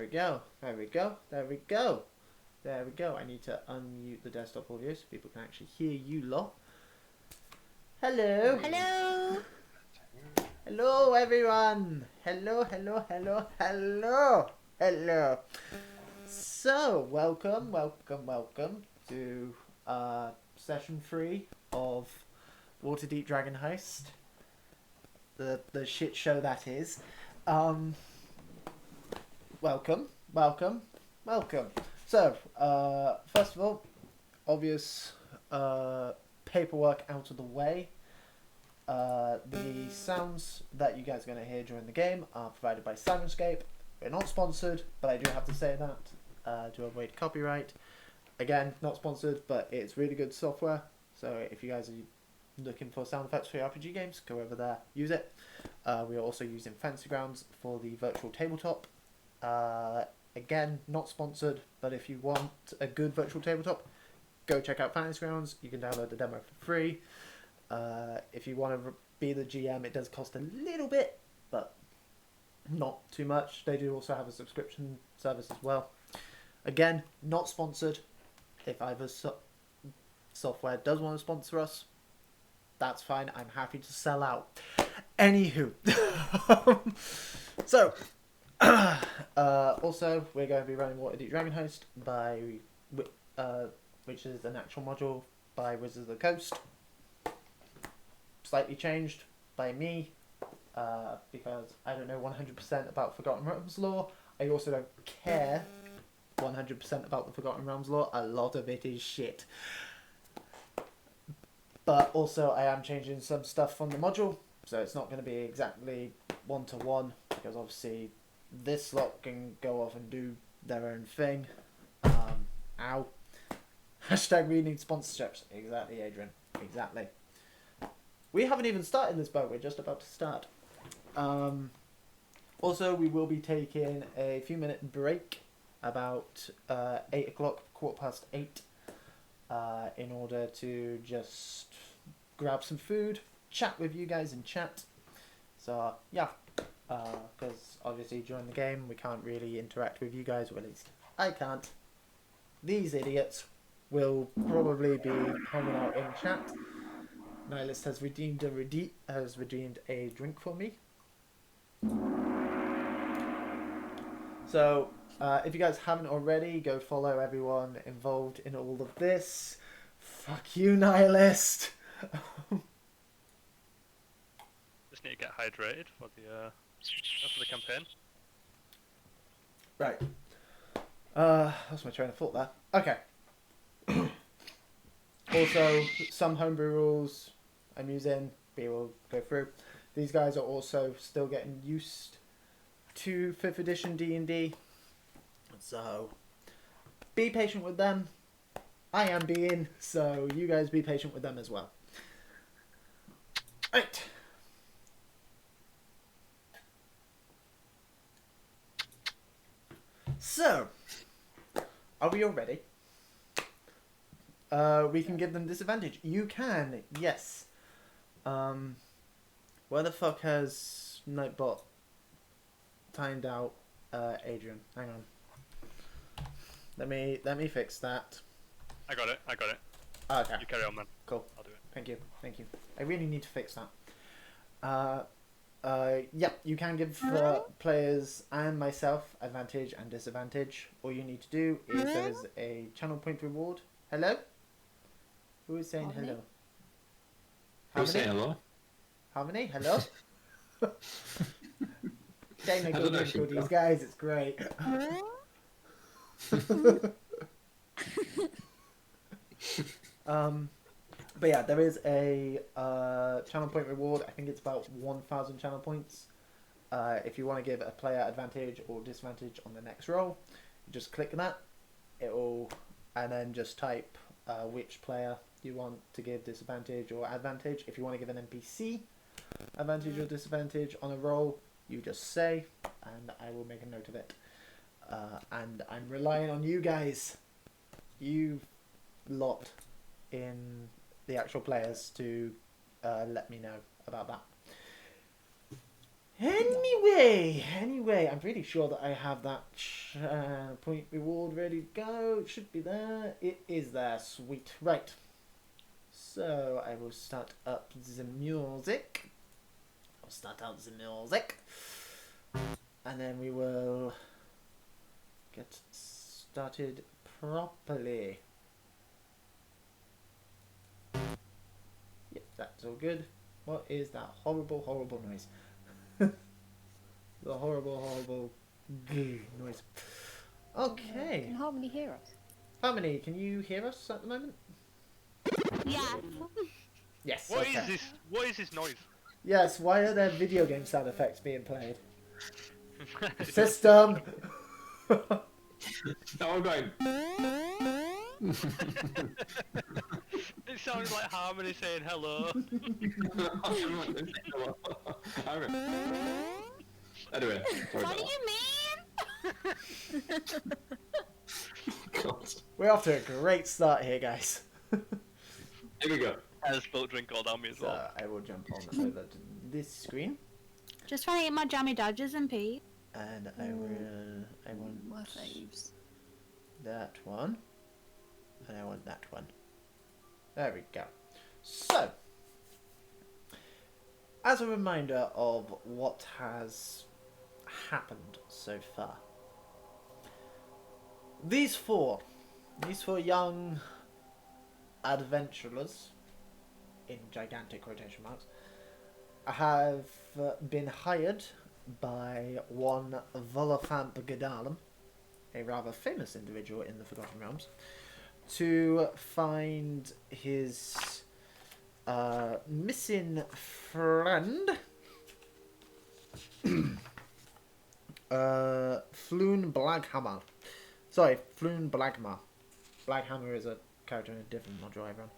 we go. There we go. There we go. There we go. I need to unmute the desktop audio so people can actually hear you lot. Hello. Hello. Hello, everyone. Hello, hello, hello, hello, hello. So, welcome to session 3 of Waterdeep Dragon Heist. The shit show that is. Welcome. So, first of all, obvious paperwork out of the way. The sounds that you guys are going to hear during the game are provided by Sirenscape. We're not sponsored, but I do have to say that to avoid copyright. Again, not sponsored, but it's really good software. So if you guys are looking for sound effects for your RPG games, go over there, use it. We are also using Fantasy Grounds for the virtual tabletop. Again, not sponsored, but if you want a good virtual tabletop, go check out Fantasy Grounds. You can download the demo for free. If you want to be the GM, it does cost a little bit, but not too much. They do also have a subscription service as well. Again, not sponsored. If either software does want to sponsor us, that's fine. I'm happy to sell out. Anywho. So, also, we're going to be running Waterdeep Dragon Heist which is an actual module by Wizards of the Coast. Slightly changed by me, because I don't know 100% about Forgotten Realms lore. I also don't care 100% about the Forgotten Realms lore. A lot of it is shit. But also I am changing some stuff from the module, so it's not going to be exactly one-to-one, because obviously this lot can go off and do their own thing. Ow. Hashtag we need sponsorships. Exactly, Adrian. Exactly. We haven't even started this boat. We're just about to start. Also, we will be taking a few minute break about 8 o'clock, 8:15, in order to just grab some food, chat with you guys in chat. So, yeah. Because obviously during the game we can't really interact with you guys, or at least I can't. These idiots will probably be hanging out in chat. Nihilist has redeemed a drink for me. So, if you guys haven't already, go follow everyone involved in all of this. Fuck you, Nihilist! Just need to get hydrated for the campaign. Right. That's my train of thought there. Okay. Also, some homebrew rules I'm using, we will go through. These guys are also still getting used to 5th edition D&D. So, be patient with them. I am being, so you guys be patient with them as well. Right. So, are we all ready? We can give them disadvantage. You can, yes. Where the fuck has Nightbot timed out Adrian? Hang on. Let me fix that. I got it. Okay. You carry on, man. Cool. I'll do it. Thank you. I really need to fix that. Yep, you can give players and myself advantage and disadvantage. All you need to do is there is a channel point reward. Hello? Who is saying hello? Who's saying hello? How many? Hello? Technical don't know, difficulties, guys, it's great. But yeah, there is a channel point reward. I think it's about 1,000 channel points. If you want to give a player advantage or disadvantage on the next roll, you just click that. And then just type which player you want to give disadvantage or advantage. If you want to give an NPC advantage or disadvantage on a roll, you just say, and I will make a note of it. And I'm relying on you guys, you lot in the actual players, to let me know about that. Anyway, I'm pretty sure that I have that point reward ready to go. It should be there. It is there. Sweet. Right. So I will start up the music. I'll start out the music. And then we will get started properly. Yep, that's all good. What is that horrible, horrible noise? The horrible noise. Okay. Can Harmony hear us? Harmony, can you hear us at the moment? Yeah. Yes. What okay. is this? What is this noise? Yes, why are there video game sound effects being played? System! No, I'm going. It sounded like Harmony saying hello. Anyway, sorry What about do you mean? that. God. We're off to a great start here, guys. Here we go. I just spilled drink all down me as So well. I will jump on over to this screen. Just trying to get my jammy dodgers and Pete. And I want My faves. that one. And I want that one. There we go. So, as a reminder of what has happened so far, these four young adventurers, in gigantic quotation marks, have been hired by one Volafamp Gadalum, a rather famous individual in the Forgotten Realms, to find his missing friend, Floon Blaghammer. Sorry, Floon Blagmar. Blaghammer is a character in a different module I run.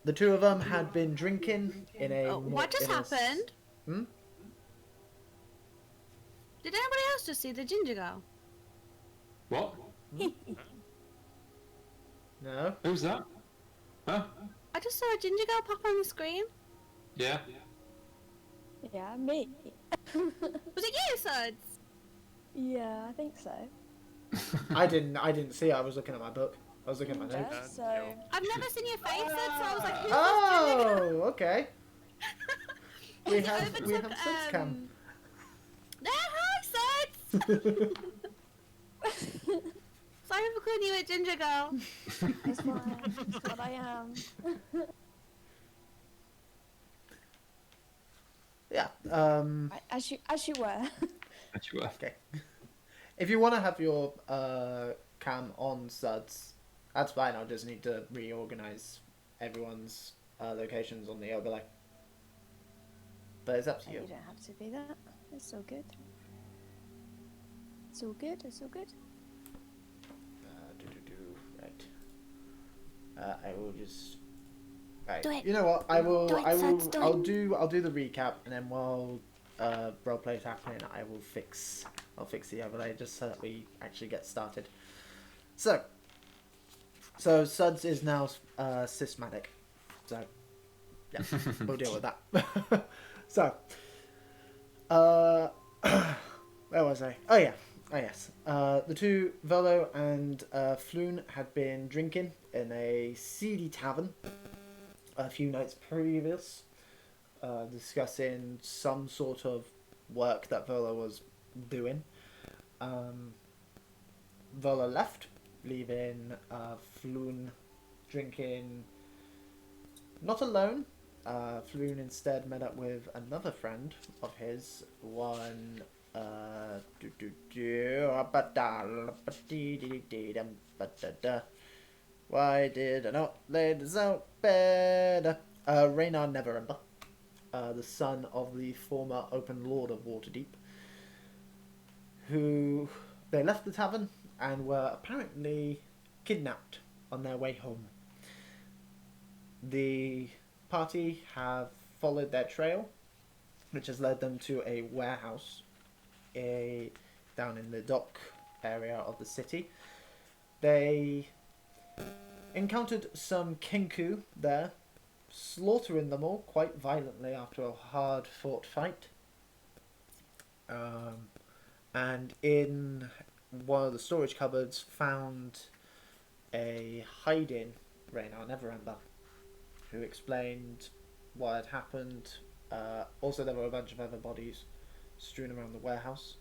The two of them had been drinking in a... What just happened? Hmm? Did anybody else just see the ginger girl? What? No? Who's that? Huh? I just saw a ginger girl pop on the screen. Yeah. Yeah, me. Was it you, Suds? Yeah, I think so. I didn't see it. I was looking at my book. I was looking at my Yeah, notes. so I've never seen your face, Suds, so I was like, who's Oh, okay. We this ginger girl? have Suds cam. Yeah, hi, Suds! Sorry for calling you a ginger girl. it's fine. It's what I am. Yeah. As you were. That's you were. Okay. If you want to have your cam on, Suds, that's fine. I'll just need to reorganize everyone's locations on the overlay. But it's up to You you. don't have to do that. It's all good. It's all good. It's all good. Right. I will just. Right. Do it. You know what? I will. Do it, I will. Suds, do I'll it. do. I'll do the recap, and then while roleplay is happening, I'll fix the overlay just so that we actually get started. So Suds is now systematic. So yeah, we'll deal with that. So where was I? Oh yeah. Oh yes. The two, Volo and Floon, had been drinking in a seedy tavern a few nights previous, discussing some sort of work that Volo was doing. Volo left, leaving Floon drinking not alone. Floon instead met up with another friend of his, one why did I not lay this out better? Raynar Neverember, the son of the former Open Lord of Waterdeep, who they left the tavern and were apparently kidnapped on their way home. The party have followed their trail, which has led them to a warehouse down in the dock area of the city. They encountered some Kenku there, slaughtering them all quite violently after a hard-fought fight. And in one of the storage cupboards found a hiding Raynar Neverember, who explained what had happened. Also, there were a bunch of other bodies strewn around the warehouse.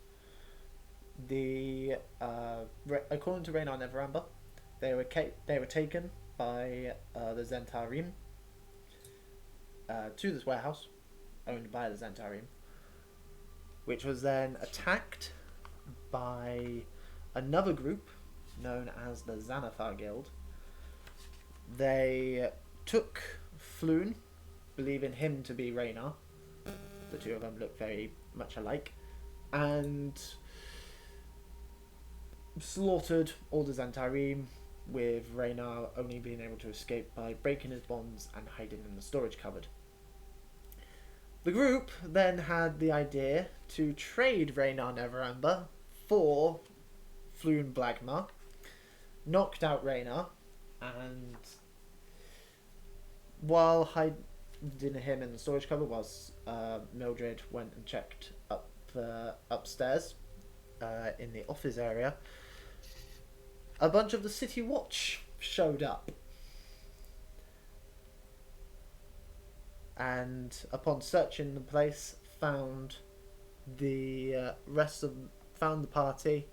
According to Raynar Neverember, they were taken by the Zentarim to this warehouse, owned by the Zentarim, which was then attacked by another group known as the Xanathar Guild. They took Floon, believing him to be Raynar. The two of them look very much alike, and slaughtered all the Zentarim, with Raynar only being able to escape by breaking his bonds and hiding in the storage cupboard. The group then had the idea to trade Raynar Neverember for Floon Blagmar, knocked out Raynar, and while hiding him in the storage cupboard, whilst Mildred went and checked upstairs in the office area, a bunch of the City Watch showed up. And upon searching the place, found the party,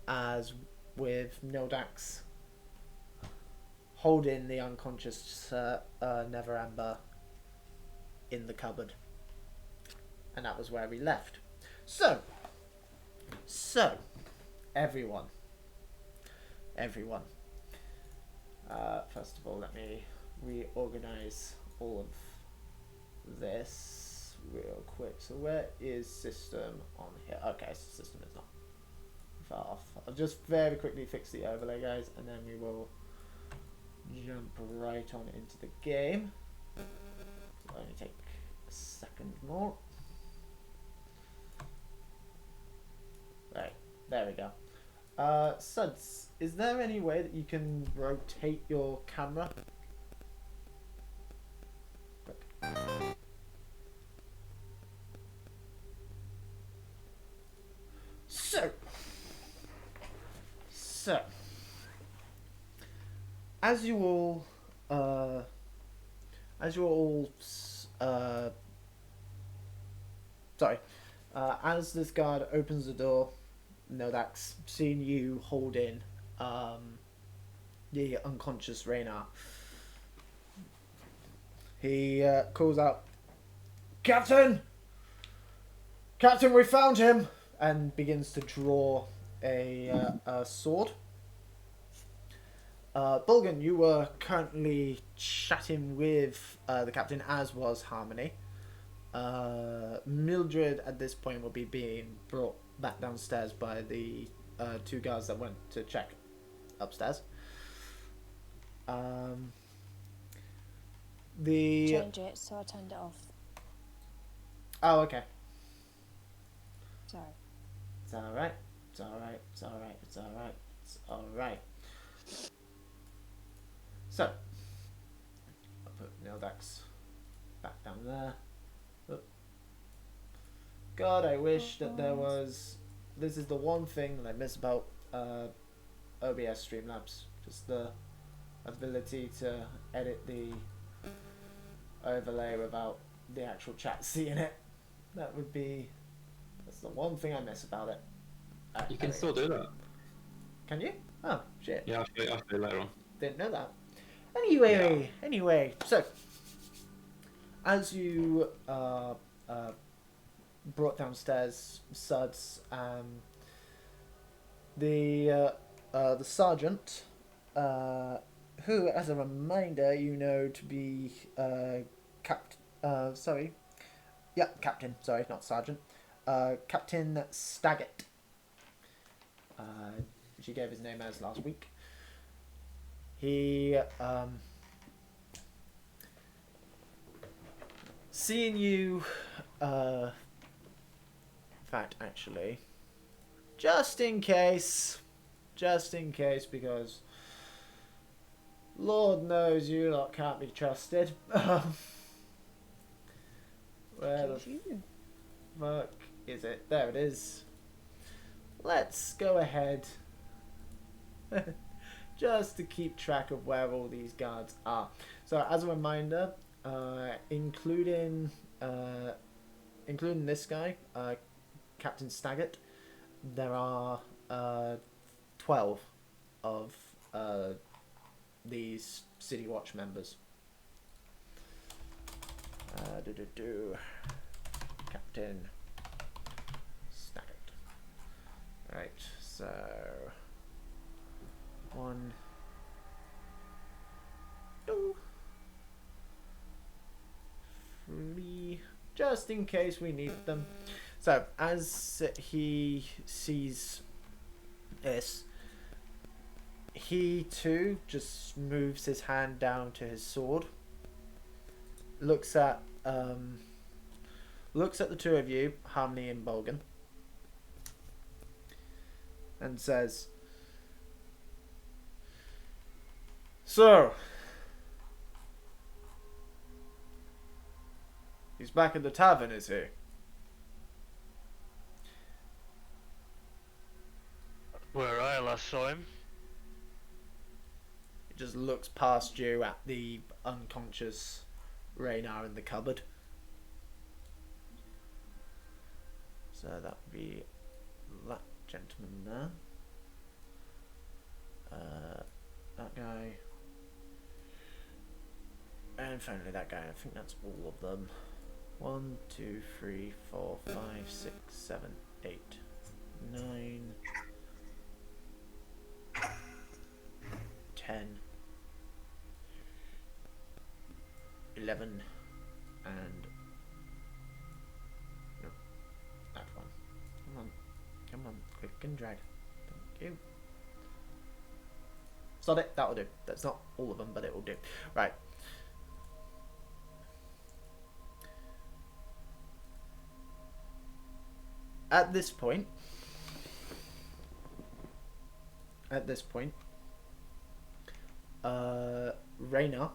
as with Nildax holding the unconscious Neverember in the cupboard, and that was where we left. So everyone. First of all, let me reorganize all of this real quick. So where is system on here? Okay, so system is not far off. I'll just very quickly fix the overlay, guys, and then we will jump right on into the game. It'll only take a second more. Right, there we go. Suds, is there any way that you can rotate your camera? So, as you all, as this guard opens the door, Nodax, seeing you holding the unconscious Raynar, he calls out, Captain, we found him!" and begins to draw a sword. Bulgan, you were currently chatting with the captain, as was Harmony. Mildred at this point will be being brought back downstairs by the two guards that went to check upstairs. Change it, so I turned it off. Oh, okay. Sorry. It's alright. It's alright. It's alright. It's alright. It's alright. So, I'll put Nildax back down there. Oh. God, I wish that there was... This is the one thing that I miss about OBS Streamlabs. Just the ability to edit the overlay without the actual chat seeing it. That would be... That's the one thing I miss about it. You can still do that. Can you? Oh, shit. Yeah, I'll show you later on. Didn't know that. Anyway, so as you brought downstairs Suds, the sergeant, who, as a reminder, you know to be captain. Sorry, not sergeant. Captain Staggett. She gave his name as last week. He, seeing you, in fact, actually, just in case, because Lord knows you lot can't be trusted. Where the Choose you. fuck is it? There it is. Let's go ahead. Just to keep track of where all these guards are. So as a reminder, including this guy, Captain Staggart, there are 12 of these City Watch members. Captain Staggart. Right, so 1, 2, 3, just in case we need them. So as he sees this, he too just moves his hand down to his sword, looks at the two of you, Harmony and Bolgan, and says, "So, he's back at the tavern, is he?" Where I last saw him. He just looks past you at the unconscious Raynar in the cupboard. So that would be that gentleman there. That guy. And finally that guy. I think that's all of them. 1, 2, 3, 4, 5, 6, 7, 8, 9, 10, 11, and no, that one. Come on, quick and drag. Thank you. Sod it, that'll do. That's not all of them, but it will do. Right. At this point, Raynar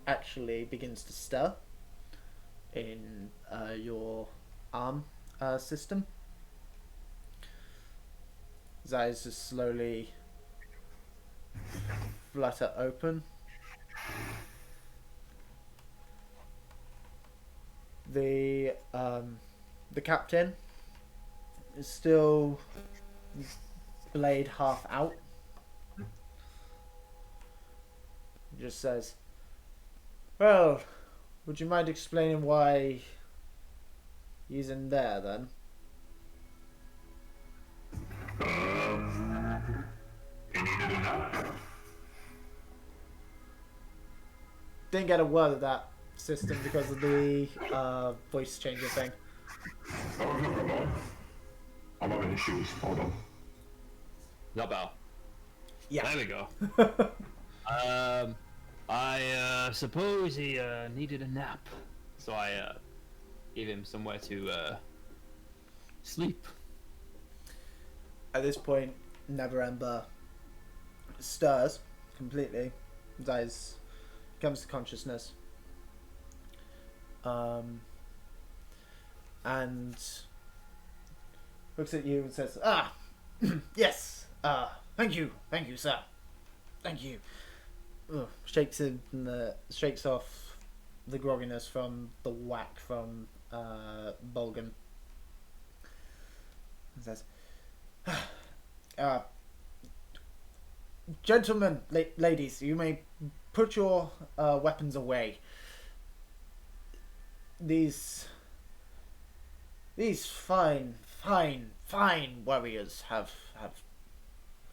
actually begins to stir in your arm system. His eyes just slowly flutter open. The captain is still blade half out. He just says, "Well, would you mind explaining why he's in there then?" Didn't get a word of that system because of the voice changer thing. Oh, no, come on. I'm having issues. Hold on. Not bad. Yeah. There we go. I suppose he needed a nap, so I gave him somewhere to sleep. At this point, Neverember stirs completely. His eyes comes to consciousness. And looks at you and says, "Ah, yes, thank you, sir. Thank you." Shakes off the grogginess from the whack from Bolgan. And says, "Gentlemen, ladies, you may put your weapons away. These fine warriors have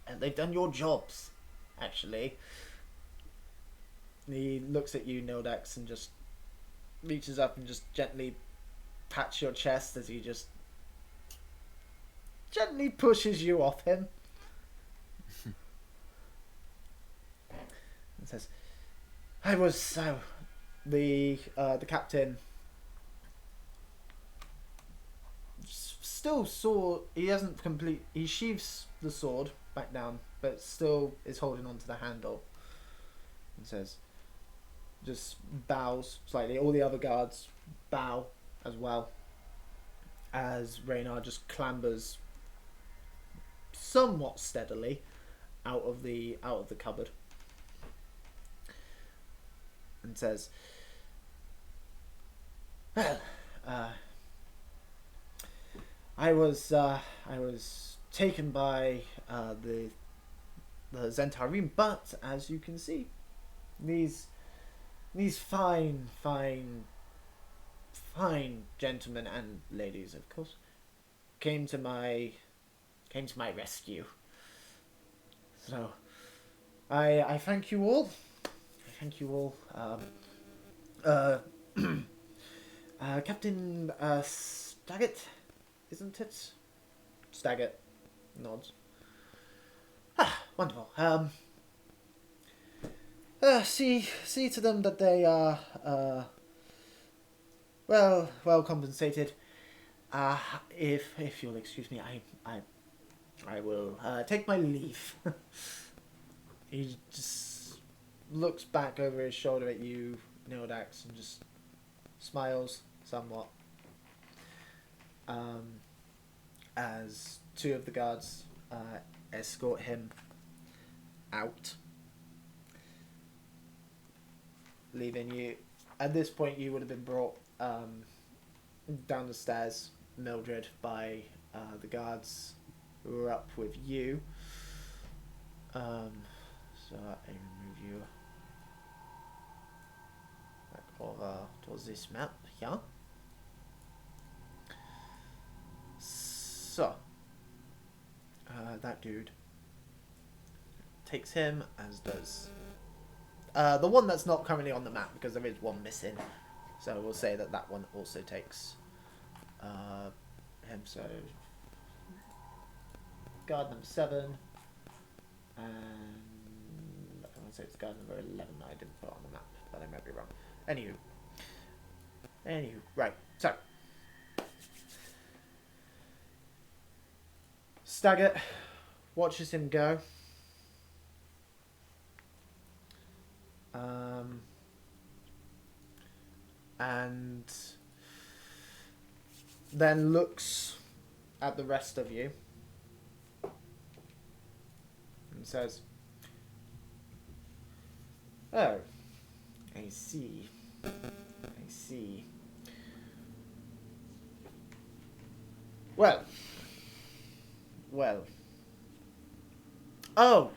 and they've done your jobs, actually." He looks at you, Nildax, and just reaches up and just gently pats your chest as he just gently pushes you off him. And says, the captain still saw he hasn't he sheaves the sword back down, but still is holding onto the handle. and says, just bows slightly. All the other guards bow as well as Reynard just clambers somewhat steadily out of the cupboard and says, well, I was taken by the Zentarim, but as you can see, these fine gentlemen and ladies, of course, came to my rescue. So I thank you all. I thank you all. Captain Staggett, isn't it? Staggett nods. Ah, wonderful. See to them that they are well compensated. If you'll excuse me, I will take my leave. He just looks back over his shoulder at you, Nildax, and just smiles somewhat. As two of the guards escort him out, leaving you. At this point, you would have been brought down the stairs, Mildred, by the guards who were up with you. So I remove you back over towards this map here. So that dude takes him, as does the one that's not currently on the map, because there is one missing. So we'll say that one also takes him. So guard number 7, and I want to say it's guard number 11 that I didn't put on the map, but I might be wrong. Anywho, right. So Staggett watches him go. And then looks at the rest of you and says, "Oh, I see. Well. Oh,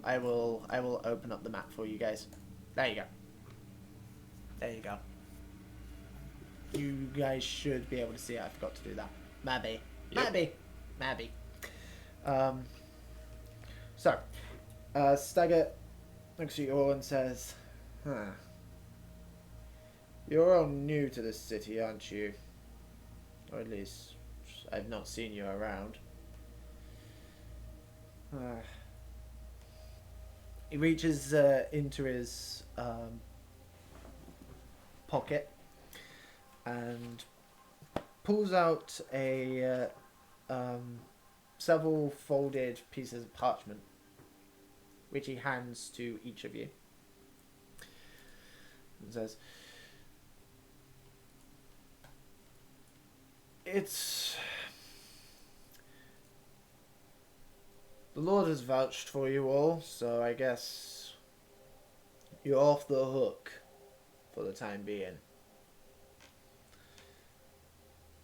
I will open up the map for you guys. There you go. You guys should be able to see it. I forgot to do that. Maybe. So, Staggett looks at you all and says, you're all new to this city, aren't you? Or at least, I've not seen you around. He reaches into his pocket and pulls out a several folded pieces of parchment, which he hands to each of you, and says, "It's... the Lord has vouched for you all, so I guess you're off the hook for the time being.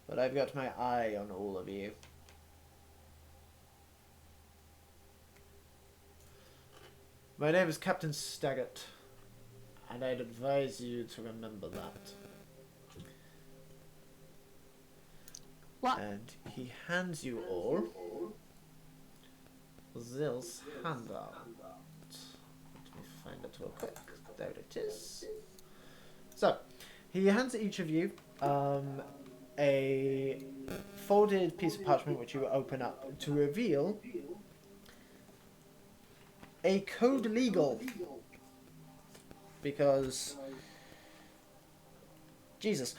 But I've got my eye on all of you. My name is Captain Staggett, and I'd advise you to remember that." What? And he hands you all Zill's handout. Let me find it real quick. There it is. So, he hands each of you a folded piece of parchment which you open up to reveal a code legal. Because... Jesus.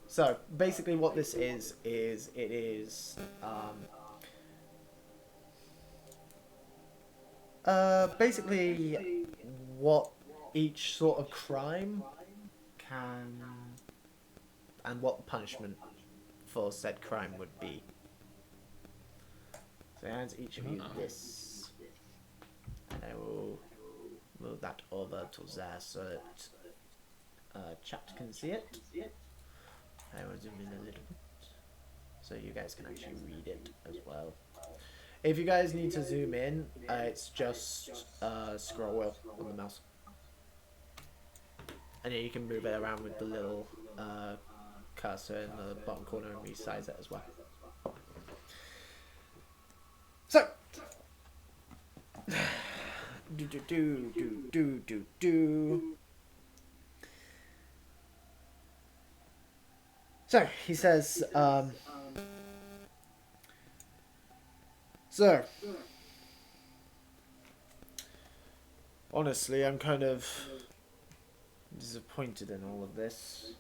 So, basically what this is it is... Basically, what each sort of crime can, and what punishment for said crime would be. So he hands each of you this, and I will move that over to there so that chat can see it. I will zoom in a little bit so you guys can actually read it as well. If you guys need to zoom in, it's just scroll wheel on the mouse. And then you can move it around with the little cursor in the bottom corner and resize it as well. So, So he says, "Sir, honestly, I'm kind of disappointed in all of this.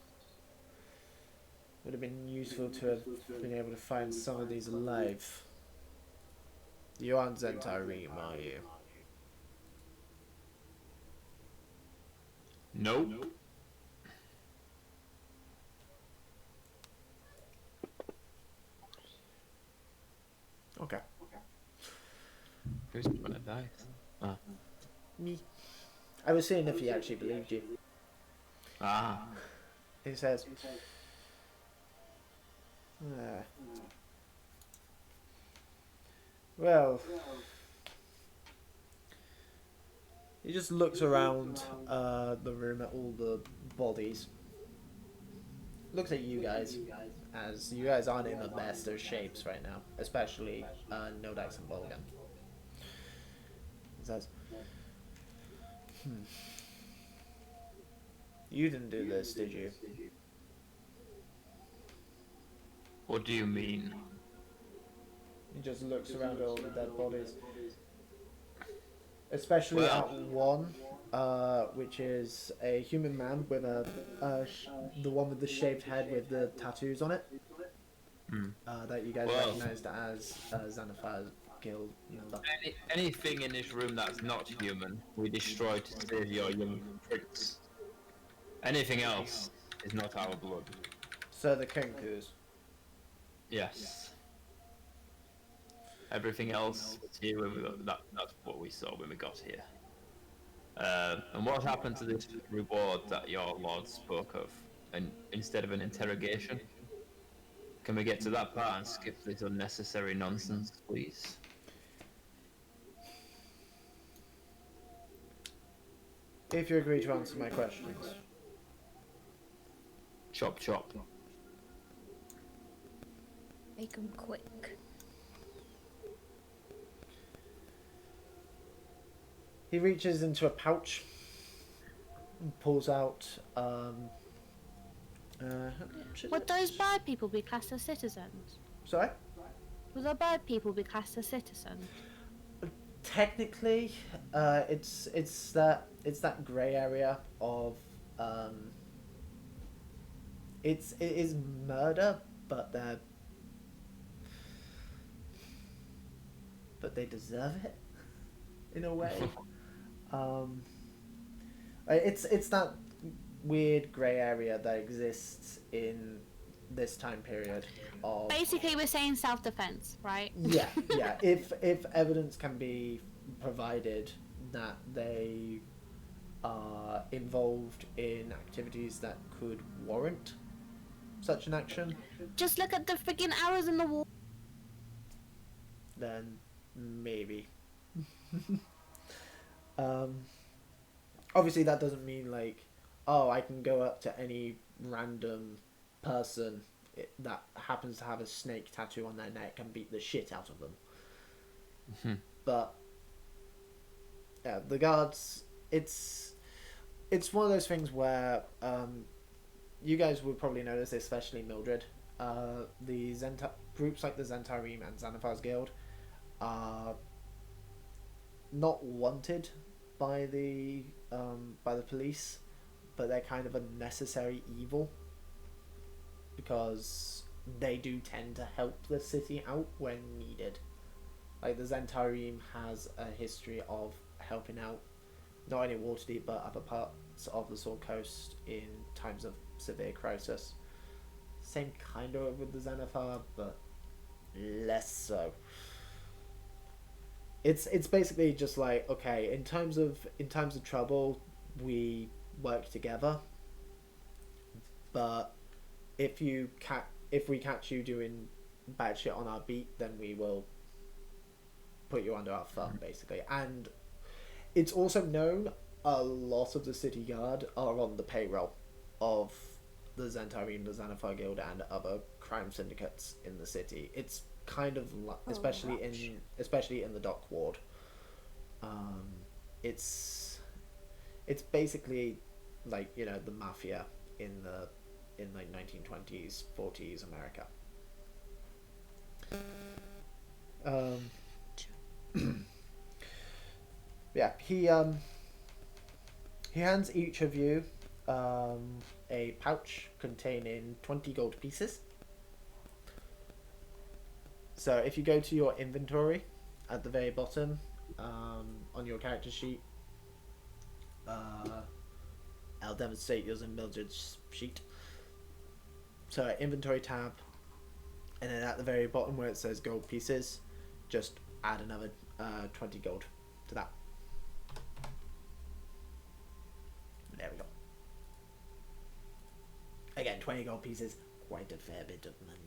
Would have been useful to have been able to find some of these alive. You aren't Zentarim, are you?" Nope. Okay. Who's gonna die? Ah. Me. I was seeing if he actually believed you. Ah. He says, well, he just looks around the room at all the bodies. Looks at you guys, as you guys aren't in the best of shapes right now, especially Nodax and Volgan. He says, you didn't do this, did you? What do you mean? He just looks around at all the dead bodies. Especially at one, which is a human man with the one with the shaved head with the tattoos on it. That you guys recognized as Xanathar's guild member. Anything in this room that's not human, we destroyed to save your young prince. Anything else is not our blood. So the Kinkus. Yes. Everything else was here when we got that's what we saw when we got here. And what happened to this reward that your lord spoke of? And instead of an interrogation? Can we get to that part and skip this unnecessary nonsense, please? If you agree to answer my questions. Chop chop. Make them quick. He reaches into a pouch and pulls out Would those bird people be classed as citizens? Sorry? Would the bird people be classed as citizens? Technically, it's that grey area of it is murder, but they deserve it in a way. It's that weird grey area that exists in this time period of Basically, we're saying self-defense, right? yeah. If evidence can be provided that they are involved in activities that could warrant such an action, Just look at the freaking arrows in the wall. then maybe. Obviously that doesn't mean like, oh, I can go up to any random person that happens to have a snake tattoo on their neck and beat the shit out of them. But yeah, the guards, it's one of those things where you guys would probably notice, especially Mildred, the groups like the Zentarim and Xanathar's Guild are not wanted by the police, but they're kind of a necessary evil because they do tend to help the city out when needed. Like the Zentarim has a history of helping out not only Waterdeep but other parts of the Sword Coast in times of severe crisis. Same kind of with the Xanathar, but less so. It's basically just like, okay, in times of trouble, we work together. But if we catch you doing bad shit on our beat, then we will put you under our thumb, basically. And it's also known a lot of the city guard are on the payroll of the Zentarim, the Xanathar Guild, and other crime syndicates in the city. It's kind of especially in the dock ward. It's basically like, you know, the mafia in like 1920s 40s America. Yeah, he hands each of you a pouch containing 20 gold pieces. So if you go to your inventory at the very bottom, on your character sheet, I'll demonstrate yours in Mildred's sheet. So inventory tab, and then at the very bottom where it says gold pieces, just add another 20 gold to that. There we go. Again, 20 gold pieces, quite a fair bit of money.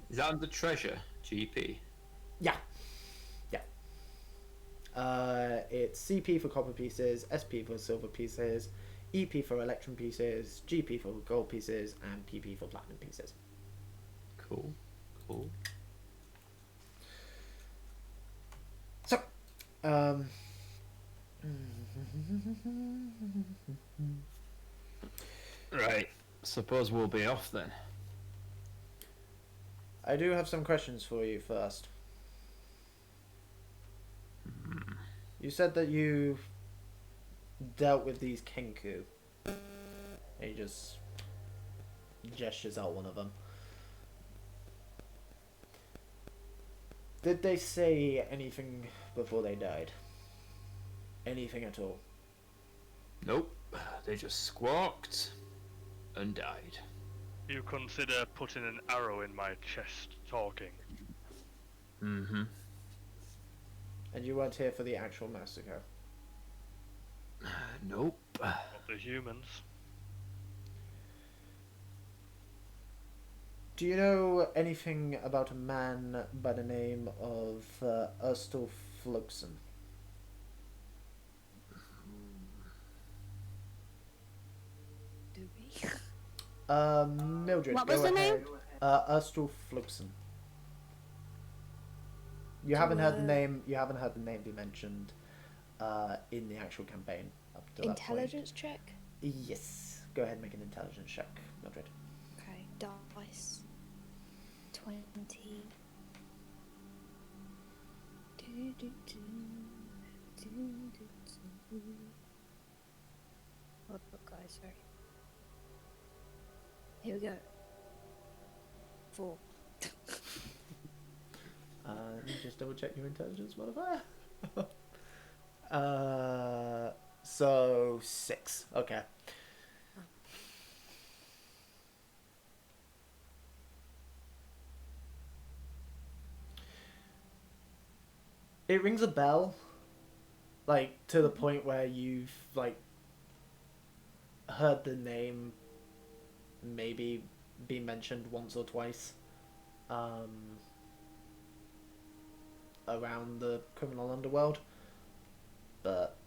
Is that under treasure? GP? Yeah. Yeah. It's CP for copper pieces, SP for silver pieces, EP for electrum pieces, GP for gold pieces, and PP for platinum pieces. Cool. Cool. So, Right. Suppose we'll be off then. I do have some questions for you first. You said that you dealt with these Kenku. He just gestures out one of them. Did they say anything before they died? Anything at all? Nope. They just squawked and died. You consider putting an arrow in my chest talking? Mm-hmm. And you weren't here for the actual massacre? Nope. Not the humans. Do you know anything about a man by the name of Erstal Flugson? Do we? Mildred, What go was the name? ahead. Erstal Flugson. You haven't heard the name. You haven't heard the name be mentioned in the actual campaign up to that point. Intelligence check? Yes. Go ahead and make an intelligence check, Mildred. Okay, dice. 20. What book, guys? Sorry. Here we go. 4. Let me just double check your intelligence modifier. So 6. Okay. It rings a bell, like to the point where you've like heard the name maybe be mentioned once or twice around the criminal underworld, but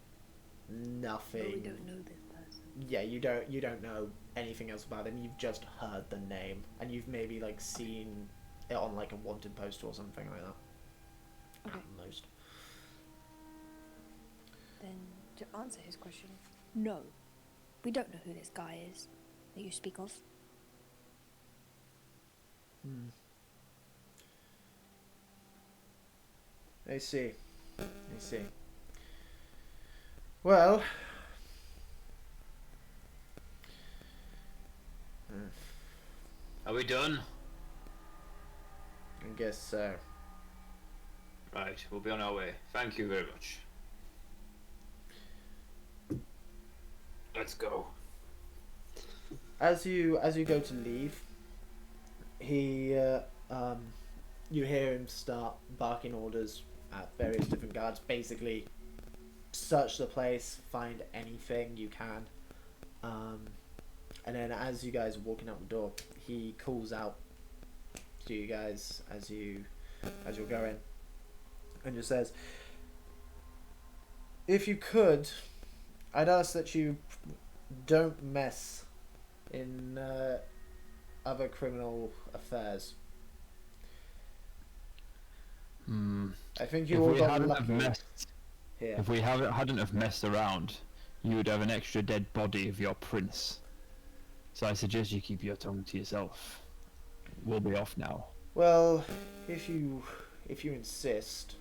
nothing. But we don't know this person. Yeah, you don't know anything else about him. You've just heard the name, and you've maybe like seen it on like a wanted poster or something like that. Okay. At most. Then, to answer his question, no. We don't know who this guy is that you speak of. I see. I see. Well. Are we done? I guess so. Right, we'll be on our way. Thank you very much. Let's go. As you go to leave, he you hear him start barking orders at various different guards. Basically, search the place, find anything you can, and then as you guys are walking out the door, he calls out to you guys as you're going, and just says, "If you could, I'd ask that you don't mess in other criminal affairs. I think you all got lucky here." If we hadn't have messed around, you would have an extra dead body of your prince. So I suggest you keep your tongue to yourself. We'll be off now. Well, if you insist.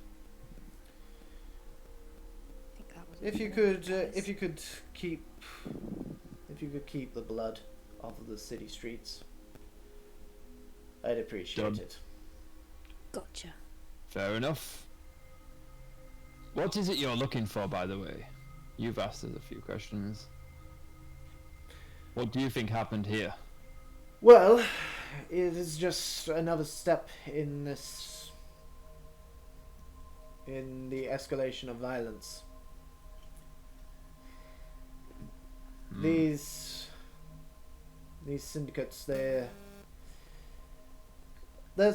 I think that was If you could keep the blood off of the city streets, I'd appreciate Done. it. Gotcha. Fair enough. What is it you're looking for, by the way? You've asked us a few questions. What do you think happened here? Well, it is just another step in the escalation of violence. These syndicates, there's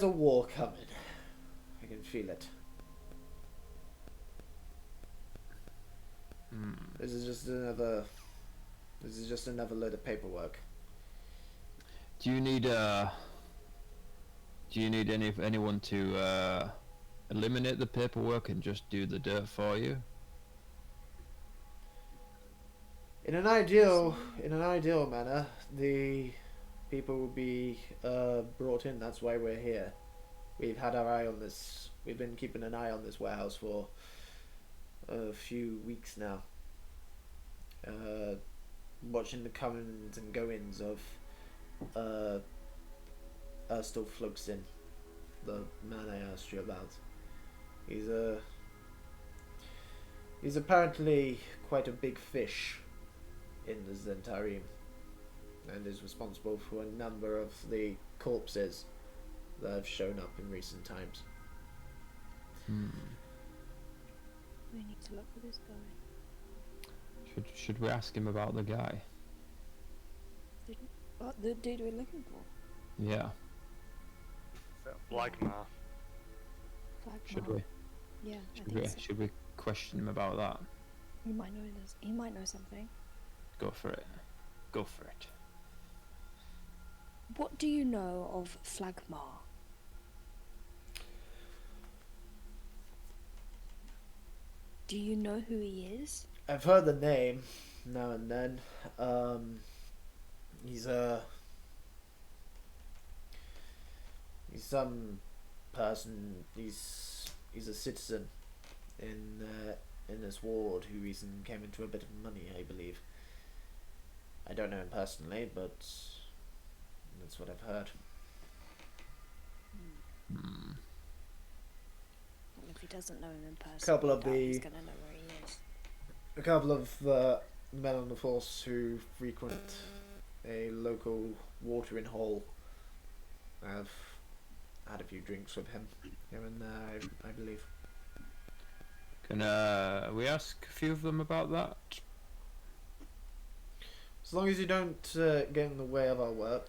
a war coming. I can feel it. This is just another load of paperwork. Do you need anyone to eliminate the paperwork and just do the dirt for you? In an ideal manner, the people will be brought in. That's why we're here. We've had our eye on this. We've been keeping an eye on this warehouse for a few weeks now. Watching the comings and goings of Erstal Flugsin, the man I asked you about. He's apparently quite a big fish in the Zentarim, and is responsible for a number of the corpses that have shown up in recent times. We need to look for this guy. Should we ask him about the guy? What, the dude we're looking for? Yeah. Blagmar. Should we? Yeah, I think so. Should we question him about that? He might know this. He might know something. Go for it. Go for it. What do you know of Flagmar? Do you know who he is? I've heard the name now and then. He's some person. He's a citizen in this ward who recently came into a bit of money, I believe. I don't know him personally, but that's what I've heard. Well, if he doesn't know him in person, Couple of he's gonna know where he is. A couple of men on the force who frequent a local watering hole have had a few drinks with him here and there, I believe. Can we ask a few of them about that? As long as you don't get in the way of our work.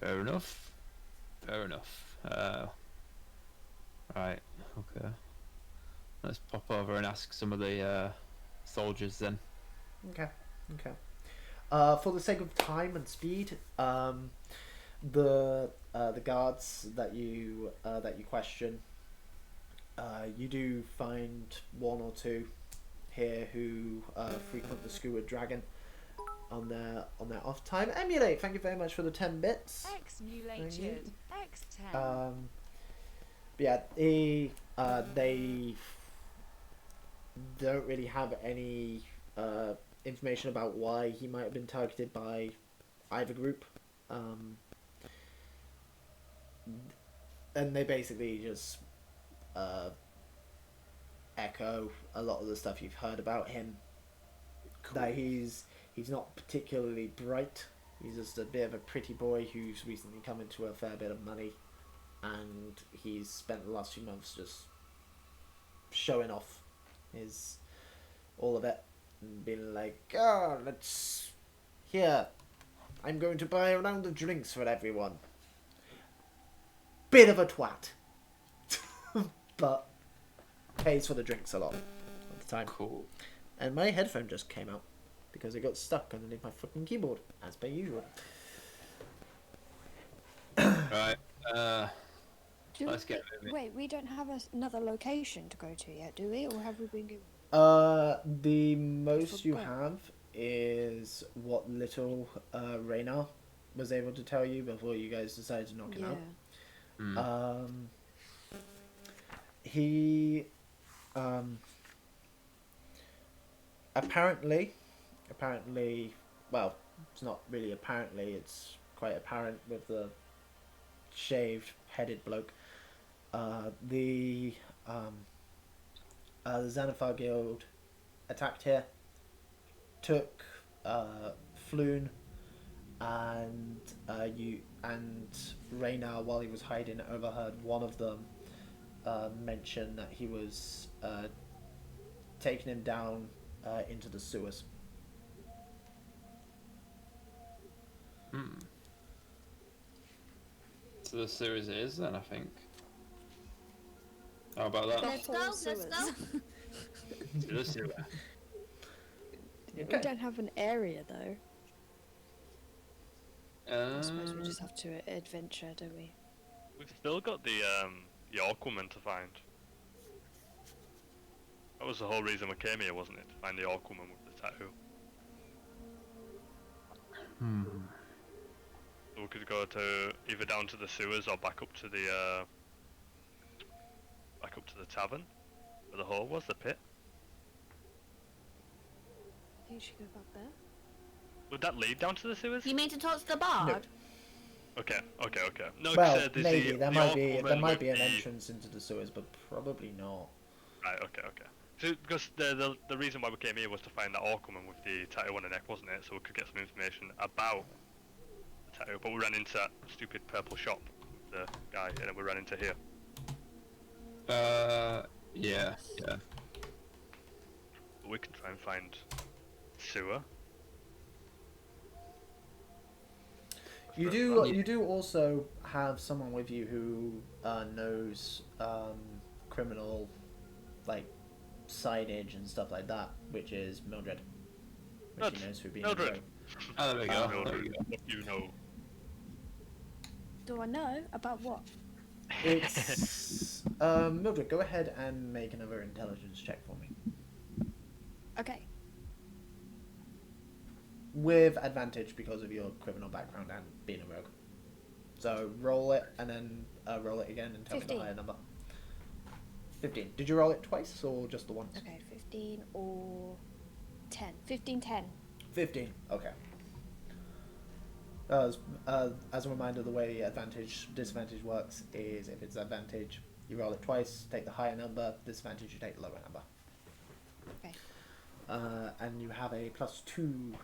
Fair enough. Fair enough. Right. Okay. Let's pop over and ask some of the soldiers then. Okay. For the sake of time and speed, the guards that you question, you do find one or two here who frequent the Skua Dragon on their off time. Emulate, thank you very much for the 10 bits. X-mulated. X10. But yeah, they don't really have any information about why he might have been targeted by either group, and they basically just echo a lot of the stuff you've heard about him. That he's not particularly bright. He's just a bit of a pretty boy who's recently come into a fair bit of money, and he's spent the last few months just showing off all of it and being like, I'm going to buy a round of drinks for everyone. Bit of a twat. But pays for the drinks a lot at the time. Cool. And my headphone just came out because it got stuck underneath my fucking keyboard, as per usual. Right. Let's get moving. Wait, we don't have another location to go to yet, do we? Or have we been given? The most you have is what little Raynar was able to tell you before you guys decided to knock him out. He apparently, well, it's not really apparently, it's quite apparent with the shaved headed bloke. The Xanathar Guild attacked here, took Floon, and Raynar, while he was hiding, overheard one of them mention that he was taking him down into the sewers. So the series is then, I think. How about that? Let's go, let's go. To the sewer. We don't have an area though. I suppose we just have to adventure, don't we? We've still got the York woman to find. That was the whole reason we came here, wasn't it? To find the York woman with the tattoo. So we could go to either down to the sewers or back up to the tavern where the hole was, the pit. I think we should go back there. Would that lead down to the sewers? You mean to talk to the bard? Okay. No, Well, there's maybe the there might be woman with an the- entrance into the sewers, but probably not. Right, okay. So, because the reason why we came here was to find that orc woman with the tattoo on her neck, wasn't it? So we could get some information about the tattoo. But we ran into that stupid purple shop with the guy, and then we ran into here. Yeah. But we can try and find sewer. You do also have someone with you who knows criminal, like, signage and stuff like that, which is Mildred. Which she knows for being Mildred. Oh, there we go. Mildred, what do you know? Do I know about what? It's Mildred. Go ahead and make another intelligence check for me Okay. with advantage because of your criminal background and being a rogue. So roll it and then roll it again and tell me 15. the higher number. 15. Did you roll it twice or just the once? Okay, 15 or 10. 15, 10. 15. Okay. As a reminder, the way advantage disadvantage works is if it's advantage, you roll it twice, take the higher number. Disadvantage, you take the lower number. Okay. And you have a +2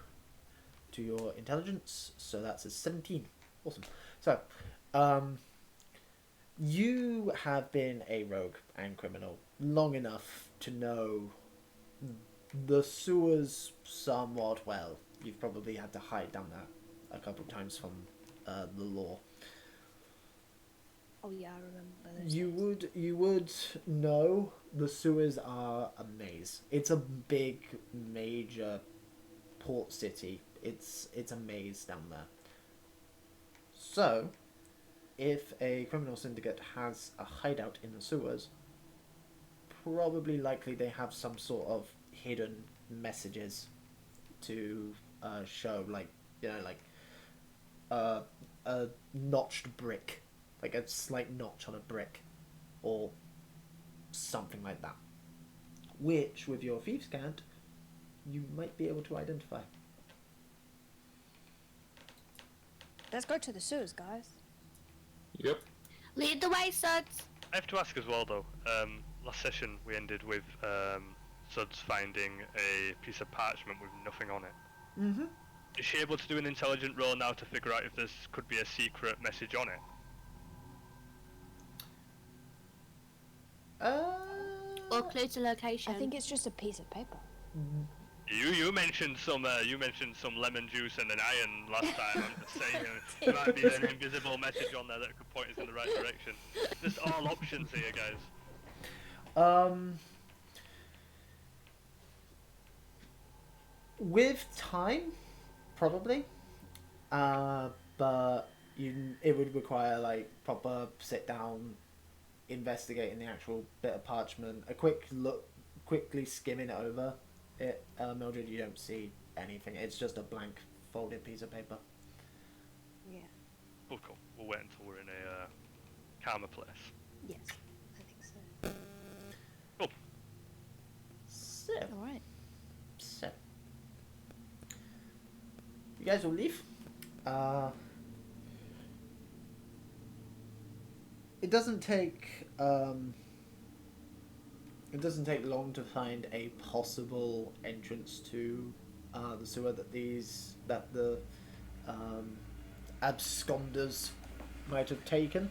to your intelligence, so that's a 17. Awesome. So, you have been a rogue and criminal long enough to know the sewers somewhat well. You've probably had to hide down there a couple of times from the law. Oh yeah, I remember those. You would know the sewers are a maze. It's a big, major port city. It's a maze down there. So, if a criminal syndicate has a hideout in the sewers, probably likely they have some sort of hidden messages to show, like, you know, like a notched brick, like a slight notch on a brick, or something like that, which with your thieves' cant you might be able to identify. Let's go to the sewers, guys. Yep. Lead the way, suds. I have to ask as well though. Last session we ended with Suds finding a piece of parchment with nothing on it. Mm-hmm. Is she able to do an intelligent roll now to figure out if this could be a secret message on it? Or clue to location. I think it's just a piece of paper. You mentioned some lemon juice and an iron last time. I'm just saying there might be an invisible message on there that could point us in the right direction. Just all options here, guys. With time, probably, but it would require like proper sit down, investigating the actual bit of parchment, a quick look, quickly skimming it over. It, Mildred, you don't see anything. It's just a blank folded piece of paper. Yeah. Oh, cool. We'll wait until we're in a calmer place. Yes, I think so. Cool. So, All right. so you guys will leave. It doesn't take long to find a possible entrance to the sewer that the absconders might have taken.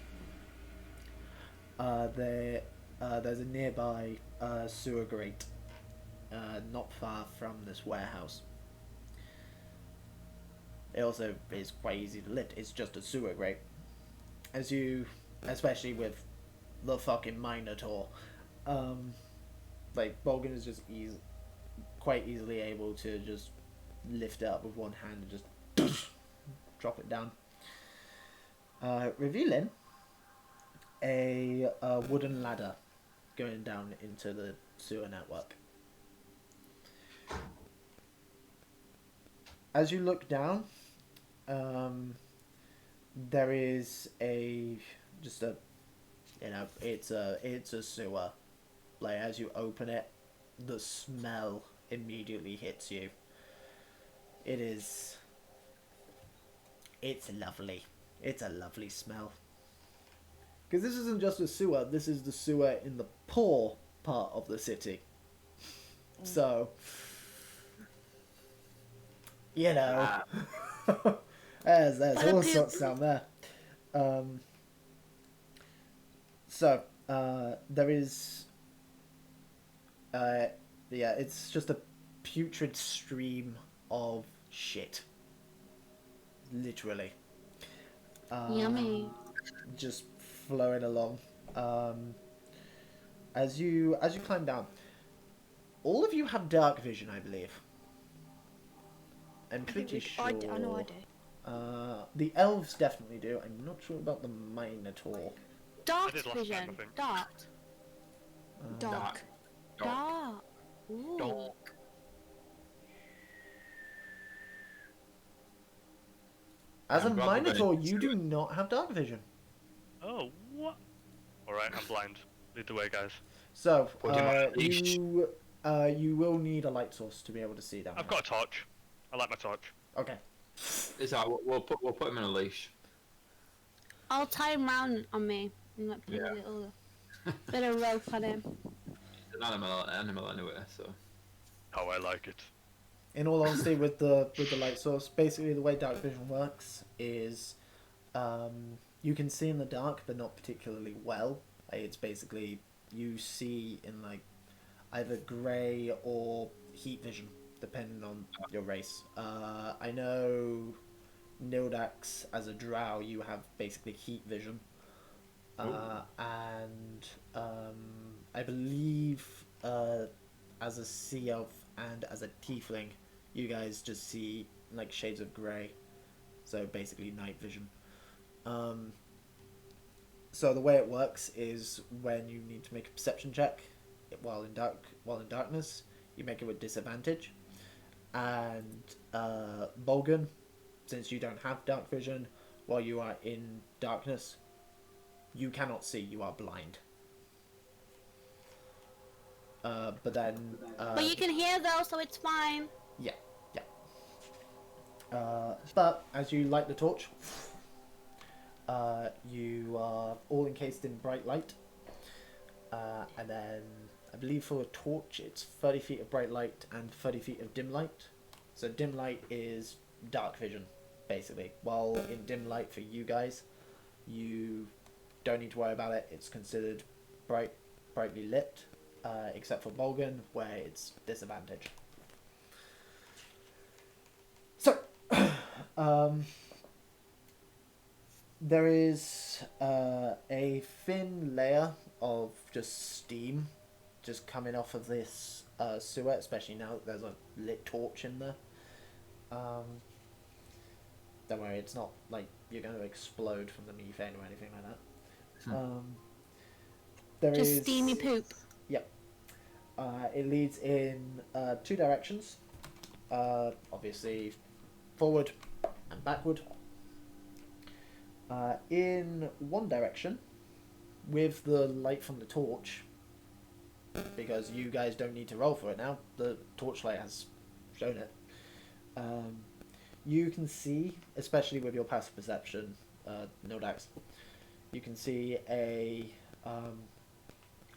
There's a nearby sewer grate not far from this warehouse. It also is quite easy to lift. It's just a sewer grate. Especially with the fucking Minotaur, like Bolgan is just quite easily able to just lift it up with one hand and just drop it down, revealing a wooden ladder going down into the sewer network. As you look down, there is it's a sewer. Like, as you open it, the smell immediately hits you. It's lovely. It's a lovely smell. Because this isn't just a sewer, this is the sewer in the poor part of the city. So, you know, there's all sorts down there. So, there is, it's just a putrid stream of shit. Literally. Yummy. Just flowing along. As you climb down, all of you have dark vision, I believe. I'm pretty sure. I know I do. The elves definitely do. I'm not sure about the Minotaur. Dark did last time, vision. I think. Dark. Dark. Dark. Ooh. As a I'm rather Minotaur, very you do not have dark vision. Oh, what? Alright, I'm blind. Lead the way, guys. So, Put him on a leash. you will need a light source to be able to see down I've there. got a torch. I like my torch. Okay. It's alright, we'll put him in a leash. I'll tie him round on me and like put a little bit of rope on him. It's an animal anyway, so. How I like it. In all honesty, with the light source, basically the way dark vision works is, you can see in the dark, but not particularly well. It's basically you see in like either grey or heat vision, depending on your race. I know Nildax, as a drow, you have basically heat vision. And I believe as a sea elf and as a tiefling, you guys just see like shades of grey, so basically night vision. So the way it works is when you need to make a perception check while in darkness, you make it with disadvantage. And Bolgan, since you don't have dark vision, while you are in darkness, you cannot see. You are blind. But then. But you can hear though, so it's fine. Yeah. But as you light the torch, you are all encased in bright light. And then I believe for a torch, it's 30 feet of bright light and 30 feet of dim light. So dim light is dark vision, basically. While in dim light for you guys, you don't need to worry about it. It's considered brightly lit, except for Bolgan, where it's disadvantaged. So, there is a thin layer of just steam just coming off of this sewer, especially now that there's a lit torch in there. Don't worry, it's not like you're going to explode from the methane or anything like that. There Just is steamy poop. Yep. It leads in two directions. Obviously, forward and backward. In one direction, with the light from the torch, because you guys don't need to roll for it now, the torchlight has shown it. You can see, especially with your passive perception, no doubts, you can see a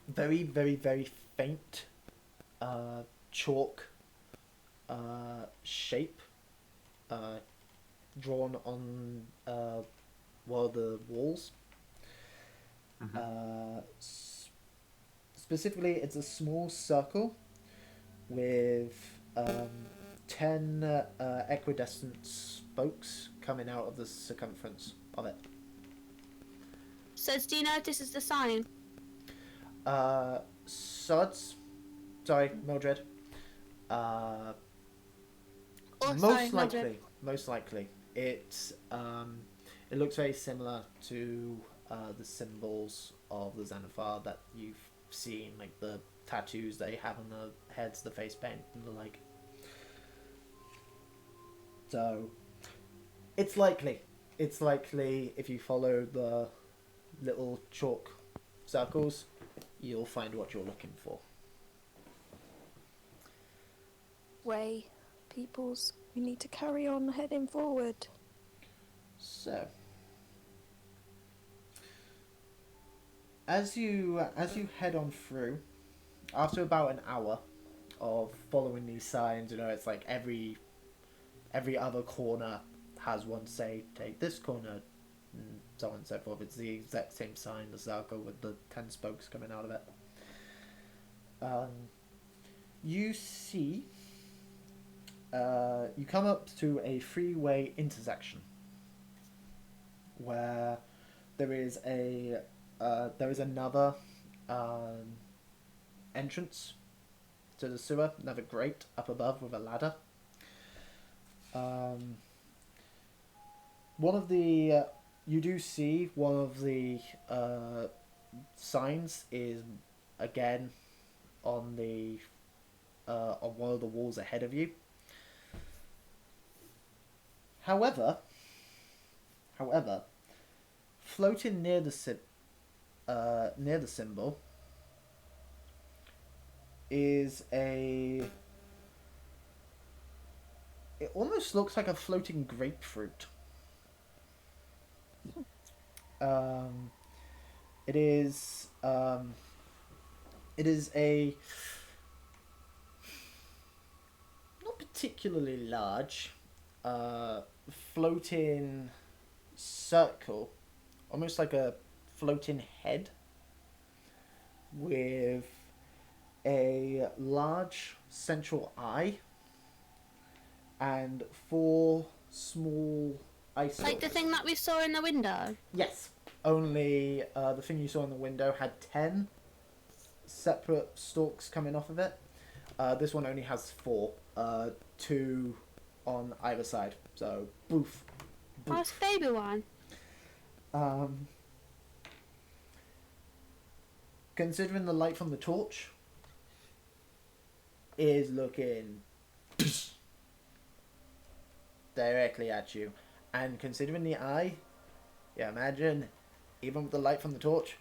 very, very, very faint chalk shape drawn on one of the walls. Specifically, it's a small circle with 10 equidistant spokes coming out of the circumference of it. So do you know if this is the sign? Suds, sorry, Mildred. Oh, Most sorry, likely, Mildred. most likely, it looks very similar to the symbols of the Xanathar that you've seen, like the tattoos they have on their heads, the face paint, and the like. So, it's likely. It's likely if you follow the little chalk circles, you'll find what you're looking for. Way, peoples, we need to carry on heading forward. So, as you head on through, after about an hour of following these signs, you know, it's like every other corner has one say, take this corner, and so on and so forth. It's the exact same sign, the circle with the 10 spokes coming out of it. You see, you come up to a freeway intersection where there is another entrance to the sewer, another grate up above with a ladder. You do see one of the signs is again on one of the walls ahead of you. However, floating near the symbol is it almost looks like a floating grapefruit. It is a not particularly large floating circle, almost like a floating head with a large central eye and 4 small ice Like the stalks. thing that we saw in the window? Yes, only the thing you saw in the window had 10 separate stalks coming off of it. This one only has 4, 2 on either side. So, boof. Oh, it's a baby one. Considering the light from the torch is looking directly at you, and considering the eye, yeah, imagine even with the light from the torch,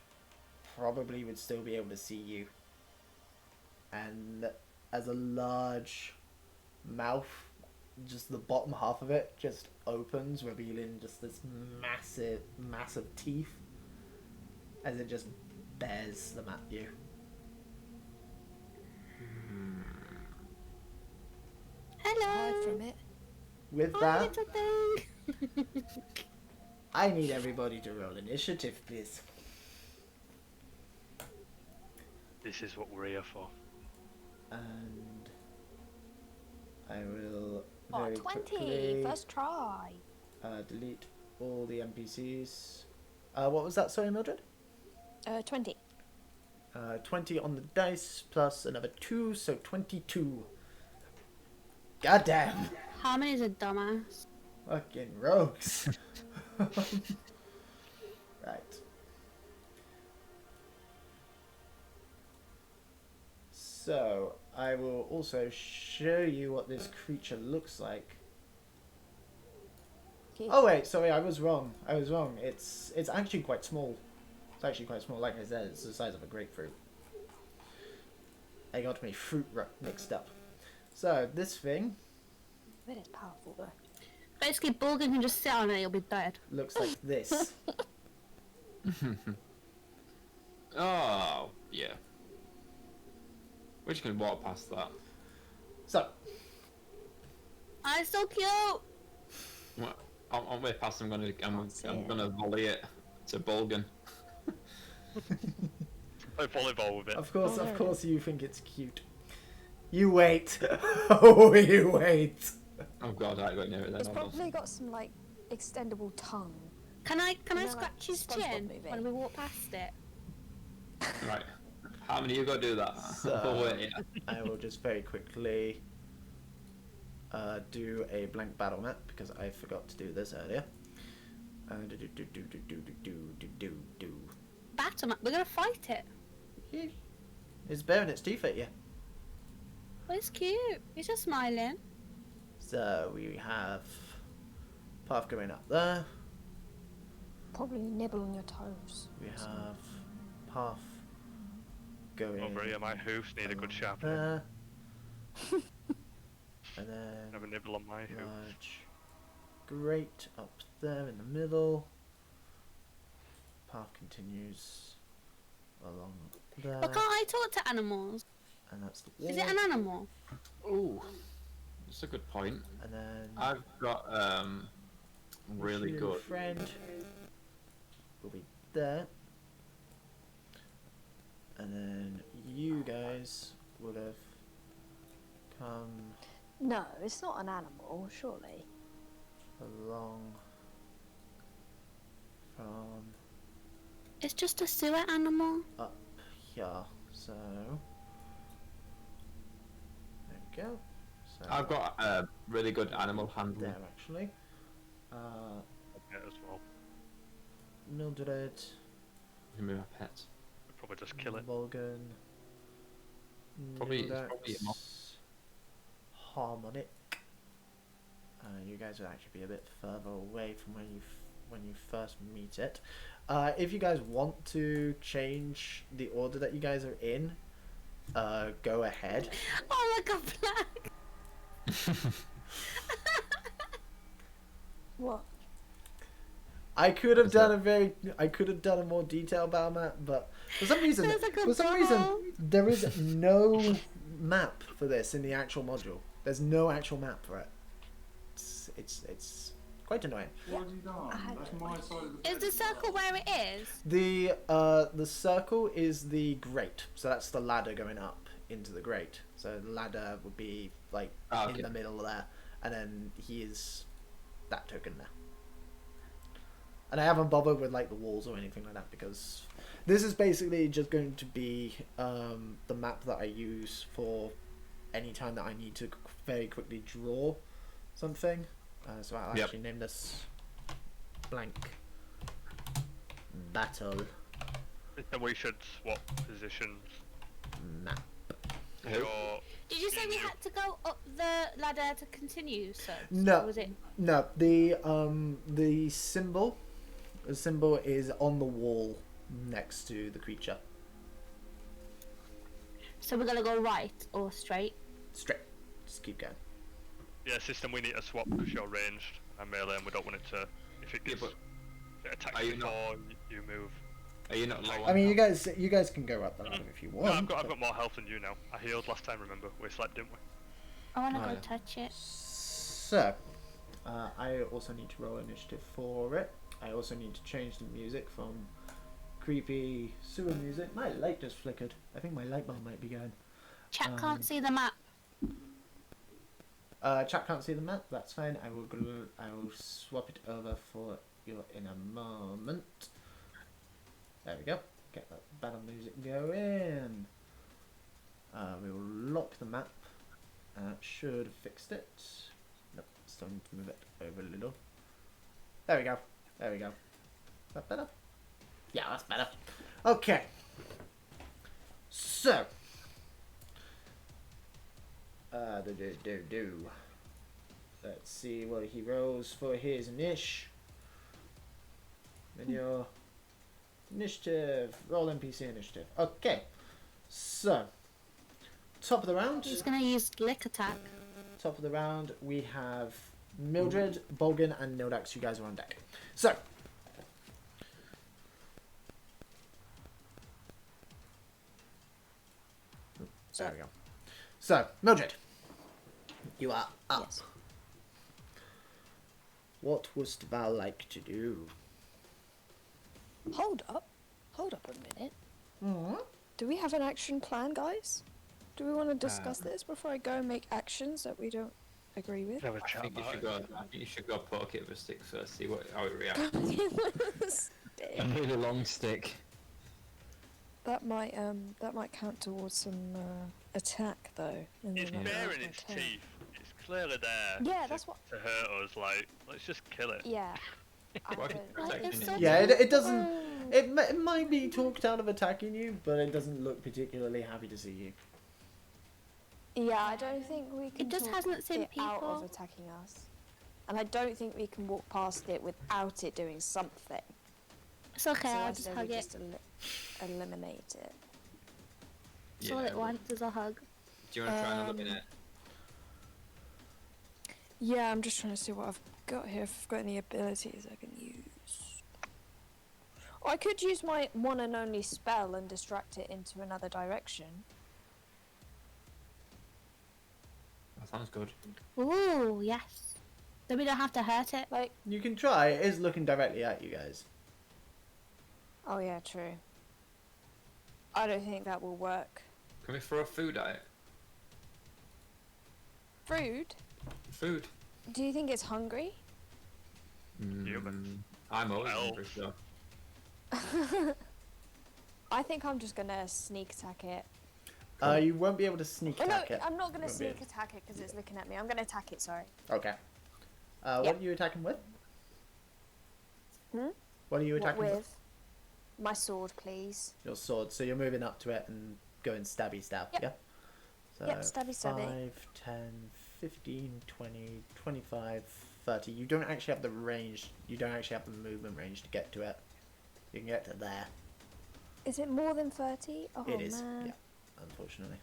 probably would still be able to see you. And as a large mouth, just the bottom half of it just opens, revealing just this massive teeth as it just bears them at you. Hello. Hide from it. With Hi, that, little thing. I need everybody to roll initiative, please. This is what we're here for. And I will Oh, very 20. quickly First try. delete all the NPCs. What was that, sorry, Mildred? 20. 20 on the dice plus another 2, so 22. Goddamn! How many is a dumbass? Fucking rogues. Right. So, I will also show you what this creature looks like. Okay. Oh wait, sorry, I was wrong. It's actually quite small. It's actually quite small. Like I said, it's the size of a grapefruit. I got my fruit mixed up. So, this thing It is powerful though. Basically, Bulgan can just sit on it, he'll be dead. looks like this. Oh, yeah. We're just gonna walk past that. So, I'm so cute! What? On way past, I'm Can't see it. gonna volley it to Bulgan. Play volleyball with it. of course you think it's cute. You wait. Oh, you wait. Oh god, I got near it then. It's almost. probably got some like extendable tongue. Can I You know, scratch like his SpongeBob chin movie. when we walk past it? Right. How many you got to do that? So, Oh, wait, yeah. I will just very quickly do a blank battle map because I forgot to do this earlier. Do. Battle, we're gonna fight it. It's baring its teeth at you. Oh, it's cute. He's just smiling. So we have path going up there. Probably nibble on your toes. We have path going Over here, my hoofs need a good sharpening. there. And then Have a nibble on my hoofs. large grate up there in the middle. Path continues along there. But can't I talk to animals? And that's the wall. Is it an animal? Ooh, that's a good point. And then I've got really your good. friend will be there. And then you guys would have come No, it's not an animal, surely. along from It's just a sewer animal. up here. So there we go. So I've got really good animal handling. there actually. Yeah, as well. Mildred, You can be my pet. We'd probably just kill it. Volgan, Probably- it's Nildax, probably a moth. Harmonic. You guys would actually be a bit further away from when you first meet it. If you guys want to change the order that you guys are in, go ahead. Oh my god, Black! What? I could have Is done a more detailed battle map, but for some reason, There's like a there is no map for this in the actual module. There's no actual map for it. It's quite annoying. What have you done? That's my side of the Is the circle where it is? The circle is the grate, so that's the ladder going up into the grate. So the ladder would be like Okay. in the middle there, and then he is that token there. And I haven't bothered with like the walls or anything like that because this is basically just going to be the map that I use for any time that I need to very quickly draw something. So I'll Yep. actually name this blank battle Then we should swap positions. map. Who? Your Did you say we had to go up the ladder to continue, sir? No. Or was it? No, the symbol is on the wall next to the creature. So we're gonna go right or straight? Straight. Just keep going. yeah, system we need to swap because you're ranged and melee, and we don't want it to if it Yeah, gets but it attacks are you not- before you move. Are you not low on I mean, health? you guys can go up the ladder if you No, want. I've but- got more health than you now. I healed last time. Remember, we slept, didn't we? I want to Oh, go yeah. touch it. So, I also need to roll initiative for it. I also need to change the music from creepy sewer music. My light just flickered. I think my light bulb might be going. Chat can't see the map. Chat can't see the map. That's fine. I will swap it over for you in a moment. There we go. Get that battle music going. We will lock the map. Should have fixed it. Nope, still need to move it over a little. There we go. There we go. Is that better? Yeah, that's better. Okay. So. Let's see what he rolls for his niche. And your initiative. Roll NPC initiative. Okay. So. Top of the round. He's gonna use lick attack. Top of the round, we have Mildred, Bolgan, and Nildax. You guys are on deck. So. There we go. So, Mildred. You are up. Yes. What wouldst thou like to do? Hold up a minute. Do we have an action plan, guys? Do we want to discuss this before I go and make actions that we don't agree with? Have a I chat think you about should it. go. I think you should go poke it with a stick first. See how it reacts. A really long stick. That might count towards some attack though. And It's then I'll baring use my its turn. teeth. It's clearly there. Yeah, to, that's what- to hurt us. Like, let's just kill it. Yeah. Why should I protect it's you? so- Yeah, it doesn't. It might be talked out of attacking you, but it doesn't look particularly happy to see you. Yeah, I don't think we can. just talk hasn't seen it out of people. attacking us, and I don't think we can walk past it without it doing something. It's okay, so I'll I just say hug we it. just eliminate it. That's all it wants is a hug. Do you want to try and eliminate? Yeah, I'm just trying to see what I've got here. If I've got any abilities I can use. Or I could use my one and only spell and distract it into another direction. That sounds good. Ooh, yes. Then we don't have to hurt it. Like, You can try. It is looking directly at you guys. oh yeah, true. I don't think that will work. Can we throw food at it? Food? Food. Do you think it's hungry? Human. I'm always Well. hungry, so. I think I'm just gonna sneak attack it. You won't be able to sneak Oh no, attack it. I'm not gonna Won't be sneak attack it because it's looking at me. I'm gonna attack it, sorry. Okay. Yeah. What are you attacking with? Hmm? What are you What attacking with? with? My sword, please. Your sword. So you're moving up to it and going stabby stab, Yep. yeah? So Yep, stabby stabby. 5, 10, 15, 20, 25, 30. You don't actually have the range. You don't actually have the movement range to get to it. You can get to there. Is it more than 30? Oh It is, man. yeah. Unfortunately.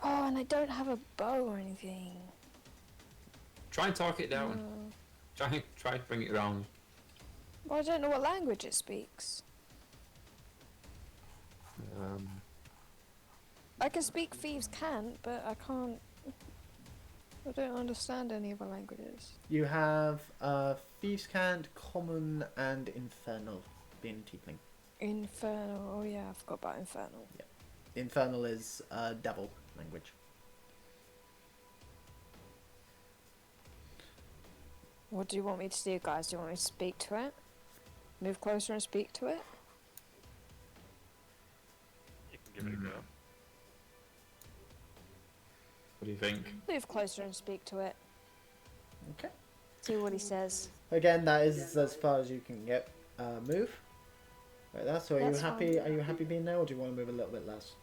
Oh, and I don't have a bow or anything. Try and talk it down. Mm. Try to bring it around. Well, I don't know what language it speaks. I can speak Thieves' Cant, but I can't. I don't understand any other languages. You have Thieves' Cant, Common, and Infernal being tiefling. Infernal. Oh yeah, I forgot about Infernal. Infernal is devil language. What do you want me to do, guys? Do you want me to speak to it? Move closer and speak to it? You can give it a go. What do you think? Move closer and speak to it. Okay. See what he says. Again, that is as far as you can get. Move. Right there. So are That's you happy? fine. Are you happy being there, or do you want to move a little bit less?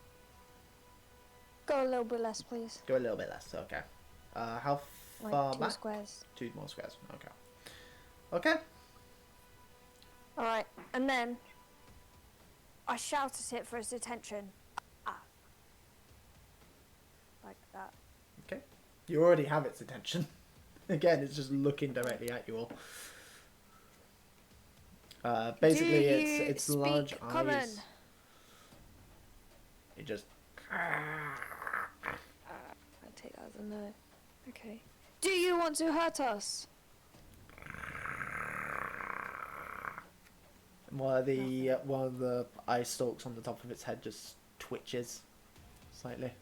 Go a little bit less, please. Go a little bit less. Okay. How Like far 2 back? squares. 2 more squares. Okay. Okay. Alright, and then I shout at it for its attention. Ah. Like that. Okay. You already have its attention. Again, it's just looking directly at you all. Basically, Do it's you large speak common? eyes. It just. I take that as a no. Okay. Do you want to hurt us? One of the eye stalks on the top of its head just twitches slightly.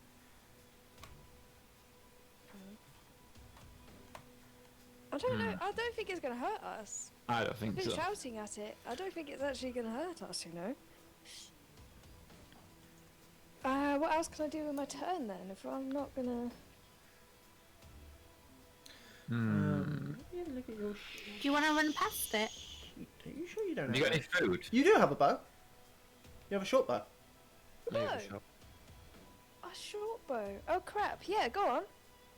I don't know. I don't think it's gonna hurt us. I don't I've think been so. shouting at it. I don't think it's actually gonna hurt us, you know. What else can I do with my turn then? If I'm not gonna. Yeah, look at your Do you want to run past it? sheet. Are you sure you don't Have have you got any? any food? You do have a bow. You have a short bow. No. A short bow. Oh crap! Yeah, go on.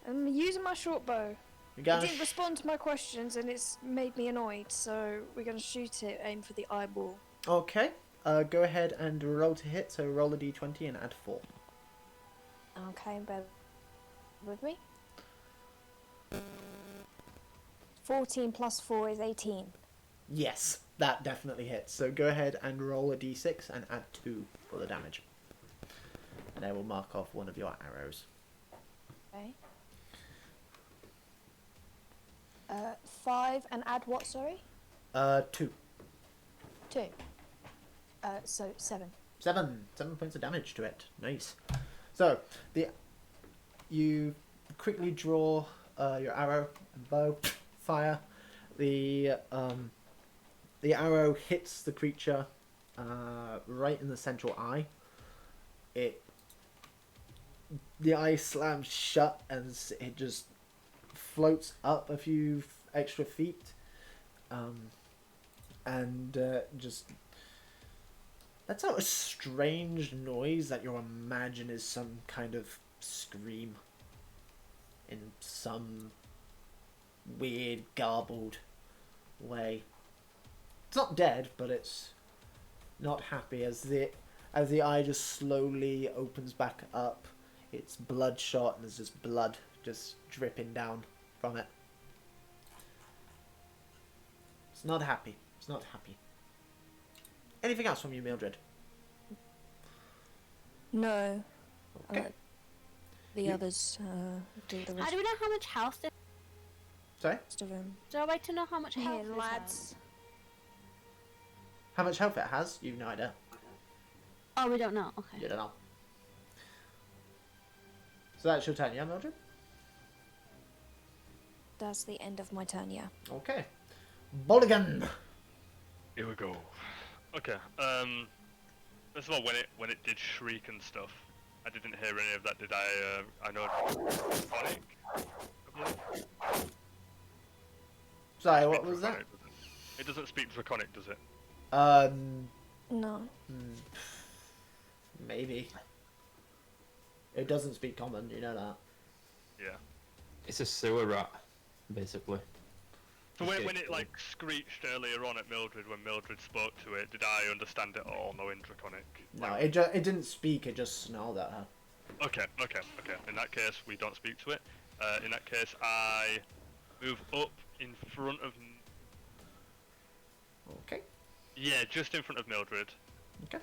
I'm using my short bow. You It gonna didn't respond to my questions, and it's made me annoyed. So we're gonna shoot it. Aim for the eyeball. Okay. Go ahead and roll to hit. So roll a d20 and add 4. Okay, bear with me. 14 plus 4 is 18. Yes, that definitely hits. So go ahead and roll a d6 and add 2 for the damage. And I will mark off one of your arrows. Okay. 5 and add what, sorry? 2. 2. So 7. 7 points of damage to it. Nice. So you quickly draw your arrow and bow, fire. The arrow hits the creature right in the central eye. The eye slams shut and it just floats up a few extra feet, and just lets out a strange noise that you'll imagine is some kind of scream in some weird garbled way. It's not dead, but it's not happy as the eye just slowly opens back up. It's bloodshot and there's just blood just dripping down from it. It's not happy. It's not happy. Anything else from you, Mildred? No. Okay. The others do the How rest do we know how much health there Sorry? of them. is? There a way to know how much health Here, this lads. How much health it has? You've no idea. has? Oh, we don't know. Okay. You don't know. So that's your turn, yeah, Mildred? That's the end of my turn, yeah. Okay. Bolligan! Here we go. Okay. First of all, when it did shriek and stuff, I didn't hear any of that. Did I? I know. Draconic? Sorry, what was that? It doesn't speak Draconic, does it? No. Maybe. It doesn't speak common, you know that. Yeah. It's a sewer rat, basically. So Okay. when it like screeched earlier on at Mildred, when Mildred spoke to it, did I understand it all, knowing Draconic? No, it didn't speak, it just snarled at her. Okay. In that case, we don't speak to it. In that case, I move up in front of. Okay. Yeah, just in front of Mildred. Okay.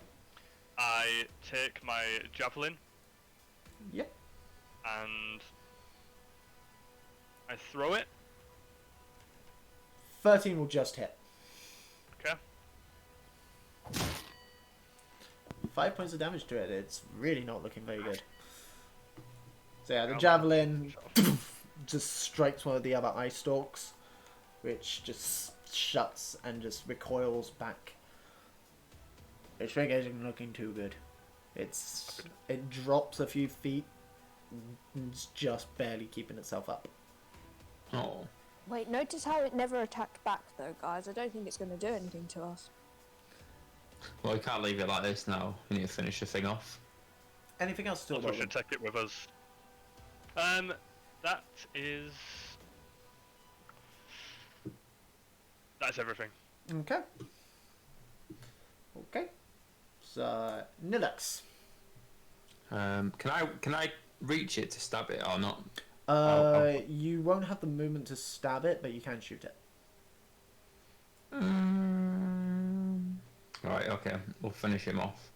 I take my javelin Yep. and I throw it. 13 will just hit. Okay. 5 points of damage to it. It's really not looking very good. So yeah, the javelin just strikes one of the other eye stalks, which just shuts and just recoils back. It's really isn't looking too good. It drops a few feet, and it's just barely keeping itself up. Oh. Wait, notice how it never attacked back though, guys. I don't think it's going to do anything to us. Well, we can't leave it like this now. We need to finish the thing off. Anything else to We talk should about? take it with us. That is. That's everything. Okay. Okay. So Nilux. Can I reach it to stab it or not? You won't have the movement to stab it, but you can shoot it. Right, okay, we'll finish him off.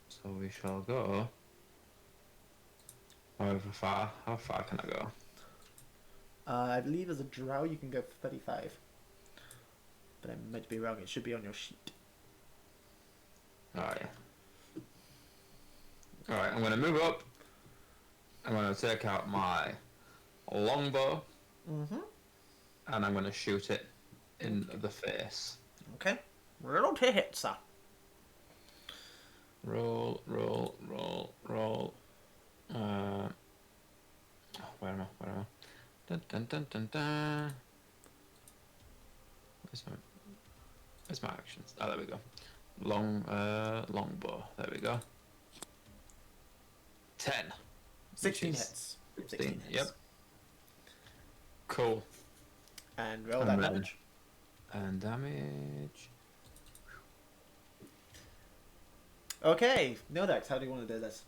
So we shall go. However far? How far can I go? I believe as a drow you can go for 35. But I might be wrong, it should be on your sheet. Alright. Alright, I'm gonna move up. I'm gonna take out my longbow. Mm-hmm. And I'm gonna shoot it in the face. Okay. Roll to hit, sir. Roll, roll, roll, roll. Where am I? Where am I? Dun dun dun dun dun. Where's my actions? Oh, there we go. Longbow. There we go. 10. 16 which is hits. 16. hits. Yep. Cool. And roll I'm that ready. damage. And damage. Okay, Nodex, how do you want to do this?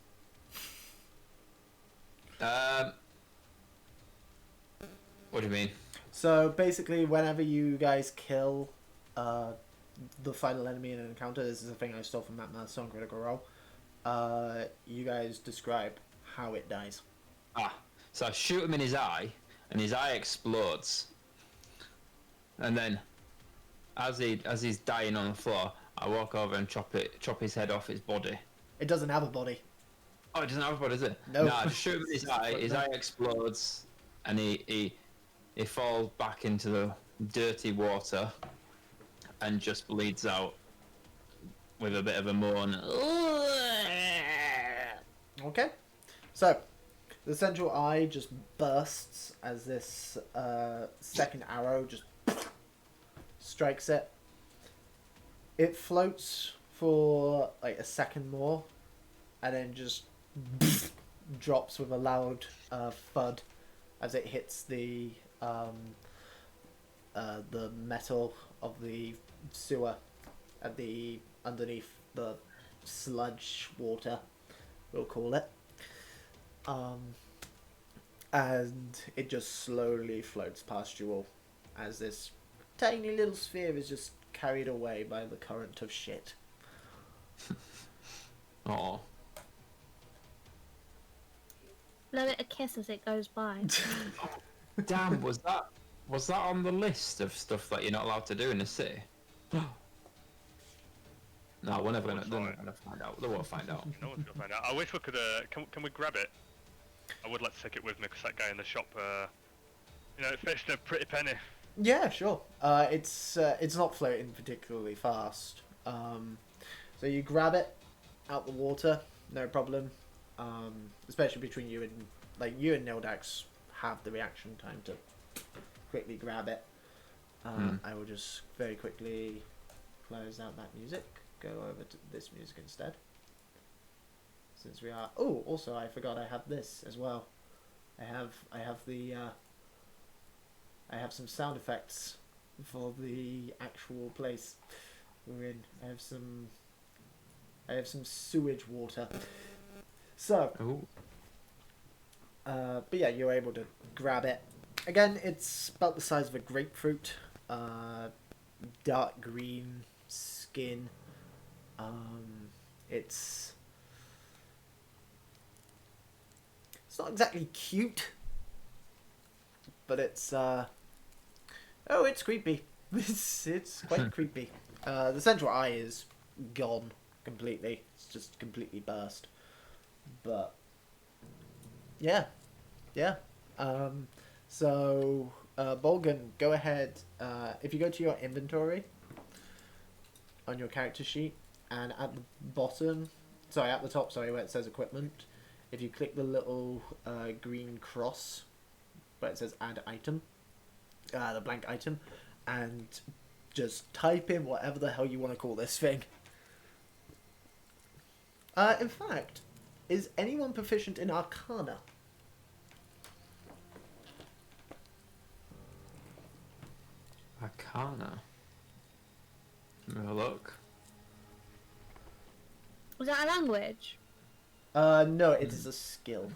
What do you mean? So basically, whenever you guys kill the final enemy in an encounter, this is a thing I stole from Matt Master on Critical Role. You guys describe how it dies. So I shoot him in his eye, and his eye explodes. And then, as he's dying on the floor, I walk over and chop his head off his body. It doesn't have a body. Oh, it doesn't have a body, does it? No. No, I just shoot him in his eye. His eye explodes, and he falls back into the dirty water, and just bleeds out with a bit of a moan. Okay. So, the central eye just bursts as this second arrow just strikes it. It floats for like a second more, and then just drops with a loud thud as it hits the metal of the sewer at the underneath the sludge water, we'll call it. And it just slowly floats past you all as this tiny little sphere is just carried away by the current of shit. Oh, Blow it a kiss as it goes by. damn! Was that on the list of stuff that you're not allowed to do in the city? No, we're never gonna find out. They won't find out. No one's gonna find out. I wish we could. Can we grab it? I would like to take it with me because that guy in the shop, it fetched a pretty penny. Yeah, sure. It's not floating particularly fast. So you grab it out the water, no problem. Especially between you and Nildax have the reaction time to quickly grab it. I will just very quickly close out that music. Go over to this music instead. Since we are. Oh, also I forgot I have this as well. I have some sound effects for the actual place we're in. I have some sewage water. So, but yeah, you're able to grab it. Again, it's about the size of a grapefruit. Dark green skin. It's not exactly cute, but it's it's creepy. It's quite creepy. The central eye is gone completely. It's just completely burst. But yeah. So Bolgan, go ahead. If you go to your inventory on your character sheet, and at the top, where it says equipment, if you click the little green cross where it says add item, the blank item, and just type in whatever the hell you want to call this thing. In fact, is anyone proficient in Arcana? Arcana. Let me have a look. Was that a language? No, it is a skill.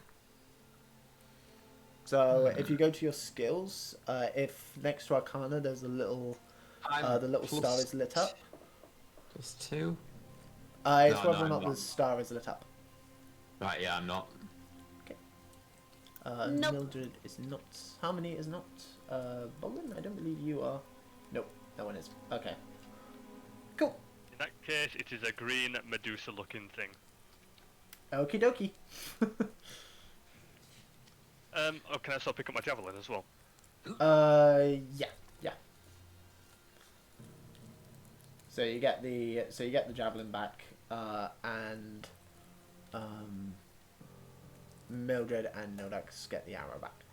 So if you go to your skills, if next to Arcana there's a little I'm the little star plus- is lit up. +2. It's No, whether or I'm not the not. star is lit up. Right, yeah, I'm not. Nope. Mildred is not. Harmony is not. Bolin, I don't believe you are. Nope, no one is. Okay. Cool. In that case, it is a green Medusa-looking thing. Okie dokie. Oh, can I still pick up my javelin as well? Yeah, yeah. So you get the javelin back, and Mildred and Nodax get the arrow back.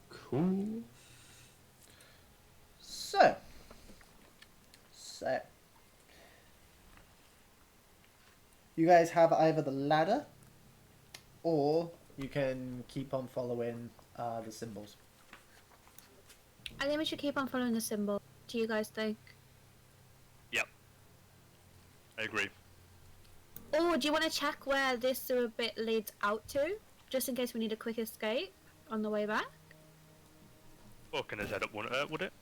Cool. So you guys have either the ladder, or you can keep on following the symbols. I think we should keep on following the symbol. What do you guys think? Yep. I agree. Or do you want to check where this sewer bit leads out to? Just in case we need a quick escape on the way back? Or can I head up one would it?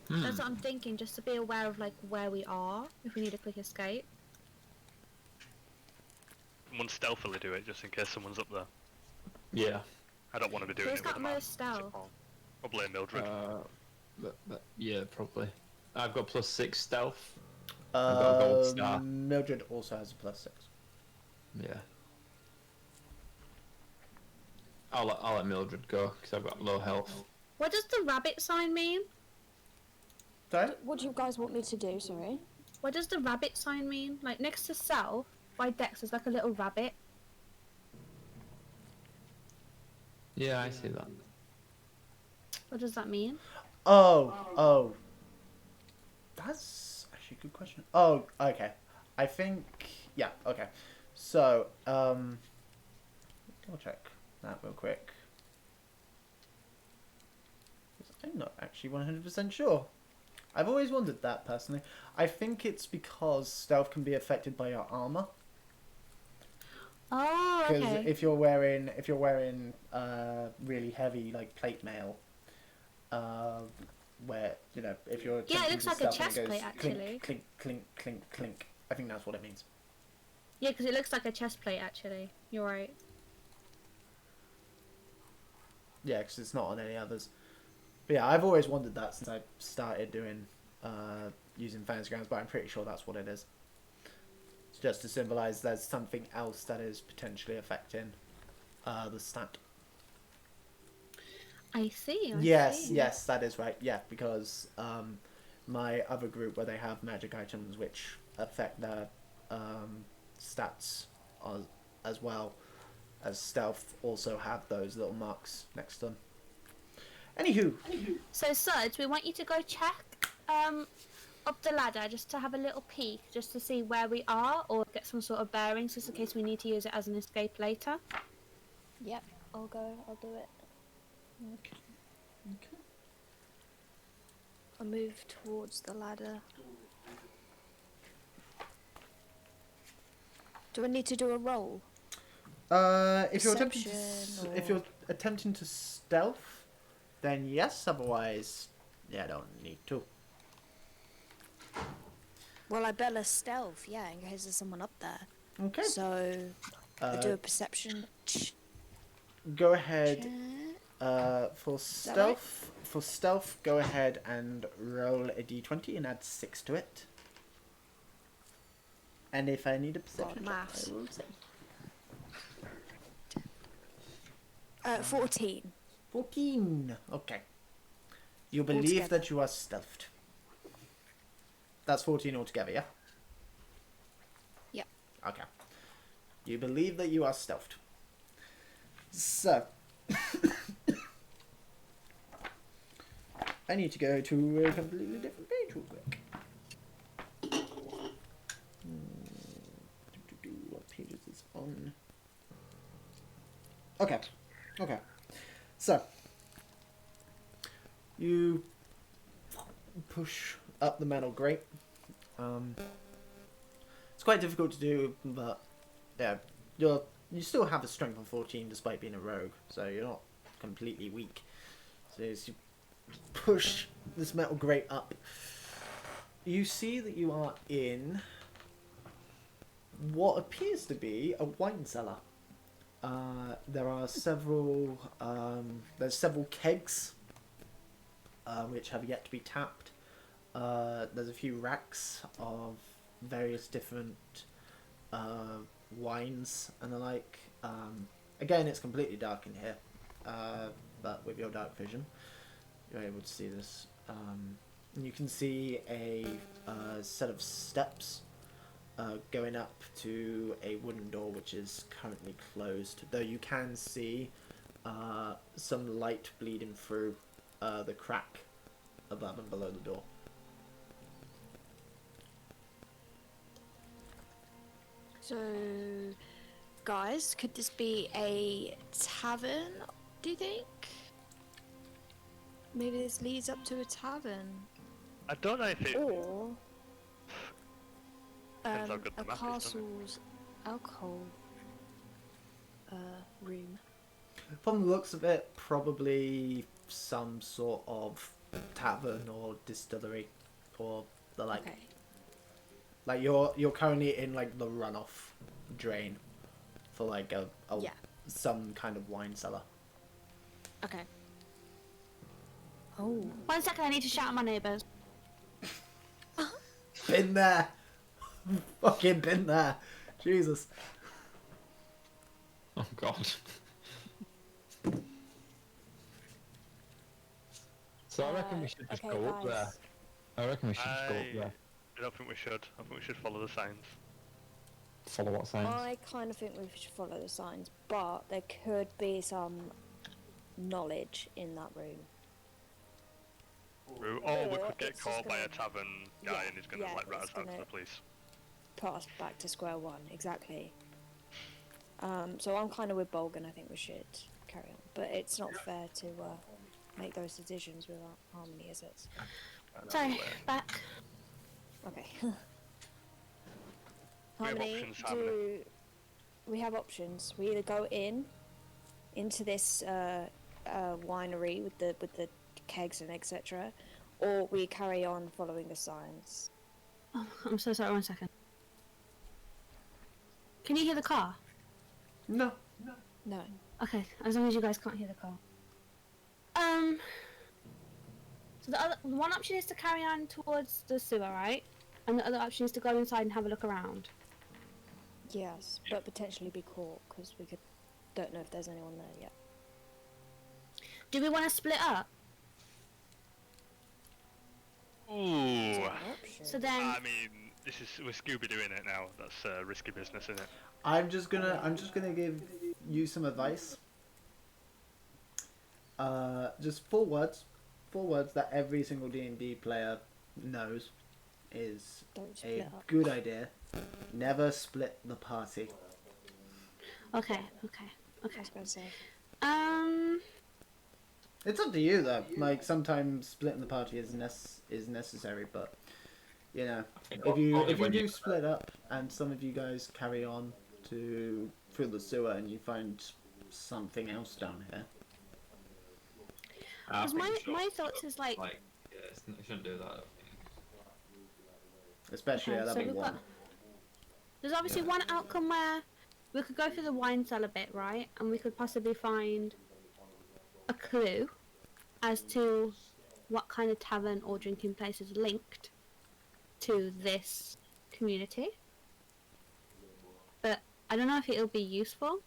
That's what I'm thinking, just to be aware of like where we are, if we need a quick escape. Someone stealthily do it, just in case someone's up there. Yeah. I don't want to be doing Who's it with got my most stealth? Probably Mildred. Yeah, probably. I've got +6 stealth. I've got a gold star. Mildred also has a +6. Yeah. I'll let Mildred go because I've got low health. What does the rabbit sign mean? Sorry? What do you guys want me to do, sorry? What does the rabbit sign mean? Like next to self, by Dex, there's like a little rabbit. Yeah, I see that. What does that mean? Oh. That's actually a good question. Oh, okay. I think, yeah, okay. So, I'll check that real quick. 'Cause I'm not actually 100% sure. I've always wondered that, personally. I think it's because stealth can be affected by your armor. Oh, Because okay. if you're wearing really heavy like plate mail, where if you're Yeah, it attempting looks to like a stealth and chest it goes plate, actually. clink clink clink clink. I think that's what it means. Yeah, because it looks like a chest plate, actually. You're right. Yeah, because it's not on any others. But yeah, I've always wondered that since I started doing using fantasy grounds, but I'm pretty sure that's what it is. It's just to symbolise there's something else that is potentially affecting the stat. I see. Yes, see. yes, that is right. Yeah, because my other group where they have magic items which affect their stats as well as stealth also have those little marks next to them. Anywho. So, Serge, we want you to go check up the ladder just to have a little peek, just to see where we are or get some sort of bearings, just in case we need to use it as an escape later. Yep, I'll do it. Okay. I'll move towards the ladder. Do I need to do a roll? If you're Perception if you're attempting to stealth, then yes. Otherwise, yeah, don't need to. Well, I better stealth, yeah, in case there's someone up there. Okay. So, I do a perception. Go ahead. check. For that stealth, go ahead and roll a d20 and add 6 to it. And if I need a perception check, maths. I will say. 14. 14. Okay. You believe Altogether. that you are stealthed. That's 14 altogether, yeah? Yep. Okay. You believe that you are stealthed. So. I need to go to a completely different page real quick. What page is this on? Okay. Okay. So. You push up the metal grate. It's quite difficult to do, but yeah, you still have a strength of 14 despite being a rogue, so you're not completely weak. So as you push this metal grate up, you see that you are in what appears to be a wine cellar. There are several. There's several kegs, which have yet to be tapped. There's a few racks of various different wines and the like. Again, it's completely dark in here, but with your dark vision, you're able to see this. And you can see a set of steps going up to a wooden door which is currently closed, though you can see some light bleeding through the crack above and below the door. So, guys, could this be a tavern, do you think? Maybe this leads up to a tavern. I don't know if it. Or Depends how good the a map is, doesn't it? castle's alcohol room. From the looks of it, probably some sort of tavern or distillery or the like. Okay. Like you're currently in like the runoff drain for like a Yeah. some kind of wine cellar. Okay. Oh. 1 second, I need to shout at my neighbours. Been there. Fucking been there. Jesus. Oh god. So I reckon we should just okay, go up there. guys. I reckon we should just go up there. I don't think we should. I think we should follow the signs. Follow what signs? I kind of think we should follow the signs, but there could be some knowledge in that room. Or we Or could get it's just caught by a gonna- tavern guy Yeah, and he's gonna yeah, like rat us it's out to gonna- the police. Put us back to square one, exactly. So I'm kind of with Bolgan. I think we should carry on, but it's not fair to make those decisions without harmony, is it? Sorry, back. Okay. We have Harmony, options, Harmony. we have options? We either go into this winery with the kegs and etc., or we carry on following the signs. Oh, I'm so sorry, 1 second. Can you hear the car? No. No. Okay, as long as you guys can't hear the car. So the one option is to carry on towards the sewer, right? And the other option is to go inside and have a look around. Yes, but potentially be caught because we don't know if there's anyone there yet. Do we want to split up? Ooh. Option. So then, I mean, we're Scooby doing it now. That's risky business, isn't it? I'm just gonna give you some advice. Just 4 words. 4 words that every single D&D player knows is Don't split a up. good idea. Never split the party. okay. I was gonna say. It's up to you though. Like sometimes splitting the party is necessary, but you know, if you do split up and some of you guys carry on through the sewer and you find something else down here. I Because think we my should- thoughts is like, yeah, we shouldn't do that. Especially okay, at so level we've 1. got. There's obviously one outcome where we could go through the wine cellar bit, right? And we could possibly find a clue as to what kind of tavern or drinking place is linked to this community. But I don't know if it'll be useful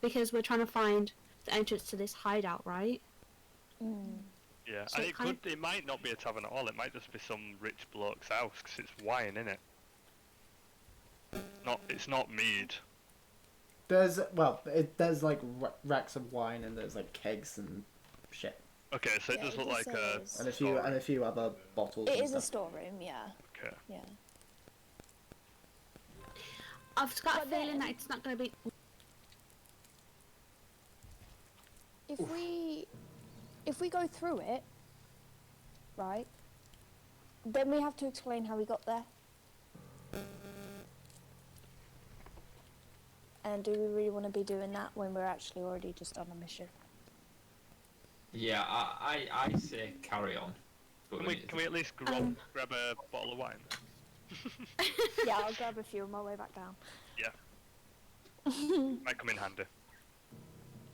because we're trying to find the entrance to this hideout, right? Mm. Yeah, So and it it kind could. It might not be a tavern at all. It might just be some rich bloke's house because it's wine, in it. It's not mead. There's like racks of wine and there's like kegs and shit Okay, so it Yeah, does it look just like a. says- and a few other bottles. It and is a stuff. storeroom, yeah. Okay. Yeah. I've got a But feeling then- that it's not going to be. If we go through it, right, then we have to explain how we got there. And do we really want to be doing that when we're actually already just on a mission? Yeah, I say carry on. But Can we at least grab a bottle of wine? Yeah, I'll grab a few on my way back down. Yeah. Might come in handy.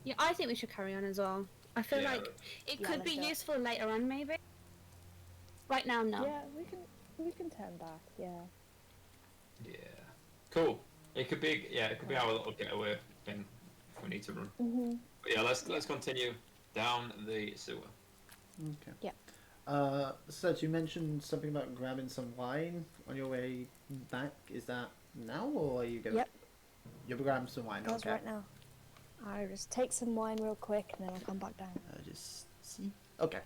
Yeah, I think we should carry on as well. I feel Yeah. like it Yeah, could let's be do it. useful later on, maybe. Right now, no. Yeah, we can turn back. Yeah. Yeah. Cool. It could be our little getaway thing if we need to run. Mhm. But yeah, let's continue down the sewer. Okay. Yeah. So you mentioned something about grabbing some wine on your way back. Is that now, or are you going? Yep. You'll be grabbing some wine. That's Okay. right now. I'll just take some wine real quick and then I'll come back down. Just see. Okay.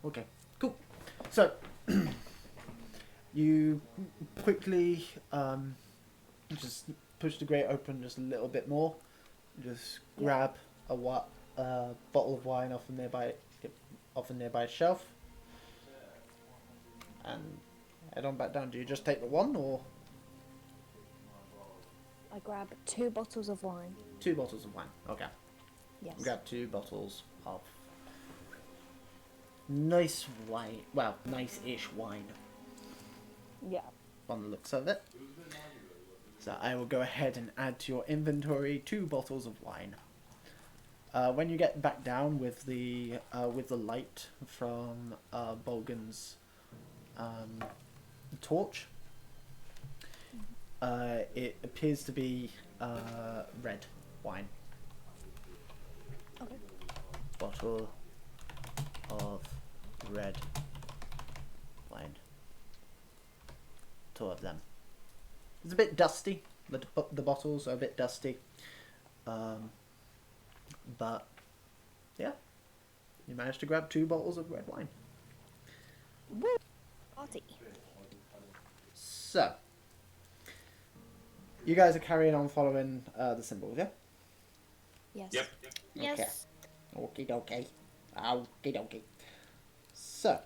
Okay. Cool. So you quickly just push the grate open just a little bit more. Just grab a bottle of wine off a nearby shelf, and head on back down. Do you just take the one or I grab 2 bottles of wine. 2 bottles of wine? Okay. Yes. Grab 2 bottles of nice wine. Well, nice-ish wine Yeah. on the looks of it. So I will go ahead and add to your inventory 2 bottles of wine. When you get back down with the light from Bolgan's torch, it appears to be red wine. Okay. Bottle of red wine. 2 of them. It's a bit dusty. The bottles are a bit dusty. But yeah, you managed to grab 2 bottles of red wine. Woo! Party. So you guys are carrying on following the symbols, yeah? Yes. Yep. Yes. Okay. Okie dokie. So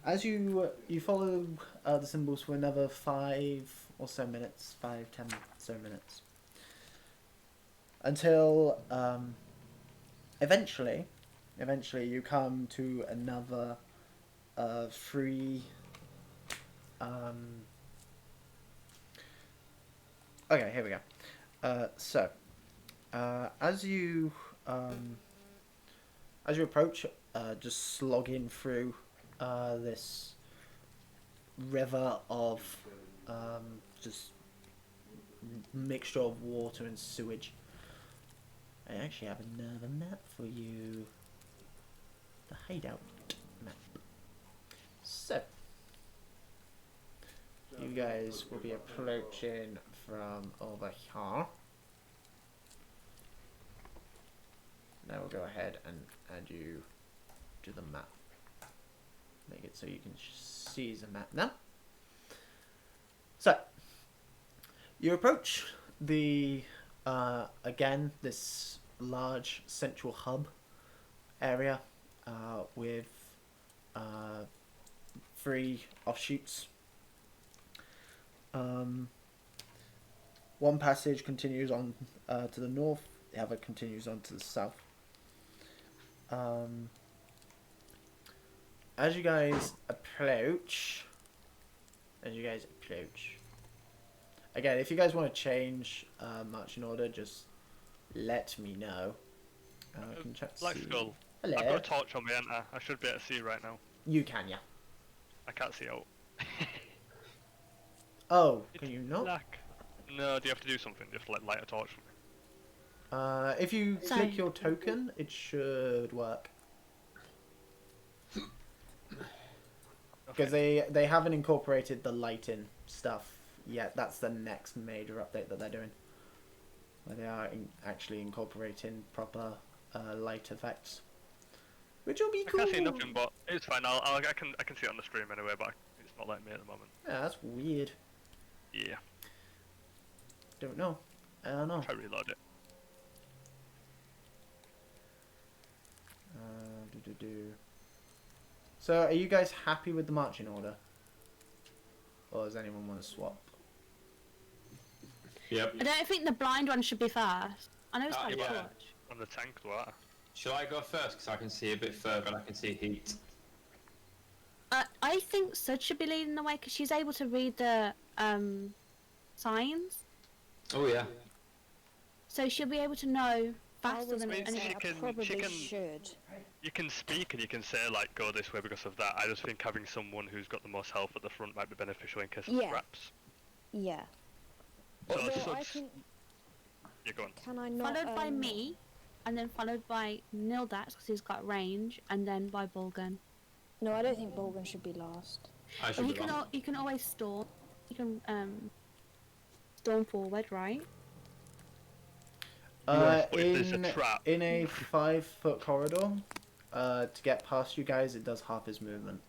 as you follow the symbols for another 5 or so minutes, 5, 10 so minutes, until eventually you come to another free. Okay, here we go. So as you approach, just slogging through this river of just mixture of water and sewage. I actually have another map for you. The hideout map. So you guys will be approaching from over here. Now we'll go ahead and add you to the map. Make it so you can see the map now. So you approach the again this large central hub area with 3 offshoots. One passage continues on to the north, the other continues on to the south. As you guys approach, again, if you guys want to change marching order, just let me know. I can check. Black Skull. Hello. I've got a torch on me, haven't I? I should be able to see right now. You can, yeah. I can't see out. Oh, can you not? Black. No, do you have to do something? Do you have to like light a torch? If you Sorry. click your token, it should work. Because they haven't incorporated the lighting stuff yet. That's the next major update that they're doing, where they are actually incorporating proper light effects, which will be cool. I can't see nothing, but it's fine. I can see it on the stream anyway, but it's not letting me at the moment. Yeah, that's weird. Yeah. Don't know. I don't know. Try reload it. So, are you guys happy with the marching order? Or does anyone want to swap? Yep. I don't think the blind one should be first. I know it's Ah, like yeah. torch. On the tank, the water. Shall I go first? Because I can see a bit further and I can see heat. I think Sud should be leading the way because she's able to read the signs, Oh yeah. so she'll be able to know faster was than gonna anyone. say, She I can- probably she can- should. You can speak and you can say like go this way because of that. I just think having someone who's got the most health at the front might be beneficial in case of Yeah. traps. Yeah. So Although I Sud's- can. Yeah, go on. Can I not? Followed by me, and then followed by Nildax because he's got range, and then by Bulgan. No, I don't think Bolgan should be last. I But should you be can wrong. you can always storm. You can storm forward, right? But if there's a In trap- in a 5-foot corridor, to get past you guys, it does half his movement.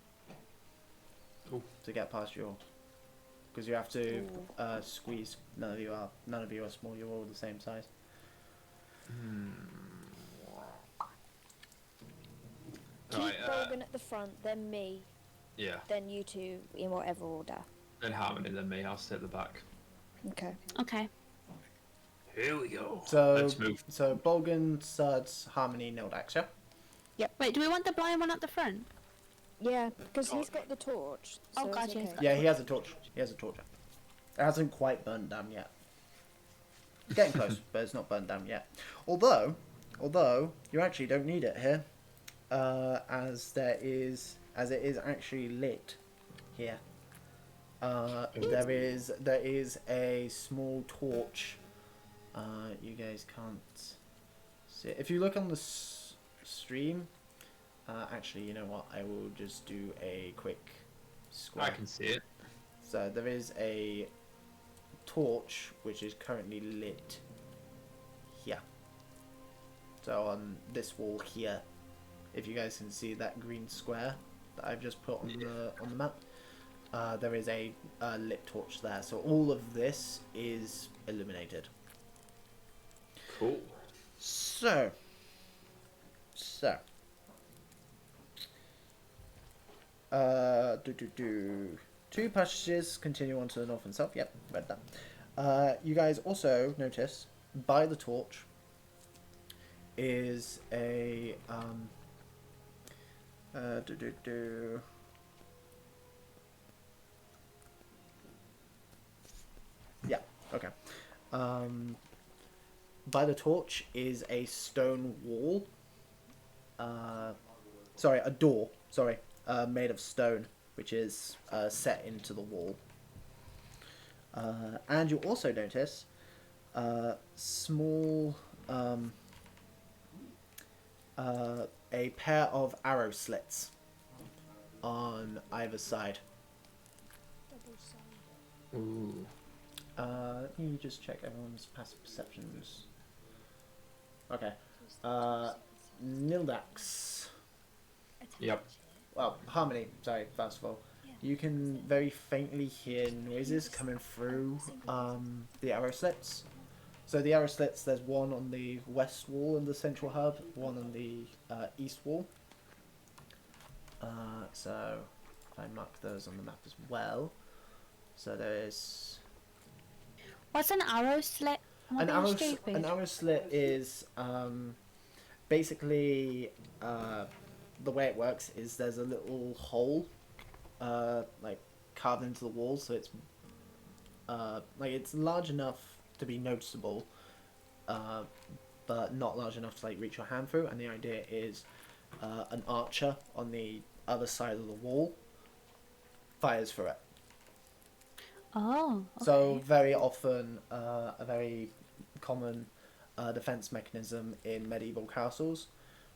Ooh. To get past you all, because you have to Ooh. squeeze. None of you are small. You're all the same size. Keep Right, Bolgan at the front, then me, Yeah. then you two in whatever order. Then Harmony, then me. I'll sit at the back. Okay. Okay. Here we go. So Let's move. So Bolgan, Suds, Harmony, Nildax. Yeah. Wait, do we want the blind one at the front? Yeah, because he's got the torch. So Oh, it's gotcha, he's okay. got- Yeah, he has a torch. He has a torch. It hasn't quite burned down yet. It's getting close, but it's not burned down yet. Although you actually don't need it here, as it is actually lit here. There is a small torch. You guys can't see it. If you look on the stream, actually, you know what? I will just do a quick square. I can see it. So there is a torch which is currently lit here. So on this wall here, if you guys can see that green square that I've just put on the map, there is a lit torch there. So all of this is illuminated. Cool. So. Two passages continue on to the north and south. Yep, read that. You guys also notice by the torch is a Yeah. Okay. By the torch is a stone wall. Sorry, a door. Sorry, made of stone, which is set into the wall. And you'll also notice small a pair of arrow slits on either side. Ooh. Let me just check everyone's passive perceptions. Okay. Nildax. Yep. Well, Harmony, sorry, first of all. You can very faintly hear noises coming through the arrow slits. So the arrow slits, there's one on the west wall in the central hub, one on the east wall. So if I mark those on the map as well. So there's What's an arrow slit? Am I an being arrow. stupid? An arrow slit is basically the way it works is there's a little hole like carved into the wall, so it's like it's large enough to be noticeable, but not large enough to like reach your hand through. And the idea is an archer on the other side of the wall fires through it. Oh. Okay. So very often, a very common defense mechanism in medieval castles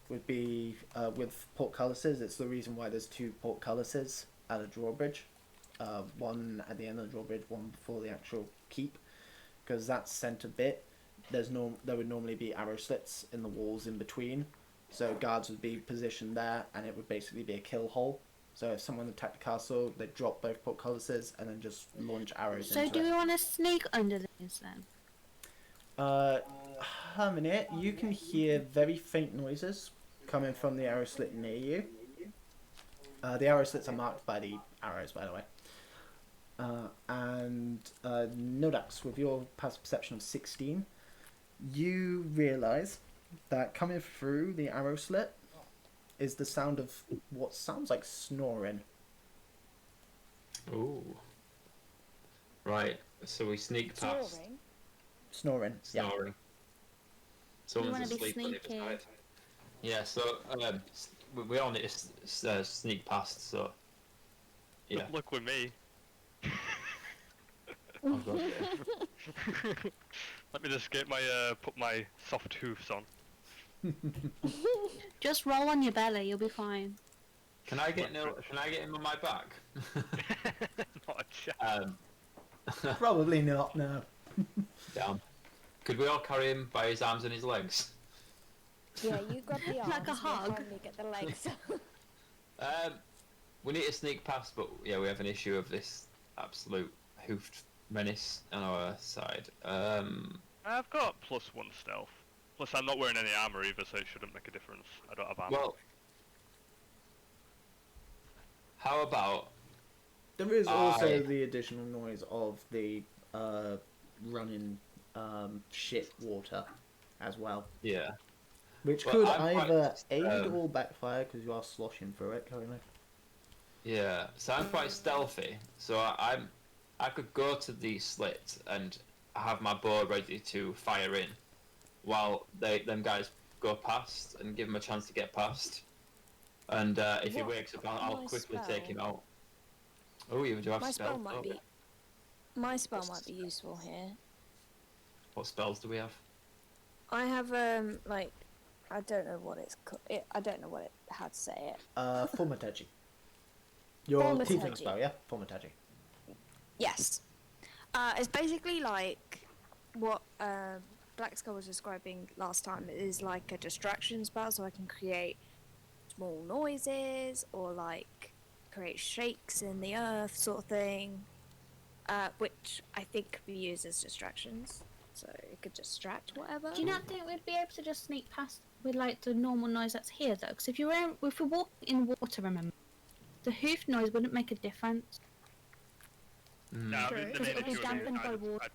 would be with portcullises. It's the reason why there's two portcullises at a drawbridge, one at the end of the drawbridge, one before the actual keep, because that centre bit, there would normally be arrow slits in the walls in between, so guards would be positioned there, and it would basically be a kill hole. So if someone attacked the castle, they'd drop both portcullises and then just launch arrows So into do it. we want to sneak under these then? Herminate, you can hear very faint noises coming from the arrow slit near you. The arrow slits are marked by the arrows, by the way. And Nodax, with your passive perception of 16, you realise that coming through the arrow slit is the sound of what sounds like snoring. Ooh. Right. So we sneak past. Snoring. Snoring. Snoring. You Someone's wanna be asleep on the other sneaky. side. Yeah. So we all need to sneak past. So. Yeah. Good luck with me. Oh, God, yeah. Let me just get my put my soft hoofs on. Just roll on your belly, you'll be fine. Can I get him on my back? Not a chance. Probably not, no. Damn. Could we all carry him by his arms and his legs? Yeah, you grab the arms. Like a hug. We'll finally get the legs. We need to sneak past, but yeah, we have an issue of this absolute hoofed menace on our side. I've got +1 stealth. Plus, I'm not wearing any armor either, so it shouldn't make a difference. I don't have armor. Well, how about There is also the additional noise of the running shit water as well. yeah? Which Well, could I'm quite, either aid um, or backfire because you are sloshing through it currently. Yeah, so I'm quite stealthy. So I could go to the slit and have my bow ready to fire in, while them guys go past and give him a chance to get past. And if he What? wakes up, I'll My quickly spell? take him out. Oh, you do have My spell? spell might Okay. be. My spell might be useful here. What spells do we have? I have like, I don't know what it's I don't know what it how to say it. Formateji. Your Thaumaturgy. tiefling spell, yeah? Formateji. Yes. It's basically like what Black Skull was describing last time. It is like a distraction spell, so I can create small noises or like create shakes in the earth, sort of thing. Which I think could be used as distractions, so it could distract whatever. Do you not think we'd be able to just sneak past with like the normal noise that's here though? Because if we walk in water, remember, the hoof noise wouldn't make a difference. Mm. No, I True, mean, the because main it'll be issue is dampened by I water.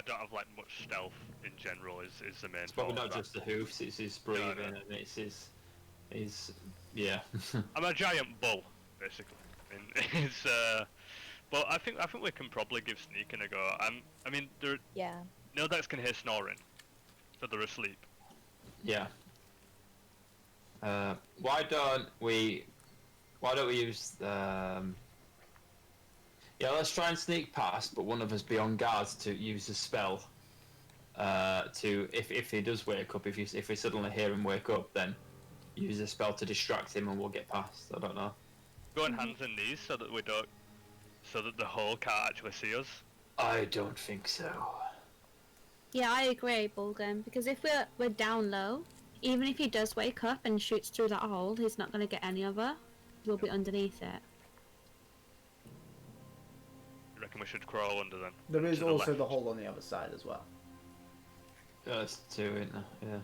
don't have like much stealth in general. Is the main. It's probably fault not of just the hoofs; it's his breathing no. and it's his yeah. that. I'm a giant bull, basically. I mean, it's but I think we can probably give sneaking a go. I mean, Yeah. no decks can hear snoring, so they're asleep. Yeah. Why don't we use yeah, let's try and sneak past, but one of us be on guard to use a spell. To if he does wake up, if we suddenly hear him wake up, then use a spell to distract him, and we'll get past. I don't know. Go on hands and knees so that the hole can't actually see us. I don't think so. Yeah, I agree, Bulgan. Because if we're down low, even if he does wake up and shoots through that hole, he's not going to get any of her. We'll be underneath it. You reckon we should crawl under then? There is To the also left. the hole on the other side as well. There's two in there. Yeah.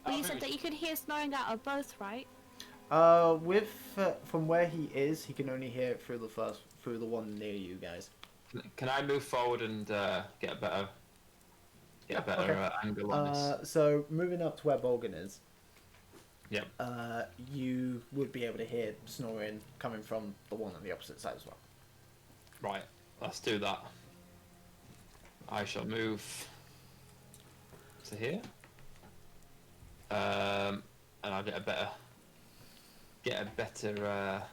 But you said that you could hear snoring out of both, right? From where he is, he can only hear it through the one near you guys. Can I move forward and get a better okay. angle on this? So moving up to where Bolgan is, Yep. you would be able to hear snoring coming from the one on the opposite side as well. Right. Let's do that. I shall move to here. And I'll get a better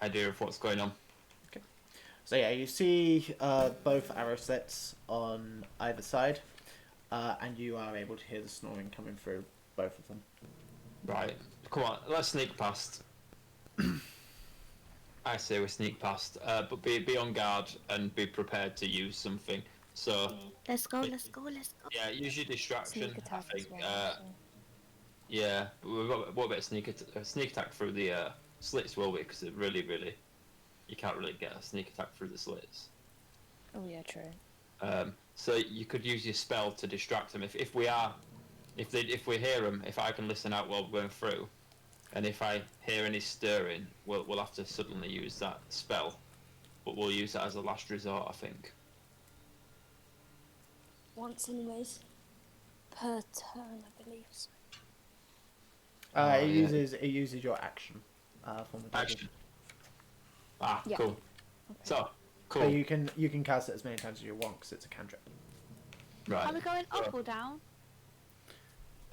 idea of what's going on. So yeah, you see both arrow sets on either side, and you are able to hear the snoring coming through both of them. Right. Come on, let's sneak past. I say we sneak past, but be on guard and be prepared to use something. So Let's go, let's go, let's go. yeah, use your distraction. Sneak attack I as think. well. actually. Yeah, but we've got what about sneak attack through the slits, will we? Because it really, you can't really get a sneak attack through the slits. Oh yeah, true. So you could use your spell to distract them. If we hear them, if I can listen out while we're going through, and if I hear any stirring, we'll have to suddenly use that spell. But we'll use that as a last resort, I think. Once anyways. per turn, I believe. So. It uses your action from the dodging. Action. Ah, Yeah. cool. Okay. So, cool. But you can cast it as many times as you want because it's a cantrip. Right. Are we going up or down?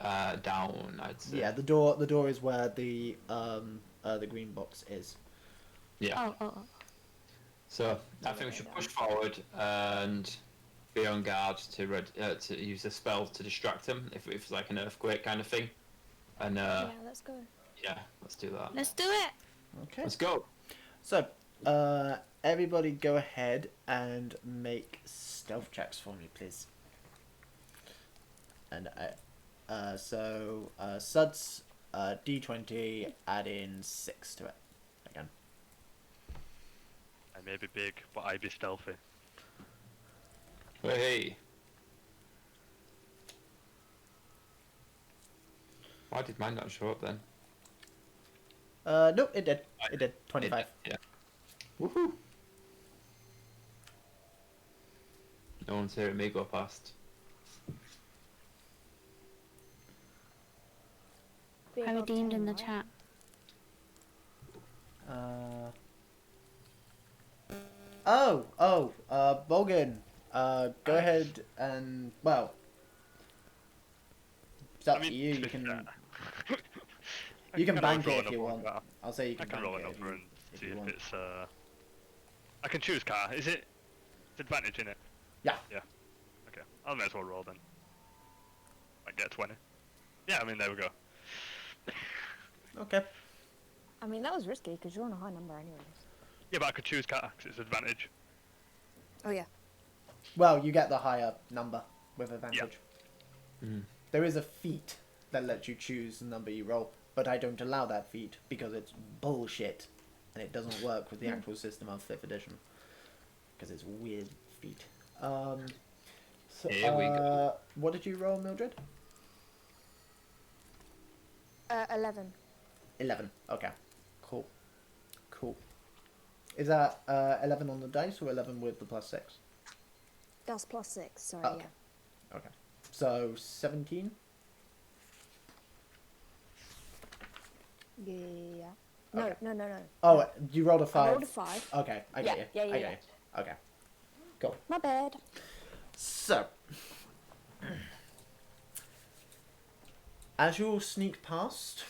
Down, I'd say. Yeah, the door is where the green box is. Yeah. Oh. So I think we should push forward and be on guard to use the spell to distract him if it's like an earthquake kind of thing. And Yeah, let's go. yeah, let's do that. Let's do it. Okay. Let's go. So, everybody go ahead and make stealth checks for me, please. And Suds, D20, add in 6 to it. Again. I may be big, but I be stealthy. Hey. Why did mine not show up then? Nope, it did. It did. 25. Yeah. Woohoo! No one's hearing me go past. Be I above redeemed 10, in the right? chat. Bogan, go ahead and, well, it's up to you. You can you can bank it if you want. I'll say you I can can bank roll a it number and if see you if want. it's I can choose car. Is it? It's advantage in it. Yeah. Yeah. Okay. I may as well roll then. I get 20. Yeah. I mean, there we go. Okay. I mean, that was risky because you're on a high number anyways. Yeah, but I could choose car because it's advantage. Oh yeah. Well, you get the higher number with advantage. Mm. There is a feat that lets you choose the number you roll, but I don't allow that feat because it's bullshit and it doesn't work with the actual system of 5th edition because it's a weird feat. So, Here we go. What did you roll, Mildred? 11. 11. Okay. Cool. Cool. Is that 11 on the dice or 11 with the +6? That's +6. Sorry, Okay. Okay. So 17? yeah. No, Okay. no. Oh, you rolled a 5. I rolled a 5. Okay, I get you. Yeah. I get you. Okay. Cool. My bad. So, as you all sneak past,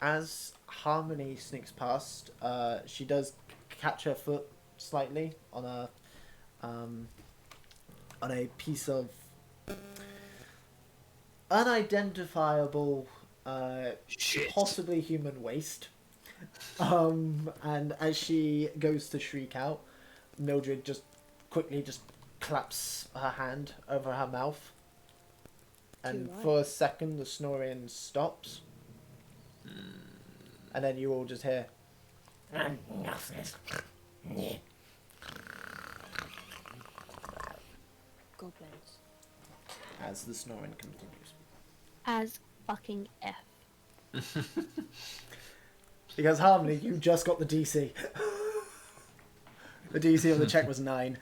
as Harmony sneaks past, she does catch her foot slightly on a piece of unidentifiable, Shit. possibly human waste. And as she goes to shriek out, Mildred just quickly claps her hand over her mouth. And Too right. for a second, the snoring stops. And then you all just hear... Goblins. as the snoring continues. As fucking F. Because Harmony, you just got the DC. The DC of the check was 9.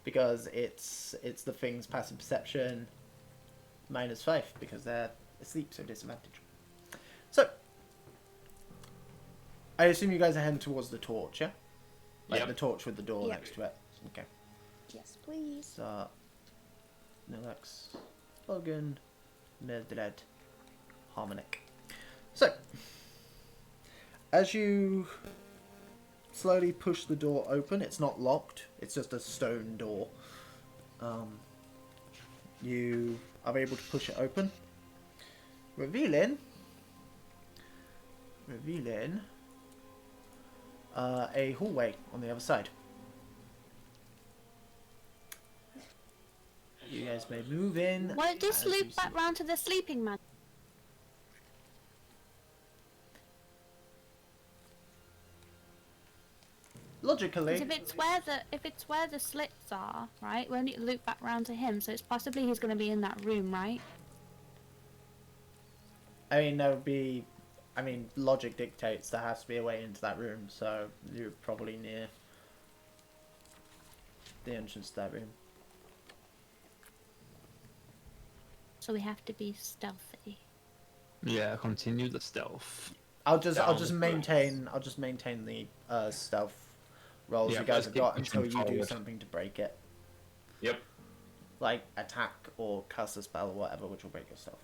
Because it's the thing's passive perception -5 because they're asleep, so disadvantage. So, I assume you guys are heading towards the torch, yeah? Like Yep. the torch with the door Yep. next to it. Okay. Yes, please. So, Nilex, Logan, Mildred, Harmonic. So, as you slowly push the door open, it's not locked, it's just a stone door. You are able to push it open, revealing a hallway on the other side. You guys may move in. Won't this as you loop back see. round to the sleeping man? Logically, 'Cause if it's where the slits are, right? Won't it loop back round to him? So it's possibly he's going to be in that room, right? I mean, there would be. I mean, logic dictates there has to be a way into that room, so you're probably near the entrance to that room. so we have to be stealthy. Yeah, continue the stealth. I'll just Down. maintain the stealth rolls Yeah, you guys let's have keep got until pushing you do forward. something to break it, Yep. like attack or cast a spell or whatever, which will break your stealth.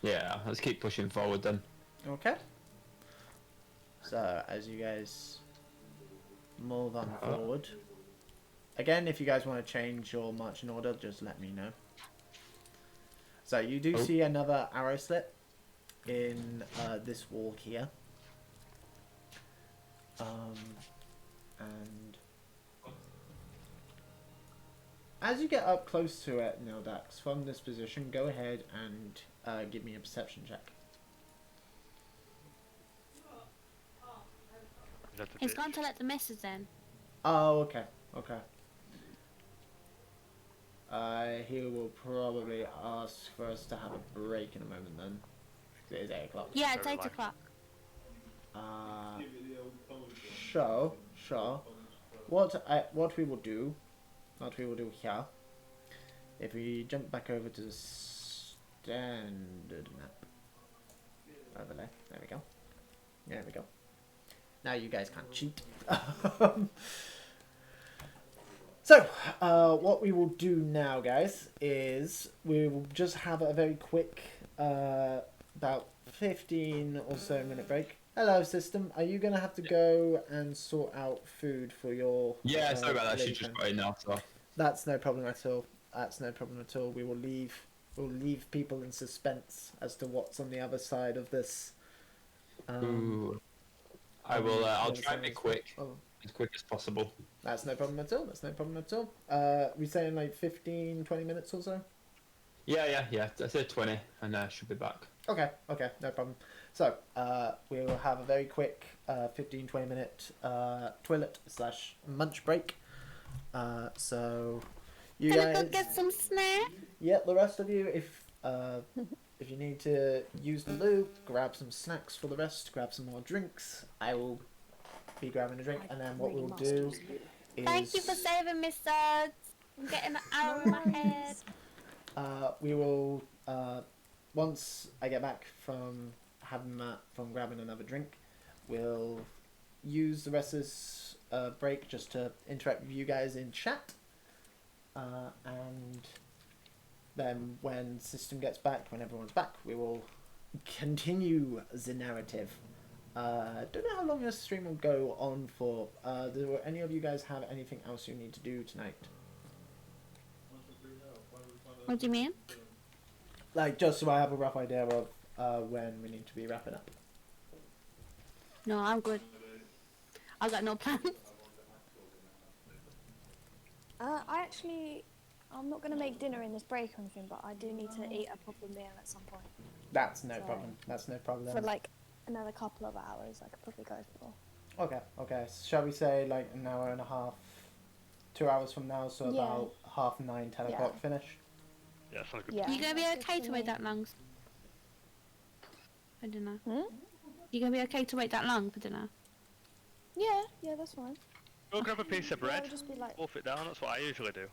Yeah, let's keep pushing forward then. Okay. So as you guys move on forward, again, if you guys want to change your marching order, just let me know. So you do see another arrow slit in this wall here. And as you get up close to it, Nildax, from this position, go ahead and give me a perception check. Is that the He's bitch? gone to let the missus in. Oh, okay, okay. He will probably ask for us to have a break in a moment then. It is 8 o'clock. Yeah, it's Very 8 likely. o'clock. Sure. What we will do here, if we jump back over to the standard map, over there we go. There we go. Now you guys can't cheat. So, what we will do now, guys, is we will just have a very quick, about 15 or so minute break. Hello, system. Are you going to have to go and sort out food for your... Yeah, sorry about that. lady She's just friend? got in now, so. That's no problem at all. That's no problem at all. We'll leave people in suspense as to what's on the other side of this. Ooh. I will. I'll the other try side and be of this- quick, Oh. as quick as possible. That's no problem at all. That's no problem at all. We saying like 15, 20 minutes or so? Yeah. I said 20, and I should be back. Okay, no problem. So, we will have a very quick 15, 20 minute toilet / munch break. So, you Gonna guys... go get some snack. Yeah, the rest of you, if you need to use the loo, grab some snacks for the rest, grab some more drinks. I will be grabbing a drink, and then what we'll do is... Thank you for saving me, Suds. I'm getting an arrow in my head. We will, once I get back from grabbing another drink, we'll use the rest of this break just to interact with you guys in chat. And then when system gets back, when everyone's back, we will continue the narrative. Don't know how long this stream will go on for. Do any of you guys have anything else you need to do tonight? What do you mean? Like, just so I have a rough idea of when we need to be wrapping up. No, I'm good. I got no plans. I'm not going to make dinner in this break or anything, but I do need to eat a proper meal at some point. That's no So- problem. That's no problem. For like another couple of hours, I could probably go for. Okay. Shall we say like an hour and a half, 2 hours from now, so Yeah. about 9:30, 10 Yeah. o'clock finish? Yeah, sounds good. Yeah. You gonna be that's good okay for to wait me. that long? For dinner? Hmm? You gonna be okay to wait that long for dinner? Yeah, that's fine. Go grab a piece of Yeah, bread, I'll just be like, wolf it down, that's what I usually do.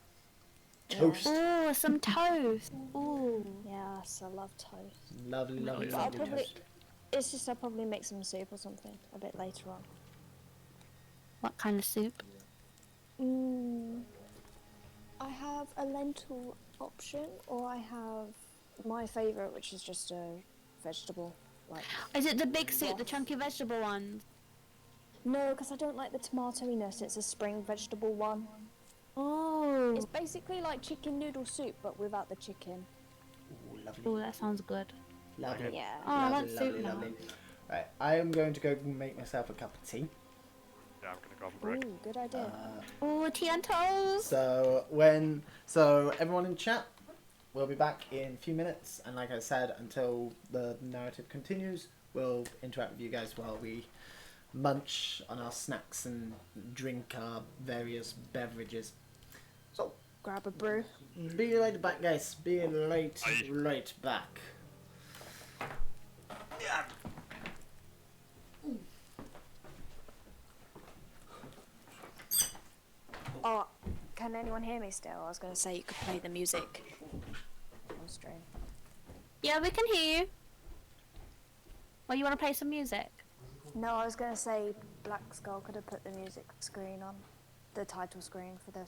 Toast. Oh, some toast. Ooh. yes, I love toast. Lovely, lovely, Yeah. But I'll lovely probably, toast. it's just I'll probably make some soup or something a bit later on. What kind of soup? I have a lentil option, or I have my favourite, which is just a vegetable. Like, Is it the big soup, the chunky vegetable ones? no, because I don't like the tomatoiness. It's a spring vegetable one. Oh. It's basically like chicken noodle soup, but without the chicken. Ooh, lovely, Oh, that sounds good. lovely. Yeah. Oh, I lovely, want soup lovely, now. lovely. Right, I am going to go make myself a cup of tea. Yeah, I'm gonna go have a break. Ooh, good idea. Oh, tea and toast. So everyone in chat, we'll be back in a few minutes, and like I said, until the narrative continues, we'll interact with you guys while we munch on our snacks and drink our various beverages. So, Grab a brew. be right back, guys. Be right back. Yeah. Oh, can anyone hear me still? I was going to say you could play the music on stream. Yeah, we can hear you. Well, you want to play some music? No, I was gonna say Black Skull could have put the music screen on, the title screen for the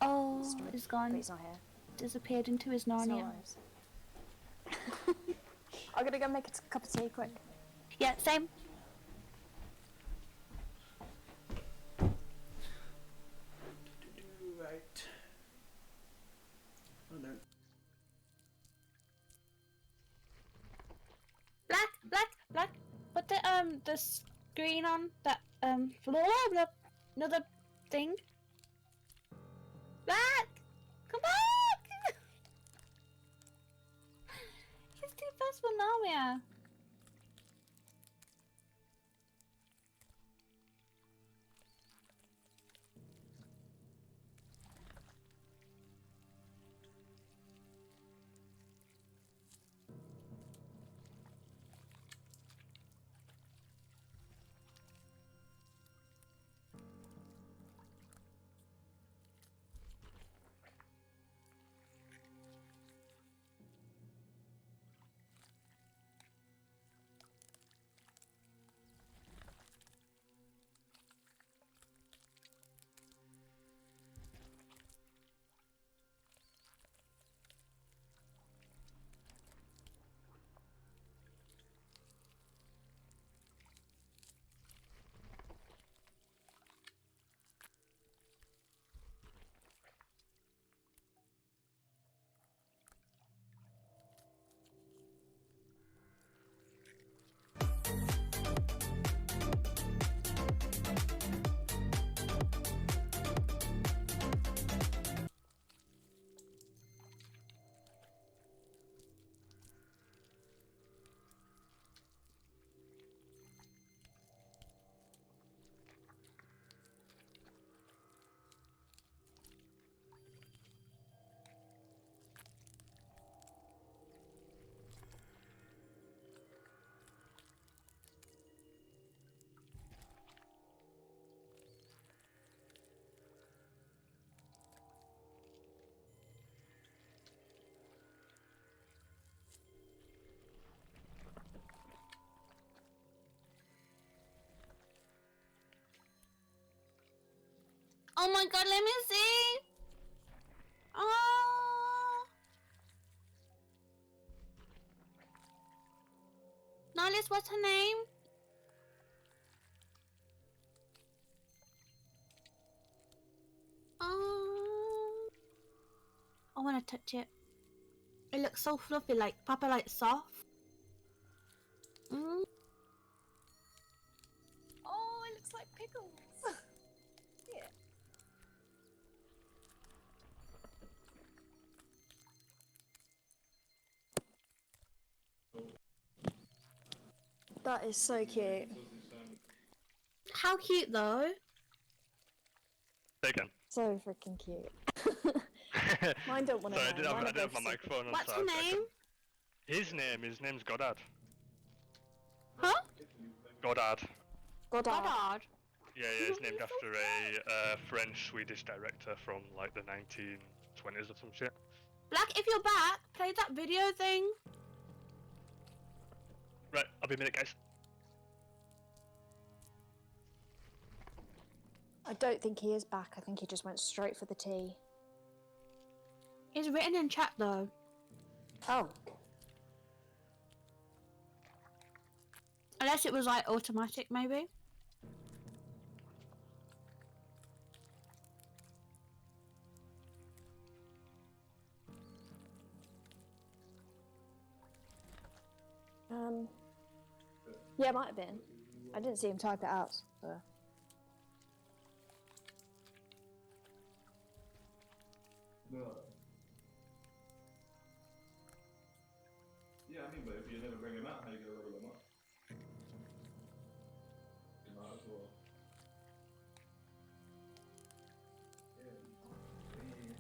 Oh, stream, he's but gone. he's not here. Disappeared into his It's no Narnia. worries. I'm gonna go make a cup of tea quick. Yeah, same. Right. Oh no. Black. Put the screen on that another thing. Black, come back. He's too fast for Narnia. Oh my god, let me see. Oh. Nihilus, what's her name? Oh. I want to touch it. It looks so fluffy, like proper, like soft. Mm. Oh, it looks like pickles. Yeah. That is so cute. How cute though. Say again. So freaking cute. Mine don't want to Sorry, know. I Mine are didn't have both my super- microphone on. What's so her I name? couldn't- His name's Goddard. Huh? Goddard. Goddard. Goddard. Yeah, it's named after a French-Swedish director from like the 1920s or some shit. Black, if you're back, play that video thing. Right, I'll be a minute, guys. I don't think he is back. I think he just went straight for the tea. It's written in chat though. Oh. Unless it was like automatic, maybe. Yeah, it might have been. I didn't see him type it out. So. Yeah, I mean, but if you never bring him out, how you gonna level him up? You might as well. Yeah, I mean,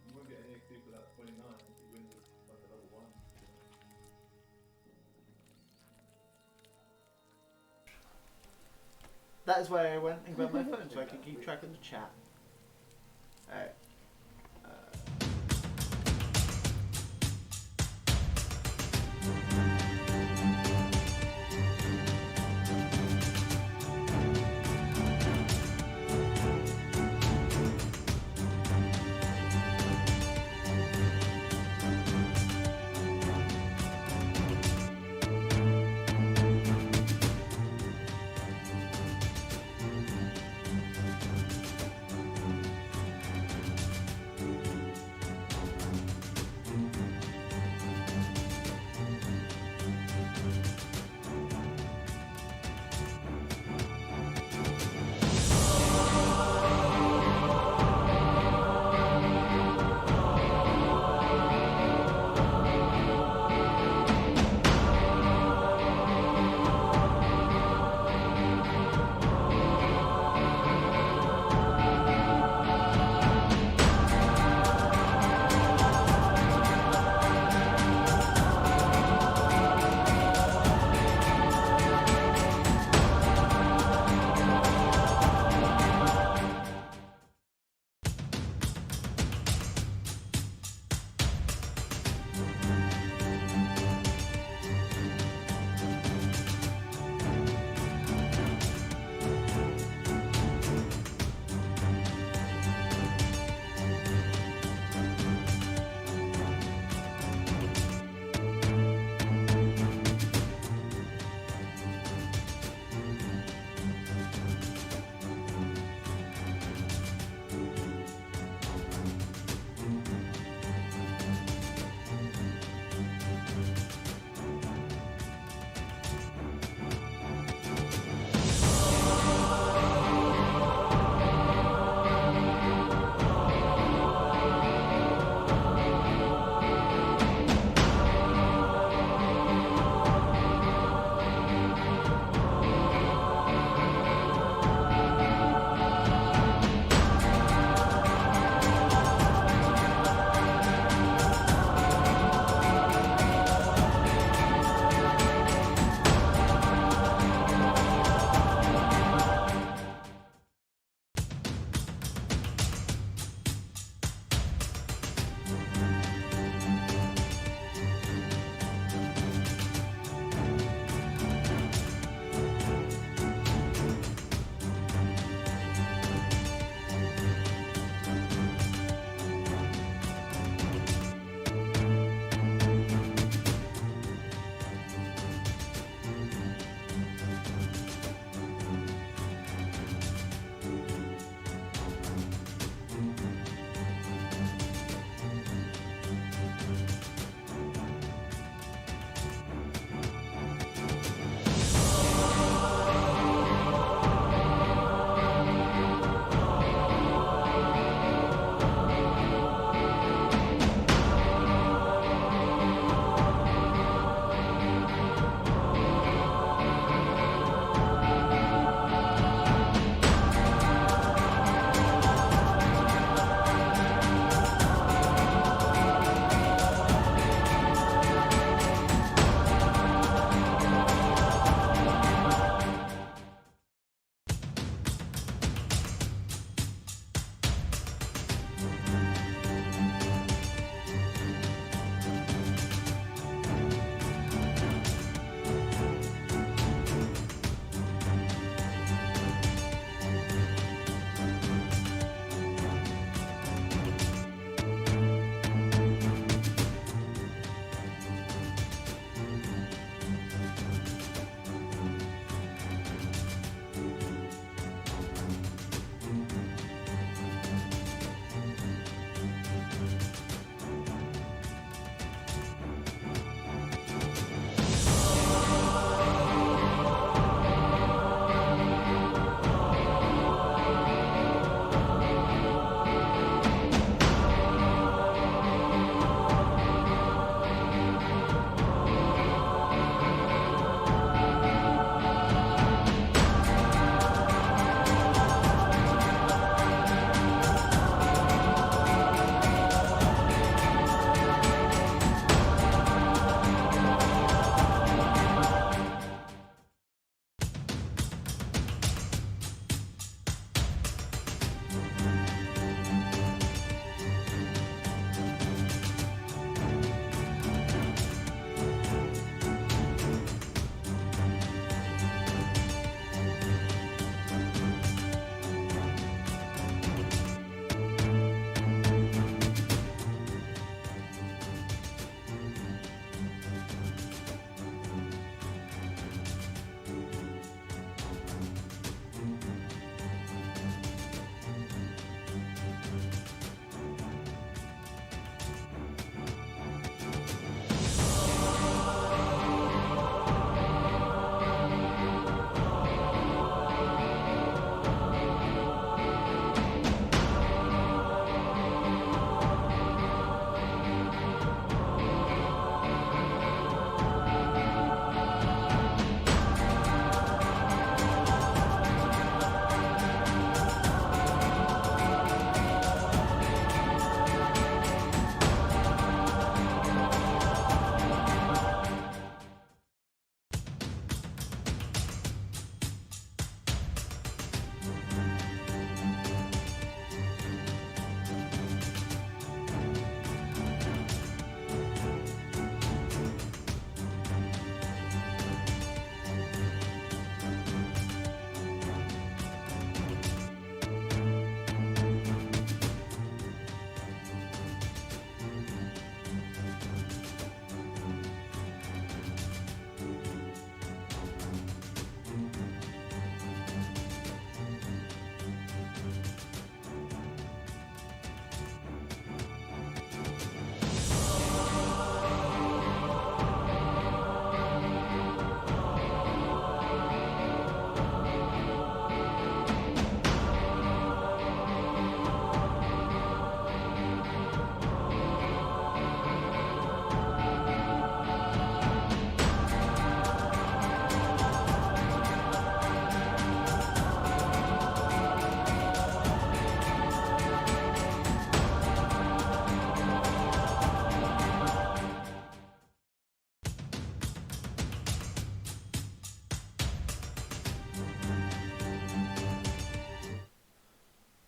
you won't get any XP for that 29 if you win with like a level 1. That is why I went and grabbed my phone so I could keep track of the chat. Alright.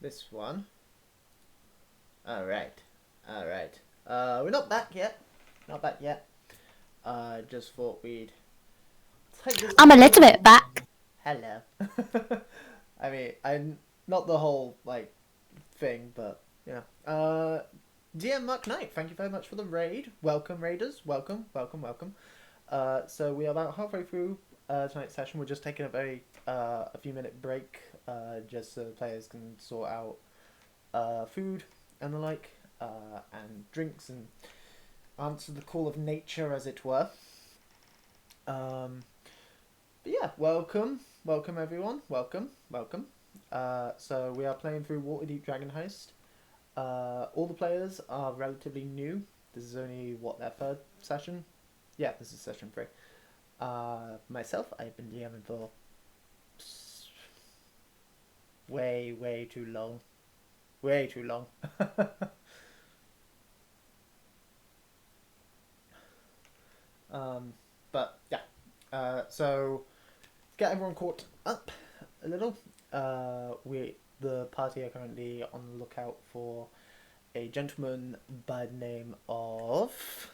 this one. Alright. We're not back yet. Just thought we'd take this. I'm a little bit back. Hello. I mean, I'm not the whole, like, thing, but, yeah. DM Mark Knight, thank you very much for the raid. Welcome, raiders. Welcome. So we are about halfway through tonight's session. We're just taking a few minute break, just so the players can sort out food and the like, and drinks, and answer the call of nature, as it were. But yeah, welcome everyone. Welcome. So we are playing through Waterdeep Dragon Heist. All the players are relatively new. This is only their third session. Yeah, this is session 3. Myself, I've been DMing for way too long. But yeah, so to get everyone caught up a little, the party are currently on the lookout for a gentleman by the name of,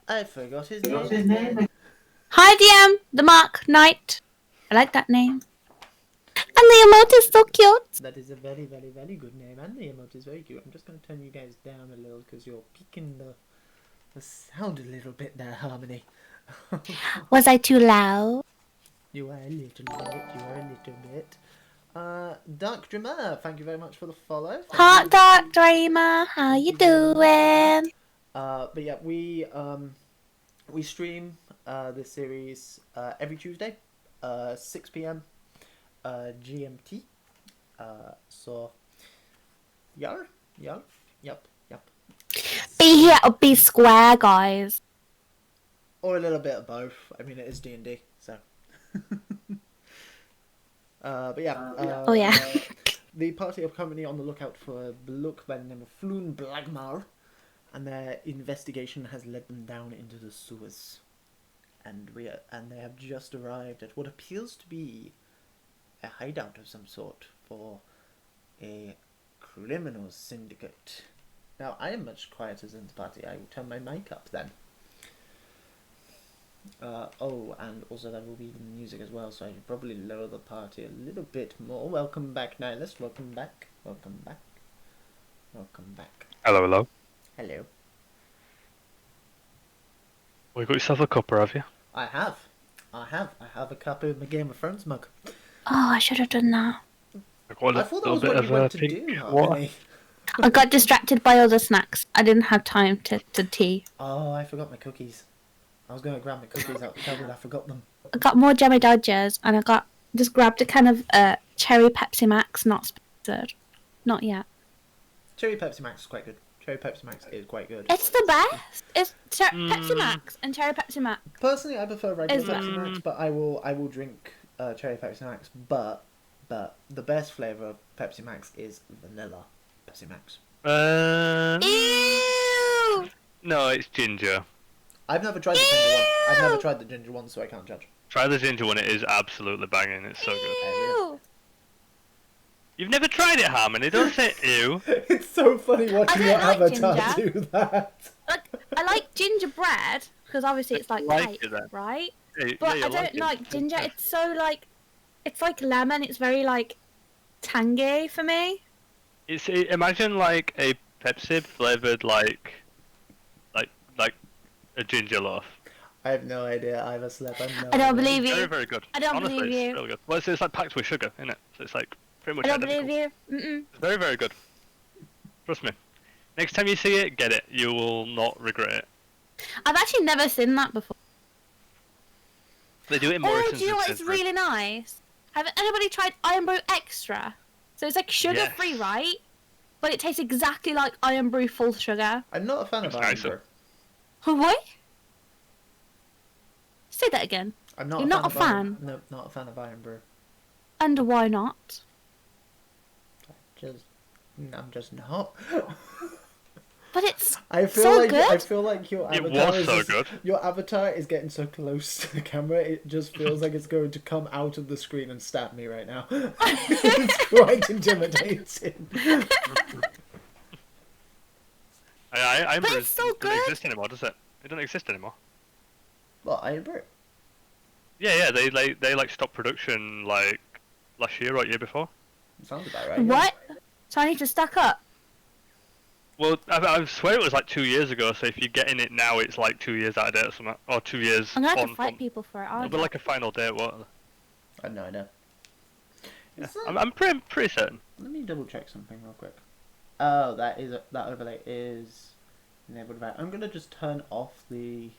I forgot his name. Hi, DM, the Mark Knight. I like that name. And the emote is so cute. That is a very good name, and the emote is very cute. I'm just going to turn you guys down a little because you're peaking the sound a little bit there, Harmony. Was I too loud? You are a little bit. Dark Dreamer, thank you very much for the follow. Hot Dark Dreamer, how you doing? But yeah, we stream this series every Tuesday, 6 p.m. GMT. So yep. Be here or be square, guys. Or a little bit of both. I mean, it is D&D, so. But yeah. Oh yeah. The party are currently on the lookout for a bloke by the name of Floon Blagmar, and their investigation has led them down into the sewers, and they have just arrived at what appears to be a hideout of some sort for a criminal syndicate. Now, I am much quieter than the party. I will turn my mic up then. Oh, and also there will be music as well, so I should probably lower the party a little bit more. Welcome back, Nihilist. Welcome back. Hello. Hello. Well, you got yourself a cuppa, have you? I have a copy of my Game of Thrones mug. Oh, I should have done that. I thought that was what you went to do, Harmony. I got distracted by other snacks. I didn't have time to tea. Oh, I forgot my cookies. I was going to grab my cookies out the cupboard. I forgot them. I got more Jammy Dodgers, and I just grabbed a kind of cherry Pepsi Max, not sponsored. Not yet. Cherry Pepsi Max is quite good. It's the best. It's Pepsi Max and cherry Pepsi Max. Personally, I prefer regular Pepsi Max, but I will drink cherry Pepsi Max. But the best flavour of Pepsi Max is vanilla Pepsi Max. Ew! No, it's ginger. I've never tried the ginger one. I've never tried the ginger one, so I can't judge. Try the ginger one, it is absolutely banging, it's so good. Ew! You've never tried it, Harmony, don't say ew. It's so funny watching your avatar do that. I like gingerbread, because obviously it's like cake, right? Yeah, but I don't like ginger, it's so like, it's like lemon, it's very like, tangy for me. Imagine like a Pepsi flavoured like a ginger loaf. I have no idea either, Slip. I don't believe you. Very, very good. I don't Honestly, believe you. It's really good. Well, it's like packed with sugar, isn't it? So it's like pretty much I don't identical. believe you. It's very, very good. Trust me. Next time you see it, get it. You will not regret it. I've actually never seen that before. They do it in Oh, Morrison's. do you know what is really nice? Have anybody tried Iron Brew Extra? So it's like sugar-free, right? But it tastes exactly like Iron Brew full sugar. I'm not a fan of Iron Brew. What? Say that again. I'm You're not a fan? No, not a fan of Iron Brew. And why not? I'm just not. But it's I feel so like good. I feel like your It avatar was is so just- good. Your avatar is getting so close to the camera. It just feels like it's going to come out of the screen and stab me right now. It's quite intimidating. I'm But it's so doesn't good. exist anymore, does it? It doesn't exist anymore. Well, I agree. Yeah, they like stopped production like last year or year before. Sounds about right. yeah. What? So I need to stack up. Well, I swear it was like 2 years ago. So if you're getting it now, it's like 2 years out of date or something, or 2 years. I'm gonna have on to fight from- people for it. It'll Aren't be I? like a final date. What? I have no idea. Yeah. Is that- I'm pretty certain. Let me double check something real quick. Oh, that overlay is enabled. I'm gonna just turn off the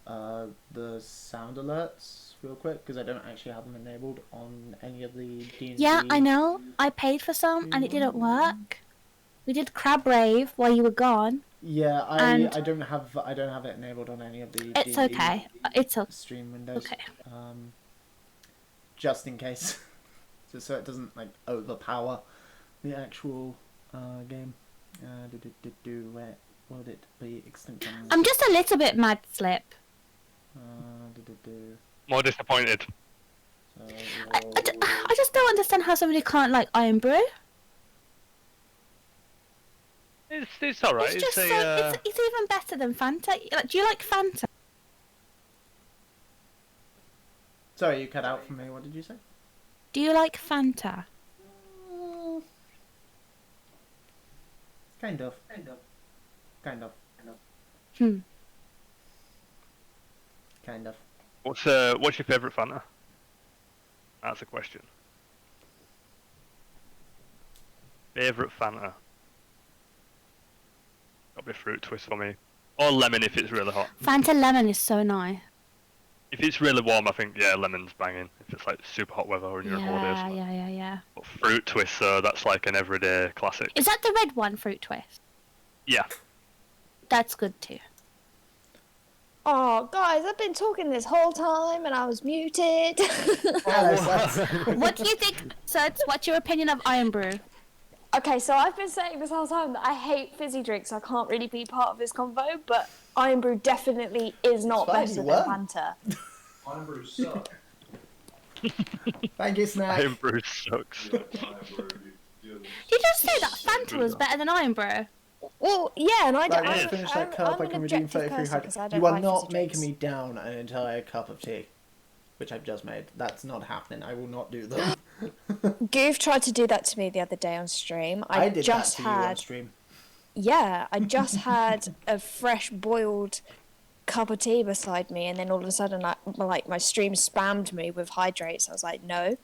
sound alerts real quick because I don't actually have them enabled on any of the D&D. Yeah, I know. I paid for some and it didn't work. We did Crab Rave while you were gone. Yeah, And- I don't have it enabled on any of the It's D&D okay. It's okay. stream windows. Okay. Just in case, so it doesn't like overpower the actual game. Where would it be? Extinction. I'm just a little bit mad, Slip. More disappointed. So I just don't understand how somebody can't like Iron Brew. It's alright. It's just a, so it's even better than Fanta. Like, do you like Fanta? Sorry, you cut out for me. What did you say? Do you like Fanta? Kind of. Hmm. Kind of. what's your favourite Fanta? That's a question. Favourite Fanta? Gotta be fruit twist for me, or lemon if it's really hot. Fanta lemon is so nice. If it's really warm, I think lemon's banging. If it's like super hot weather or you're on holiday or Yeah, something. yeah. But fruit twist, that's like an everyday classic. Is that the red one, Fruit Twist? Yeah. That's good too. Oh, guys, I've been talking this whole time and I was muted. What do you think, Serge? What's your opinion of Iron Brew? Okay, so I've been saying this whole time that I hate fizzy drinks, so I can't really be part of this convo, but Iron Brew definitely is not It's fine, better you than won. Fanta. Iron Brew suck. Thank you, Snack. Iron Brew sucks. Iron Brew, you Did you just say that Fanta was better than Iron Brew? Well, yeah, and I Right, don't. let's I'm- finish that cup. I can redeem 33 hydro. You are not making me down an entire cup of tea, which I've just made. That's not happening. I will not do that. Goof tried to do that to me the other day on stream. I did just that to you on had, stream. yeah, I just had a fresh boiled cup of tea beside me, and then all of a sudden, like my stream spammed me with hydrates. I was like, no,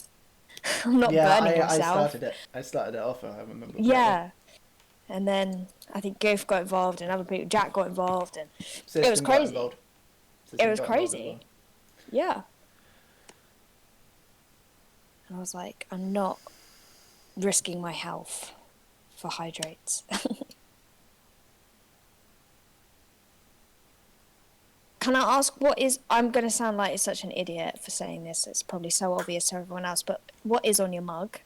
I'm not burning myself. I started it off. I remember. Yeah, and then I think Goof got involved, and other people, Jack got involved, and System it was got crazy. involved. It System was got involved as crazy. well. Yeah. And I was like, I'm not risking my health for hydrates. Can I ask what is... I'm going to sound like such an idiot for saying this. It's probably so obvious to everyone else, but what is on your mug?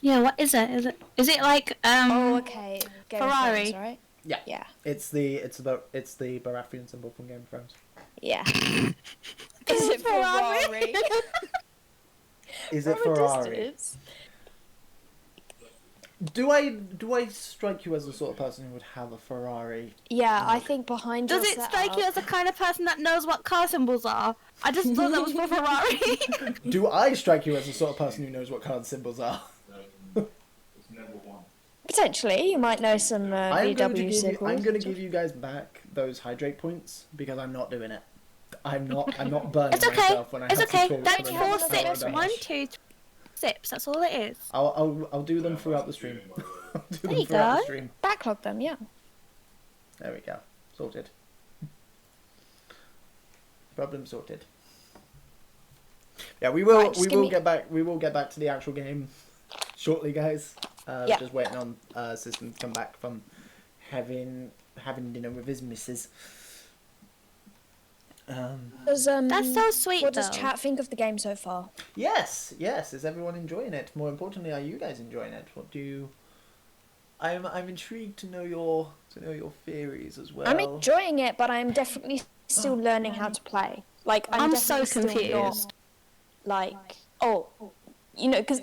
Yeah, what is it? Is it like Oh, okay. Game of Ferrari. Thrones, right? Yeah. Yeah. It's the Baratheon symbol from Game of Thrones. Yeah. Is it Ferrari? Is it From a Ferrari? distance. Do I strike you as the sort of person who would have a Ferrari? Yeah, I think behind Does your it strike you setup- as the kind of person that knows what car symbols are? I just thought that was for Ferrari. Do I strike you as the sort of person who knows what card symbols are? it's never one. Potentially, you might know some I'm going VW symbols. to give you guys back those hydrate points because I'm not doing it. I'm not burning It's okay. myself when I It's have okay. to talk That's for have 4 the next another hour sips. and a one, half. 1, 2, 3 sips. That's all it is. I'll do them throughout the stream. I'll do them you throughout the go. stream. Backlog them, yeah. There we go. Sorted. Problem sorted. Yeah, we will. Right, just we give will me- get back. We will get back to the actual game shortly, guys. Yeah. Just waiting on System to come back from having dinner with his missus. Does, That's so sweet, What does though. chat think of the game so far? Yes. Is everyone enjoying it? More importantly, are you guys enjoying it? What do you? I'm intrigued to know your theories as well. I'm enjoying it, but I'm definitely still learning how to play. Like, I'm so definitely still not, confused. like, oh, you know, because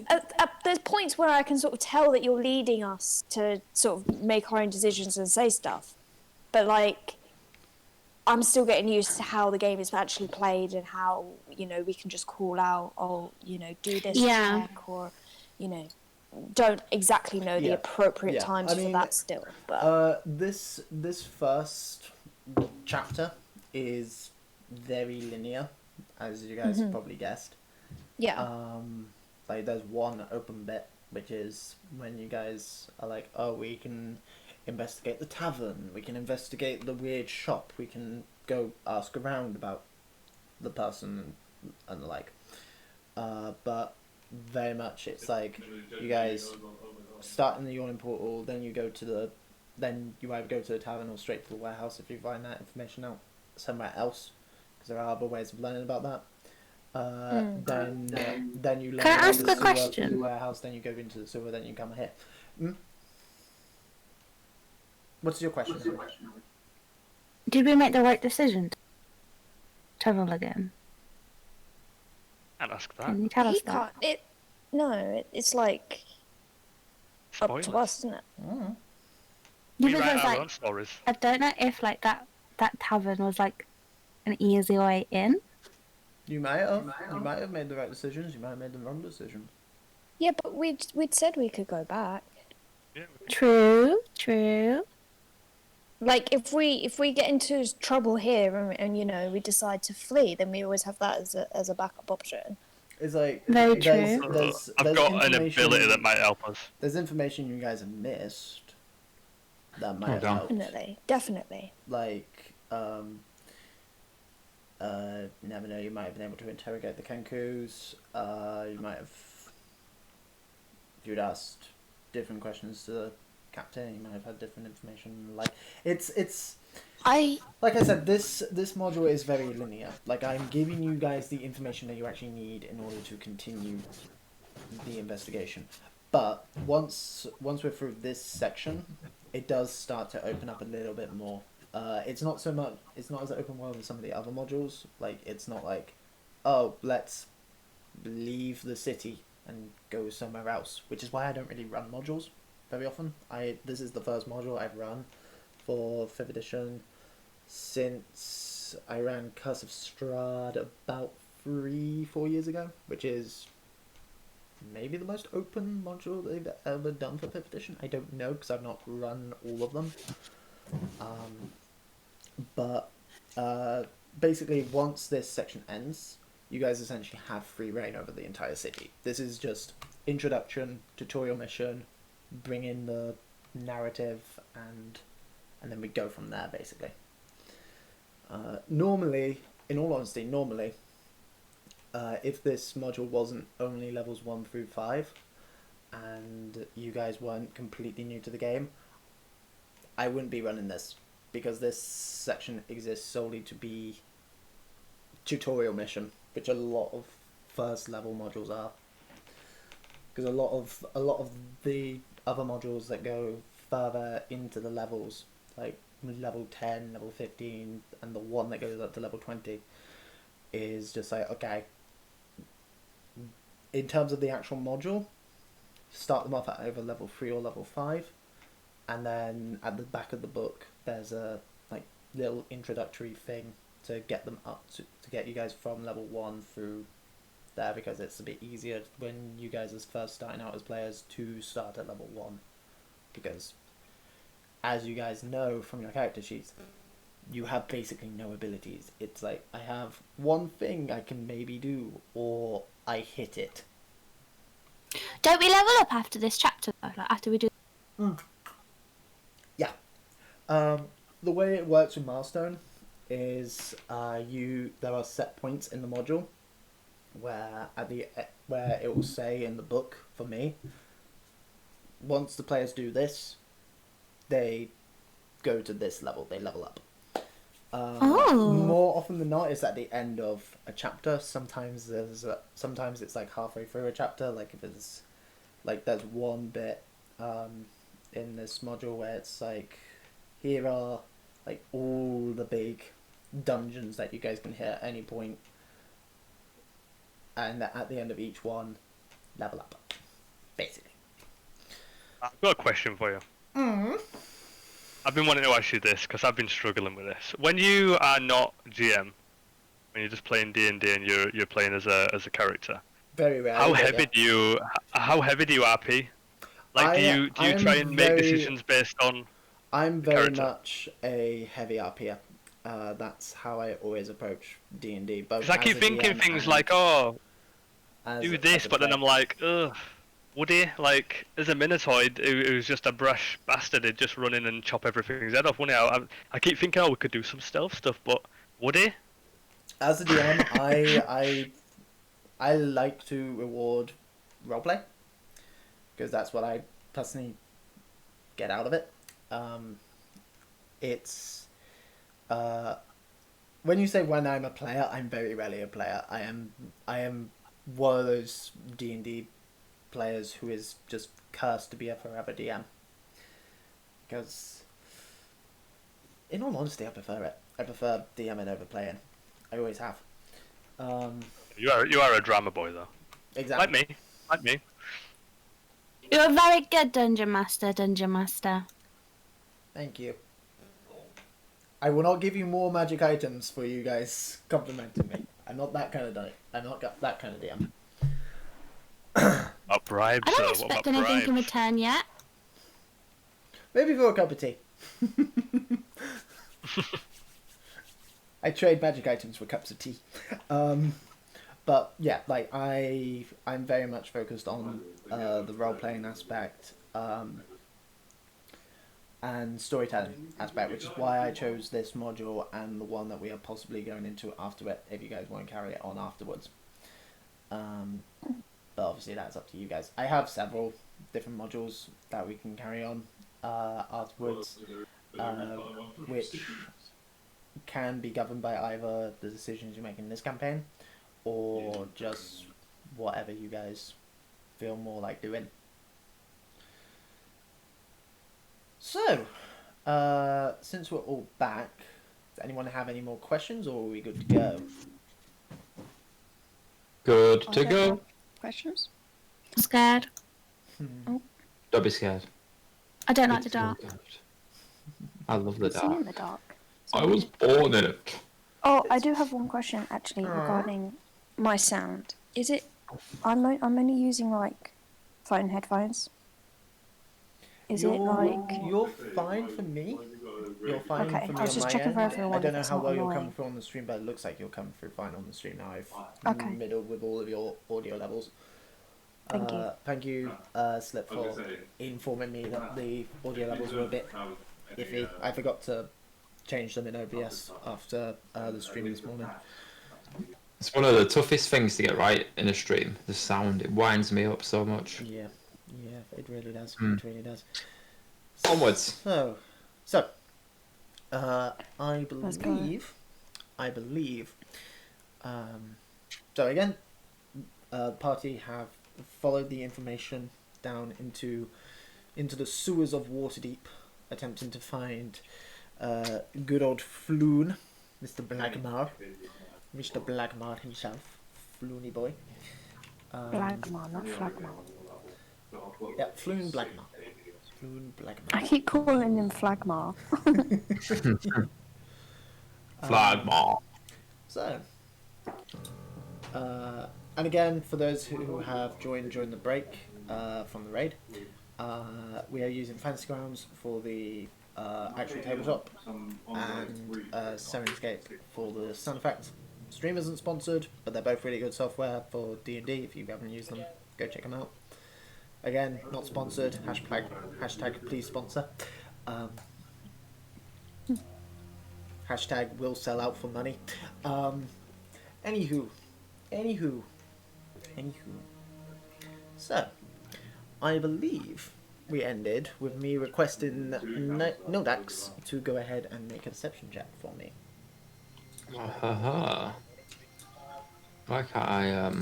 there's points where I can sort of tell that you're leading us to sort of make our own decisions and say stuff, but like, I'm still getting used to how the game is actually played and how, you know, we can just call out, oh, you know, do this Yeah. check, or, you know, don't exactly know the Yeah. appropriate Yeah. times I for mean, that still. But this first chapter is very linear, as you guys probably guessed. yeah, Like there's one open bit, which is when you guys are like, oh, we can investigate the tavern, we can investigate the weird shop, we can go ask around about the person and the like. But very much it's like you guys start in the yawning portal, then you go to then you either go to the tavern or straight to the warehouse if you find that information out somewhere else, because there are other ways of learning about that. Then you learn Can I about ask the a sewer, question? the warehouse, then you go into the sewer, then you come here. What's your question? Did we make the right decision to travel again? Can't ask that. Can you tell us he that? can't. It's like up to Spoilers. us, isn't it? We Because write it's our like, own stories. I don't know if like that tavern was like an easy way in. You might have made the right decisions. You might have made the wrong decisions. Yeah, but we'd said we could go back. Yeah, True. Like if we get into trouble here and you know we decide to flee, then we always have that as a backup option. It's like Very there's, true. there's, I've there's got an information- ability that might help us. There's information you guys have missed that might have damn. helped. Definitely. Like, never know, you might have been able to interrogate the Kenkus. You might have, if you'd asked different questions to the captain, you might have had different information. Like, it's like I said, this module is very linear. Like, I'm giving you guys the information that you actually need in order to continue the investigation. But once we're through this section, it does start to open up a little bit more. It's not so much. It's not as open world as some of the other modules. Like, it's not like, oh, let's leave the city and go somewhere else. Which is why I don't really run modules very often. This is the first module I've run for 5th edition since I ran Curse of Strahd about 3-4 years ago, which is maybe the most open module they've ever done for 5th edition. I don't know because I've not run all of them. But basically, once this section ends, you guys essentially have free reign over the entire city. This is just introduction, tutorial mission, bring in the narrative, and then we go from there, basically. Normally, in all honesty, if this module wasn't only levels 1 through 5, and you guys weren't completely new to the game, I wouldn't be running this, because this section exists solely to be tutorial mission, which a lot of first level modules are. Because a lot of the other modules that go further into the levels, like level 10, level 15, and the one that goes up to level 20, is just like, okay, in terms of the actual module, start them off at either level 3 or level 5, and then at the back of the book there's a like little introductory thing to get them up to get you guys from level 1 through there, because it's a bit easier when you guys are first starting out as players to start at level 1, because as you guys know from your character sheets, you have basically no abilities. It's like, I have one thing I can maybe do, or I hit it. Don't we level up after this chapter though? Like after we do. Yeah. The way it works with Milestone is there are set points in the module where where it will say in the book, for me, once the players do this, they go to this level, they level up. More often than not, it's at the end of a chapter. Sometimes it's like halfway through a chapter. Like if it's like there's one bit in this module where it's like, here are like all the big dungeons that you guys can hit at any point, and at the end of each one, level up, basically. I've got a question for you. Mm. I've been wanting to ask you this because I've been struggling with this. When you are not GM, when you're just playing D&D and you're playing as a character, Very rarely. how but heavy yeah. how heavy do you RP? Like, do you I'm try and make very- decisions based on? I'm the very character? much a heavy RPer. That's how I always approach D&D. Both Because I keep as a thinking DM things and like, oh, as- do as this, a but then player. I'm like, ugh, would he? Like, as a Minotaur who's just a brash bastard, he'd just run in and chop everything's head off, wouldn't he? I keep thinking, oh, we could do some stealth stuff, but would he? As a DM, I like to reward roleplay because that's what I personally get out of it. It's when you say when I'm a player, I'm very rarely a player. I am one of those D&D players who is just cursed to be a forever DM. Because, in all honesty, I prefer it. I prefer DMing over playing. I always have. You are a drama boy though. Exactly. Like me. You're a very good dungeon master, Thank you. I will not give you more magic items for you guys complimenting me. I'm not that kind of I'm not that kind of DM. About bribes, I don't what expect about anything in bribes? return yet. Maybe for a cup of tea. I trade magic items for cups of tea. But yeah, like I'm very much focused on the role playing aspect and storytelling aspect, which is why I chose this module and the one that we are possibly going into after it, if you guys want to carry it on afterwards. But obviously that's up to you guys. I have several different modules that we can carry on afterwards, which can be governed by either the decisions you make in this campaign or just whatever you guys feel more like doing. So, since we're all back, does anyone have any more questions or are we good to go? Good to I don't go. have Questions? Scared. Don't be scared. I don't like the It's so dark. good. I love the See dark. in the dark. I was born in it. Oh, I do have one question actually regarding my sound. Is it? I'm only using like phone headphones. Is it like? You're fine for me. You're fine Okay, for me I was on just my checking end. for everyone I if don't know it's how not well you're annoying. coming through on the stream, but it looks like you're coming through fine on the stream now. I've Okay. middled with all of your audio levels. Thank you. Thank you, Slip, for informing me that the audio levels were a bit iffy. I forgot to change them in OBS after the stream this morning. It's one of the toughest things to get right in a stream. The sound, it winds me up so much. Yeah, it really does. Mm. It really does. Onwards. So, I Let's go. believe, so again, the party have followed the information down into the sewers of Waterdeep, attempting to find good old Floon, Mr. Blackmar himself, Floony boy. Flagmar, not Flagmar. Yeah, Floon Blackmar. I keep calling him Flagmar. Flagmar. So, and again, for those who have joined during the break from the raid, we are using Fantasy Grounds for the actual tabletop and Serenscape for the sound effects. Stream isn't sponsored, but they're both really good software for D&D. If you haven't used them, go check them out. Again, not sponsored. Hashtag please sponsor. Hashtag will sell out for money. Anywho. So, I believe we ended with me requesting Nodax to go ahead and make a deception check for me. Why can't I,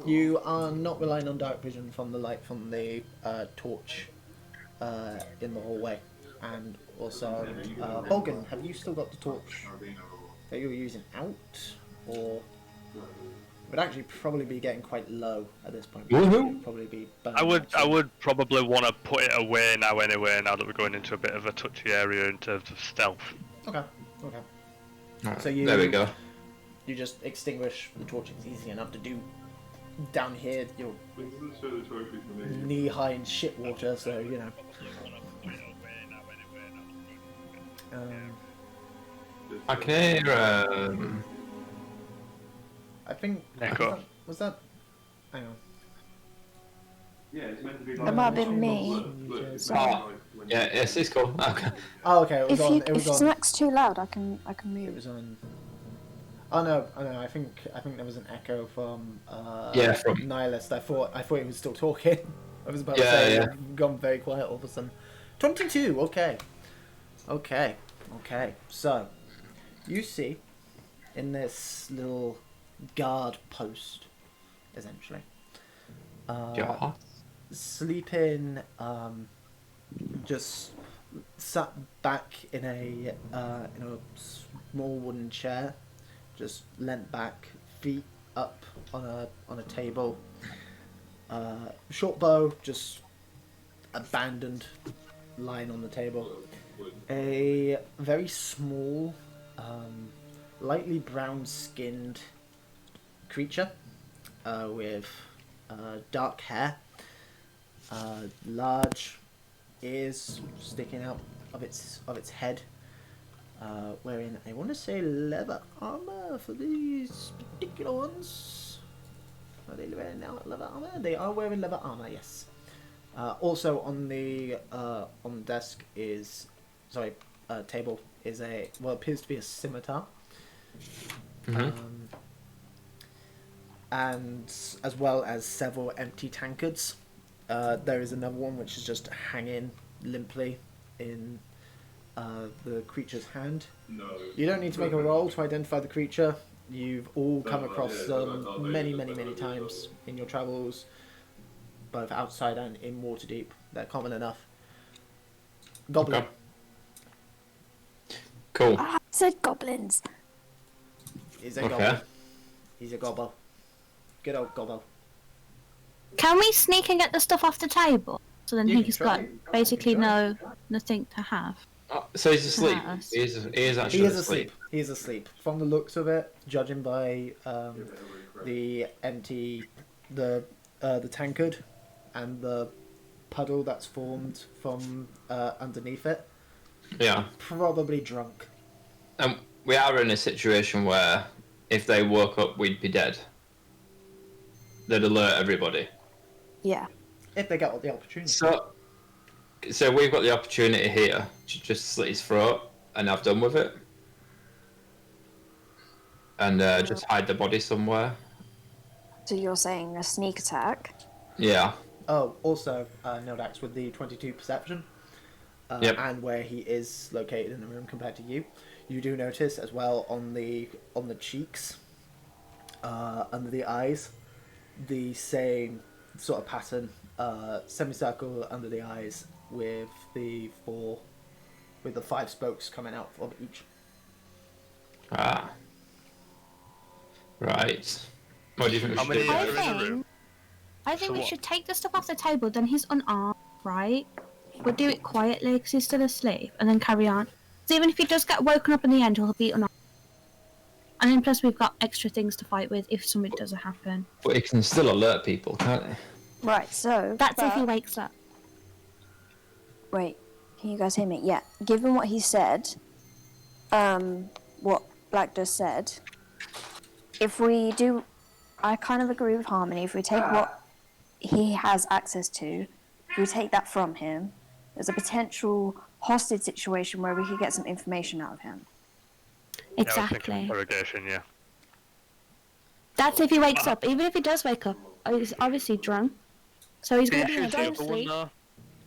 You are not relying on dark vision from the light from the torch in the hallway. And also, Bolgan, have you still got the torch that you were using out, or it would actually probably be getting quite low at this point? Woohoo! It'd probably be burning I would out soon. probably want to put it away now anyway. Now that we're going into a bit of a touchy area in terms of stealth. Okay. Okay. Alright, So you- there we go. You just extinguish the torch. It's easy enough to do. Down here, you're Winston, show the trophy for me. knee high in shit water, so you know. I can hear. I think Echo. was that. Hang on. Yeah, it's meant to be It like. might have been me. Look, it's Oh, when yeah, yes, it's cool. Okay. Oh, okay. It was If on. you It if was it's on. next too loud, I can It move. was on. Oh no! I think there was an echo from. Yeah, from- Nihilist. I thought he was still talking. I was about to Yeah, say yeah. you've gone very quiet all of a sudden. 22. Okay. Okay. Okay. So, you see, in this little guard post, essentially, Yeah. sleeping, just sat back in a small wooden chair, just leant back, feet up on a table. Short bow, just abandoned, lying on the table. A very small, lightly brown-skinned creature with dark hair, large ears sticking out of its head, wearing, I want to say, leather armor for these particular ones. Are they wearing leather armor? They are wearing leather armor, yes. Also on the desk is, table is appears to be a scimitar. And as well as several empty tankards. There is another one which is just hanging limply in the creature's hand. No. You don't need to make a roll to identify the creature. You've all come Don't- across yeah, them don't- don't- many, don't- many, don't- many don't- times in your travels, both outside and in Waterdeep. They're common enough. Goblin. Okay. Cool. Ah, I said goblins. He's a Okay. goblin. He's a gobbo. Good old gobbo. Can we sneak and get the stuff off the table? So then You can he's try. got basically You can nothing to have. Oh, so he's asleep. Yes. He is actually He is asleep. He is asleep. From the looks of it, judging by the tankard and the puddle that's formed from underneath it, Yeah. probably drunk. We are in a situation where if they woke up, we'd be dead. They'd alert everybody. Yeah. If they get the opportunity. So we've got the opportunity here to just slit his throat and have done with it. And just hide the body somewhere. So you're saying a sneak attack? Yeah. Oh, also, Nodax with the 22 perception, Yep. and where he is located in the room compared to you, you do notice as well on the cheeks, under the eyes, the same sort of pattern, semicircle under the eyes with the 5 spokes coming out of each. Ah. Right. What do you think we How should many do? are I in the room? think, I think So we what? should take the stuff off the table. Then he's unarmed, right? We'll do it quietly because he's still asleep, and then carry on. So even if he does get woken up in the end, he'll be unarmed. And then plus we've got extra things to fight with if something does happen. But he can still alert people, can't he? Right, so... That's if he but- wakes up. Wait, can you guys hear me? Yeah. Given what he said, what Black just said, if we do... I kind of agree with Harmony. If we take what he has access to, if we take that from him, there's a potential hostage situation where we could get some information out of him. Yeah, I was thinking Exactly. interrogation, yeah. That's if he wakes up. Even if he does wake up, he's obviously drunk. So he's going to be in a Shoot the deep other one sleep. there.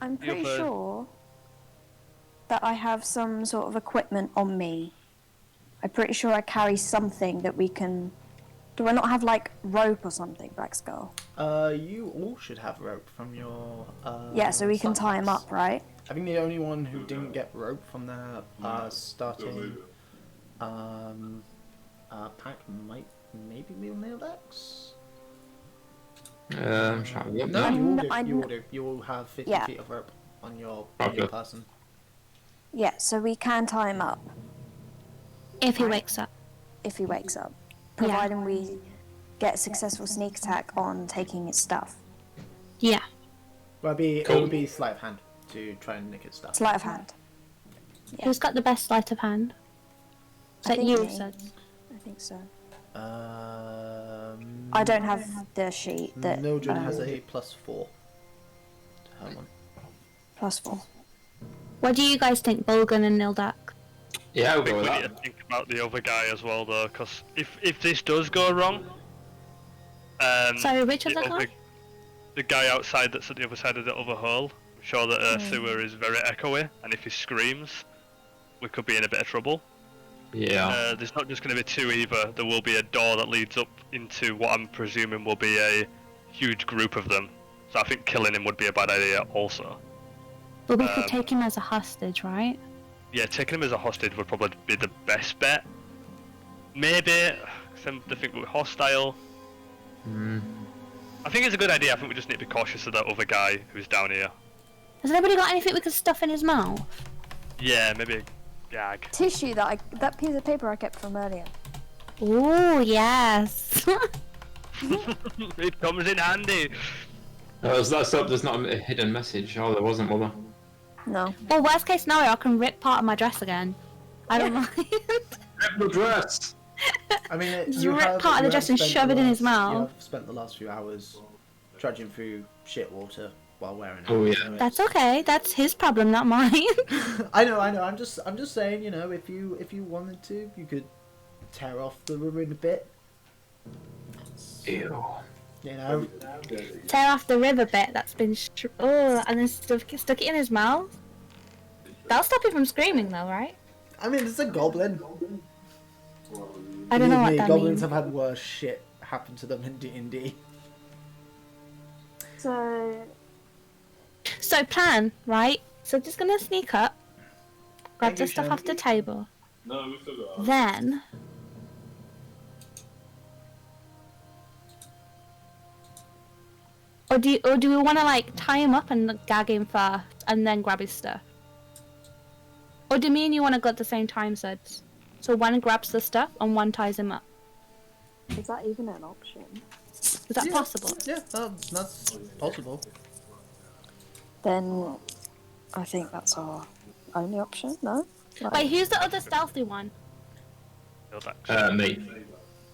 I'm pretty other- sure that I have some sort of equipment on me. I'm pretty sure I carry something that we can Do I not have like rope or something, Black Skull? You all should have rope from your. Yeah, so we can tie him sides. up, right? I think the only one who didn't get rope from their starting pack might maybe be Neodex. I'm trying to look No, now. you all No, do. I You all kn- do. You all have 50 Yeah. feet of rope on your Okay. person. Yeah, so we can tie him up If he Right. wakes up. if he wakes up, Yeah. providing we get a successful sneak attack on taking his stuff. Yeah. Well, it Cool. would be sleight of hand to try and nick its stuff. Sleight of hand. Yeah. Who's got the best sleight of hand? Is I that think you, me. Suds? I think so. Um, I don't have the sheet that. Mildred has a +4 to her one. +4. What do you guys think, Bulgan and Nildak? Yeah, I we'll think go with we need that. to think about the other guy as well, though, because if this does go wrong, Sorry, which the other guy? the guy outside that's at the other side of the other hole, I'm sure that sewer is very echoey, and if he screams, we could be in a bit of trouble. Yeah. There's not just going to be two either. There will be a door that leads up into what I'm presuming will be a huge group of them. So I think killing him would be a bad idea also. But we could um, take him as a hostage, right? Yeah, taking him as a hostage would probably be the best bet. Maybe some to think we're hostile. I think it's a good idea. I think we just need to be cautious of that other guy who's down here. Has anybody got anything we could stuff in his mouth? Yeah, maybe a gag. Tissue that piece of paper I kept from earlier. Ooh, yes. It comes in handy. Let's hope there's not a hidden message. Oh, there wasn't, was there? No. Well, worst case scenario, I can rip part of my dress again. I don't mind. Rip the dress! I mean, Just you rip have, part of you the dress have and spent shove the it in his last- mouth. You have spent the last few hours trudging through shit water while wearing it. Oh, yeah. So That's it's- okay. That's his problem, not mine. I know. I'm just saying. You know, if you wanted to, you could tear off the ribbon a bit. Ew. You know. Tear off the river bit that's been and then stuck it in his mouth. That'll stop him from screaming, though, right? I mean, it's a goblin. I don't know Believe what me, that goblins means. have had worse shit happen to them in D&D. So So plan, right? So just gonna sneak up, grab Thank you, the stuff Shan. off the table, No, we still got. then or do we want to like tie him up and gag him first and then grab his stuff? Or do me and you want to go at the same time, Suds? So one grabs the stuff and one ties him up. is that even an option? Is that Yeah. possible? Yeah, that's possible. Then I think that's our only option. No. Like, Wait, who's the other stealthy one? Me.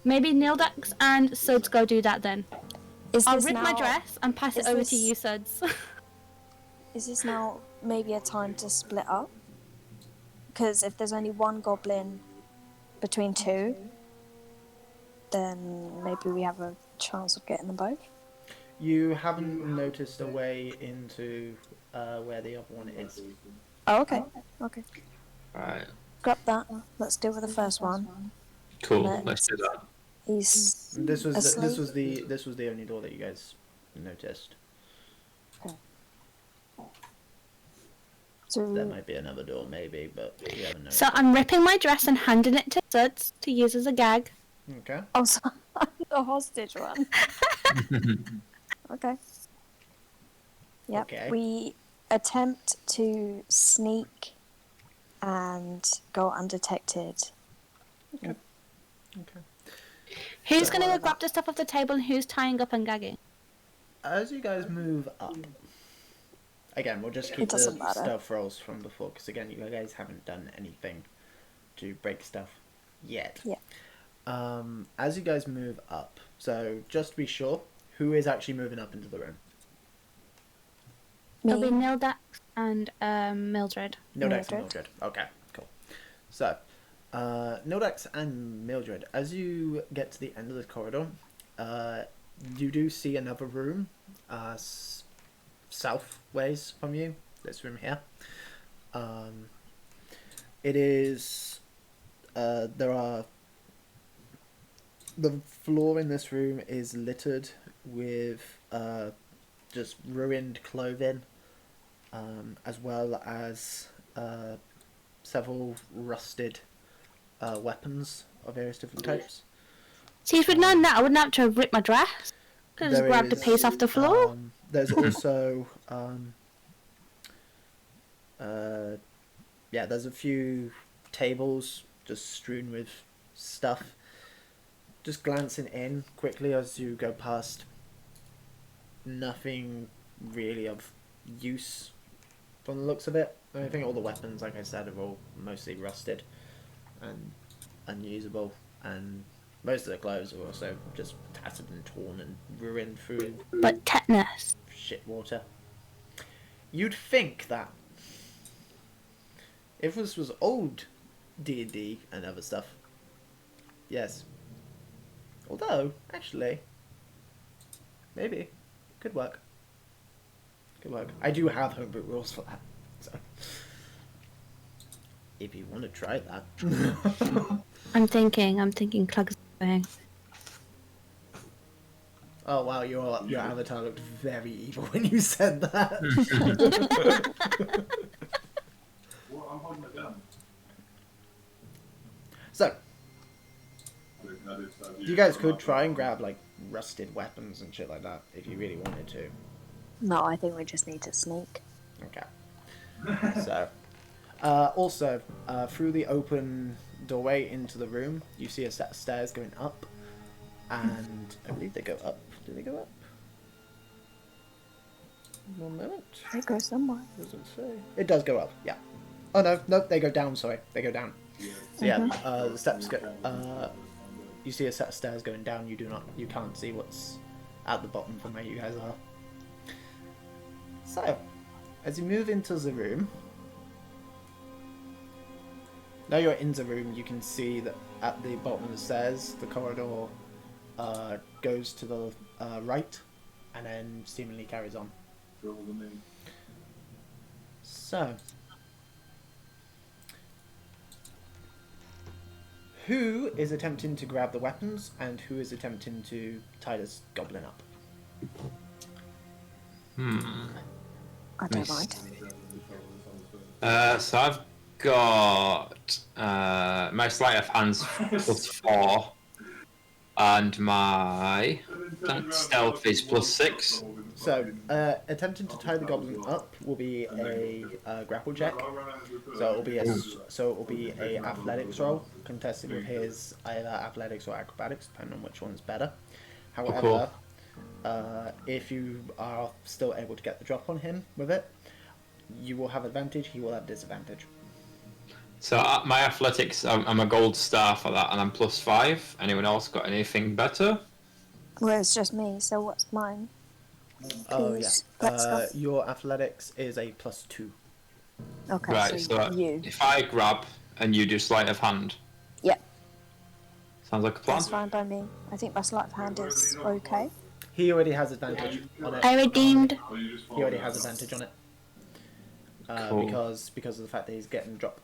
Maybe Nildax and Suds go do that then. is I'll this rip my now- dress and pass it is over this- to you, Suds. Is this now maybe a time to split up? Because if there's only one goblin between two, then maybe we have a chance of getting them both. You haven't noticed a way into where the other one is. Oh, okay. Okay. Right. Grab that. Let's deal with the first one. Cool. Let's- Let's do that. He's This was asleep. this was the only door that you guys noticed. So There might be another door, maybe, but you haven't noticed. So I'm ripping my dress and handing it to Suds to use as a gag. Okay. oh, so the hostage one. Okay. Yep. Okay. We attempt to sneak and go undetected. Okay. Who's So- gonna go grab the stuff off the table and who's tying up and gagging? As you guys move up, again, we'll just keep the doesn't matter. stealth rolls from before, because again, you guys haven't done anything to break stuff yet. Yeah. As you guys move up, so just to be sure, who is actually moving up into the room? It'll be Me. Nildax and Mildred. Nodex and Mildred. Mildred. Okay, cool. So, Nodex and Mildred, as you get to the end of the corridor, you do see another room, south ways from you. This room here. It is. There are The floor in this room is littered with just ruined clothing, as well as several rusted weapons of various different types. See, if we'd known that, I wouldn't have to have ripped my dress. Could have just There grabbed a is, piece off the floor. There's also yeah, there's a few tables just strewn with stuff. Just glancing in quickly as you go past, nothing really of use from the looks of it. I think all the weapons, like I said, are all mostly rusted and unusable, and most of the clothes are also just tattered and torn and ruined through But tetanus. shit water. You'd think that if this was old D&D and other stuff, yes. Although, actually, maybe could work. Could work. I do have homebrew rules for that, so if you want to try that. I'm thinking Clug's thing. Oh wow, your avatar looked very evil when you said that. Well, I'm holding it down. So, you guys could try and grab like rusted weapons and shit like that if you really wanted to. No, I think we just need to sneak. Okay. So, also, through the open doorway into the room, you see a set of stairs going up, and I believe they go up. Do they go up? One moment. They go somewhere. Doesn't say. It does go up. Yeah. Oh no, they go down. Sorry, they go down. So yeah, the steps go. You see a set of stairs going down. You can't see what's at the bottom from where you guys are. So, as you move into the room, now you're in the room, you can see that at the bottom of the stairs, the corridor goes to the right, and then seemingly carries on. So, who is attempting to grab the weapons, and who is attempting to tie this goblin up? I don't mind. So I've got my sleight of hands +4, and my stealth is +6. So, attempting to tie the goblin up will be a grapple check. So it will be a athletics roll, contested with his either athletics or acrobatics, depending on which one's better. However, Cool. If you are still able to get the drop on him with it, you will have advantage. He will have disadvantage. So my athletics, I'm a gold star for that, and I'm +5. Anyone else got anything better? Well, it's just me, so what's mine? Oh yeah. Please, let's go. Your athletics is a +2. Okay, Right, so so you. if I grab and you do sleight of hand. Yep. Sounds like a plan. That's fine by me. I think my sleight of hand is okay. He already has advantage on it. I redeemed. He already has advantage on it. Cool. Because of the fact that he's getting dropped.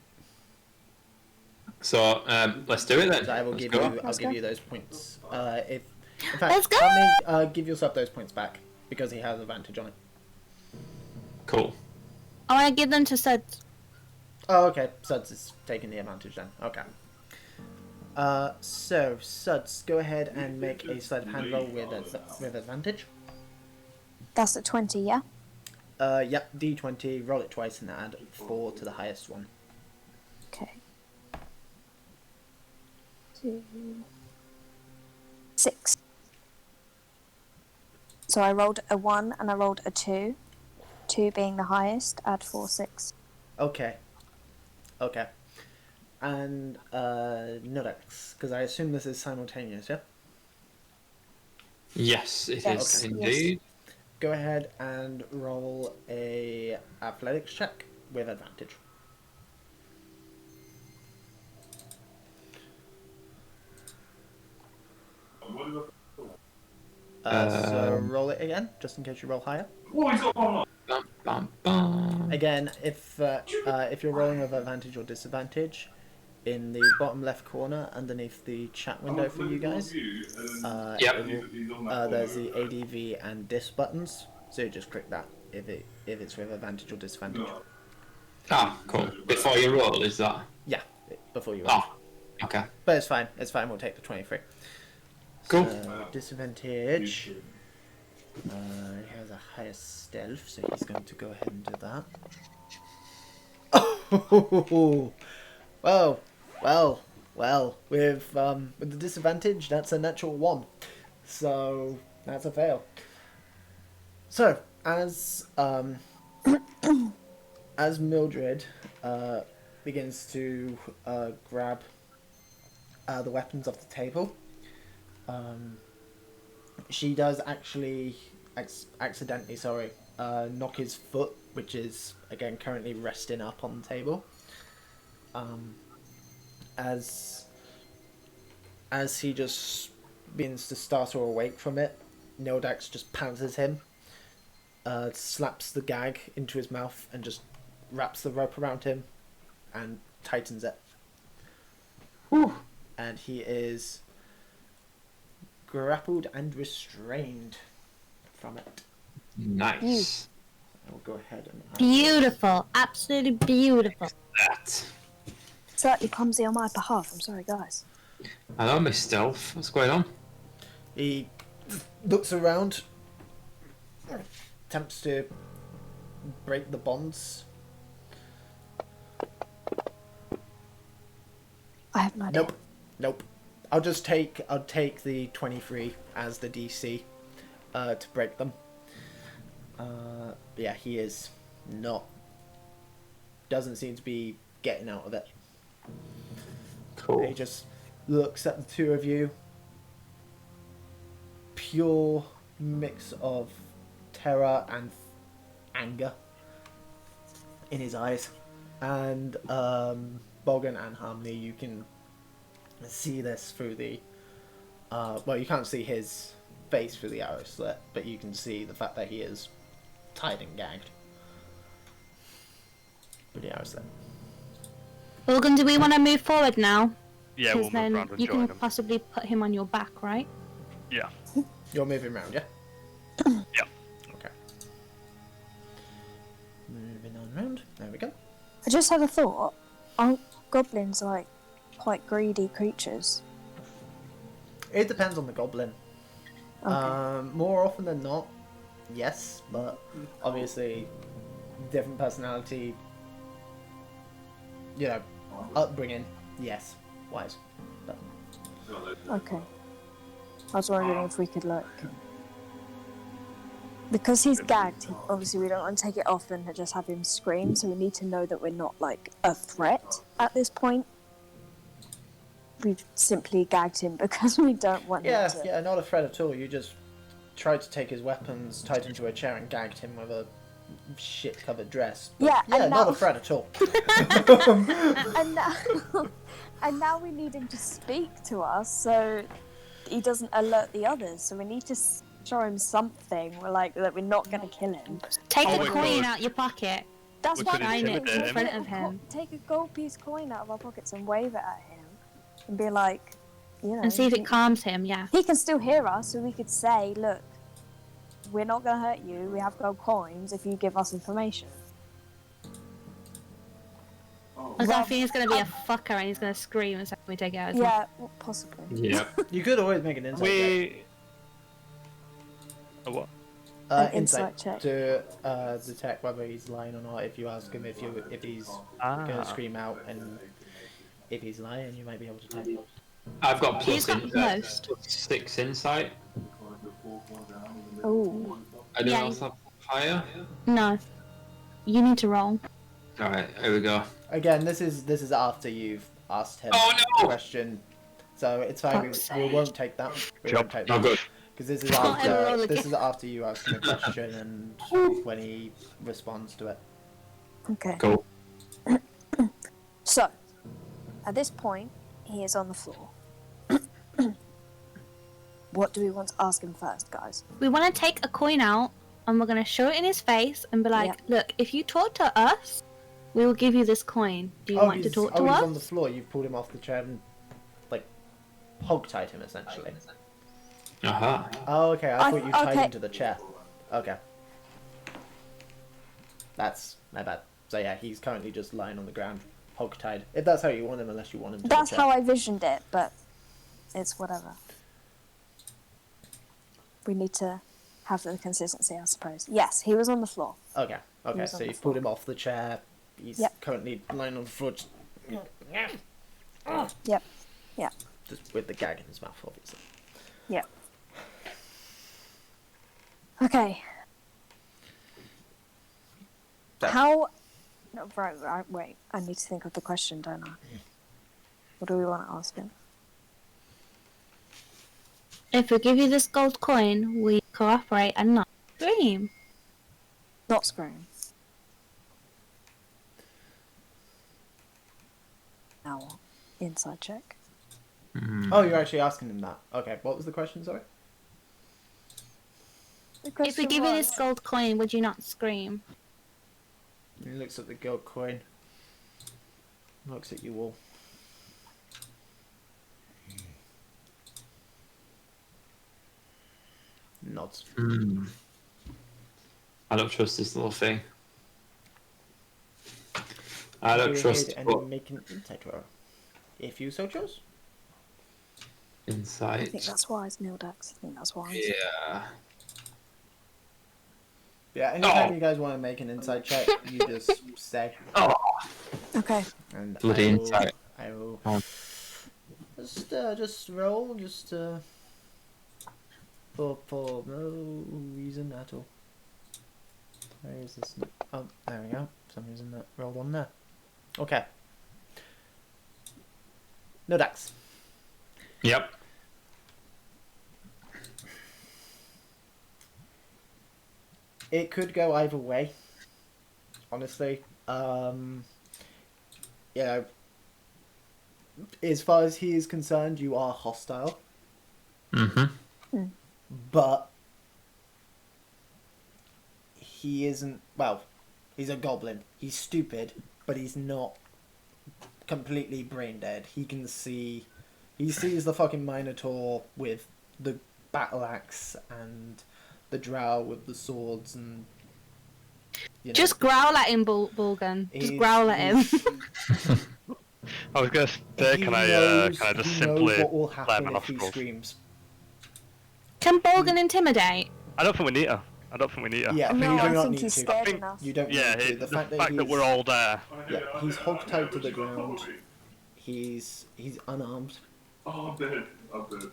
So let's do it then. So I will Let's give go. you. I'll give you those points. In fact, Let's go! help me give yourself those points back because he has advantage on it. Cool. I want to give them to Suds. Oh, okay. Suds is taking the advantage then. Okay. So Suds, go ahead and make a sleight of hand roll with advantage. That's at 20, yeah? Yep. D20. Roll it twice and add 4 to the highest one. Okay. 2, 6. So I rolled a 1 and I rolled a 2. 2 being the highest, add 4, 6. Okay. Okay. And Nodex, because I assume this is simultaneous, yeah? Yes, it is Yes, indeed. Go ahead and roll a athletics check with advantage. So roll it again, just in case you roll higher. Bum, bum, bum. Again, if you're rolling with advantage or disadvantage, in the bottom left corner underneath the chat window for you guys. Yep. There's the ADV and dis buttons, so you just click that if it's with advantage or disadvantage. Ah, cool. Before you roll, is that? Yeah, before you roll. Oh, okay. But it's fine. It's fine. We'll take the 23. Cool. So, disadvantage. He has a higher stealth, so he's going to go ahead and do that. Oh, well. With the disadvantage, that's a natural 1. So that's a fail. So as Mildred begins to grab the weapons off the table, she does actually accidentally, knock his foot, which is again currently resting up on the table. As he just begins to startle awake from it, Nildax just pounces him, slaps the gag into his mouth, and just wraps the rope around him and tightens it. Whew. And he is grappled and restrained from it. Nice. I'll go ahead and Beautiful, absolutely beautiful. That. Slightly clumsy on my behalf. I'm sorry, guys. Hello, Miss Stealth. What's going on? He looks around, attempts to break the bonds. I have no idea. Nope. I'll take the 23 as the DC to break them. Yeah, he is not. Doesn't seem to be getting out of it. Cool. He just looks at the two of you. Pure mix of terror and anger in his eyes. And Bogan and Harmony, you can see this through the... well, you can't see his face through the arrow slit, but you can see the fact that he is tied and gagged with the arrow slit. Morgan, do we want to move forward now? Yeah, we'll Because move then around and you join can them. possibly put him on your back, right? Yeah. You're moving around, yeah? Yeah. Okay. Moving on round. There we go. I just had a thought. Aren't goblins like quite greedy creatures? It depends on the goblin. Okay. More often than not, yes, but obviously different personality, upbringing, yes, wise. But Okay. I was wondering if we could because he's gagged, obviously we don't want to take it off and just have him scream, so we need to know that we're not a threat at this point. We've simply gagged him because we don't want him to. Yeah, not a threat at all. You just tried to take his weapons, tied him to a chair and gagged him with a shit-covered dress. But Yeah, and not now- a threat at all. And now we need him to speak to us so he doesn't alert the others. So we need to show him something. We're that we're not going to kill him. Take Oh a my coin God. out your pocket. That's We why could I'm intimidate thinking, him. In front of him. take a gold piece coin out of our pockets and wave it at him, and be like, And see if it calms him, yeah. He can still hear us, so we could say, look, we're not going to hurt you. We have gold coins if you give us information. Because I think he's going to be a fucker and he's going to scream and say, "Can we take it out?" Yeah, possibly. Yeah. You could always make an insight check. We. A what? An Insight insight check. to detect whether he's lying or not. If you ask him if he's gonna scream out, and if he's lying, you might be able to tell. I've got He's plus, got most. plus 6 insight. Ooh. Anyone Yeah, else have higher? No. You need to roll. Alright, here we go. Again, this is after you've asked him Oh, a no! question, so it's fine. We Fuck's won't take that. We won't take Oh, that. good. Because this is Can't ever roll after again. after you ask him a question and when he responds to it. Okay. Cool. So, at this point, he is on the floor. What do we want to ask him first, guys? We want to take a coin out and we're going to show it in his face and be like, Yep. look, if you talk to us, We will give you this coin. Do you want to talk to he's us? on the floor. You've pulled him off the chair and, like, hog-tied him, essentially. Aha. Oh, okay. I thought you tied okay. him to the chair. Okay. That's my bad. So yeah, he's currently just lying on the ground, hog-tied. If that's how you want him, unless you want him to That's the chair. how I visioned it, but it's whatever. We need to have the consistency, I suppose. Yes, he was on the floor. Okay. Okay. was on So the you've pulled floor. him off the chair. He's Yep. currently lying on the floor, just, Yep. Yep. just with the gag in his mouth, obviously. Yep. Okay. So- How? No, right. Wait. I need to think of the question, don't I? What do we want to ask him? If we give you this gold coin, we cooperate and not scream. Not scream. Now, inside check. Oh, you're actually asking him that. Okay. What was the question? Sorry. The If we question give you was- this gold coin, would you not scream? He looks at the gold coin. Looks at you all. Nods. I don't trust this little thing. I Go don't trust ahead it. and make an insight roll, if you so choose. I Insight. think that's wise, Nildax. I think that's wise. Yeah. Yeah, anytime Oh. you guys want to make an insight check, you just say. Oh, Okay. And bloody I will, insight. I will Oh. just roll, for no reason at all. Where is this? Oh, there we go. For some reason that rolled on there. Okay. No Dax. Yep. It could go either way. Honestly, you know, as far as he is concerned, you are hostile, Mm-hmm. but he isn't. Well, he's a goblin. He's stupid, but he's not completely brain dead. He can see. He sees the fucking Minotaur with the battle axe and the drow with the swords and. You know, Just growl at him, Bulgan. Just he's- growl at him. he's- I was gonna say, he can knows, I just he simply knows what will flare happen my if he nostrils? screams. Can Bulgan intimidate? I don't think we need her. I don't think we need her. Yeah, No, you do I not think need he's to. scared think- enough. You don't Yeah, need to. The fact that, that we're all there. yeah, he's hogtied to the ground. He's unarmed. Oh, I'm dead. I'm dead.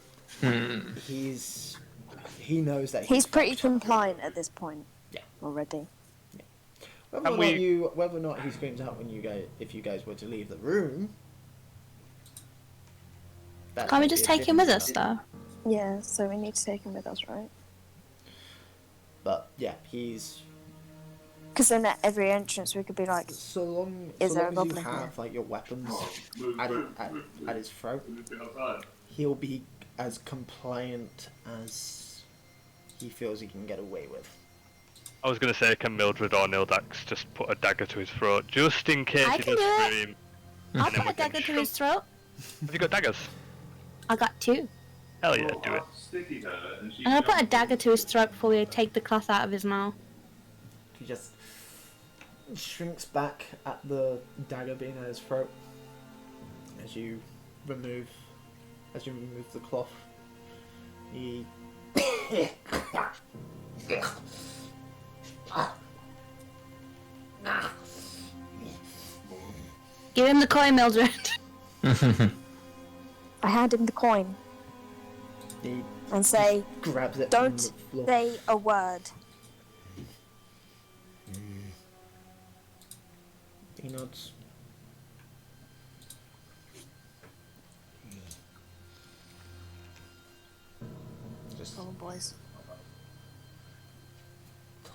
He knows that He's pretty compliant at this point. Yeah. Already. Whether And whether or not he screams out when you guys, if you guys were to leave the room. that Can't we might just be a take him with different us, matter. though? Yeah, so we need to take him with us, right? But yeah, he's Because then at every entrance we could be like, so long. Is so there a long as you goblin here? have like your weapons Move, at, it, move, at, move, at his throat, move. Move outside. he'll be as compliant as he feels he can get away with. I was gonna say, can Mildred or Nildax just put a dagger to his throat, just in case I he can does do it. scream? I'll And then put we a dagger can to his throat. Have you got daggers? I got 2. Hell yeah, do it. Sticky her, and she And I'll put a jumped dagger to his throat before we take the cloth out of his mouth. He just shrinks back at the dagger being at his throat as you remove the cloth. He Give him the coin, Mildred. I hand him the coin he and say, grabs it don't from the floor. say a word. He nods. Just Oh, boys.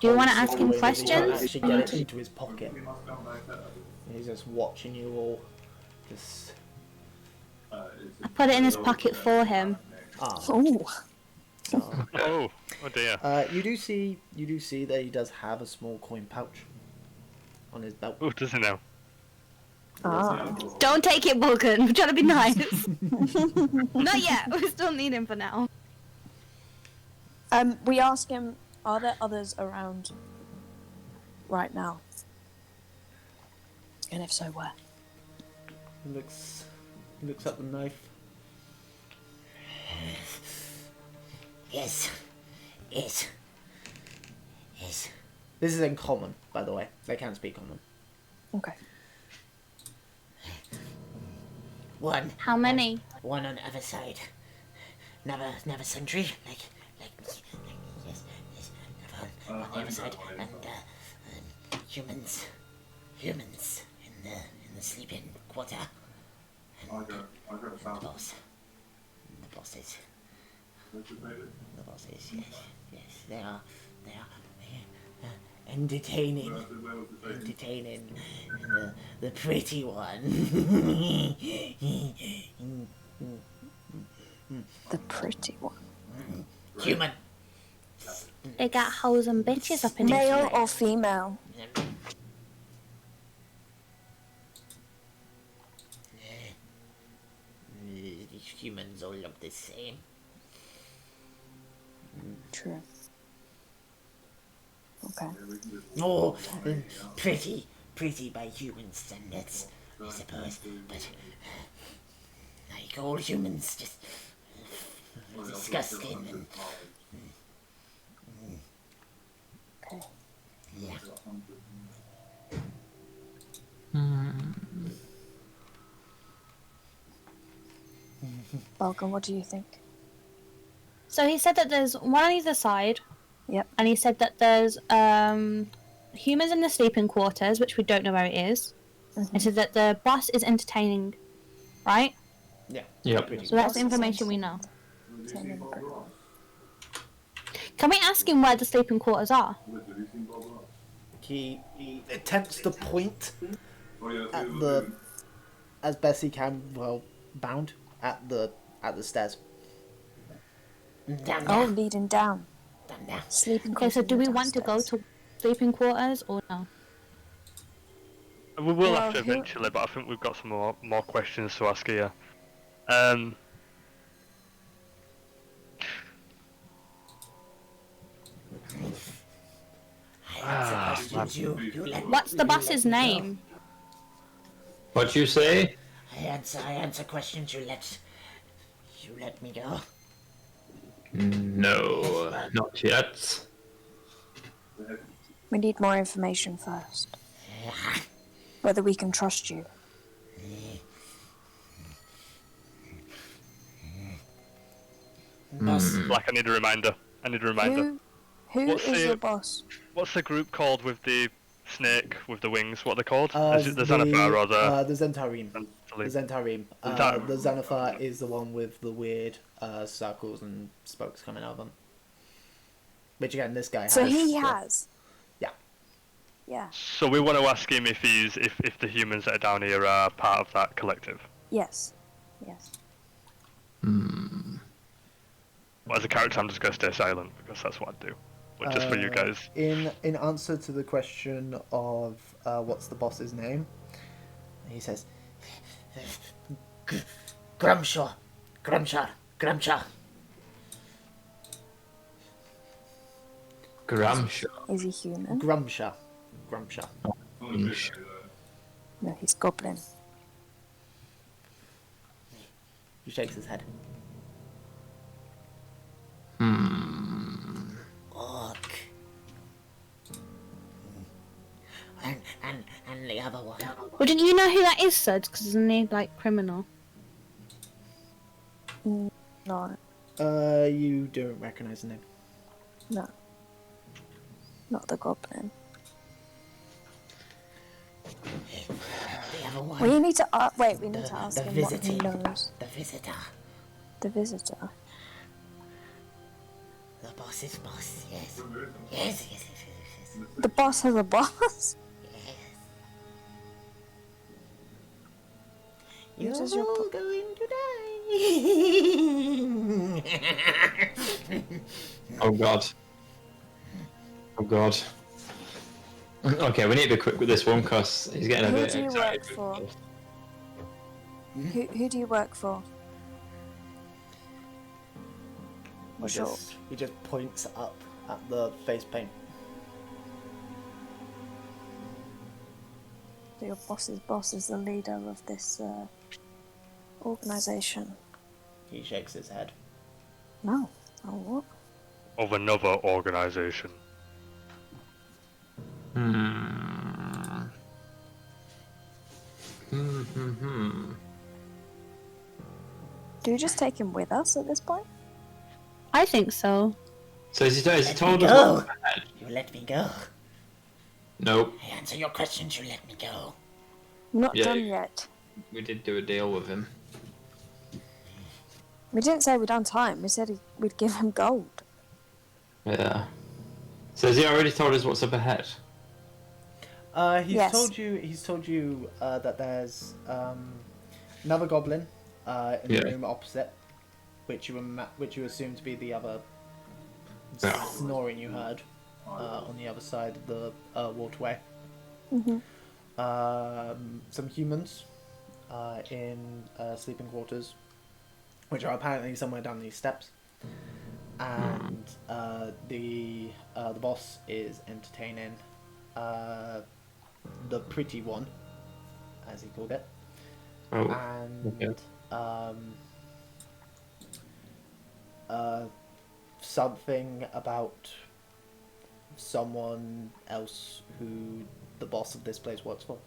Do you want to holds ask it him away, but he can't questions? actually get it into his pocket. We must come back up. He's just watching you all. Just I put it in his pocket for him. Oh. so. Oh dear. You do see that he does have a small coin pouch on his belt. Oh, does he now? Ah. Don't take it, Vulcan. We're trying to be nice. Not yet. We still need him for now. We ask him, are there others around right now? And if so, where? Looks at the knife. Yes. Yes. Yes. This is in common, by the way. They can speak common. Okay. One. How many? One on the other side. Another sentry. Like yes. Another on the other side. And humans in the sleeping quarter. And the boss. The bosses. The bosses, yes, they are entertaining, the pretty one. The pretty one. Human. They got hoes and bitches up in Male here. or female? Humans all look the same. True. Okay. Oh, pretty by human standards, I suppose. But like all humans, just disgusting and Okay. yeah. Vulcan, what do you think? So he said that there's one on either side. Yep. And he said that there's humans in the sleeping quarters, which we don't know where it is. And said that the boss is entertaining, right? Yeah. Yep. So that's the information we know. Can we ask him where the sleeping quarters are? He attempts to point at the, as best he can, well, bound at the stairs. Down Oh, there. leading down. Down there. Sleeping Okay, so quarters do we and want to go downstairs. to sleeping quarters or no? We will Well, have to who- eventually, but I think we've got some more questions to ask here. What's the boss's name? What you say? I answer questions. You let me go. No, not yet. We need more information first. Whether we can trust you. Boss. Like, I need a reminder. Who What's is the- your boss? What's the group called with the snake with the wings? What are they called? Is it the The Xanathar or the... Zentarim. The Zentarim. Zentarim. The Xanathar is the one with the weird circles and spokes coming out of them. Which again, this guy has. So he has. Yeah. Yeah. So we want to ask him if the humans that are down here are part of that collective. Yes. Yes. But as a character, I'm just going to stay silent because that's what I do. But just for you guys. In answer to the question of what's the boss's name, he says, Grumshaw. Gramshaw. Is he human? Grumshaw. No, he's goblin. He shakes his head. Orc. And the other one. Well, didn't you know who that is, Suds? Because isn't he like criminal? No. You don't recognize the name. No. Not the goblin. The other one. We need to wait. We need to ask the him what he visitor. knows. The visitor. The visitor. The boss's boss. Yes. Yes. The boss has a boss. You're This is your all going to die. Oh god. Okay, we need to be quick with this one because he's getting a Who bit do you excited. work for? Who do you work for? What's your... He just points up at the face paint. So your boss's boss is the leader of this organisation? He shakes his head. No. Oh, what? Of another organisation. Do we just take him with us at this point? I think so. So has he told us Go. what's ahead? You let me go. Nope. I answer your questions. You let me go. We're not Yeah. done yet. We did do a deal with him. We didn't say we'd done time. We said we'd give him gold. Yeah. So has he already told us what's up ahead? He's Yes. told you. He's told you that there's another goblin in the Yeah. room opposite, which you assume to be the other Yeah. snoring you heard on the other side of the waterway. Mhm. Some humans in sleeping quarters, which are apparently somewhere down these steps, and the boss is entertaining the pretty one, as he called it, Oh. and something about someone else who the boss of this place works for.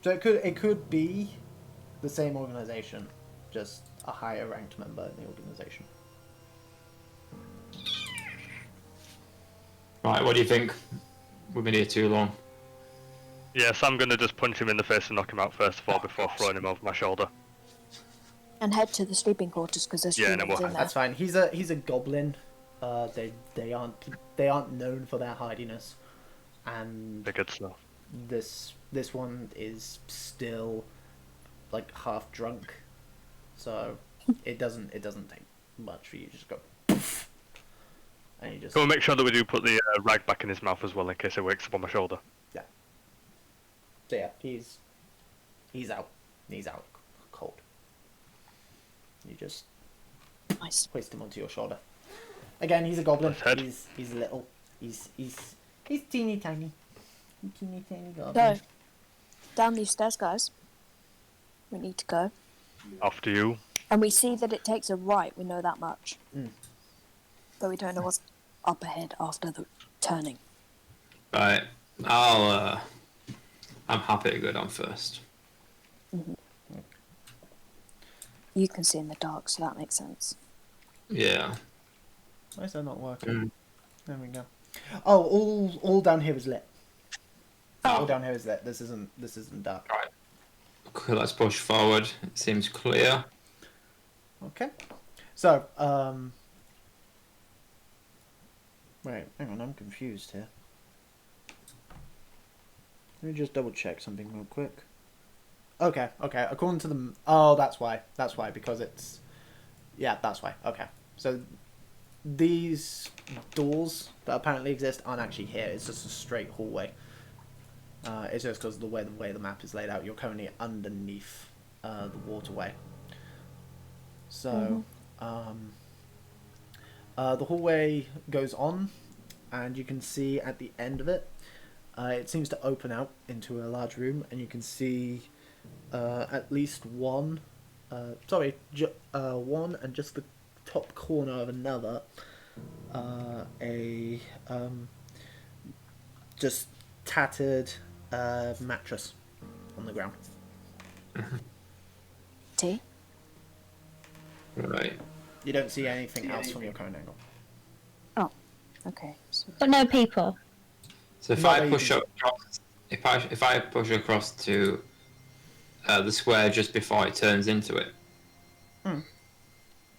So it could be the same organization, just a higher ranked member in the organization. Right, what do you think? We've been here too long. Yes, I'm gonna just punch him in the face and knock him out first of all before throwing him over my shoulder. And head to the sleeping quarters because there's Yeah, and then humans we'll- in there. That's fine. He's a goblin. They aren't known for their hardiness, and The good stuff. this one is still like half drunk, so it doesn't take much for you to just go poof, and you just Go and make sure that we do put the rag back in his mouth as well in case it wakes up on my shoulder. so yeah, he's out cold. You just Nice. hoist him onto your shoulder. Again, he's a goblin. Nice head. He's little. He's teeny tiny. Teeny tiny So, goblin. down these stairs, guys. We need to go. After you. And we see that it takes a right, we know that much. Mm. But we don't know what's up ahead after the turning. Right, I'm happy to go down first. You can see in the dark, so that makes sense. Yeah. Why is that not working? There we go. Oh, all down here is lit. All down here is lit. This isn't dark. Right. Okay, let's push forward. It seems clear. Okay. So, wait, hang on, I'm confused here. Let me just double check something real quick. Okay. According to the... Oh, that's why, because it's... Yeah, that's why. Okay. So, these doors that apparently exist aren't actually here. It's just a straight hallway. It's just because of the way the map is laid out. You're currently underneath the waterway. So, the hallway goes on, and you can see at the end of it, it seems to open out into a large room, and you can see at least one, one and just the top corner of another, a just tattered mattress on the ground. T? Right. You don't see anything else from your current angle. Okay. So But no people. So if Not I that you push can up across, if I push across to the square just before it turns into it,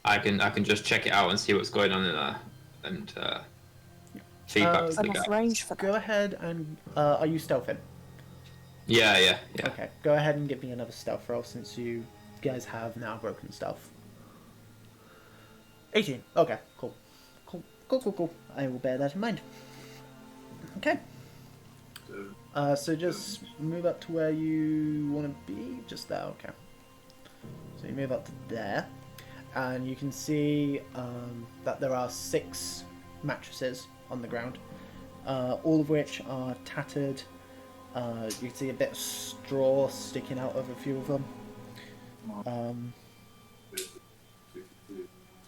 I can just check it out and see what's going on in there and feedback to the enough guy. range for Go that. ahead and are you stealthing? Yeah. Okay, go ahead and give me another stealth roll since you guys have now broken stealth. 18. Okay, cool. I will bear that in mind. Okay. So just move up to where you want to be. Just there, okay. So you move up to there, and you can see that there are 6 mattresses on the ground, all of which are tattered. You can see a bit of straw sticking out of a few of them.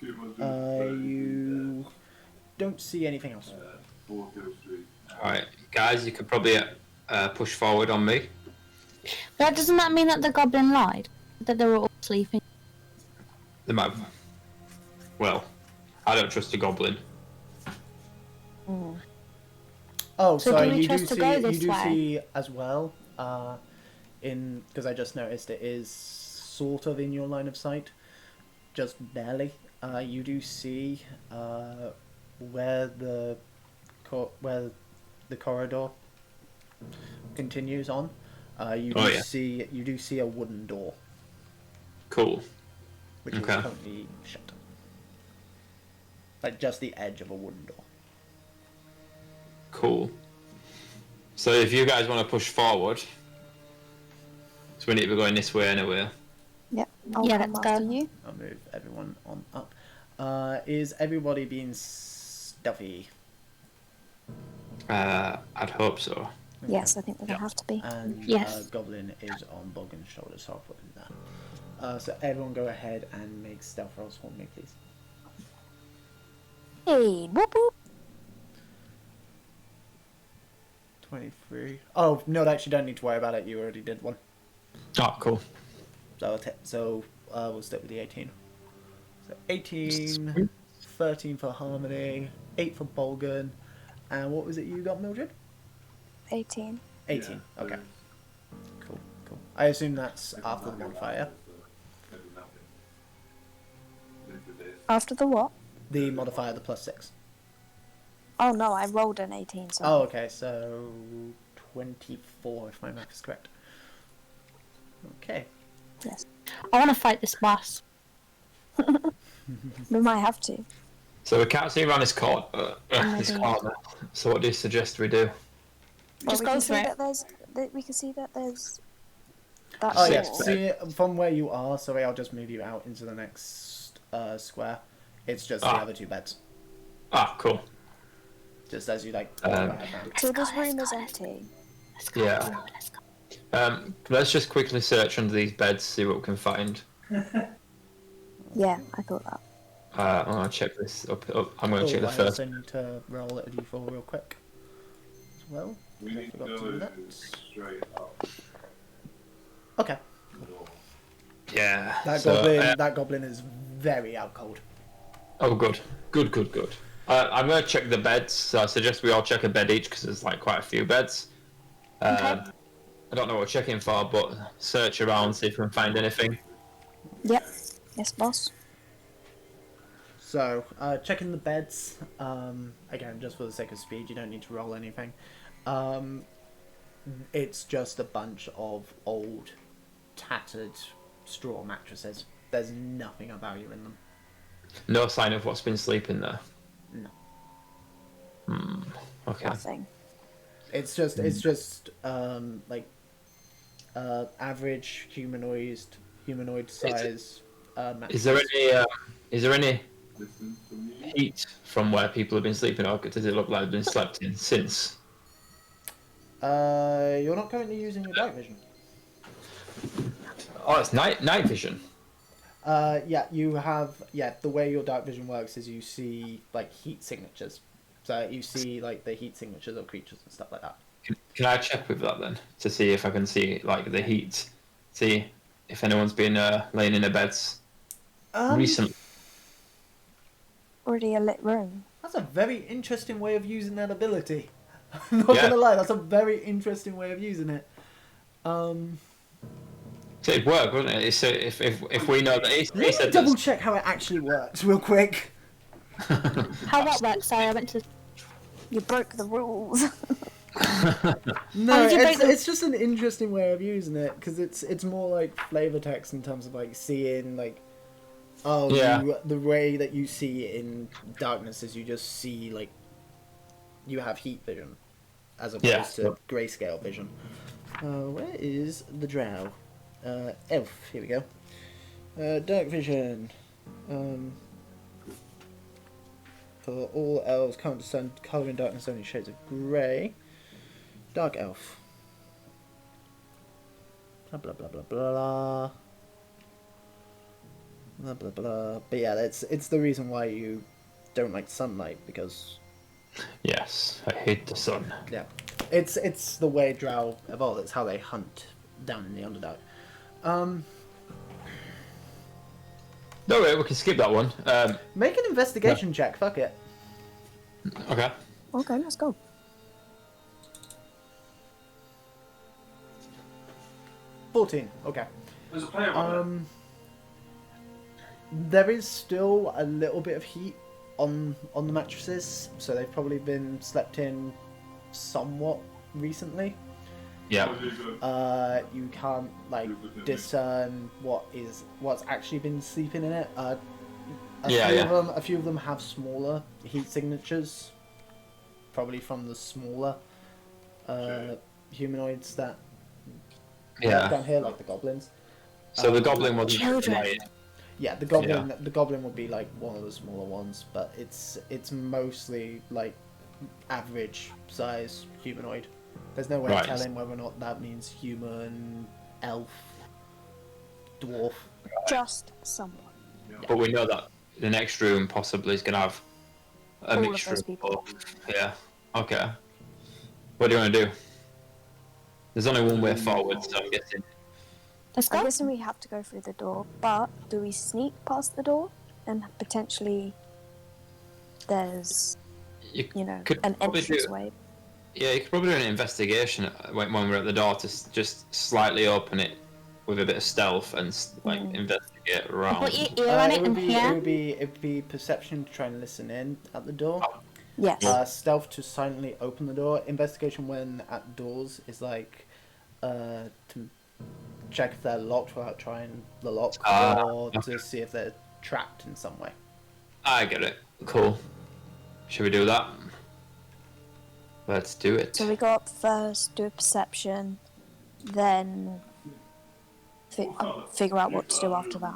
You don't see anything else. Alright, guys, you could probably push forward on me. But doesn't that mean that the goblin lied? That they were all sleeping? They might. Well, I don't trust a goblin. Oh, So sorry. do we You do trust to go see. You this do way? see as well. Because I just noticed it is sort of in your line of sight, just barely. You do see where the corridor continues on. You do see a wooden door, Cool. which is Okay. currently shut. Like just the edge of a wooden door. Cool. So if you guys want to push forward, so we need to be going this way anyway. Yep. I'll Yeah, come let's after go. you. I'll move everyone on up. Is everybody being stealthy? I'd hope so. Yes, I think we're gonna have to be. And Yes. Goblin is on Boggan's shoulder, so I'll put him there. So everyone go ahead and make stealth rolls for me, please. Hey, whoop whoop. 23. Oh, no, actually don't need to worry about it. You already did one. Oh, cool. So we'll stick with the 18. So 18, 13 for Harmony, 8 for Bolgan, and what was it you got, Mildred? 18. 18, okay. Cool. I assume that's after the modifier. After the what? The modifier, the +6. Oh no, I rolled an 18. So. Oh, okay, so 24 if my math is correct. Okay. Yes. I want to fight this boss. We might have to. So we can't see around this corner. Maybe. So what do you suggest we do? Well, Just we go can for see it. that there's. We can see that there's. That Oh, door. yes. See, from where you are, sorry, I'll just move you out into the next square. It's just the other 2 beds. Ah, cool. Just as you, like, Um, So this room is empty. Let's go. Yeah. Let's go. Let's just quickly search under these beds, see what we can find. Yeah, I thought that. I'm gonna check this up. I'm gonna check the I first. also need to roll a d4 real quick. As well. We I need to forgot go to do that. straight up. Okay. Yeah. That goblin is very out cold. Oh, good. Good. I'm gonna check the beds. So I suggest we all check a bed each because there's like quite a few beds. Okay. I don't know what we're checking for, but search around, see if we can find anything. Yep. Yes, boss. So, checking the beds. Again, just for the sake of speed, you don't need to roll anything. It's just a bunch of old, tattered straw mattresses. There's nothing of value in them. No sign of what's been sleeping there. No. Okay. Nothing. It's just like average humanoid size mattresses. Is there any Listen to me. heat from where people have been sleeping, or does it look like they've been slept in since? You're not currently using your dark vision. Oh, it's night vision. Yeah, you have. Yeah, the way your dark vision works is you see like heat signatures. So you see like the heat signatures of creatures and stuff like that. Can I check with that then to see if I can see like the heat? See if anyone's been laying in their beds recently. Already a lit room. That's a very interesting way of using that ability. I'm not Yeah. gonna lie, that's a very interesting way of using it. So it'd work, wouldn't it? So if we know that he Let me said double this. check how it actually works real quick. How that works? Sorry, I went to. You broke the rules. No, How did you break the- it's just an interesting way of using it because it's more like flavor text in terms of like seeing like Yeah. the way that you see it in darkness is you just see like you have heat vision. as Yeah. opposed to grayscale vision. Where is the drow? Elf. Here we go. Dark vision. For all elves, can't discern colour in darkness, only shades of grey. Dark elf. Blah blah blah blah blah. Blah blah blah. But yeah, it's the reason why you don't like sunlight, because Yes, I hate the sun. yeah, it's the way drow evolve. It's how they hunt down in the Underdark. No, wait, we can skip that one. Make an investigation check. Fuck it. Okay. Okay, let's go. $14. Okay. There's a player on There is still a little bit of heat on the mattresses, so they've probably been slept in somewhat recently. Yeah. You can't like discern what's actually been sleeping in it. A few of them have smaller heat signatures, probably from the smaller humanoids that Yeah. down here, like the goblins. So the goblin was Children. Yeah, the goblin would be like one of the smaller ones, but it's mostly like average size humanoid. There's no way of telling whether or not that means human, elf, dwarf. Just someone. But we know that the next room possibly is going to have a All of mixture those of people. both. Yeah. Okay. What do you want to do? There's only one way forward, so I'm guessing. Let's I'm go. guessing we have to go through the door, but do we sneak past the door and potentially there's, You know, could an probably do- entranceway? Yeah, you could probably do an investigation when we're at the door to just slightly open it with a bit of stealth and investigate around. Put your ear on it and hear. It would be perception to try and listen in at the door. Yes. Stealth to silently open the door. Investigation when at doors is like to check if they're locked without trying the lock, or to see if they're trapped in some way. I get it. Cool. Should we do that? Let's do it. So we go up first, do a perception, then figure out what to do after that.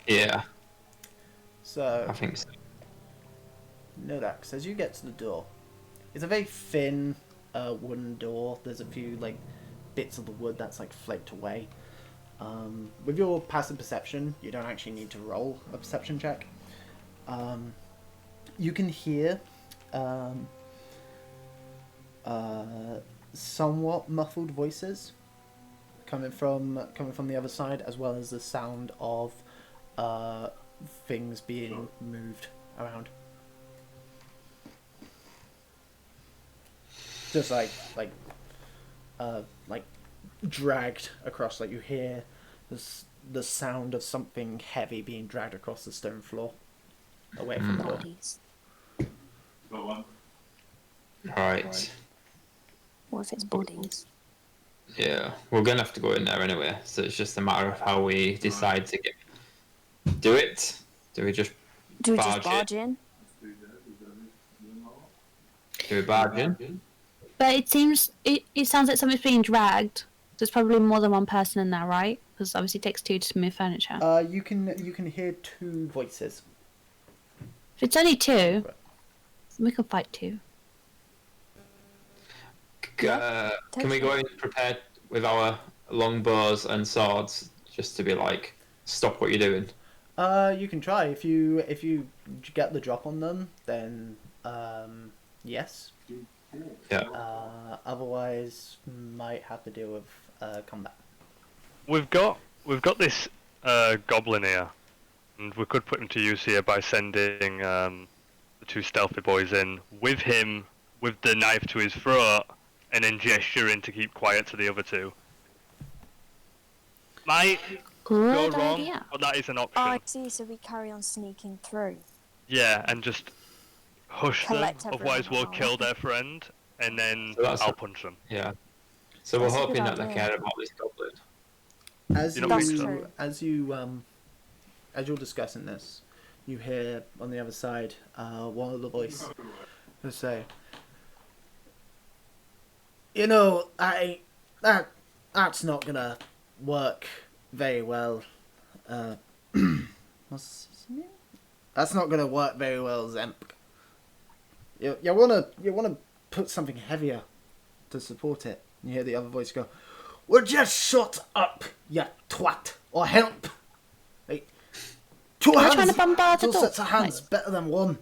Yeah, So I think so. Nodax, as you get to the door, it's a very thin wooden door. There's a few like bits of the wood that's like flaked away. With your passive perception, you don't actually need to roll a perception check. You can hear somewhat muffled voices coming from the other side, as well as the sound of things being moved around. Just like dragged across. Like you hear the sound of something heavy being dragged across the stone floor, away from the door. Bodies. Got one. Right. What if it's bodies? Yeah, we're gonna have to go in there anyway. So it's just a matter of how we decide to do it. Do we just Do we barge just barge in? do we barge in? But it seems it sounds like something's being dragged. There's probably more than one person in there, right? Because obviously it takes two to move furniture. You can hear two voices. If it's only two, we can fight two. Can we go in prepared with our longbows and swords, just to be like, stop what you're doing? You can try if you get the drop on them, then yes. Yeah. Otherwise, might have to deal with combat. We've got this goblin here, and we could put him to use here by sending the two stealthy boys in with him with the knife to his throat, and then gesturing to keep quiet to the other two. Might go Good wrong, idea. but that is an Oh, option. I see. So we carry on sneaking through. Yeah, and just hush Collect them, otherwise we'll everyone. kill their friend, and then So that's I'll a- punch them. Yeah. So we're That's a good hoping that they idea. care about this goblin. As You don't think so? as you're discussing this, you hear on the other side one of the voice to say, You know, that's not gonna work very well. What's his name? That's not gonna work very well, Zemp. You wanna put something heavier to support it. You hear the other voice go, "Well, just shut up, you twat, or help." Like, two Are you hands, trying to bombard the two door? sets of hands, better than one.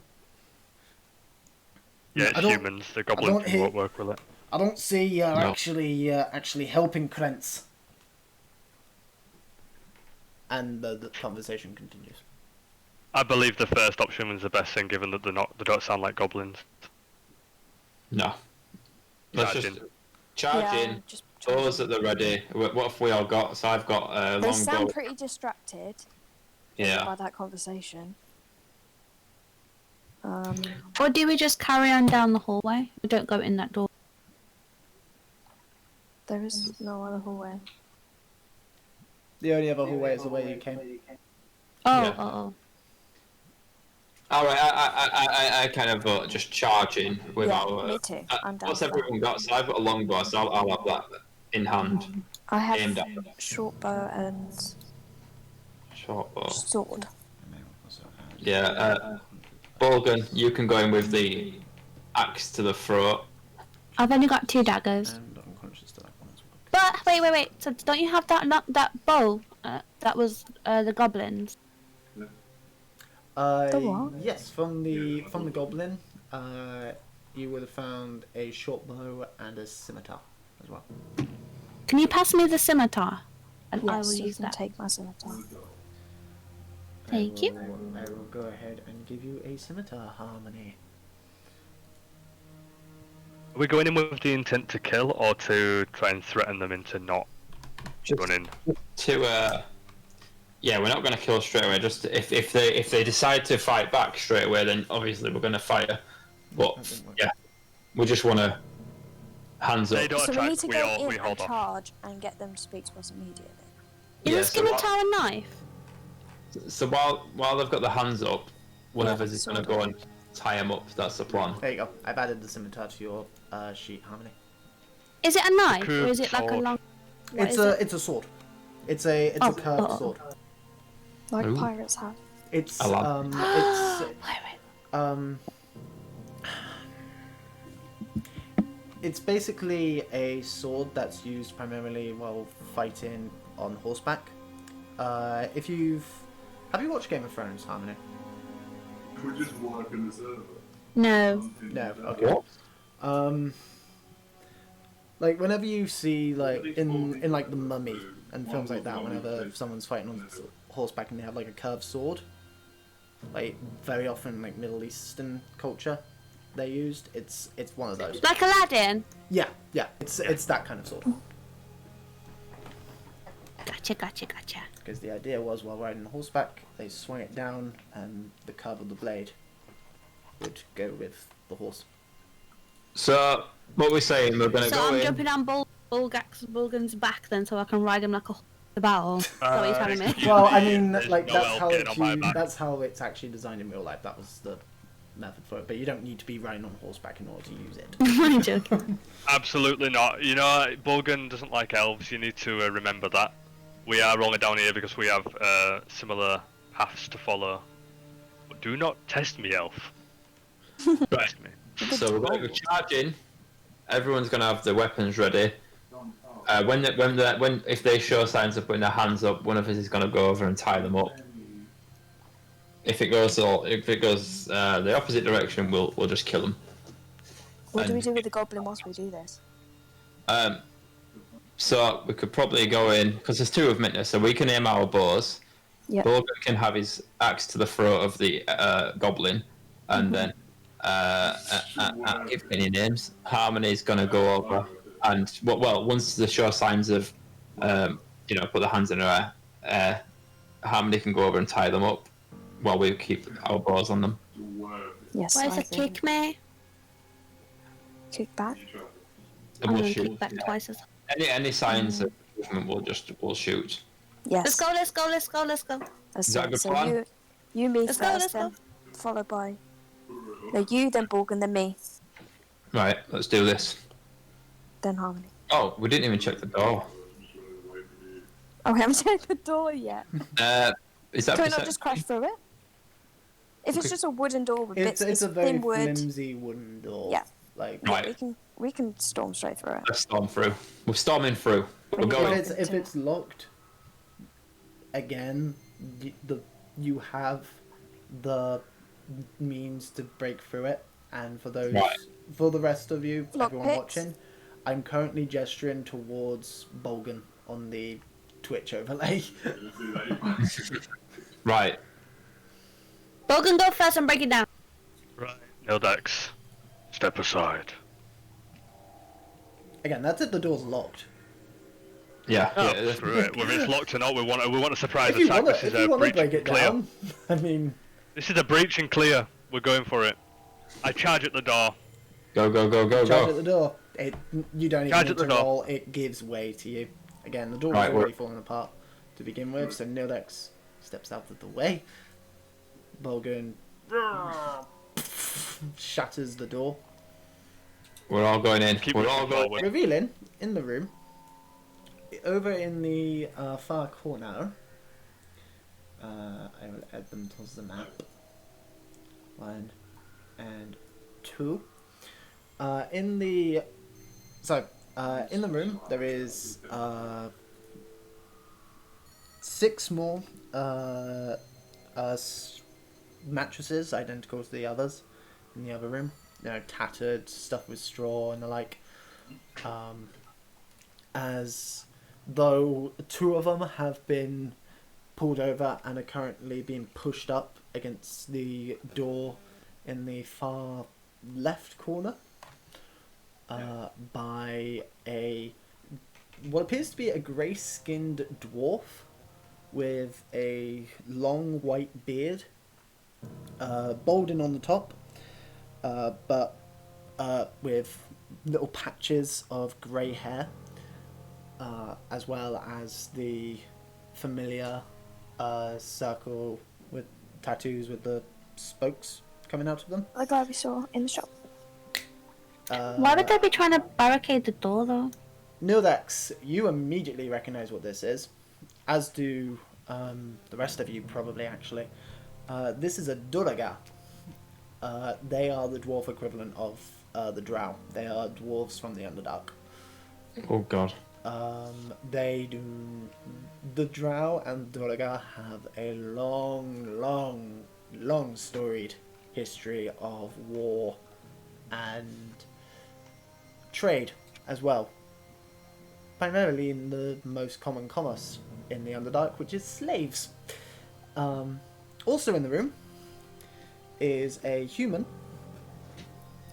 Yeah, I it's don't- humans. The don't goblin thing hear- won't work with it. I don't see you No. actually helping Krentz. And the conversation continues. I believe the first option was the best thing, given that they don't sound like goblins. No. Let's Charge just in. charge Yeah, in. just charge Bows in. at the ready. What have we all got? So I've got a They long sound bow. pretty distracted Yeah. by that conversation. Or do we just carry on down the hallway? We don't go in that door. There is no other hallway. The only other hallway is the way you came. Oh, Yeah. oh. All right. I kind of vote just charging with Yeah, our. me too. I'm down What's for that. everyone got? So I've got a long bow, so I'll have that in hand. I have Aimed at. short bow and Short bow. sword. Yeah. Bolgan, you can go in with the axe to the throat. I've only got 2 daggers. And unconscious to that one as well. But wait. So don't you have that bow? That was the goblins. The what? Yes, from the goblin, you would have found a short bow and a scimitar as well. Can you pass me the scimitar? And I will Yes, you use can that. take my scimitar. Thank you. I will go ahead and give you a scimitar, Harmony. Are we going in with the intent to kill, or to try and threaten them into not Just running? Yeah, we're not going to kill straight away. Just if they decide to fight back straight away, then obviously we're going to fire. But yeah, we just want to hands up. They don't So we attack. need to We go all in hold and off. charge and get them to speak to us immediately. Is Yeah, the so what- scimitar a knife? So while they've got the hands up, one of Yeah, us is going to sword. go and tie them up. That's the plan. There you go. I've added the scimitar to your sheet, Harmony. Is it a knife or Curved is it like a sword. long? What It's is a it? it's a sword. It's a curved oh. sword. Like Ooh. pirates have. It's I love it's basically a sword that's used primarily while fighting on horseback. Have you watched Game of Thrones, Harmony? We're just wiping the server. No. No. Okay. What? Like whenever you see like in like the Mummy and films like that, whenever someone's fighting on horseback and they have like a curved sword, like very often like Middle Eastern culture, they used. It's one of those. Like Aladdin? Yeah. It's that kind of sword. Gotcha. Because the idea was while riding horseback, they swung it down and the curve of the blade would go with the horse. So what we're saying, we're going to So go I'm in. jumping on Bulgan's back then so I can ride him like a horse to battle. Is that what you're telling me? Well, I mean, There's like no that's elf how getting on my back. that's how it's actually designed in real life. That was the method for it. But you don't need to be riding on horseback in order to use it. I'm joking. Absolutely not. You know, Bolgan doesn't like elves. You need to remember that. We are only down here because we have similar paths to follow. But do not test me, elf. Test me. So we're going to go charging. Everyone's going to have their weapons ready. If they show signs of putting their hands up, one of us is going to go over and tie them up. If it goes the opposite direction, we'll just kill them. What do we do with the goblin whilst we do this? So we could probably go in because there's 2 of them in there, so we can aim our bows. Yep. Bolgan can have his axe to the throat of the goblin, and then give me any names. Harmony's gonna go over, and once they show signs of, put their hands in her air, Harmony can go over and tie them up, while we keep our bows on them. Yes. Where's I the think. kick me? Kick back. And I'm we'll gonna shoot. kick back twice as Any signs of movement, we'll shoot. Yes. Let's go. Let's Is do that a it. good So plan? you me Let's go, first, let's then go. followed by. No, you, then Borg, and then me. Right, let's do this. then Harmony. Oh, we didn't even check the door. Oh, we haven't checked the door yet. Is that Can we not perception? just crash through it? If it's Okay. just a wooden door with It's bits, a very thin wood. flimsy wooden door. Yeah. Like Yeah, Right. we can storm straight through it. Let's storm through. We're storming through. We're If going. if it's locked, again, you have the means to break through it. And for those, Right. for the rest of you, Lock everyone picks. watching, I'm currently gesturing towards Bolgan on the Twitch overlay. Right. Bogan, go first and break it down. Right. Nildex, step aside. Again, that's it. The door's locked. Yeah. Oh, yeah. screw it. Whether it's locked or not, we want a surprise If you attack. want This is to a breach break and it clear. down, I mean, This is a breach and clear. We're going for it. I charge at the door. Go, go, go, go, charge at go. the door. You don't even Charge need at the to door. roll. It gives way to you. Again, the door was Right, already we're- falling apart to begin with, so Nildex steps out of the way. Bolgan shatters the door, We're all going in. Keep We're moving all going forward. revealing in the room, over in the far corner. I will add them to the map. 1 and 2. In the room there is 6 more mattresses identical to the others in the other room. You know, tattered, stuffed with straw and the like. As though 2 of them have been pulled over and are currently being pushed up against the door in the far left corner by what appears to be a grey-skinned dwarf with a long white beard, balding on the top, but with little patches of grey hair, as well as the familiar circle with tattoos with the spokes coming out of them. The guy we saw in the shop. Why would they be trying to barricade the door though? Nildex, you immediately recognise what this is, as do the rest of you probably actually. This is a Duraga. They are the dwarf equivalent of the Drow. They are dwarves from the Underdark. Oh god. The Drow and Duraga have a long storied history of war and trade as well. Primarily in the most common commerce in the Underdark, which is slaves. Also in the room is a human.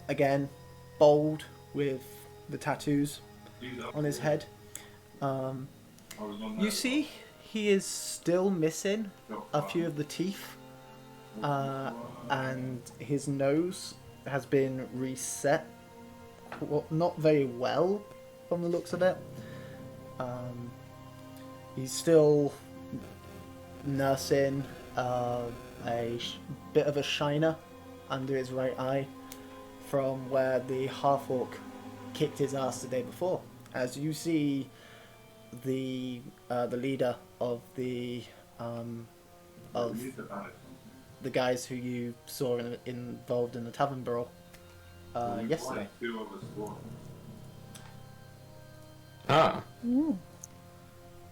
Again, bold with the tattoos on his head. You see, he is still missing a few of the teeth, and his nose has been reset, not very well from the looks of it. He's still nursing a bit of a shiner under his right eye from where the half-orc kicked his ass the day before. As you see, the leader of the guys who you saw involved in the tavern brawl yesterday. Ah. Mm.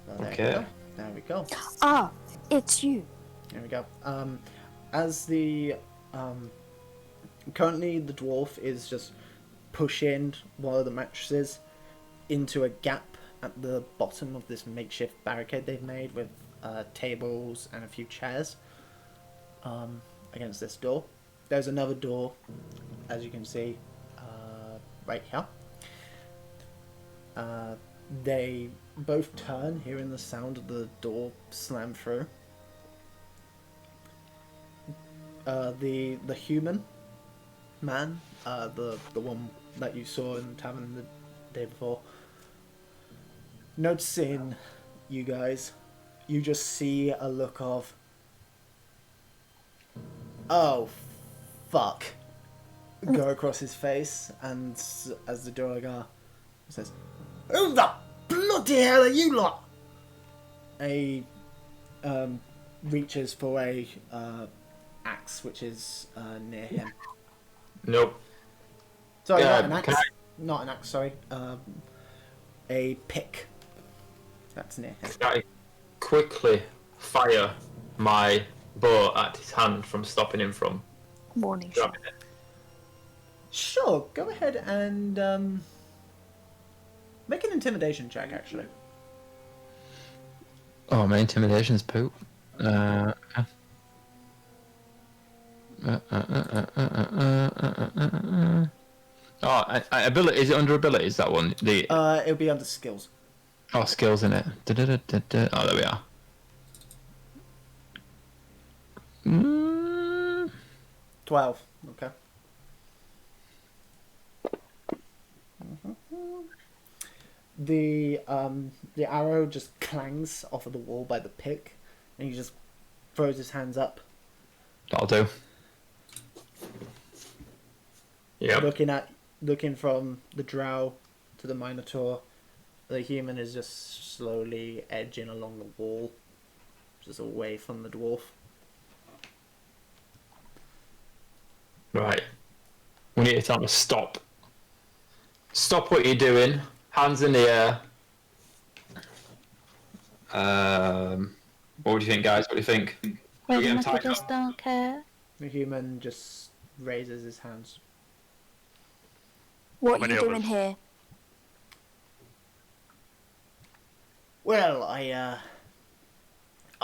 So there Okay. we go. There we go. Ah, it's you. There we go. As the currently the dwarf is just pushing one of the mattresses into a gap at the bottom of this makeshift barricade they've made with tables and a few chairs against this door. There's another door, as you can see, right here. They both turn, hearing the sound of the door slam through. The human man, the one that you saw in the tavern the day before, noticing you guys, you just see a look of, oh, fuck, go across his face, and as the Duragar It says, "Who the bloody hell are you lot?" A reaches for a axe which is near him. Nope. Sorry, Yeah, not an axe. can I- Not an axe. Sorry, a pick. That's near him. Can I quickly fire my bow at his hand from stopping him from Warning shot. grabbing it? Sure, go ahead and make an intimidation check. Actually, Oh, my intimidation's poop. Okay. Oh, ability. Is it under abilities, that one? The it'll be under skills. Oh, skills in it. Oh, there we are. 12. Okay. The arrow just clangs off of the wall by the pick, and he just throws his hands up, That'll do. Yeah. looking from the drow to the minotaur. The human is just slowly edging along the wall, just away from the dwarf. Right. We need to tell him to stop. Stop what you're doing. Hands in the air. What do you think, guys? What do you think? Should we Wait, get him like I tied just up? don't care. The human just raises his hands. What are Many you of doing us. here? Well, I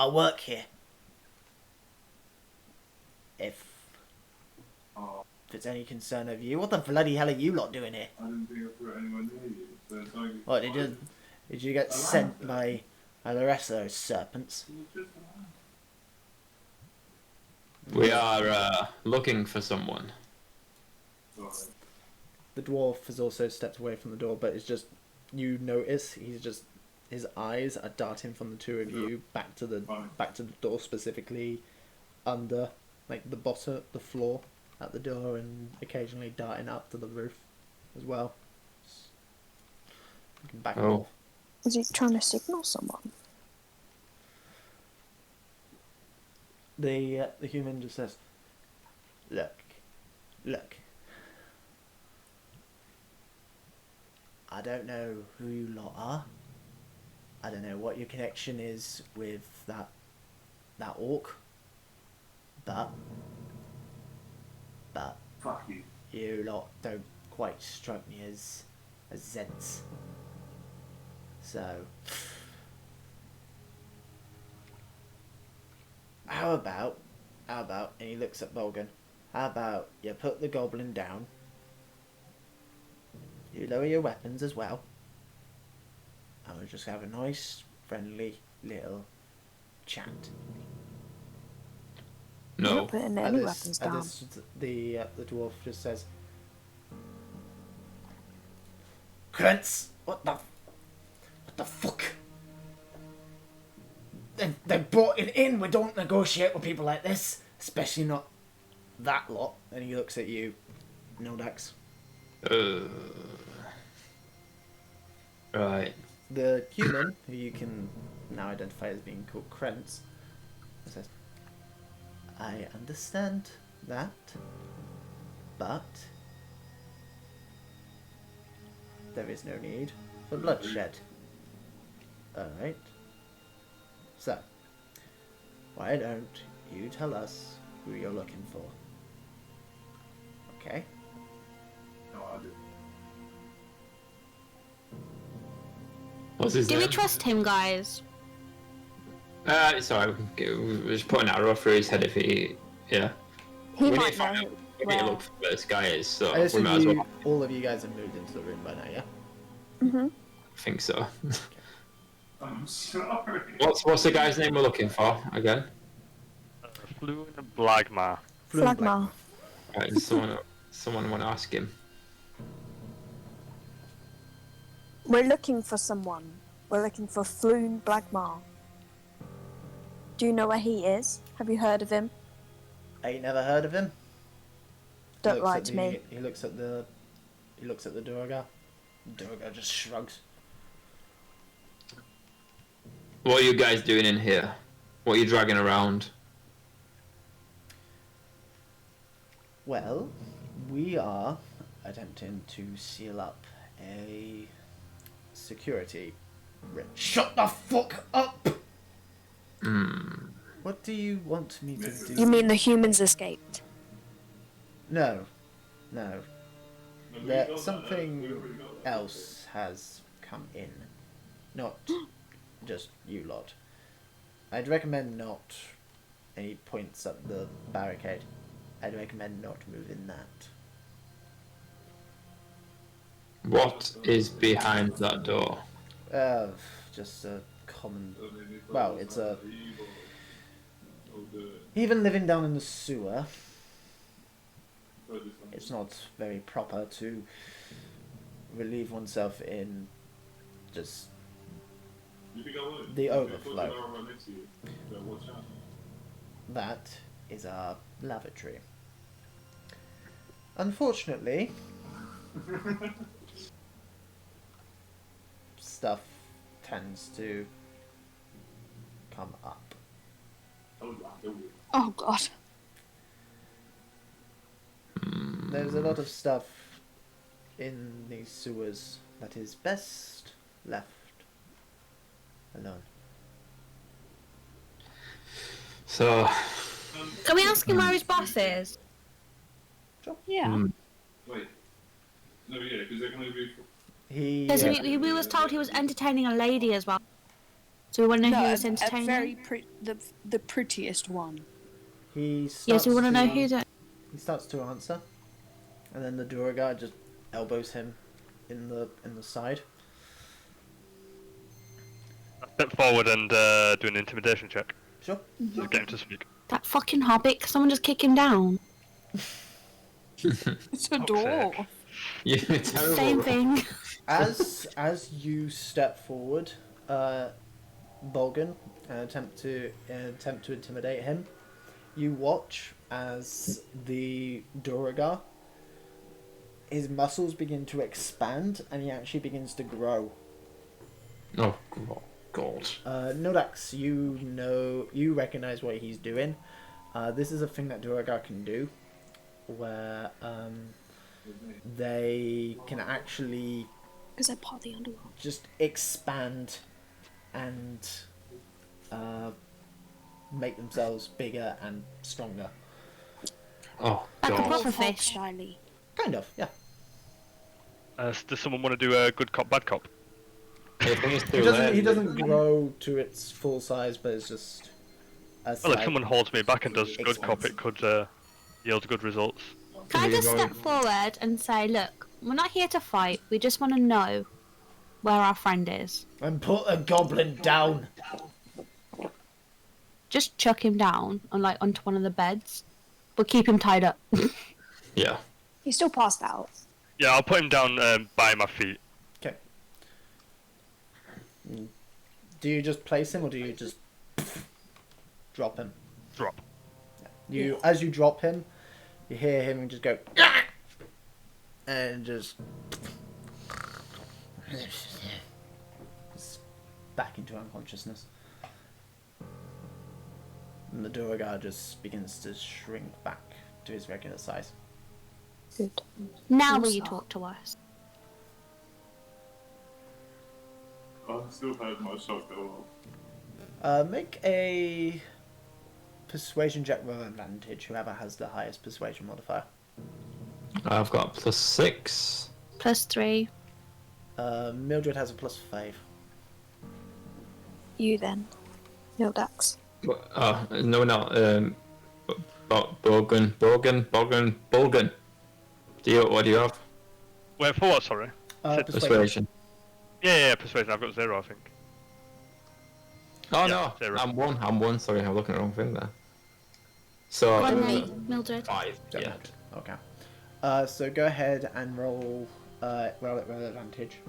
work here. If it's any concern of you, what the bloody hell are you lot doing here? I didn't think I put anyone near you. So it's like, What did you get sent by the rest of those serpents? We are looking for someone. The dwarf has also stepped away from the door, but it's just you notice his eyes are darting from the two of you back to the door, specifically under like the floor at the door, and occasionally darting up to the roof as well. Looking back and Oh. forth. Is he trying to signal someone? The human just says, Look. I don't know who you lot are. I don't know what your connection is with that orc. But fuck you. you lot don't quite strike me as Zeds. So how about, and he looks at Bolgan, how about you put the goblin down, you lower your weapons as well, and we'll just have a nice, friendly little chat. You're No. not putting any weapons down. The dwarf just says, Krentz, what the fuck? They brought it in. We don't negotiate with people like this, especially not that lot. And he looks at you, Nodax. Right. The human, who you can now identify as being called Krentz, says, I understand that, but there is no need for bloodshed. Alright. So, why don't you tell us who you're looking for? Okay? No, I didn't. What's his Do we name? trust him, guys? It's alright. We'll just put an arrow through his head if he. Yeah. He We need might to find know out. We need to where. look for where this guy is, so I we assume might as well. all of you guys have moved into the room by now, yeah? Mm-hmm. I think so. I'm sorry. What's the guy's name we're looking for again? Floon Blagmar. Flagmar. Right, does someone want to ask him? We're looking for someone. We're looking for Floon Blagmar. Do you know where he is? Have you heard of him? Ain't never heard of him. Don't Looks lie at to the- me. He looks at the Durga. Durga just shrugs. What are you guys doing in here? What are you dragging around? Well, we are attempting to seal up a security. Shut the fuck up! What do you want me to do? You mean the humans escaped? No. That something else has come in. Not just you lot. I'd recommend not any points at the barricade. I'd recommend not moving that. What is behind that door? Just a common... Well, it's a... Even living down in the sewer, it's not very proper to relieve oneself in just the overflow. That is our lavatory. Unfortunately, stuff tends to come up. Oh god. There's a lot of stuff in these sewers that is best left alone. So, Can we ask him where his boss is? Yeah. Wait. No, yeah, because they're going to be. Because we was told he was entertaining a lady as well. So we want to know who he was a entertaining. very the prettiest one. He starts Yes, we want to know who that. He starts to answer, and then the Durga just elbows him in the side. I step forward and do an intimidation check. Sure. To get him to speak. That fucking hobbit. Can someone just kick him down? It's a door. you're terrible. Same thing. As you step forward, Bolgan, and attempt to intimidate him, you watch as the Durga, his muscles begin to expand and he actually begins to grow. Oh, God. Nodax, you recognize what he's doing. This is a thing that Durga can do, where they can actually Because they're part of the underworld. just expand and make themselves bigger and stronger. Oh, Like a God. proper fish. Shyly. Kind of, yeah. Does someone want to do a good cop, bad cop? I think it's He too doesn't. late. He doesn't grow to its full size, but it's just. A Well, if slight someone holds me back and does good cop, expanse. it could yield good results. Can I just step forward and say, look, we're not here to fight. We just want to know where our friend is. And put a goblin down. Just chuck him down on onto one of the beds, but keep him tied up. Yeah. He's still passed out. Yeah, I'll put him down by my feet. Okay. Do you just place him, or do you just drop him? Drop. As you drop him, you hear him just go, and just back into unconsciousness. And the Durga just begins to shrink back to his regular size. Good. Now I'm will you sorry. talk to us? I still had my shock go off. Make a persuasion check with advantage, whoever has the highest persuasion modifier. I've got +6. +3. Mildred has a +5. You then. Nildax. No, not Bogan. What do you have? Wait, for what, sorry? Persuasion. Yeah, persuasion. I've got 0, I think. Oh Yeah, no, 0. I'm 1. Sorry, I'm looking at the wrong thing there. So Go on, Mildred. 5. Yeah. Okay. So go ahead and roll it with advantage.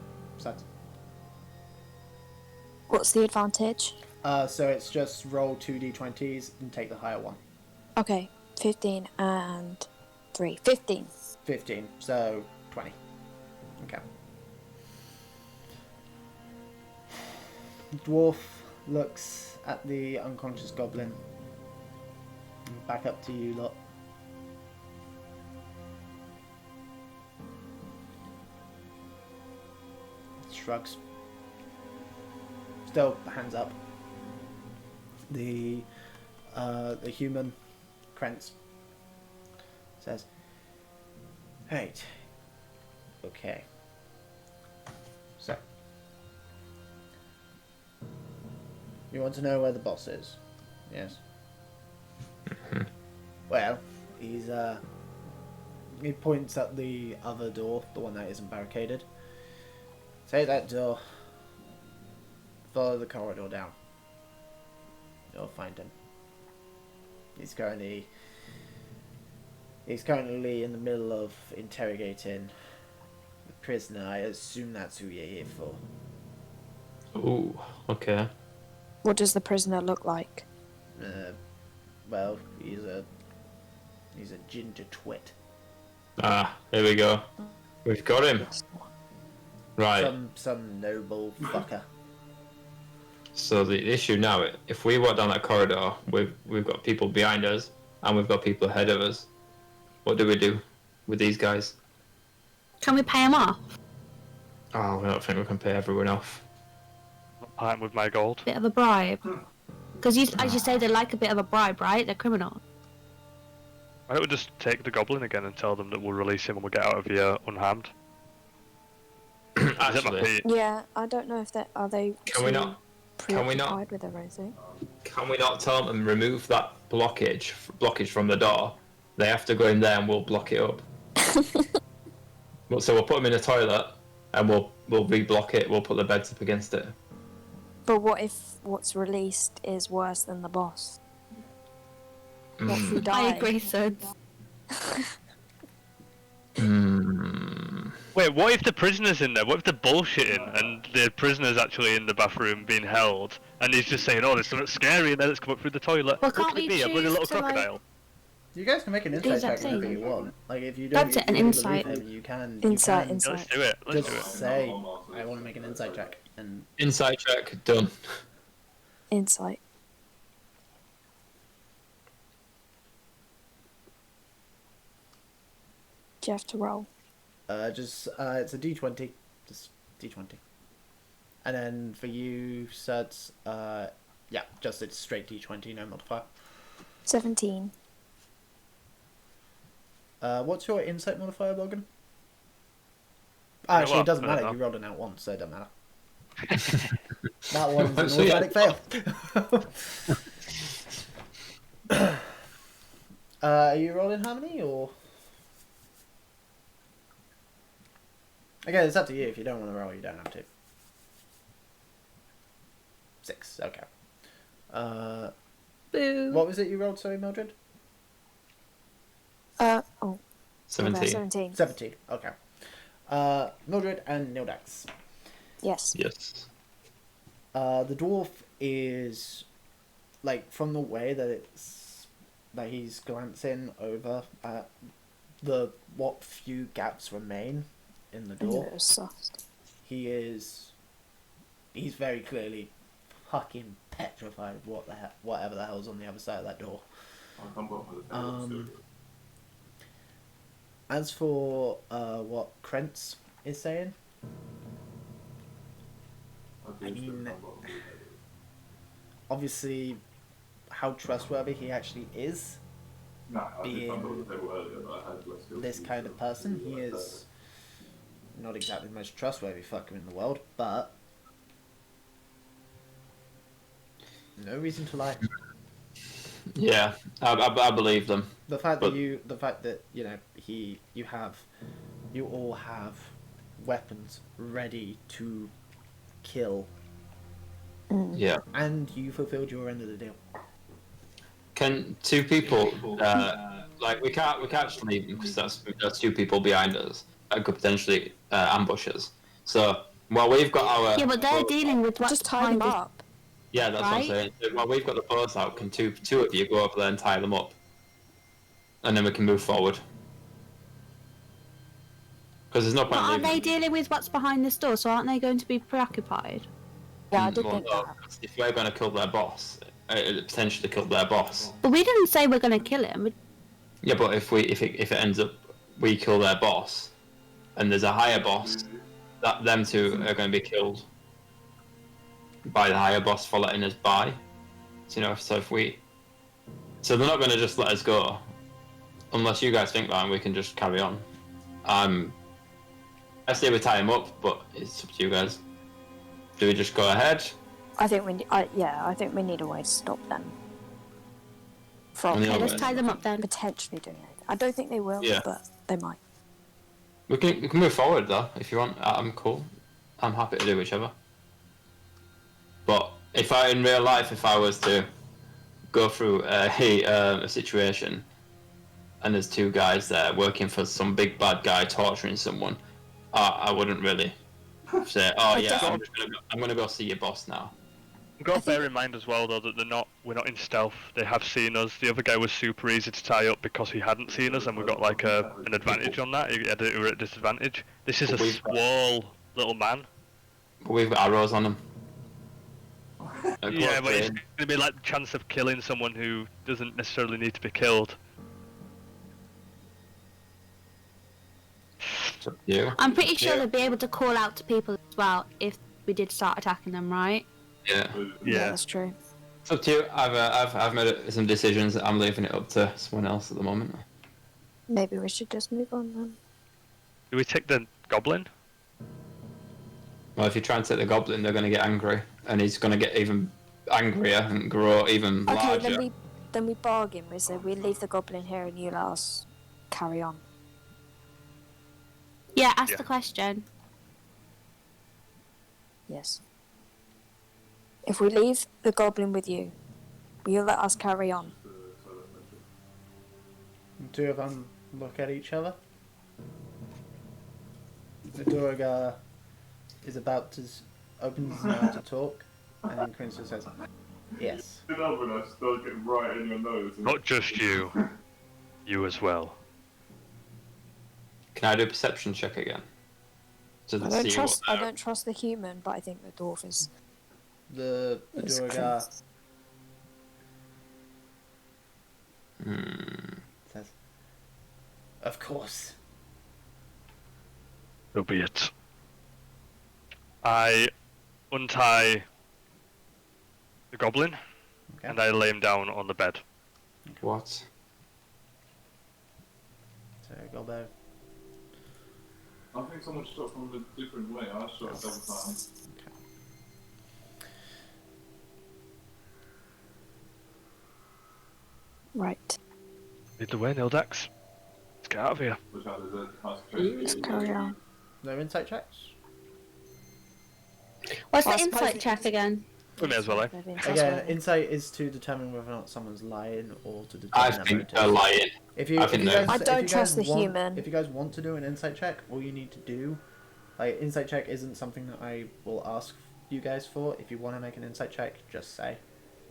What's the advantage? So it's just roll 2d20s and take the higher one. Okay. 15 and 3. 15. 15, so 20. Okay. Dwarf looks at the unconscious goblin. Back up to you lot. Shrugs. Still hands up. The human Krentz says, "Right. Okay. So, you want to know where the boss is? Yes. Well, he points at the other door, the one that isn't barricaded. Take that door. Follow the corridor down. You'll find him. He's currently in the middle of interrogating the prisoner. I assume that's who you're here for." Ooh, okay. What does the prisoner look like? Well, he's a ginger twit. Ah, here we go. We've got him. Right. Some noble fucker. So the issue now, if we walk down that corridor, we've got people behind us, and we've got people ahead of us. What do we do with these guys? Can we pay him off? Oh, I don't think we can pay everyone off. I'm with my gold. Bit of a bribe. Because as you say, they like a bit of a bribe, right? They're criminal. Why don't we just take the goblin again and tell them that we'll release him and we'll get out of here unharmed? Actually, Yeah, I don't know if are they Can we not preoccupied with everything. Can we not tell them and remove that blockage from the door? They have to go in there and we'll block it up. So we'll put them in a toilet and we'll re-block it. We'll put the beds up against it. But what if what's released is worse than the boss? What if we die? I agree, Suds. Wait, what if the prisoner's in there? What if they're bullshitting and the prisoner's actually in the bathroom being held and he's just saying, "Oh, there's something scary," and then it's come up through the toilet? Well, What can't could it we be? A bloody choose little to, like- crocodile? You guys can make an insight check exact whenever thing. you want. Like if you don't, That's it, if an you don't insight. believe him, you can. Insight, you can Yeah, let's do it. Let's Just do it. say, "I want to make an insight check," and Insight check done. Insight. Do you have to roll? it's a D20, just D20, and then for you, Suds, yeah, just it's straight D20, no modifier. 17. What's your insight modifier, Logan? Actually, well, it doesn't I don't matter. know. You rolled an out once, so it doesn't matter. That one's an So, yeah. automatic fail. Are you rolling harmony or? Again, it's up to you. If you don't want to roll, you don't have to. 6. Okay. Boo. What was it you rolled? Sorry, Mildred. 17. 17. 17. Okay. Mildred and Nildax. Yes. Yes. The dwarf is, like, from the way that he's glancing over at what few gaps remain in the door. He's very clearly fucking petrified of whatever the hell's on the other side of that door. I'll come back with a As for what Krentz is saying, I mean, obviously, how trustworthy he actually is, being this kind of person, he is not exactly the most trustworthy fucker in the world, but no reason to lie. Yeah, I believe them. The fact that you know, you all have weapons ready to kill, Yeah. and you fulfilled your end of the deal. Can two people, like we can't just leave them because that's two people behind us that could potentially ambush us. So while we've got our Yeah, but they're dealing with what's Just tie them behind it. up. yeah, that's what I'm right? saying. So while we've got the bows out, can two of you go over there and tie them up, and then we can move forward. Because there's no But point aren't leaving. they dealing with what's behind this door? So aren't they going to be preoccupied? Yeah, I did Well, think no, that. 'cause if we're going to kill their boss, it potentially kill their boss. But we didn't say we're gonna kill him. Yeah, but if it ends up we kill their boss, and there's a higher boss, that them two are going to be killed by the higher boss for letting us by. So, so they're not going to just let us go, unless you guys think that, and we can just carry on. I say we tie him up, but it's up to you guys. Do we just go ahead? I think I think we need a way to stop them from Okay, Let's tie them up then. potentially doing it. I don't think they will, Yeah. but they might. We can move forward though if you want. I'm cool. I'm happy to do whichever. But if in real life, if I was to go through a situation, and there's two guys there working for some big bad guy torturing someone, I wouldn't really say, "Oh yeah, I'm gonna go see your boss now." You've got to bear in mind as well, though, that we're not in stealth. They have seen us. The other guy was super easy to tie up because he hadn't seen us, and we got like an advantage on that. We were at disadvantage. This is a small little man. We've got arrows on him. Yeah, but it's going to be like the chance of killing someone who doesn't necessarily need to be killed. You. I'm pretty sure they'll be able to call out to people as well if we did start attacking them, right? Yeah. Yeah, that's true. It's up to you. I've made some decisions. I'm leaving it up to someone else at the moment. Maybe we should just move on then. Do we take the goblin? Well, if you try and take the goblin, they're going to get angry, and he's going to get even angrier and grow even larger. Okay, then we bargain. We say we leave the goblin here and you let us carry on. Yeah, ask the question. Yes. If we leave the goblin with you, will you let us carry on? The two of them look at each other. The Durga is about to open his mouth to talk, and then Quincy says, "Yes." You know when I start getting right in your nose. Not just you. You as well. Can I do a perception check again? I don't trust the human, but I think the dwarf is. The Durga says, "Of course." So be it. I untie the goblin, and I lay him down on the bed. What? So Gobbo. I think someone shot from a different way. I shot a double time. Right. Lead the way, Nildax. Let's get out of here. Let's carry on. No insight checks? What's Well, the I suppose insight we check again? We may as well, eh? Again, insight is to determine whether or not someone's lying or to I determine think their they're motive. lying. If you I don't trust the human. If you guys want to do an insight check, all you need to do, like, insight check isn't something that I will ask you guys for. If you want to make an insight check, just say.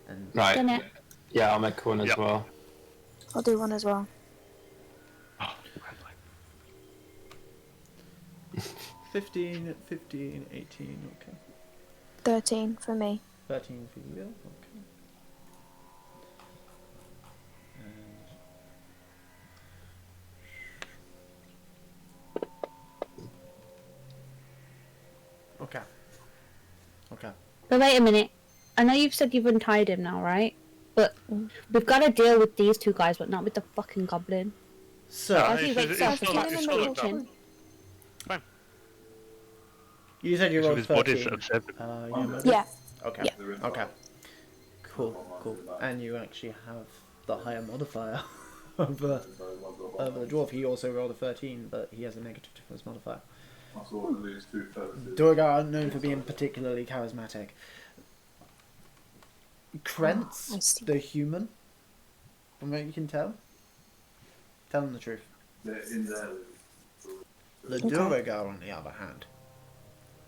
And Right. Done it. Yeah, I'll make one as Yep. well. I'll do one as well. 15, 18, okay. 13 for me. 13 for you, okay. Okay. Okay. But wait a minute. I know you've said you've untied him now, right? But we've got to deal with these two guys, but not with the fucking goblin. So, As he wakes up, still- starts it's still locked screeching. you said you So rolled his body's 13. observed. Yeah. Okay. Okay. Cool. And you actually have the higher modifier over the dwarf. He also rolled a 13, but he has a negative to his modifier. I saw at least 2 feathers. Durga are known for being particularly charismatic. Krentz, I see. the human, from what you can tell him the truth. They're in there. The Durga, on the other hand,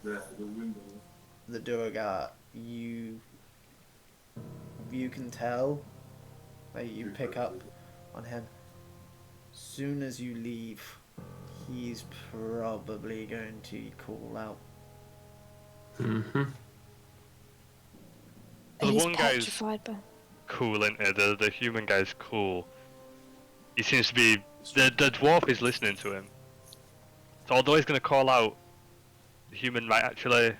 They're the window. the Durga, you can tell, like, you pick up on him. Soon as you leave, he's probably going to call out. Mm-hmm. The He's one guy's petrified, but cool, isn't he? The human guy's cool. He seems to be the dwarf is listening to him. So although he's gonna call out, the human might actually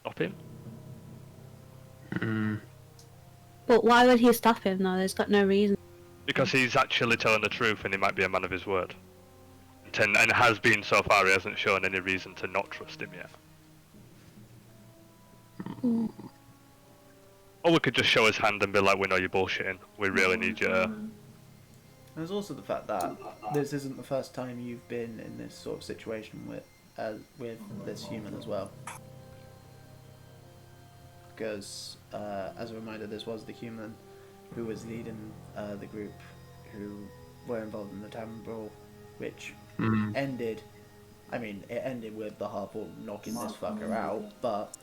stop him. But why would he stop him though? There's got no reason. Because he's actually telling the truth and he might be a man of his word. And has been so far, he hasn't shown any reason to not trust him yet. Or we could just show his hand and be like, we know you're bullshitting. We really need you to... There's also the fact that this isn't the first time you've been in this sort of situation with this human as well. Because, as a reminder, this was the human who was leading the group who were involved in the tavern brawl, which ended... I mean, it ended with the half-orc knocking this fucker out, but...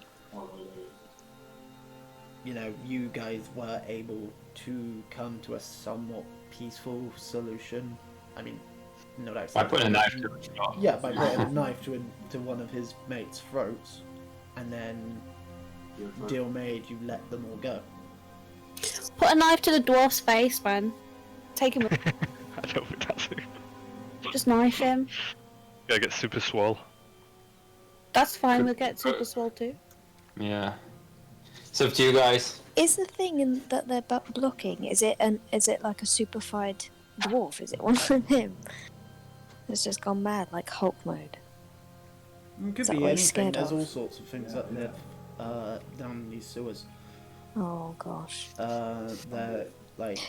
You know, you guys were able to come to a somewhat peaceful solution. I mean, not actually. By putting a knife to his throat. Yeah, by putting a knife to one of his mates' throats, and then deal made, you let them all go. Put a knife to the dwarf's face, man. Take him. I don't think that's it. Just knife him. Gotta get super swole. That's fine. We'll get super swole too. Yeah. It's up to you guys. is the thing that they're blocking? Is it like a superfied dwarf? Is it one of him? It's just gone mad, like Hulk mode. It could be anything. There's all sorts of things that live down these sewers. Oh gosh. They're like,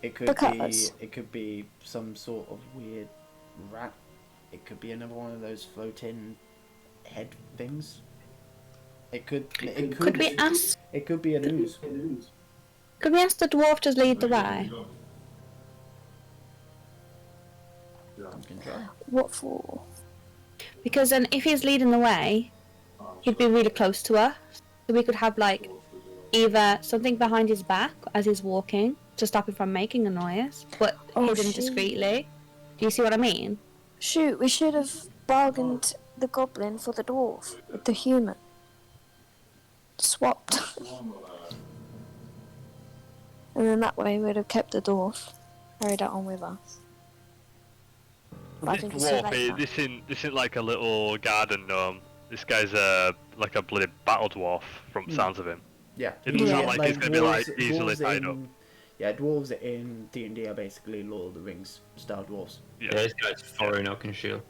it could be some sort of weird rat. It could be another one of those floating head things. It could be us. It could be an ooze. Could we ask the dwarf to lead the way? What for? Because then, if he's leading the way, he'd be really close to us. So we could have like either something behind his back as he's walking to stop him from making a noise, but hidden discreetly. Do you see what I mean? Shoot, we should have bargained the goblin for the dwarf with the human. Swapped. And then that way we'd have kept the dwarf, carried it on with us. This dwarf, this isn't like a little garden gnome. This guy's like a bloody battle dwarf from the sounds of him. Yeah. It doesn't sound like he's gonna be like easily tied up. Yeah, dwarves in D&D are basically Lord of the Rings style dwarves. Yeah, this guy's foreign oak and shield.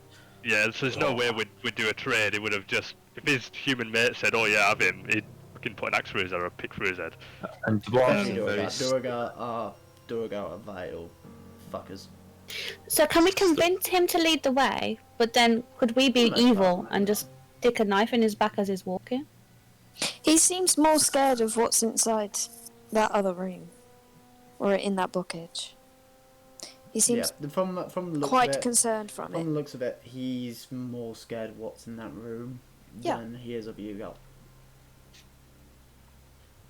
Yeah, so there's no way we'd do a trade. It would have just, if his human mate said, "Oh yeah, have him," he'd fucking put an axe through his head or a pick through his head. And dwarves Duergar are vital fuckers. So can we convince him to lead the way? But then could we be evil and just stick a knife in his back as he's walking? He seems more scared of what's inside that other room, or in that blockage. He seems from the looks quite of it, concerned from it. From the looks of it, he's more scared of what's in that room than he is of you, Gal.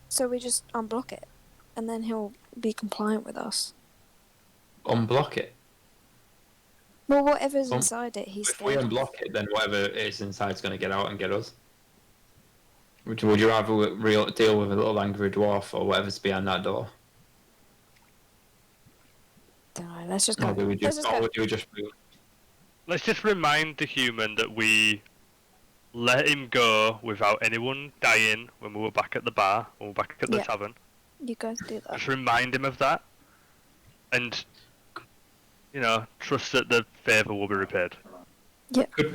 So we just unblock it, and then he'll be compliant with us. Unblock it? Well, whatever's inside it, he's If scared we unblock it, then whatever is inside is going to get out and get us. Would you rather deal with a little angry dwarf or whatever's behind that door? Don't know, let's just go. Let's just remind the human that we let him go without anyone dying when we were back at the bar, when we were back at the tavern. You guys do that. Just remind him of that, and trust that the favour will be repaid. Yeah. Could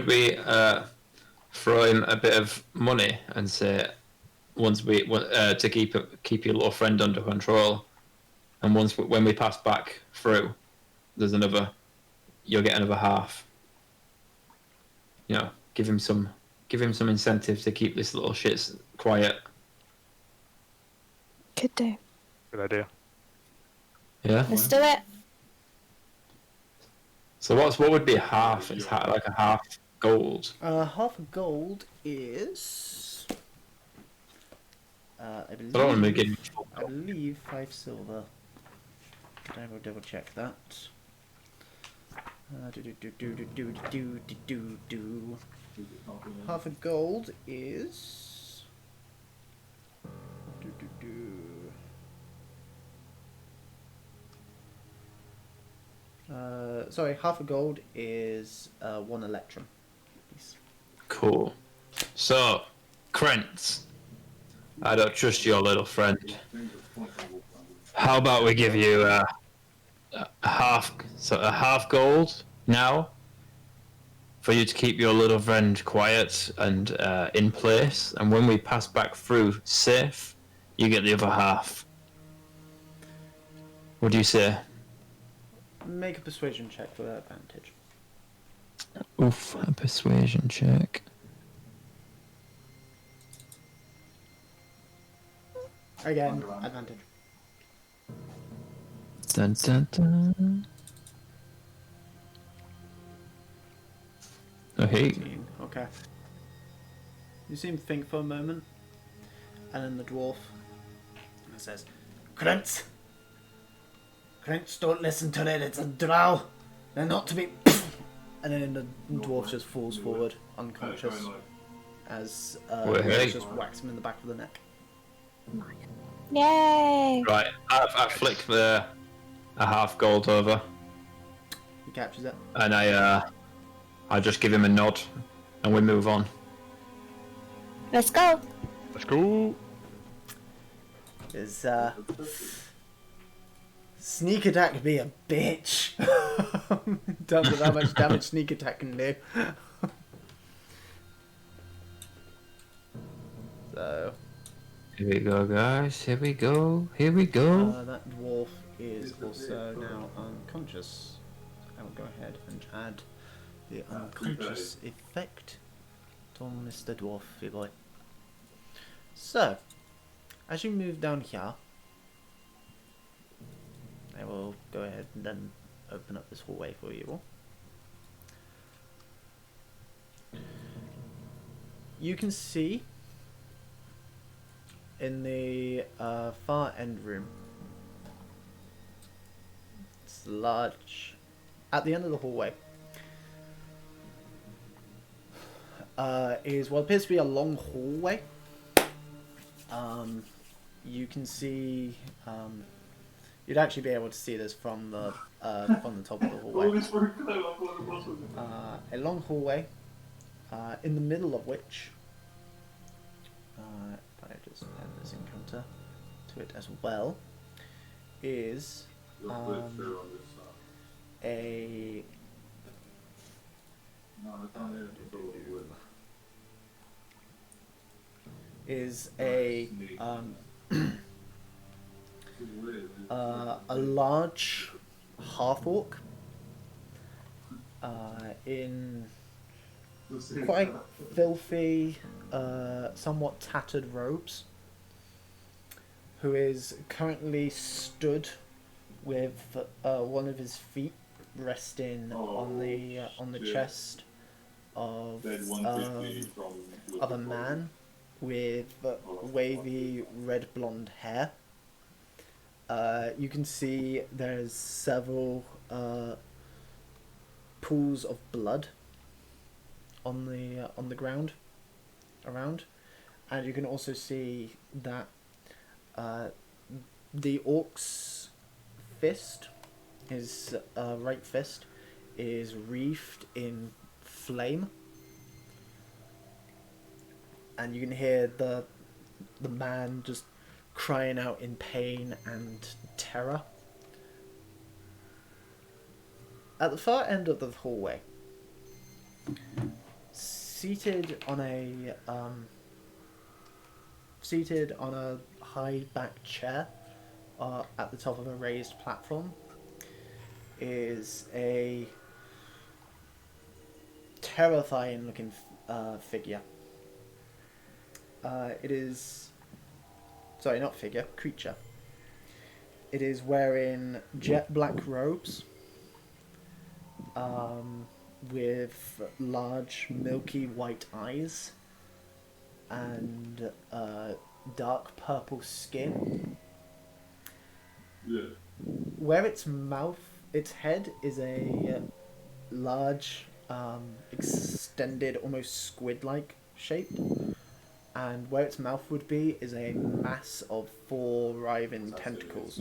we throw him a bit of money and say, to keep your little friend under control, and when we pass back through, you'll get another half. Give him some incentive to keep this little shit quiet. Could do. Good idea. Yeah. Let's do it. So what would be a half? It's like a half gold. Half a gold is I believe 5 silver. I will double check that. Half a gold is Sorry, half a gold is 1 electrum. Please. Cool. So, Krentz, I don't trust your little friend. How about we give you a half gold now for you to keep your little friend quiet and in place, and when we pass back through safe, you get the other half. What do you say? Make a persuasion check for advantage. Oof, a persuasion check. Again, advantage. Dun, dun, dun. Oh, hey. 18. Okay. You seem to think for a moment, and then the dwarf says, Krentz! Krentz, don't listen to it, it's a drow! They're not to be... And then the dwarf just falls forward, unconscious, as Wait. just whacks him in the back of the neck. Yay! Right, I flick a half gold over, He captures it. and I just give him a nod, and we move on. Let's go. Let's go. Is sneak attack be a bitch? In terms of how much damage sneak attack can do. So Here we go, guys. Here we go. Here we go. that dwarf is also now unconscious. I will go ahead and add the unconscious effect to Mr. Dwarfy boy. So, as you move down here, I will go ahead and then open up this hallway for you all. You can see in the far end room, it's large, at the end of the hallway, is what appears to be a long hallway. You can see, you'd actually be able to see this from the top of the hallway. A long hallway, in the middle of which, if I just add this encounter to it as well, is a a large half-orc in quite filthy, somewhat tattered robes, who is currently stood with one of his feet resting on the chest of a man with wavy red blonde hair. You can see there's several pools of blood on the ground around, and you can also see that the orc's fist, his right fist, is wreathed in flame, and you can hear the man just crying out in pain and terror. At the far end of the hallway, seated on a high back chair at the top of a raised platform, is a terrifying looking figure. It is, sorry, not figure, creature. It is wearing jet black robes, with large milky white eyes and dark purple skin. Yeah. Where its head is a large, extended, almost squid-like shape, and where its mouth would be is a mass of 4 writhing tentacles.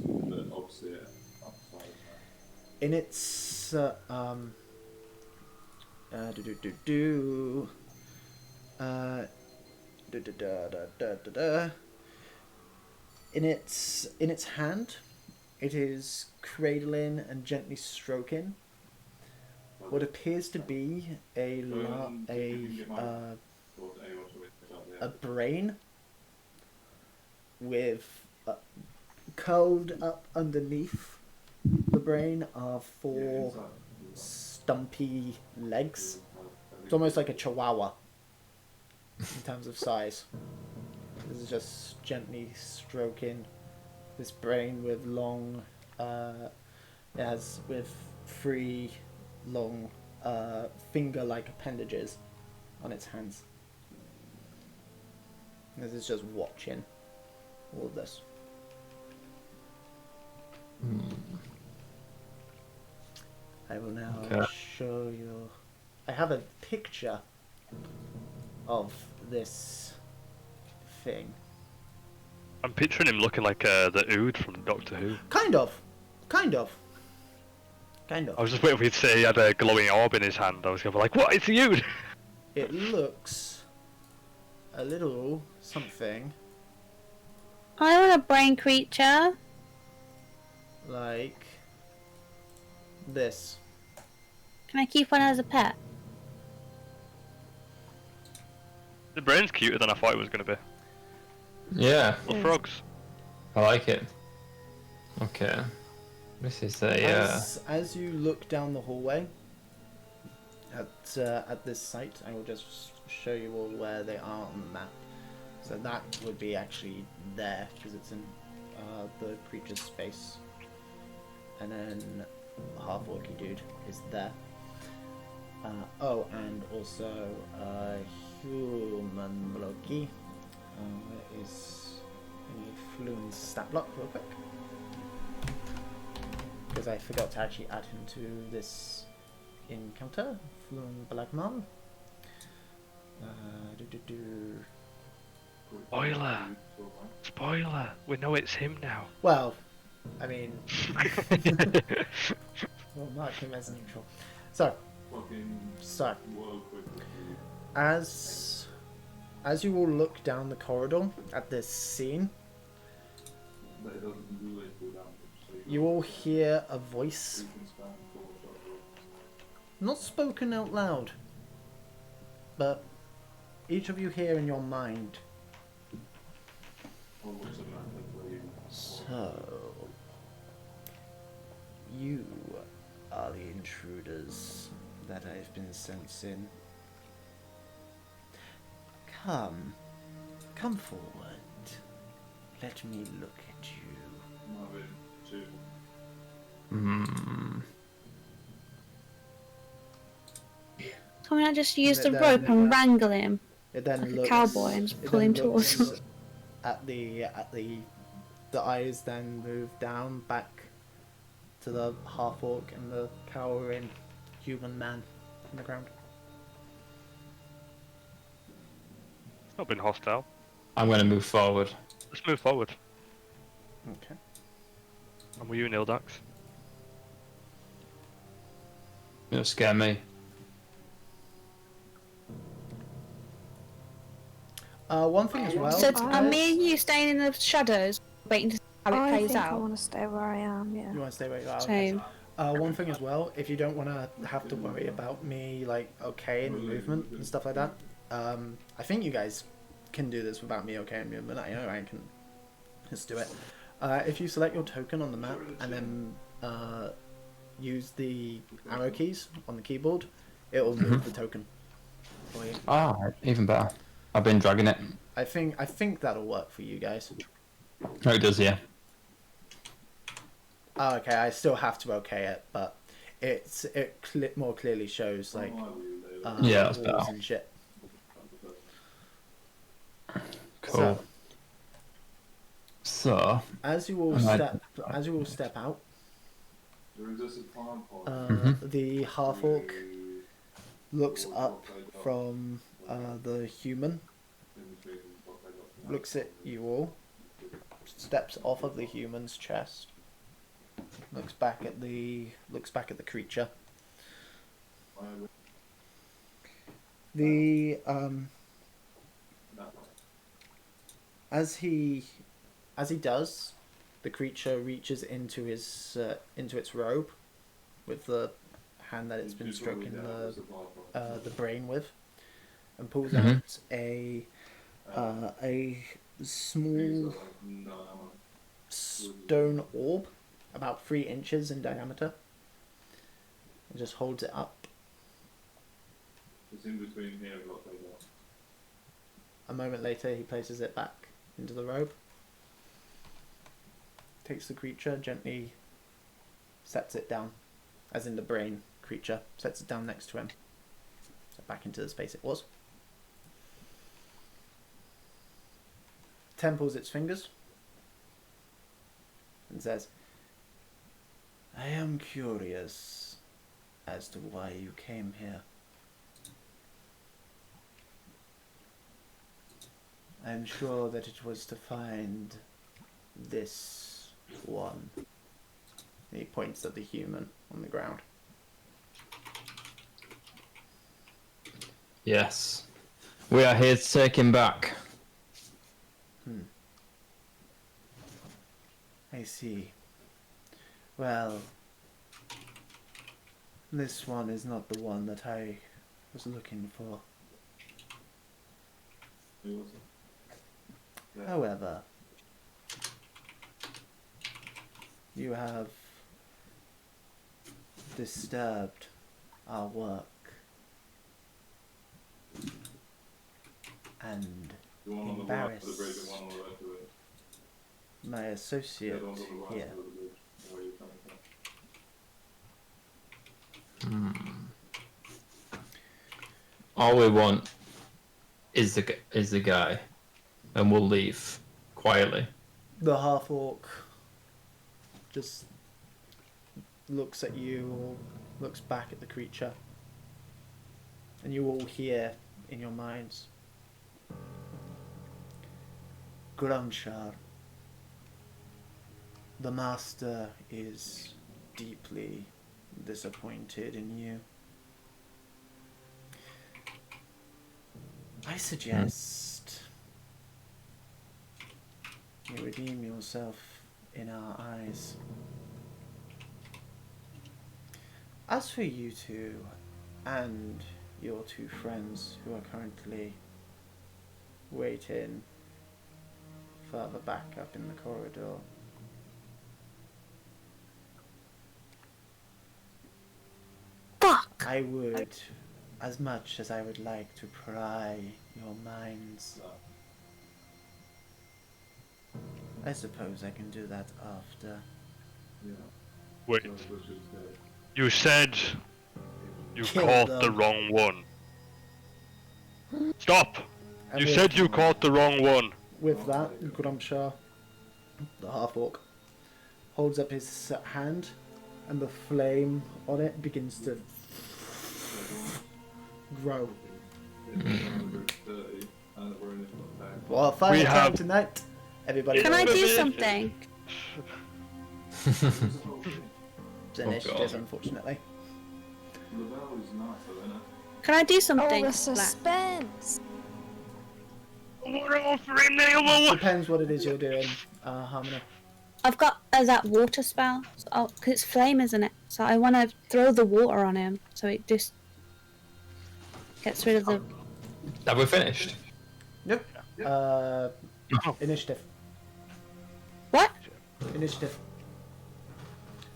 in its do do do do da, da, da, da, da, da, da. In its hand, it is cradling and gently stroking what appears to be a brain with curled up underneath the brain are 4 stumpy legs. It's almost like a chihuahua in terms of size. This is just gently stroking this brain with long, with 3 long finger-like appendages on its hands. This is just watching all of this. I will now show you. I have a picture of this thing. I'm picturing him looking like the Ood from Doctor Who. Kind of. I was just waiting for you to say he had a glowing orb in his hand. I was going to be like, what? It's the Ood! It looks a little something I want a brain creature. like this. Can I keep one as a pet? The brain's cuter than I thought it was going to be. Yeah, Little frogs. I like it. Okay. This is a. As you look down the hallway at this site, I will just show you all where they are on the map. So that would be actually there because it's in the creature's space, and then half-orky dude is there. Oh, and also human blocky is a fluent stat block real quick because I forgot to actually add him to this encounter. Fluent black man. Spoiler! We know it's him now. Well, I mean, we'll mark him as neutral. So, as you all look down the corridor at this scene, you all hear a voice, not spoken out loud, but each of you hear in your mind. So, you are the intruders that I've been sensing. Come forward. Let me look at you. Can we not just use the rope and wrangle him It then like looks, a cowboy and just it pull then him towards looks us? at the eyes then move down back to the half orc and the cowering human man on the ground. It's not been hostile. I'm going to move forward. Let's move forward. Okay. And with you, Nildax. It'll scare me. One thing as well. So are me and you staying in the shadows, waiting to see how it I plays think I out? want to stay where I am. Yeah. You want to stay where you are? Same. One thing as well, if you don't want to have to worry about me, like, okay, in movement and stuff like that, I think you guys can do this without me okay in movement. I know I can just do it. If you select your token on the map and then use the arrow keys on the keyboard, it will move the token for you. Ah, even better. I've been dragging it. I think that'll work for you guys. Oh, it does, yeah. Oh, okay, I still have to okay it, but it more clearly shows like Yeah, that's walls better. and shit. Cool. So as you all step out, the half orc looks up from the human, looks at you all, steps off of the human's chest, looks back at the creature. The as he does, the creature reaches into its robe with the hand that it's been stroking the brain with, and pulls out a small stone orb about 3 inches in diameter, and just holds it up. It's in between here and what they got. A moment later, he places it back into the robe, takes the creature, gently sets it down, as in the brain creature, sets it down next to him, so back into the space it was. Temples its fingers and says, I am curious as to why you came here. I'm sure that it was to find this one. And he points at the human on the ground. Yes. We are here to take him back. I see. Well, this one is not the one that I was looking for. Who was it? Yeah. However, you have disturbed our work and The one on the right of the bridge and one on the left of it. my Yeah, associate the ones on the right here. of the bridge. Where you're coming from. All we want is the guy, and we'll leave quietly. The half-orc just looks at you, or looks back at the creature, and you all hear in your minds, Grumshar, the master is deeply disappointed in you. I suggest you redeem yourself in our eyes. As for you two and your 2 friends who are currently waiting further back up in the corridor, Fuck! I would, as much as I would like to pry your minds, I suppose I can do that after. Yeah. Wait, George Bush is dead. you said you Kill caught the them. wrong one. Stop! And You with- said you caught the wrong one. With that, Grumshar, the half-orc, holds up his hand, and the flame on it begins to grow. It's on the bridge 30, and we're in it for time. Well, final We time have- tonight. Everybody Can I roll. do something? It's Oh, initiative, God. unfortunately. Lavelle is nice, though, isn't it? Can I do Oh, something? the Black? suspense! Depends what it is you're doing, Harmony. I've got that water spell. So cause it's flame, isn't it? So I want to throw the water on him, so it just gets rid of the. Have we finished? Yep. Initiative. What? Initiative.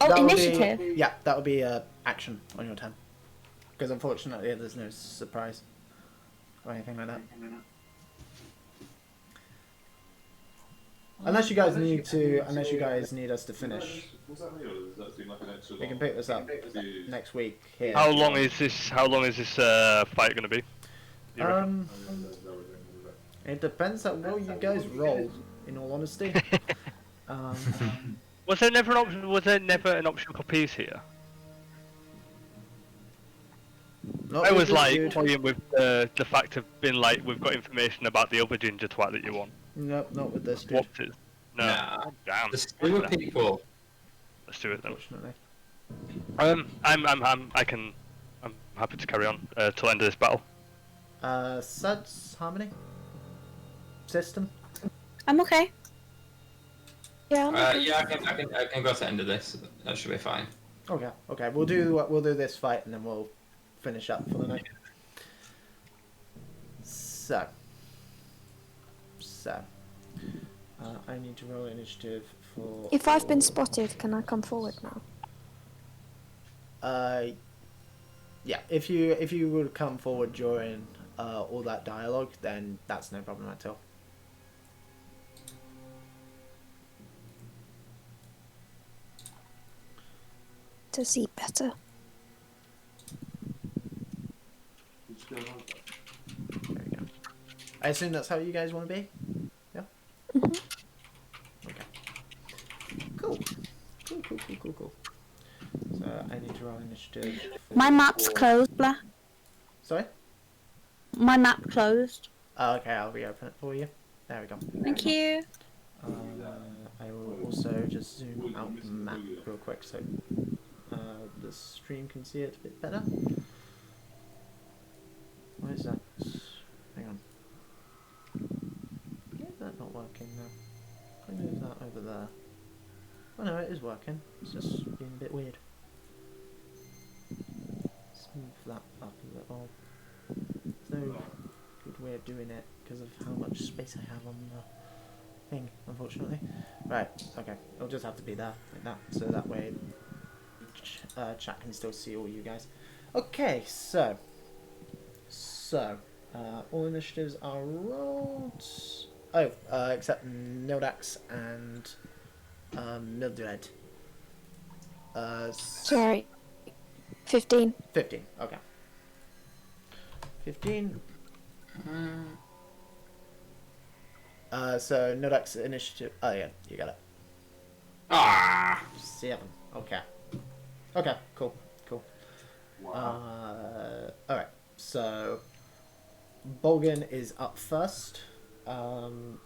Oh, That would be- initiative. yeah, that would be action on your turn. Because unfortunately, there's no surprise or anything like that. Unless you guys need us to finish, Was that me, or does that seem like an extra we can long- pick this up to- next week here. How long is this fight gonna be? You reckon? It depends on how well you guys roll. In all honesty, Was there never an option? Was there never an optional piece here? not I with was this like dude. toying with the fact of being like, we've got information about the other ginger twat that you want. Nope, not with this dude. Swapped it. No. Nah. Oh, damn. The sewer people. Let's do it then. Unfortunately. I'm happy to carry on till the end of this battle. Suds, Harmony? System? I'm okay. Yeah. Yeah, I can go to the end of this. That should be fine. Okay, okay. We'll do this fight and then we'll finish up for the night. So, I need to roll initiative for. If I've been spotted, can I come forward now? Yeah. If you would come forward during all that dialogue, then that's no problem at all. To see better. There we go. I assume that's how you guys want to be? Yeah? Okay. Cool. Cool. So I need to roll initiative. My map's closed, blah. Sorry? My map closed. Oh, okay, I'll reopen it for you. There we go. Thank you. I will also just zoom out the map real quick so the stream can see it a bit better. Why is that? Hang on. Why is that not working now? If I move that over there. Oh no, it is working. It's just being a bit weird. Let's move that up a little. There's no good way of doing it because of how much space I have on the thing, unfortunately. Right, okay. It'll just have to be there, like that. So that way chat can still see all you guys. Okay, so all initiatives are rolled. Oh, except Nildax and Mildred. Sorry. 15. 15, okay. 15. So Nildax initiative. Oh yeah, you got it. 7. Okay. Okay, cool. Alright, so Bolgan is up first, and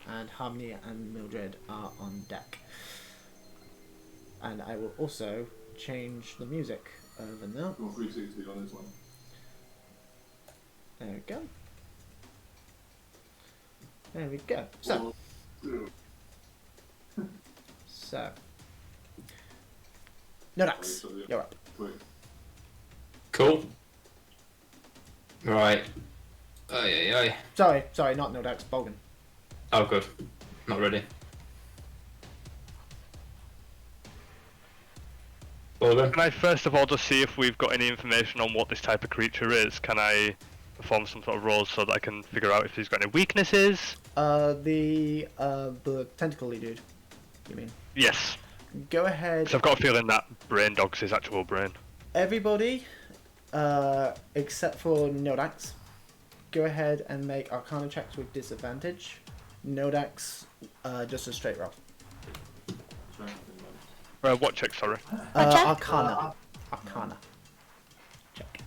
Harmony and Mildred are on deck. And I will also change the music over now. 360 on this one. There we go. There we go. So. Nildax, you're up. Cool. Right. Aye. Sorry, not Nildax, Bolgan. Oh, good. Not ready. Bolgan? Can I first of all just see if we've got any information on what this type of creature is? Can I perform some sort of rolls so that I can figure out if he's got any weaknesses? The tentacle-y dude, you mean? Yes. Go ahead. So I've got a feeling that brain dog's his actual brain. Everybody, except for Nildax, go ahead and make Arcana checks with disadvantage. Nildax, just a straight roll. What check, sorry? Arcana. Check.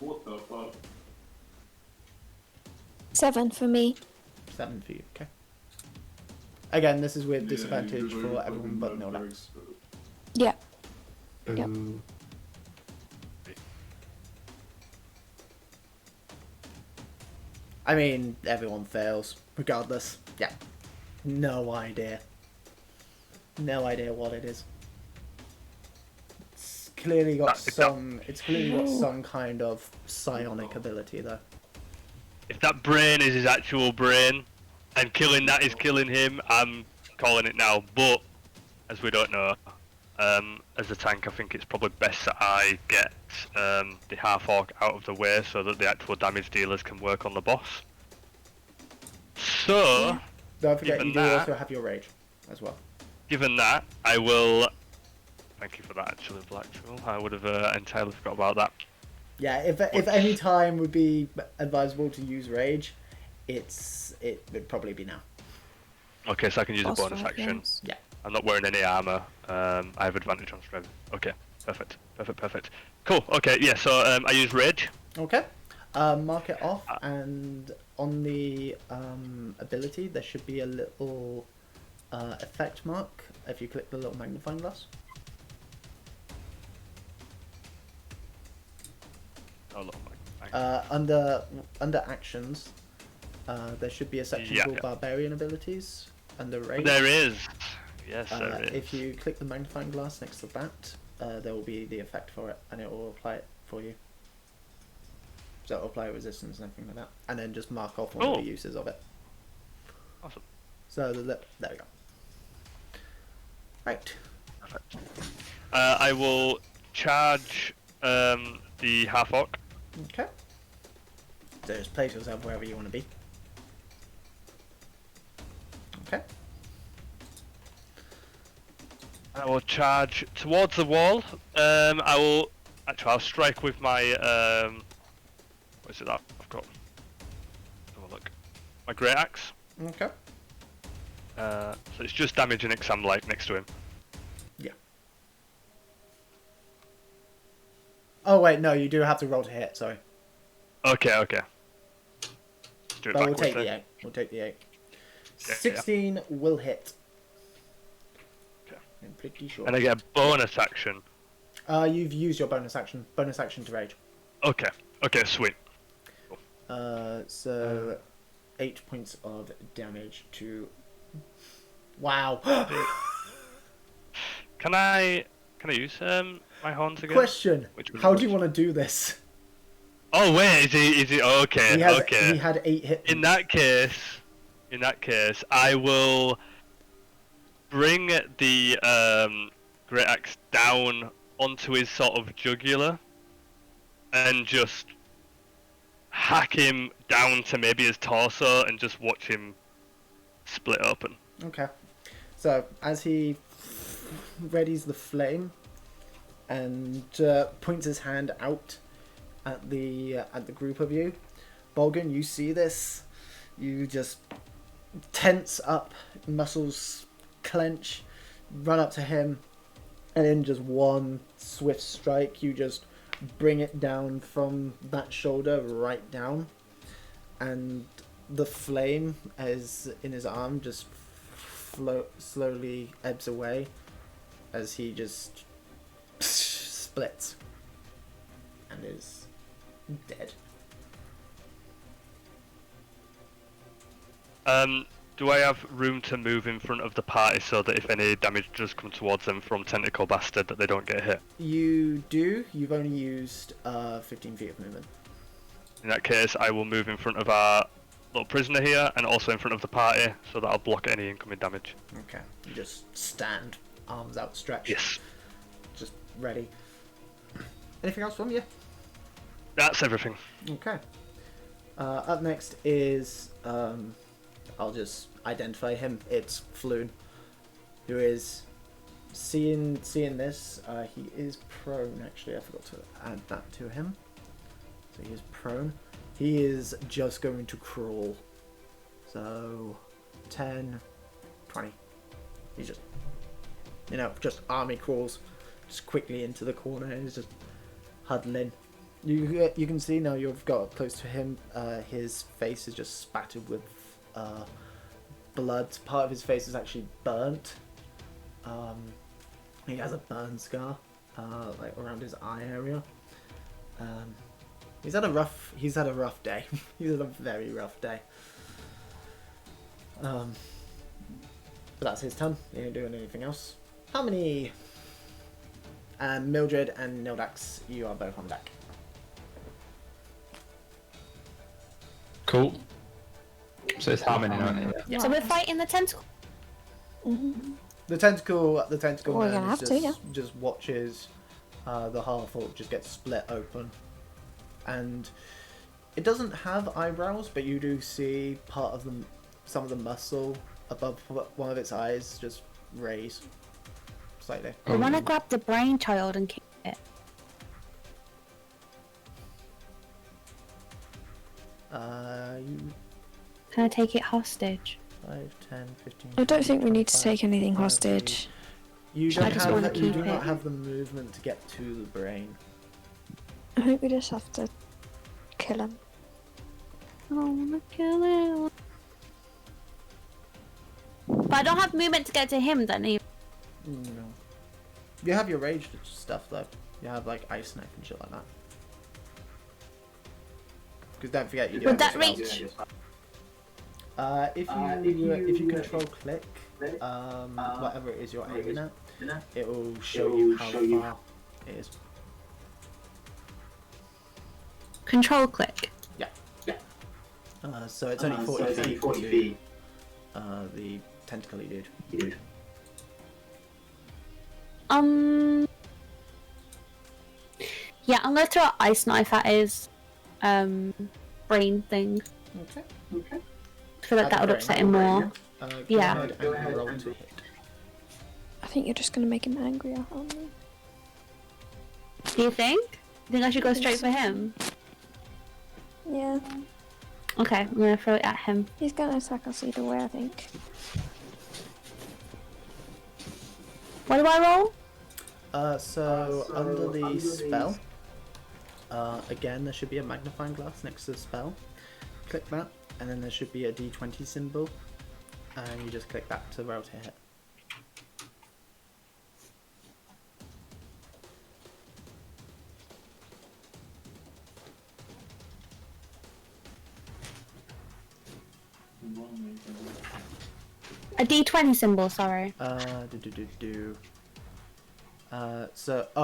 What the fuck? 7 for me. 7 for you, okay. Again, this is with disadvantage for everyone but Nildax. Yeah. Yep. I mean, everyone fails, regardless. Yeah. No idea. No idea what it is. It's clearly got some kind of psionic ability, though. If that brain is his actual brain, and killing that is killing him, I'm calling it now. But, as we don't know, as a tank, I think it's probably best that I get the half-orc out of the way so that the actual damage dealers can work on the boss. So, Don't forget, you do that, also have your rage, as well. Given that, I will... Thank you for that, actually, Blackpool. I would have entirely forgot about that. Yeah, if any time would be advisable to use rage, it would probably be now. Okay, so I can use a Boss bonus fight, action. yes. Yeah. I'm not wearing any armor. I have advantage on strength. Okay, perfect. Cool. Okay, yeah. So I use rage. Okay. Mark it off, and on the ability there should be a little effect mark if you click the little magnifying glass. Oh, look, Under actions, there should be a section called Barbarian Abilities under Rage. There is. Yes, there is. If you click the magnifying glass next to that, there will be the effect for it, and it will apply it for you. So it'll apply resistance and everything like that, and then just mark off all the uses of it. Awesome. So there we go. Right. Perfect. I will charge the half orc. Okay. So just place yourself wherever you want to be. Okay. I will charge towards the wall. I'll strike with my what is it that I've got? Have a look. My great axe. Okay. So it's just damaging it 'cause I'm like next to him. Yeah. Oh wait, no, you do have to roll to hit. Sorry. Okay. Let's do it But we'll backwards take then. the 8. We'll take the 8. Yeah, 16 will hit. Okay. I'm pretty sure. And I get a bonus action. You've used your bonus action. Bonus action to rage. Okay, sweet. So 8 points of damage to. Wow. Can I use my horns again? Question: how do you want to do this? Oh wait, is he? Okay, okay. He had 8 hit points. In that case, I will bring the great axe down onto his sort of jugular and just hack him down to maybe his torso and just watch him split open. Okay. So as he readies the flame and points his hand out at the group of you, Bolgan, you see this. You just tense up, muscles clench, run up to him, and in just one swift strike, you just bring it down from that shoulder right down, and the flame as in his arm just slowly ebbs away as he just splits and is dead. Do I have room to move in front of the party so that if any damage does come towards them from Tentacle Bastard that they don't get hit? You do. You've only used 15 feet of movement. In that case, I will move in front of our little prisoner here and also in front of the party so that I'll block any incoming damage. Okay. You just stand, arms outstretched. Yes. Just ready. Anything else from you? That's everything. Okay. Up next is I'll just identify him. It's Floon, who is seeing this. He is prone. Actually, I forgot to add that to him. So he is prone. He is just going to crawl. So 10, 20. He's just, just army crawls, just quickly into the corner and he's just huddling. You can see now you've got up close to him. His face is just spattered with blood. Part of his face is actually burnt. He has a burn scar, like around his eye area. He's had a rough day. He's had a very rough day. But that's his turn. He ain't doing anything else. How many? Mildred and Nildax, you are both on deck. Cool. So it's how many now? Yeah. So we're fighting the tentacle. The tentacle We're man gonna have is to, yeah. just watches the half orc just get split open, and it doesn't have eyebrows, but you do see part of some of the muscle above one of its eyes just raise slightly. I want to grab the brain child and kick it. You Can I take it hostage? 5, 10, 15. I don't think we need to 25, take anything 30. hostage. You I just wanna you keep do not it. have the movement to get to the brain. I think we just have to kill him. I want to kill it. But I don't have movement to get to him then either. No. You have your rage stuff though. You have like ice knife and shit like that. Because don't forget you do. Would have that your spells. reach? If you control click, whatever it is you're aiming at, it will show you how far it is. Control click. Yeah. So it's only 40 feet to the tentacly dude. Yeah, I'm gonna throw an ice knife at his brain thing. Okay. I feel like that would upset him more. Yeah. Go ahead and roll to hit. I think you're just gonna make him angrier, aren't you? Do you think? You think I should go straight for him? Yeah. Okay, I'm gonna throw it at him. He's gonna attack us either way, I think. What do I roll? So under the spell, again there should be a magnifying glass next to the spell. Click that, and then there should be a D20 symbol, and you just click that to roll to hit. A D20 symbol, sorry. Oh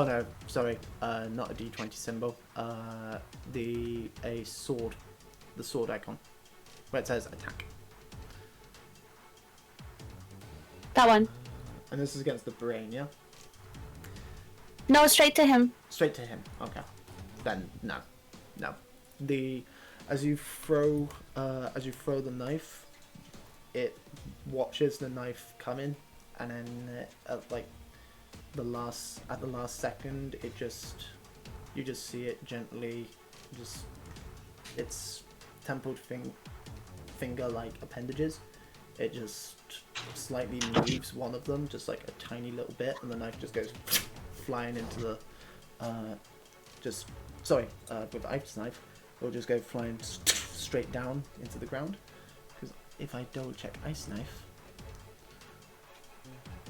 no, sorry, not a D20 symbol. A sword, the sword icon, where it says attack. That one. And this is against the brain, yeah? No, straight to him. Straight to him. Okay. Then no. As you throw the knife, it watches the knife come in, and then at the last second, you just see it gently, its templed finger like appendages. It just slightly moves one of them, just like a tiny little bit, and the knife just goes flying into the with ice knife, it'll just go flying straight down into the ground. Because if I double check ice knife,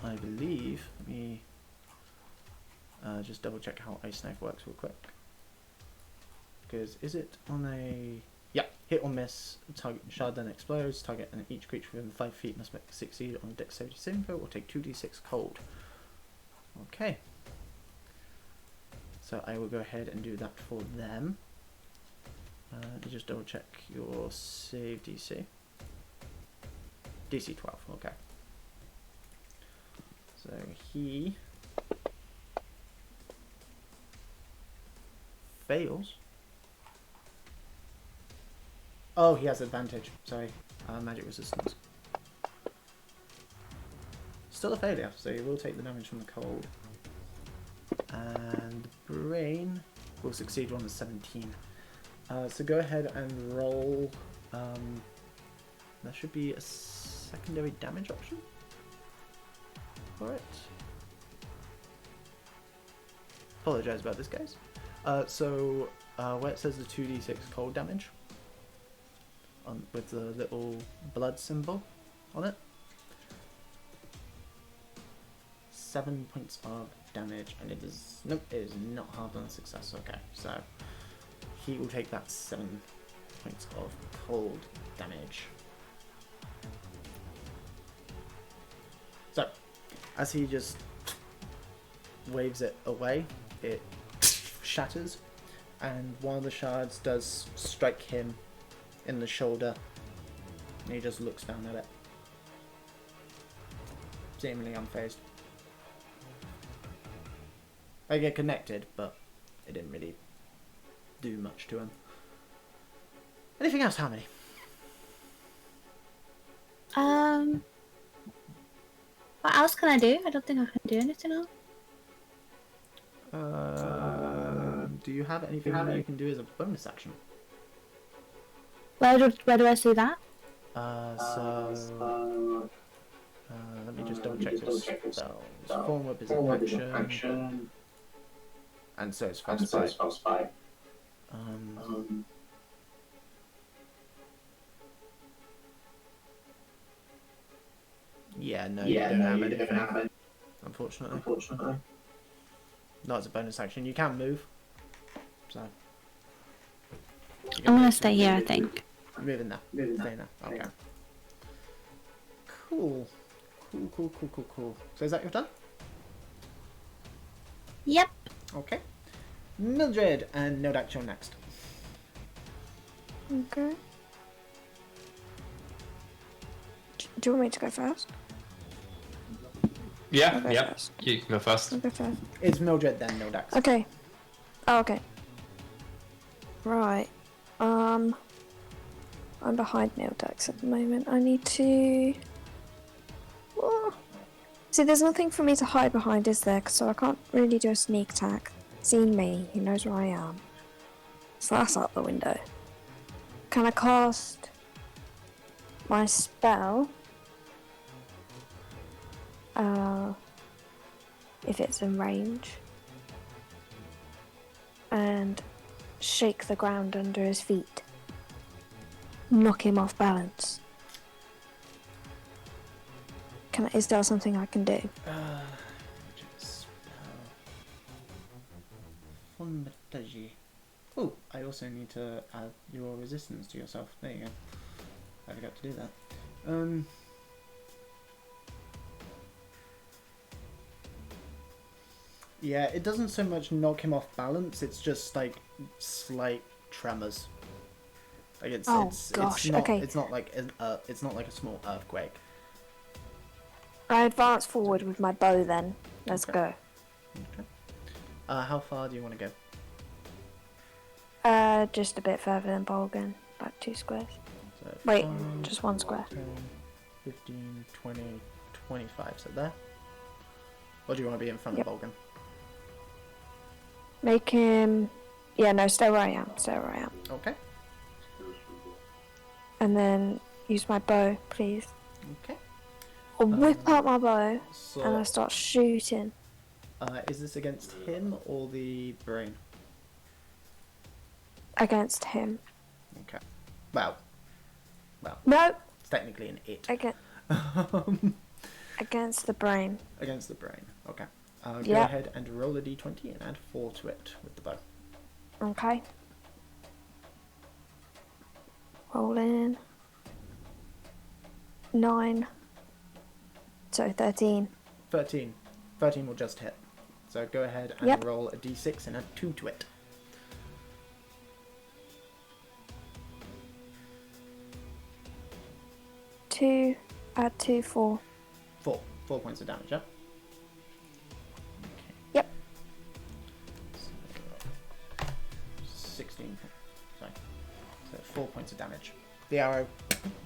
I believe, let me just double check how ice knife works real quick. Because is it on a... Yeah, hit or miss, target shard then explodes, target and each creature within 5 feet must succeed on a dexterity saving throw or take 2d6 cold. Okay. So I will go ahead and do that for them. Let me just double check your save DC. DC 12, okay. So he fails. Oh, he has advantage. Sorry. Magic resistance. Still a failure, so you will take the damage from the cold. And brain will succeed on the 17. So go ahead and roll. There should be a secondary damage option for it. Apologize about this, guys. Where it says the 2d6 cold damage, with the little blood symbol on it, 7 points of damage, and it is not hard on success. Okay, so he will take that 7 points of cold damage. So as he just waves it away, it shatters, and one of the shards does strike him in the shoulder, and he just looks down at it, seemingly unfazed. They get connected, but it didn't really do much to him. Anything else, Harmony? What else can I do? I don't think I can do anything else. Do you have anything that you can do as a bonus action? Where do I see that? Let me just double check this spell. Form whip is an action. And so it's Frostbite. Yeah, no, you don't have anything. unfortunately. Not as a bonus action. You can move. So. I'm gonna stay here, I think. Moving now. Stay now. Okay. Cool. Cool. So is that your done? Yep. Okay. Mildred and Nodak, you're next. Okay. Do you want me to go first? Yeah, I'll go yeah. first. You can go first. I'll go first. It's Mildred then Nodak. Okay. Oh, okay. Right. I'm behind Neodax at the moment. I need to. Oh. See, there's nothing for me to hide behind, is there? So I can't really do a sneak attack. Seen me, he knows where I am. So that's out the window. Can I cast my spell? If it's in range. And shake the ground under his feet. Knock him off balance. Is there something I can do? Oh, I also need to add your resistance to yourself. There you go. I forgot to do that. Yeah, it doesn't so much knock him off balance. It's just like slight tremors. Like it's gosh, not okay. it's not like it's not like a small earthquake. I advance forward with my bow then. Let's Okay. go. Okay. How far do you want to go? Just a bit further than Bolgan. About 2 squares. So Wait, 5, just 1 square. 10, 15, 20, 25. So there. Or do you want to be in front Yep. of Bolgan? Make him... Yeah, no, stay where I am. Stay where I am. Okay. And then use my bow, please. Okay. I'll whip out my bow and So, I start shooting. is this against him or the brain? Against him. Okay. Well, No! it's technically an it. Against the brain. Against the brain. Okay. Go Yeah. ahead and roll a d20 and add 4 to it with the bow. Okay. Roll in. 9. So 13. 13. 13 will just hit. So go ahead and Yep. roll a d6 and add 2 to it. Two. Add 2, 4. 4. 4 points of damage, yeah? Yep. So, 16. Sorry. So 4 points of damage. The arrow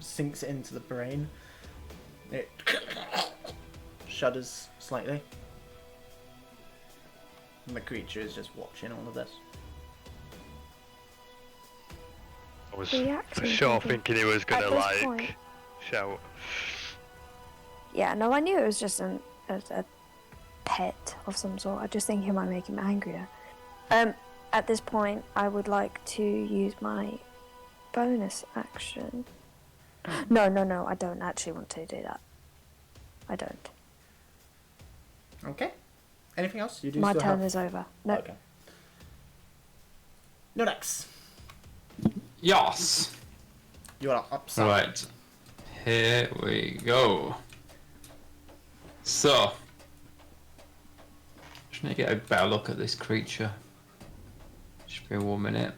sinks into the brain. It shudders slightly. And the creature is just watching all of this. I was Reacting, for sure thinking. thinking he was At gonna this like point- shout. Yeah, no, I knew it was just a pet of some sort. I just think he might make him angrier. At this point, I would like to use my bonus action. No, I don't actually want to do that. I don't. Okay. Anything else? You do My still turn have... is over. No. Okay. Nodax, Yes. you are upside. Right. Here we go. So, just need to get a better look at this creature. Just be 1 minute.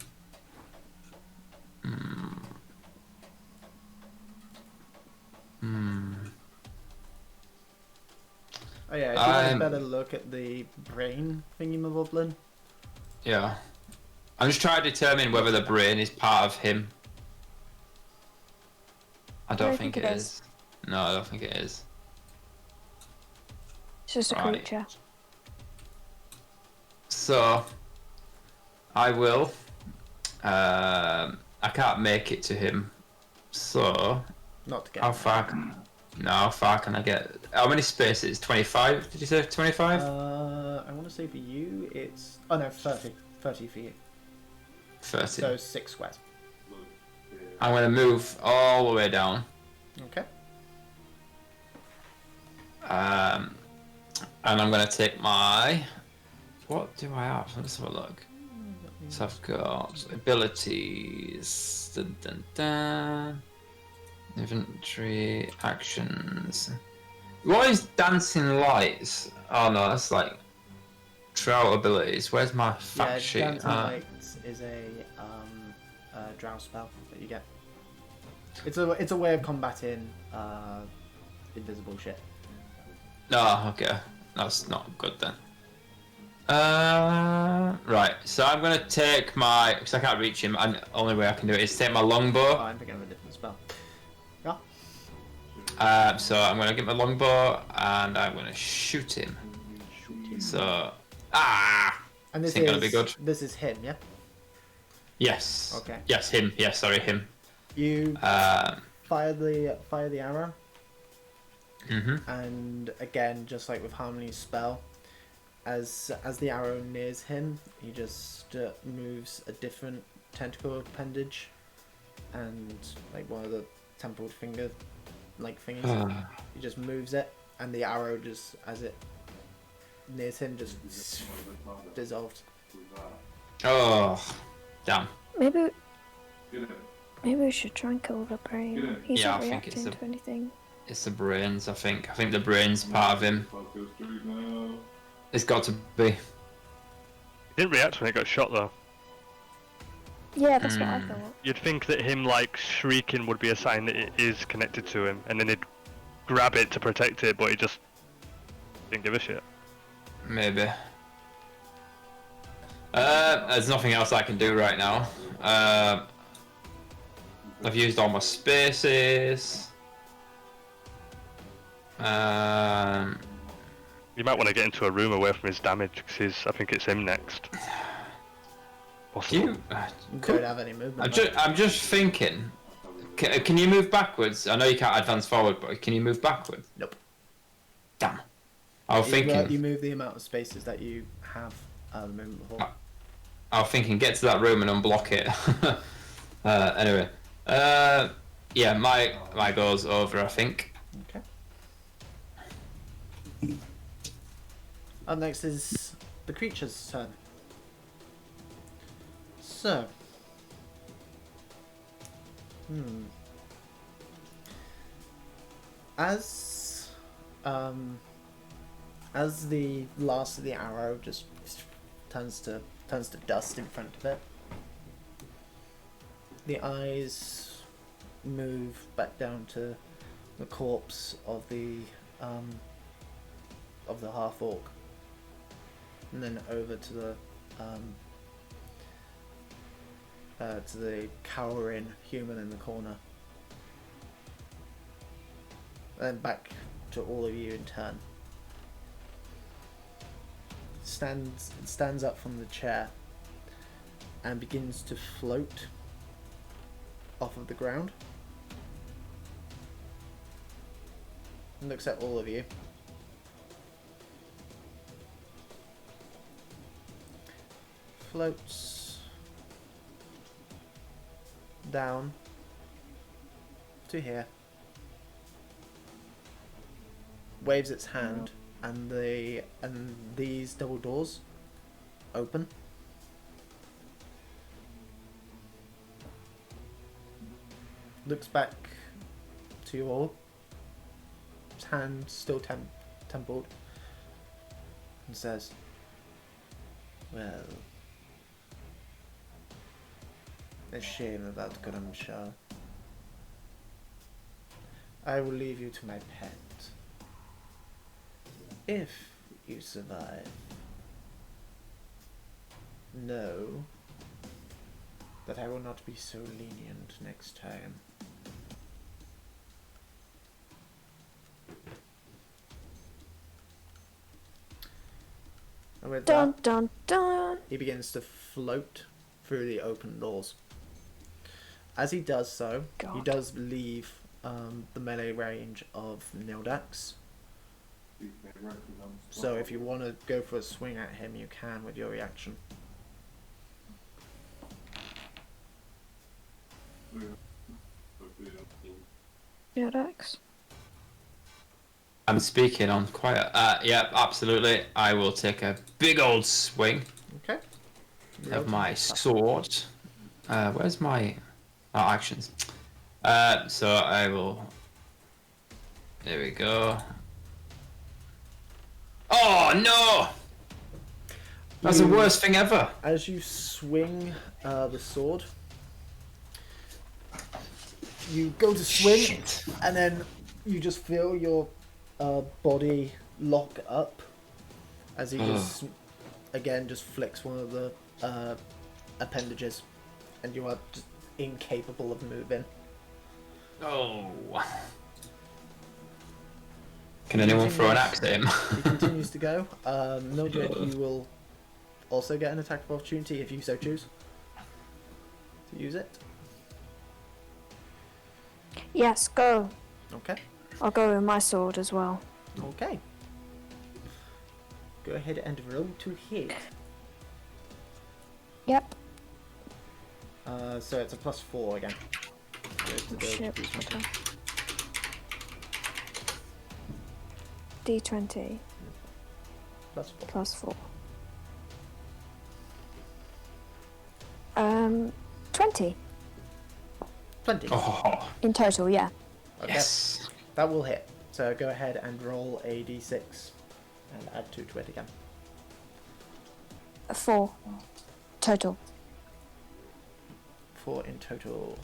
Oh yeah, if you want a I'm- better look at the brain thingy-maboblin. Yeah. I'm just trying to determine whether the brain is part of him. I don't think it is. No, I don't think it is. It's just a Right. creature. So, I will. I can't make it to him. So, Not to get how far can I get? How many spaces? 25? Did you say 25? I want to say for you, it's... Oh no, 30. 30 for you. 30. So 6 squares. I'm going to move all the way down. Okay. And I'm gonna take my. What do I have? Let's have a look. So I've got abilities. Dun, dun, dun. Inventory actions. What is dancing lights? Oh no, that's like trail abilities. Where's my fact sheet? Dancing Lights is a drow spell that you get. It's a way of combating invisible shit. Oh, okay. That's not good then. Right. So I'm gonna take my, because I can't reach him. And the only way I can do it is take my Oh, longbow. I'm thinking of a different spell. Yeah. So I'm gonna get my longbow and I'm gonna shoot him. So And this ain't gonna be good. This is him, yeah. Yes. Okay. Yes, him. Yes, sorry, him. You fire the arrow. And again, just like with Harmony's spell, as the arrow nears him, he just moves a different tentacle appendage, and like one of the templed finger like thingies. He just moves it, and the arrow just as it nears him just dissolves. Oh, damn. Maybe we should try and kill the brain. He's Yeah, not I think it's reacting to anything. It's the brains, I think. I think the brains part of him. It's got to be. He didn't react when he got shot though. Yeah, that's what I thought. You'd think that him like shrieking would be a sign that it is connected to him, and then he'd grab it to protect it, but he just didn't give a shit. Maybe. There's nothing else I can do right now. I've used all my spaces. You might want to get into a room away from his damage, because I think it's him next. You don't have any movement. I'm just thinking. Can you move backwards? I know you can't advance forward, but can you move backwards? Nope. Damn. I was thinking. You move the amount of spaces that you have the movement before. I was thinking, get to that room and unblock it. Anyway. Yeah, my go's over, I think. Okay. Up next is the creature's turn. So. As the last of the arrow just turns to dust in front of it, the eyes move back down to the corpse of the half orc, and then over to the cowering human in the corner, and then back to all of you in turn. Stands up from the chair and begins to float off of the ground. And looks at all of you. Floats down to here. Waves its hand, and these double doors open. Looks back to you all. His hand still templed, and says, "Well, a shame about Grimshaw. I will leave you to my pet. If you survive, know that I will not be so lenient next time." And with Dun that, dun dun. he begins to float through the open doors. As he does so, he does leave the melee range of Nildax. So if you want to go for a swing at him, you can with your reaction. Yeah, Dex. I'm speaking on quiet. Yeah, absolutely. I will take a big old swing Okay. of my sword. Where's my actions? So I will. There we go. Oh no! That's the worst thing ever. As you swing the sword, you go to swing, Shit. and then you just feel your body lock up as he just again just flicks one of the appendages, and you are just incapable of moving. Oh. Can anyone throw an axe at him? He continues to go. Mildred, you will also get an attack of opportunity if you so choose to use it. Yes, go. Okay. I'll go with my sword as well. Okay. Go ahead and roll to hit. Yep. So it's a +4 again. Oh, shit. Okay. D20 +4. +4. 20 20. Oh, in total, yeah. Okay. yes. That will hit. So go ahead and roll a d6 and add 2 to it again. 4 total. 4 in total.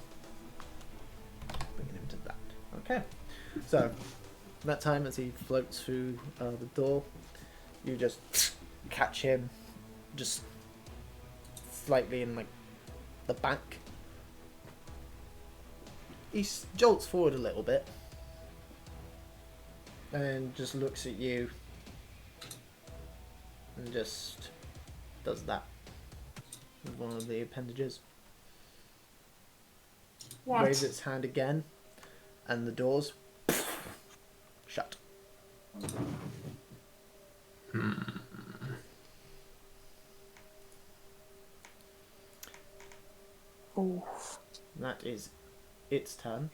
Bringing him to that. Okay. So, that time as he floats through the door, you just catch him just slightly in like the back. He jolts forward a little bit and just looks at you and just does that with one of the appendages. What? Waves its hand again, and the doors shut. Oof. That is its turn.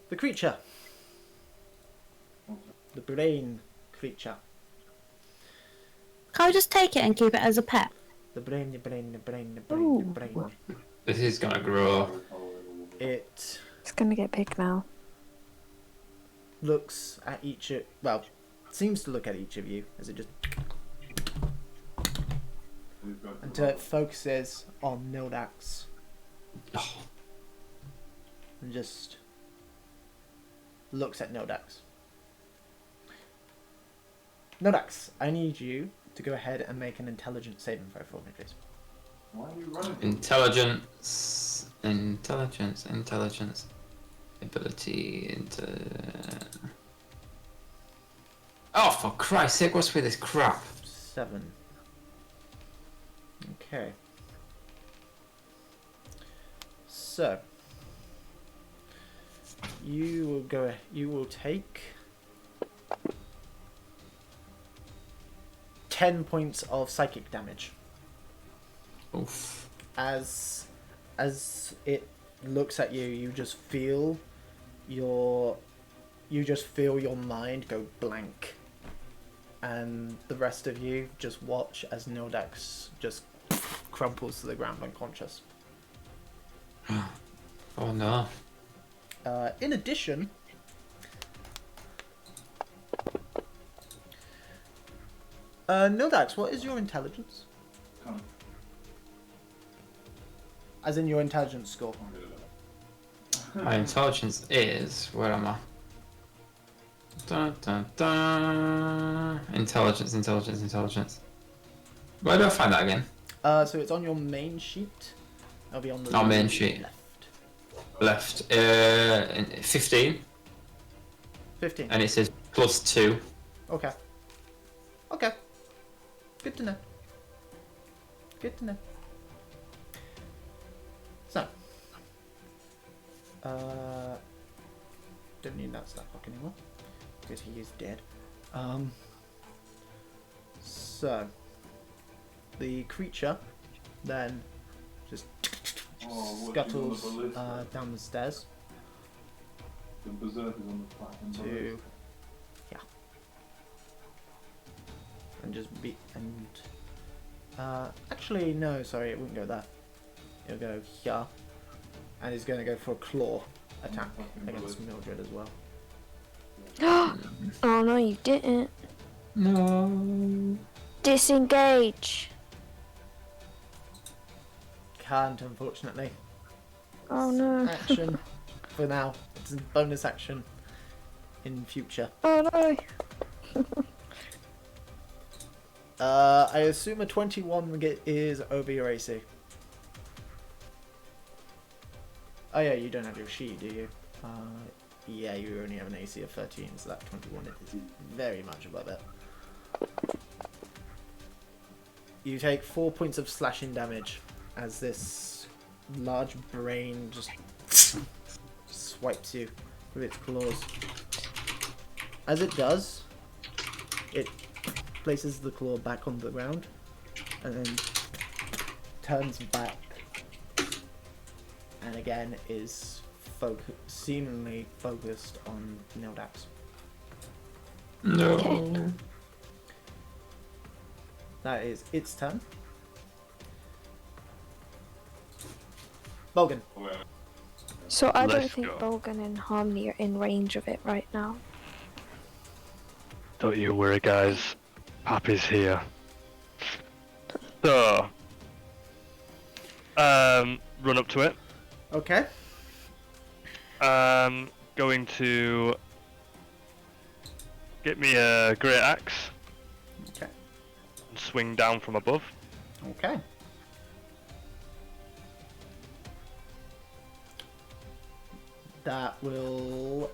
The creature. The brain creature. Can't we just take it and keep it as a pet? The brain, the brain, the brain, the brain, Ooh. the brain. This is gonna grow. It It's gonna get big now. looks at each of, well, seems to look at each of you as it just, until it focuses on Nildax Oh, and just looks at Nildax. Nildax, I need you to go ahead and make an intelligence saving throw for me, please. Why are you running? intelligence, ability, Oh, for Christ's sake, what's with this crap? 7. Okay. So you will take 10 points of psychic damage Oof. as it looks at you. You just feel your mind go blank, and the rest of you just watch as Nildax just crumples to the ground unconscious. Oh no. In addition, Nildax, what is your intelligence? Can't. As in your intelligence score. My intelligence is, where am I? Dun, dun, dun. Intelligence. Where do I find that again? So it's on your main sheet. It'll be on the Main sheet. left. 15, 15. and it says +2. Okay. Okay. Good to know. Good to know. So. Don't need that stat block anymore, because he is dead. So. The creature then just Oh, what, you scuttles on the ballistic? down the stairs. The berserkers on the platform. to yeah, and just be and actually no, sorry, it wouldn't go there. It'll go here, and he's going to go for a claw attack against Mildred as well. Oh no, you didn't. No. Disengage. Can't, unfortunately. Oh no. Action for now. It's a bonus action in future. Oh no. I assume a 21 is over your AC. Oh yeah, you don't have your sheet, do you? Yeah, you only have an AC of 13, so that 21 is very much above it. You take 4 points of slashing damage as this large brain just swipes you with its claws. As it does, it places the claw back on the ground and then turns back and again is seemingly focused on Nildax. No. That is its turn. Bogan. So I don't Let's think go. Bolgan and Harmony are in range of it right now. Don't you worry, guys. Pappy's here. So, run up to it. Okay. Going to get me a great axe Okay. and swing down from above. Okay. That will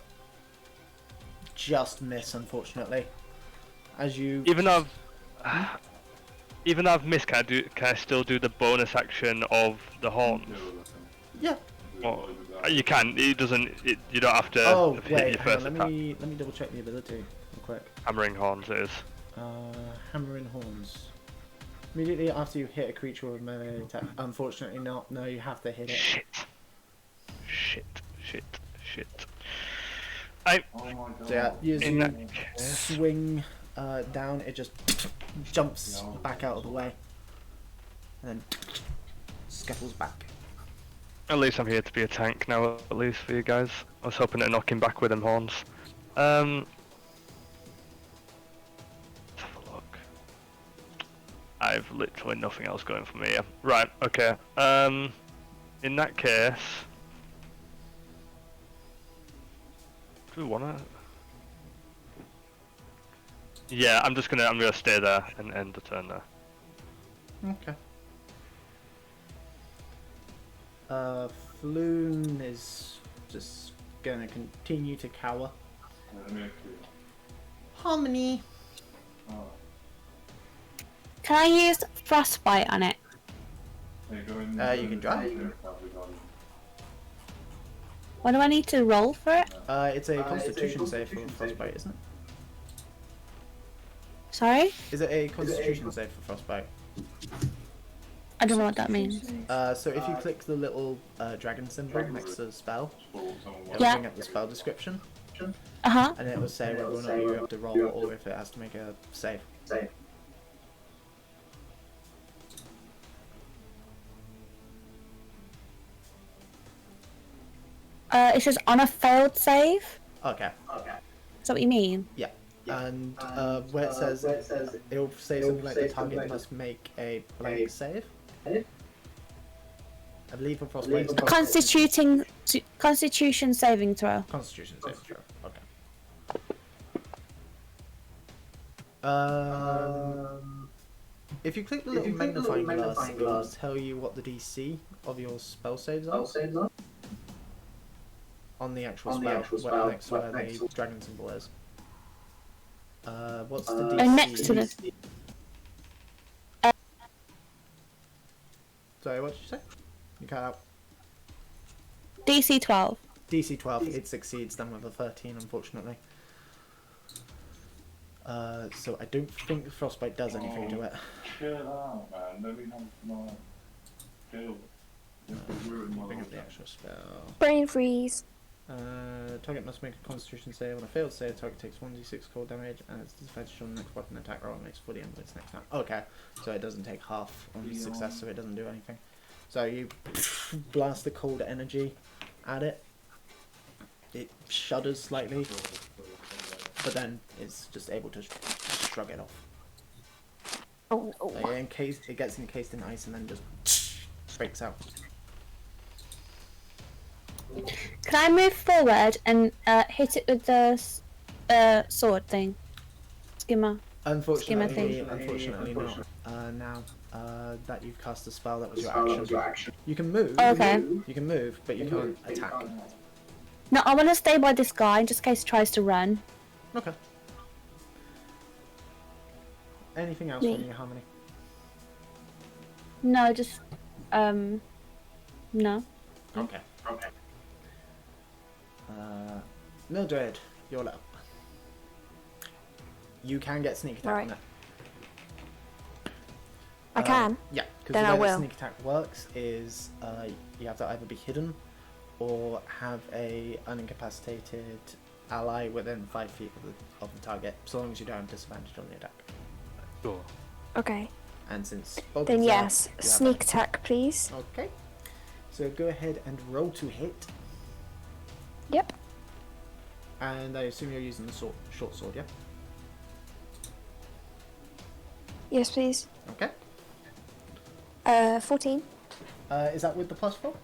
just miss, unfortunately. As you Even though I've missed, can I still do the bonus action of the horns? yeah. Or, you can. It doesn't. You don't have to Oh hit wait, your hang first on, attack. let me double check the ability real quick. Hammering horns it is. Hammering horns. Immediately after you hit a creature with a melee attack. Unfortunately not. No, you have to hit it. Shit. So yeah, as In you that case, swing down, it just jumps back out of the way. And then scuffles back. at least I'm here to be a tank now. At least for you guys. I was hoping to knock him back with them horns. Let's have a look. I've literally nothing else going for me here. Right. Okay. In that case, do we wanna? Yeah, I'm gonna stay there and end the turn there. Okay. Floon is just gonna continue to cower. Harmony. Can I use frostbite on it? You can try. What do I need to roll for it? It's a Constitution save for frostbite, isn't it? Sorry? Is it a Constitution save for frostbite? I don't know what that means. So if you click the little dragon symbol next to the spell, it'll Yeah. bring up the spell description, Uh-huh. and it will say whether or not you have to roll or if it has to make a save. It says on a failed save. Okay. Is that what you mean? Yeah. And where it says, it'll say something like the target must make a blank save. I believe for frostbite. it's Constitution saving throw. Constitution save throw. Okay. If you click the little magnifying glass, it will tell you what the DC of your spell saves are. On the actual spell, next to where the dragon symbol is. What's the DC? Oh, next to the... Sorry, what did you say? You cut out. DC 12. DC 12, it succeeds them with a 13, unfortunately. So I don't think frostbite does anything to it. Chill out, man. Let me have my chill. Bring up the actual spell. Brain freeze. Target must make a Constitution save. On a failed save, target takes 1d6 cold damage, and its disadvantage on the next weapon attack roll makes fully on its next time. Okay, so it doesn't take half on success, so it doesn't do anything. So you blast the cold energy at it. It shudders slightly, but then it's just able to shrug it off. Oh, oh. It gets encased in ice and then just breaks out. Can I move forward and hit it with the sword thing? Skimmer. Unfortunately not. Now that you've cast a spell, that was your action. You can move. Okay. You can move, but you can't attack. No, I want to stay by this guy just in case he tries to run. Okay. Anything else Me. from you, Harmony? No, just no. Okay. Mildred, you're up. You can get sneak attack Right. on it. I can. Yeah, because Then the I way that will. sneak attack works is you have to either be hidden or have a unincapacitated ally within 5 feet of the target, so long as you don't have disadvantage on the attack. Sure. Okay. And since both Then of them, yes, you have sneak attack, please. that. Okay. So go ahead and roll to hit, Yep. and I assume you're using the short sword, yeah? Yes, please. Okay. 14. Is that with the +4?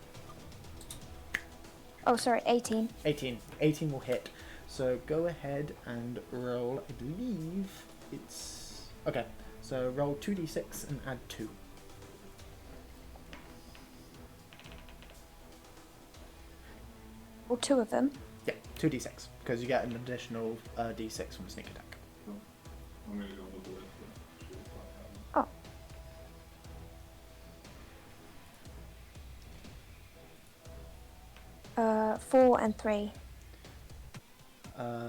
Oh, sorry, 18. 18. 18 will hit. So go ahead and roll. I believe it's okay. So roll 2d6 and add 2. Or 2 of them. Yeah, 2d6 because you get an additional d6 from sneak attack. Oh. Uh, 4 and 3.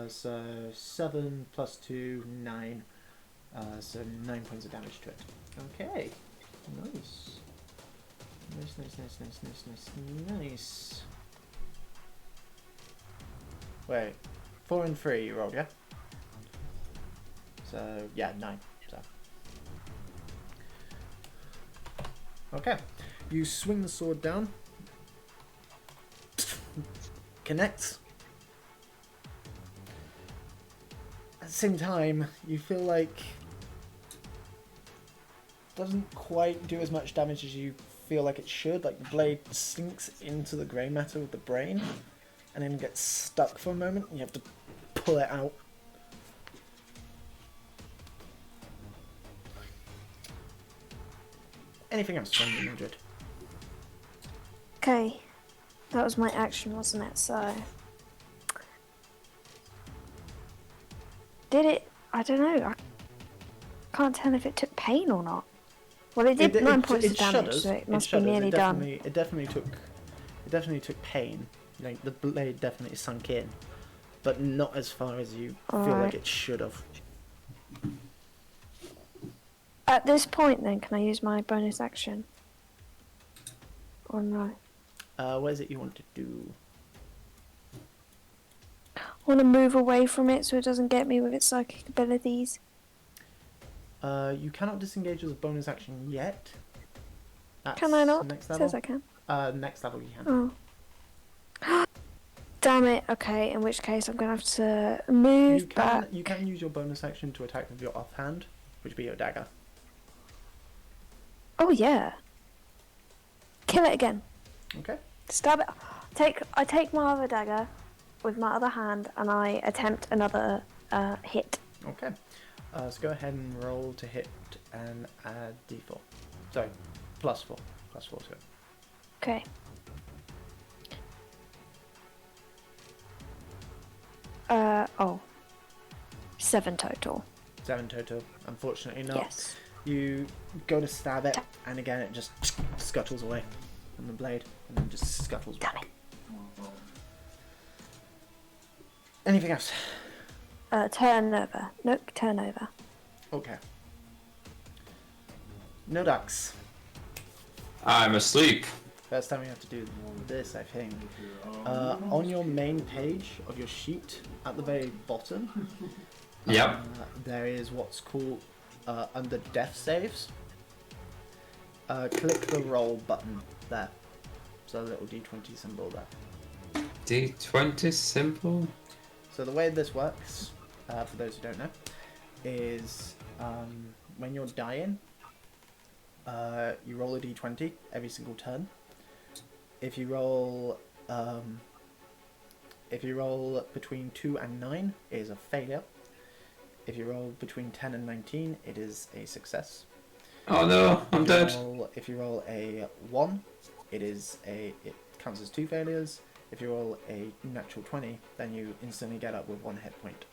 So 7 plus 2, 9. So 9 points of damage to it. Okay. Nice. Nice. Wait. 4 and 3 you rolled, yeah? So, yeah, 9. So. Okay. You swing the sword down. Connects. At the same time, you feel like doesn't quite do as much damage as you feel like it should. Like the blade sinks into the grey matter with the brain and then gets stuck for a moment. You have to pull it out. Anything else from you, Mildred? Okay. That was my action, wasn't it? So. Did it? I don't know. I can't tell if it took pain or not. Well, it did 9 points of damage, shudders. so it must be shudders. nearly done. It definitely took pain. Like the blade definitely sunk in, but not as far as you feel like Alright. it should have. At this point, then, can I use my bonus action? Or no? What is it you want to do? I want to move away from it so it doesn't get me with its psychic abilities. You cannot disengage as a bonus action yet. That's Can I not? Next It level. says I can. Next level you can. Oh. Damn it. Okay, in which case I'm going to have to move back. You can use your bonus action to attack with your offhand, which would be your dagger. Oh, yeah. Kill it again. Okay. Stab it. I take my other dagger with my other hand and I attempt another hit. Okay. So go ahead and roll to hit and add d4. Sorry, +4. +4 to it. Okay. Oh. 7 total. 7 total. Unfortunately not. Yes. You go to stab it, and again it just scuttles away from the blade, and then just scuttles Damn back. Anything else? Turnover. Nope, turnover. Okay. No ducks. I'm asleep. First time we have to do this, I think. On your main page of your sheet, at the very bottom, Yep. there is what's called under death saves. Click the roll button there. So a little D20 symbol there. D20 symbol. So the way this works, for those who don't know, is when you're dying, you roll a D20 every single turn. If you roll between 2 and 9, it is a failure. If you roll between 10 and 19, it is a success. Oh no, I'm dead. If you roll a 1, it counts as 2 failures. If you roll a natural 20, then you instantly get up with 1 hit point.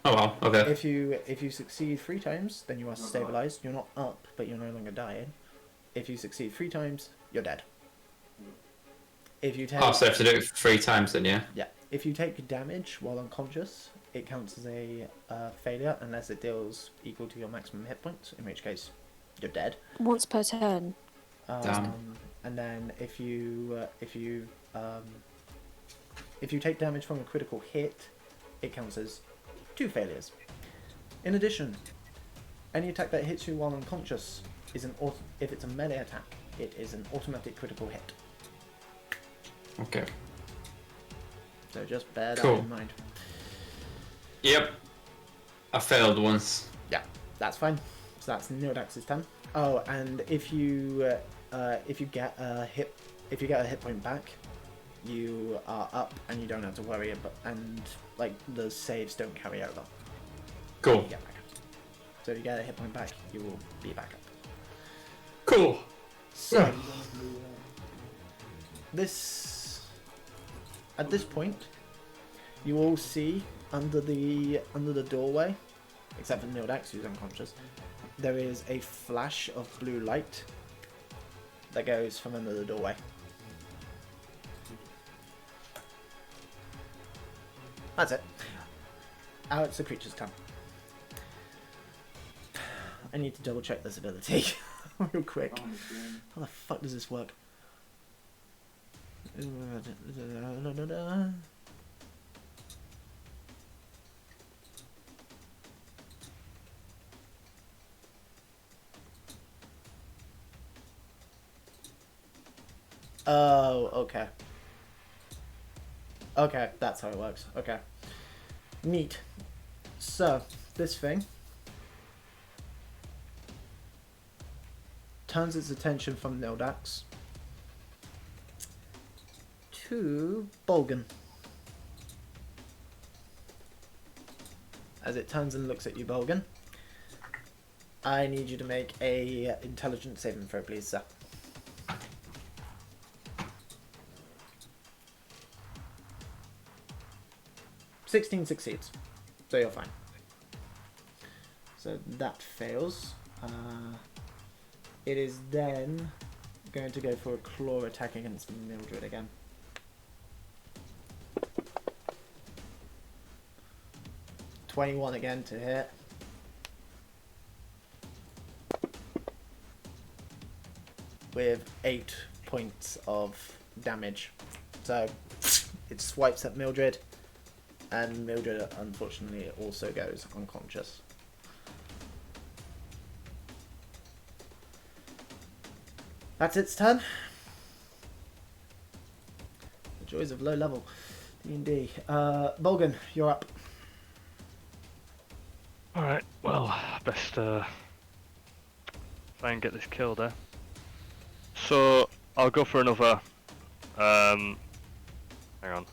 Oh well, okay. If you succeed 3 times, then you are stabilized. You're not up, but you're no longer dying. If you succeed 3 times, you're dead. If you take Oh, so I have to do it 3 times then, yeah? Yeah. If you take damage while unconscious, it counts as a failure unless it deals equal to your maximum hit points, in which case you're dead. Once per turn. Damn. And then if you take damage from a critical hit, it counts as 2 failures. In addition, any attack that hits you while unconscious is if it's a melee attack, it is an automatic critical hit. Okay. So just bear that Cool. in mind. Yep. I failed once. Yeah, that's fine. So that's Neodax's turn. Oh, and if you get a hit point back, you are up and you don't have to worry about, and like the saves don't carry over. Cool. You get back up. So if you get a hit point back, you will be back up. Cool. So at this point, you all see under the doorway, except for Neodax, who's unconscious, there is a flash of blue light that goes from under the doorway. That's it. Now it's the creature's turn. I need to double check this ability real quick. How the fuck does this work? Oh, okay. Okay, that's how it works. Okay. Neat. So, this thing turns its attention from Nildax to Bolgan. As it turns and looks at you, Bolgan, I need you to make a intelligence saving throw, please, sir. (16) succeeds, so you're fine. So that fails. It is then going to go for a claw attack against Mildred again. (21) again to hit. With 8 points of damage. So it swipes at Mildred, and Mildred unfortunately also goes unconscious. That's its turn. The joys of low level D&D. Bolgan, you're up. Alright, well, best try and get this kill there. So, I'll go for another, hang on.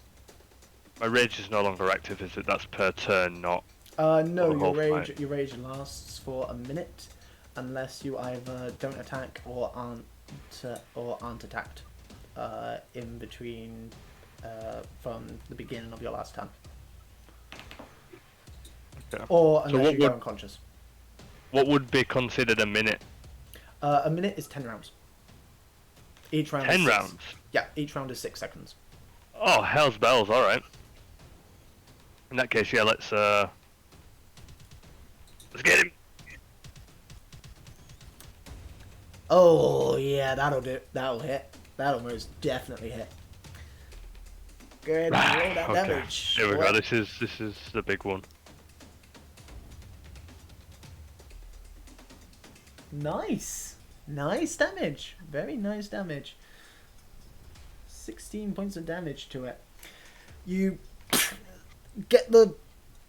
My rage is no longer active, is it? That's per turn, not... No, the whole your rage lasts for a minute, unless you either don't attack or aren't attacked in between from the beginning of your last turn. Okay. Or So unless what you go would- unconscious. What would be considered a minute? A minute is 10 rounds. Each round 10 is 6. rounds? Yeah, each round is 6 seconds. Oh, hell's bells, alright. In that case, yeah, let's get him! Oh, yeah, that'll do. That'll hit. That almost definitely hit. Go ahead and roll that Okay. damage. Here we boy. go. This is the big one. Nice. Nice damage. Very nice damage. 16 points of damage to it. You get the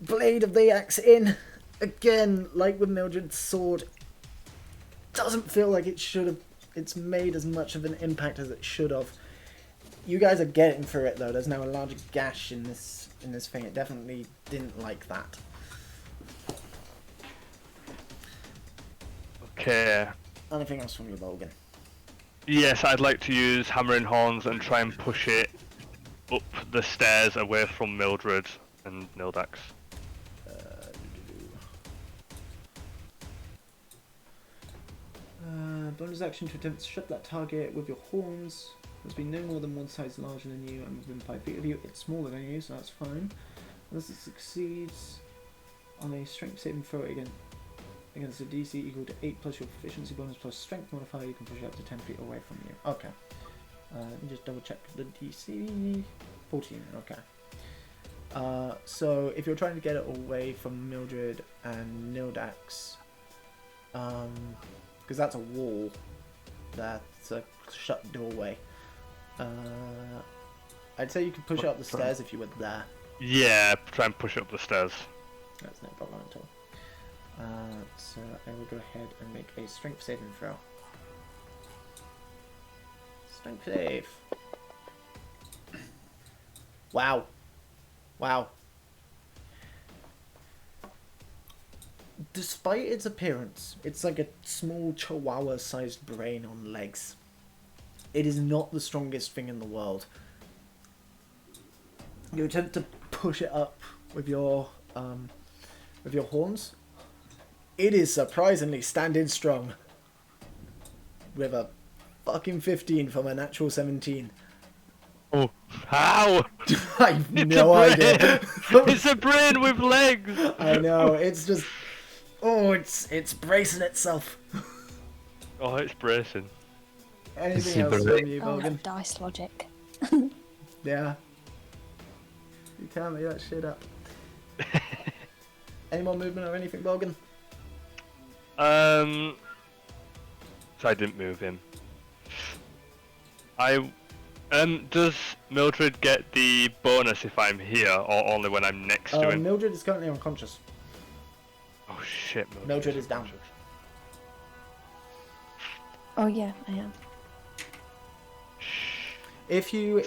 blade of the axe in. Again, like with Mildred's sword, doesn't feel like it should have. It's made as much of an impact as it should have. You guys are getting through it though. There's now a large gash in this thing. It definitely didn't like that. Okay. Anything else from you, Logan? Yes, I'd like to use Hammering Horns and try and push it up the stairs away from Mildred and Nildax. Bonus action to attempt to shut that target with your horns. Must be no more than one size larger than you and within 5 feet of you. It's smaller than you, so that's fine. Unless it succeeds on a strength saving throw against a DC equal to 8 plus your proficiency bonus plus strength modifier, you can push it up to 10 feet away from you. Okay. Let me just double check the DC. 14, okay. So if you're trying to get it away from Mildred and Nildax, because that's a wall, that's a shut doorway. I'd say you could push it up the stairs if you were there. Yeah, try and push it up the stairs. That's no problem at all. So I will go ahead and make a strength saving throw. Strength save. Wow. Wow. Despite its appearance, it's like a small chihuahua-sized brain on legs. It is not the strongest thing in the world. You attempt to push it up with your horns. It is surprisingly standing strong. With a fucking 15 from a natural 17. Oh, how? I've no idea. It's a brain with legs. I know. It's just. Oh, it's bracing itself. Oh, it's bracing. Anything else from you, Oh, Bogan? dice logic. Yeah. You can't make that shit up. Any more movement or anything, Bogan? So I didn't move him. Does Mildred get the bonus if I'm here, or only when I'm next to him? Mildred is currently unconscious. Oh shit, Mildred is down. Oh yeah, I am. If you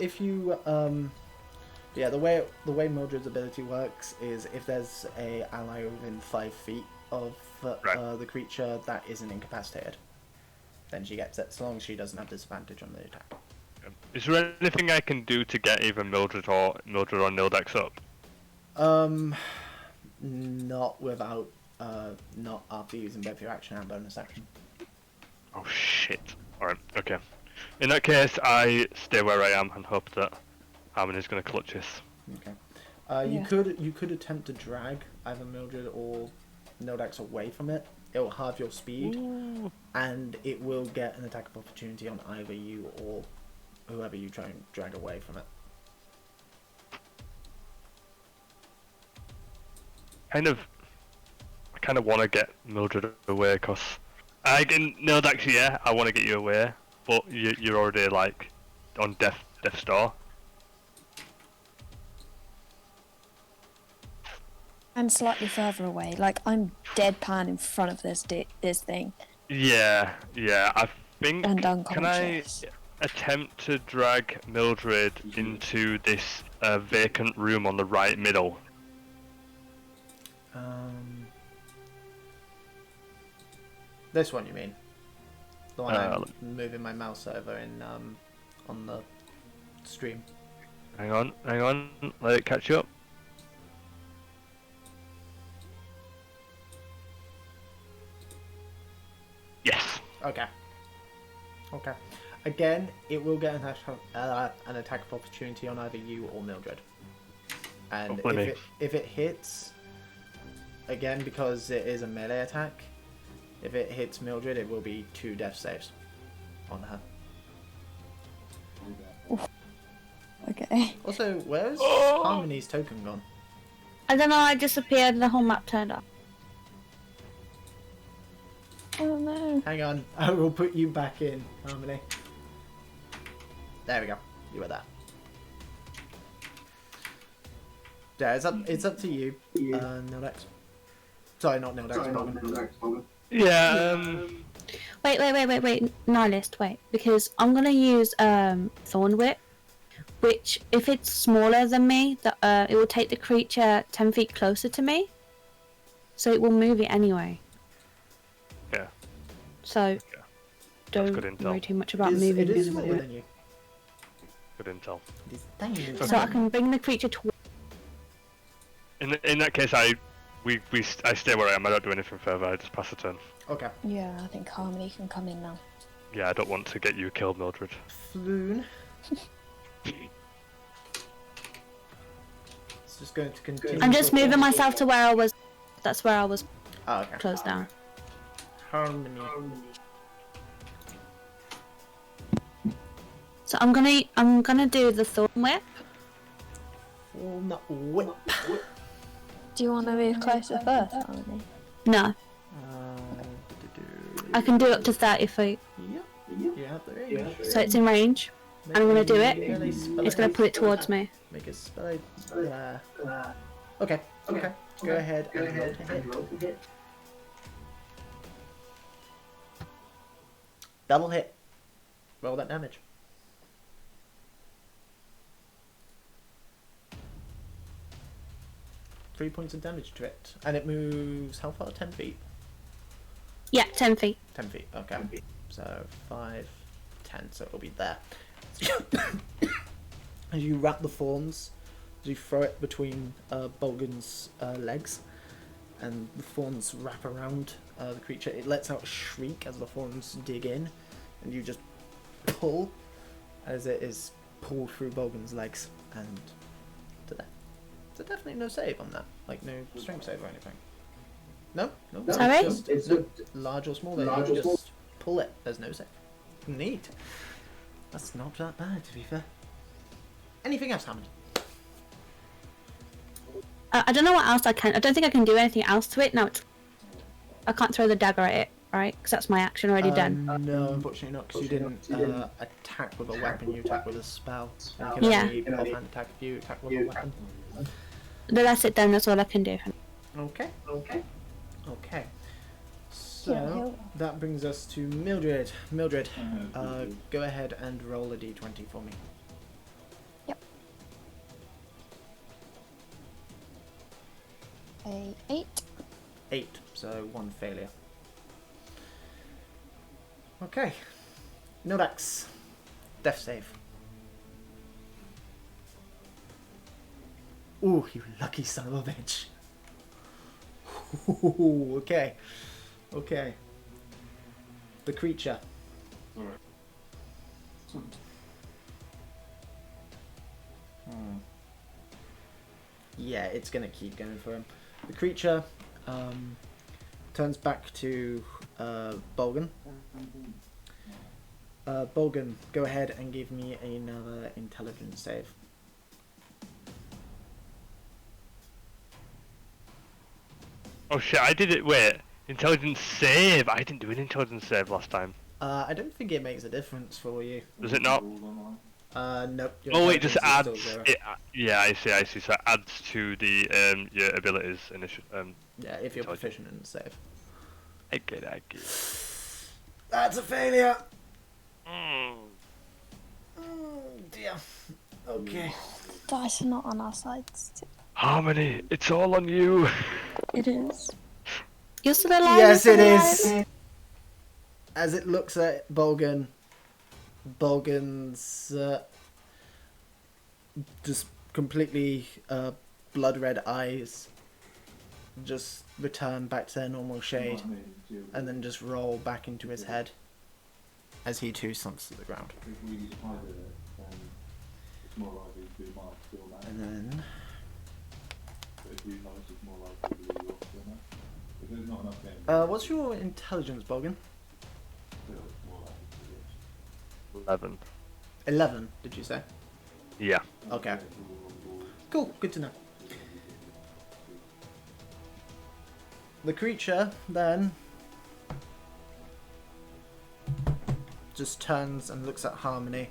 yeah, the way Mildred's ability works is if there's a ally within 5 feet of the creature that isn't incapacitated, then she gets it, so long as she doesn't have disadvantage on the attack. Is there anything I can do to get either Mildred or Nildax up? Not without not after using both your action and bonus action. Oh shit. Alright, okay. In that case, I stay where I am and hope that Harmony's gonna clutch this. Okay. You could attempt to drag either Mildred or Nildax away from it. It will halve your speed, and it will get an attack of opportunity on either you or whoever you try and drag away from it. I kind of want to get Mildred away, cause Nildax, yeah, I want to get you away, but you're already like on death's door. I'm slightly further away. Like I'm deadpan in front of this thing. Yeah. I think. And Can I unconscious. attempt to drag Mildred into this vacant room on the right middle? This one, you mean? The one I'm moving my mouse over in on the stream. Hang on, let it catch up. Yes. Okay. Again, it will get an attack of opportunity on either you or Mildred. And if it hits, again, because it is a melee attack, if it hits Mildred, it will be 2 death saves on her. Okay. Also, where's Harmony's token gone? I don't know, I disappeared and the whole map turned off. Oh no. Hang on, I will put you back in, Harmony. There we go. You were there. Yeah, it's up to you, Nildex. Sorry, not Nildex, Bogan. Yeah. Wait, Nihilist, wait. Because I'm gonna use Thorn Whip, which, if it's smaller than me, it will take the creature 10 feet closer to me. So it will move it anyway. Yeah. So, don't good intel. worry too much about moving It is it. smaller than you. Good intel. It is tiny. So I can bring the creature towards. In that case, I stay where I am. I don't do anything further. I just pass the turn. Okay. Yeah, I think Harmony can come in now. Yeah, I don't want to get you killed, Mildred. Floon. It's just going to continue. I'm just moving myself to where I was. That's where I was Oh, okay. closed down. Harmony. So I'm gonna do the Thorn Whip. Thorn Whip. Do you want to move closer first, Harmony? No, I can do up to 30 feet. Yep. You have the range. So it's in range. And I'm gonna do it. It's gonna put it towards me. Make a spell. Okay. Okay. Go ahead and roll to hit. Double hit. Roll that damage. 3 points of damage to it. And it moves how far? 10 feet? Yeah, 10 feet. 10 feet, okay. So 5, 10, so it'll be there. As you wrap the thorns, as you throw it between Bolgan's legs, and the thorns wrap around the creature, it lets out a shriek as the thorns dig in, and you just pull as it is pulled through Bolgan's legs and to there. So definitely no save on that, like no strength save or anything. No, Sorry? It's no large or small. You just pull it. There's no save. Neat. That's not that bad, to be fair. Anything else, Hammond? I don't know what else I can. I don't think I can do anything else to it. No, I can't throw the dagger at it, right? Because that's my action already done. No, unfortunately not, because you didn't attack with a weapon. You attacked with a spell. And you can Yeah. only offhand attack if you attack with a weapon. But that's it then. That's all I can do. Okay. So that brings us to Mildred. Mildred, go ahead and roll a d20 for me. Yep. 8. 8, so 1 failure. Okay. Nodax. Death save. Ooh, you lucky son of a bitch. Ooh, okay. Okay. The creature. Alright. Yeah, it's gonna keep going for him. The creature turns back to Bolgan. Bolgan, go ahead and give me another intelligence save. Oh shit, I did it. Wait, intelligence save. I didn't do an intelligence save last time. I don't think it makes a difference for you. Does it not? Nope. your Oh, it just intelligence is adds. still 0. Yeah, I see. So it adds to the your abilities Yeah, if you're proficient in the save. I get it. That's a failure! Mm. Dear. Okay. Dice are not on our side. Harmony, it's all on you. It is. You're still alive. Yes, you're it still alive. is! As it looks at Bolgan's just completely blood red eyes just return back to their normal shade and then just roll back into his head as he too slumps to the ground. And then what's your intelligence, Bolgan? 11. 11, did you say? Yeah. Okay. Cool, good to know. The creature then just turns and looks at Harmony.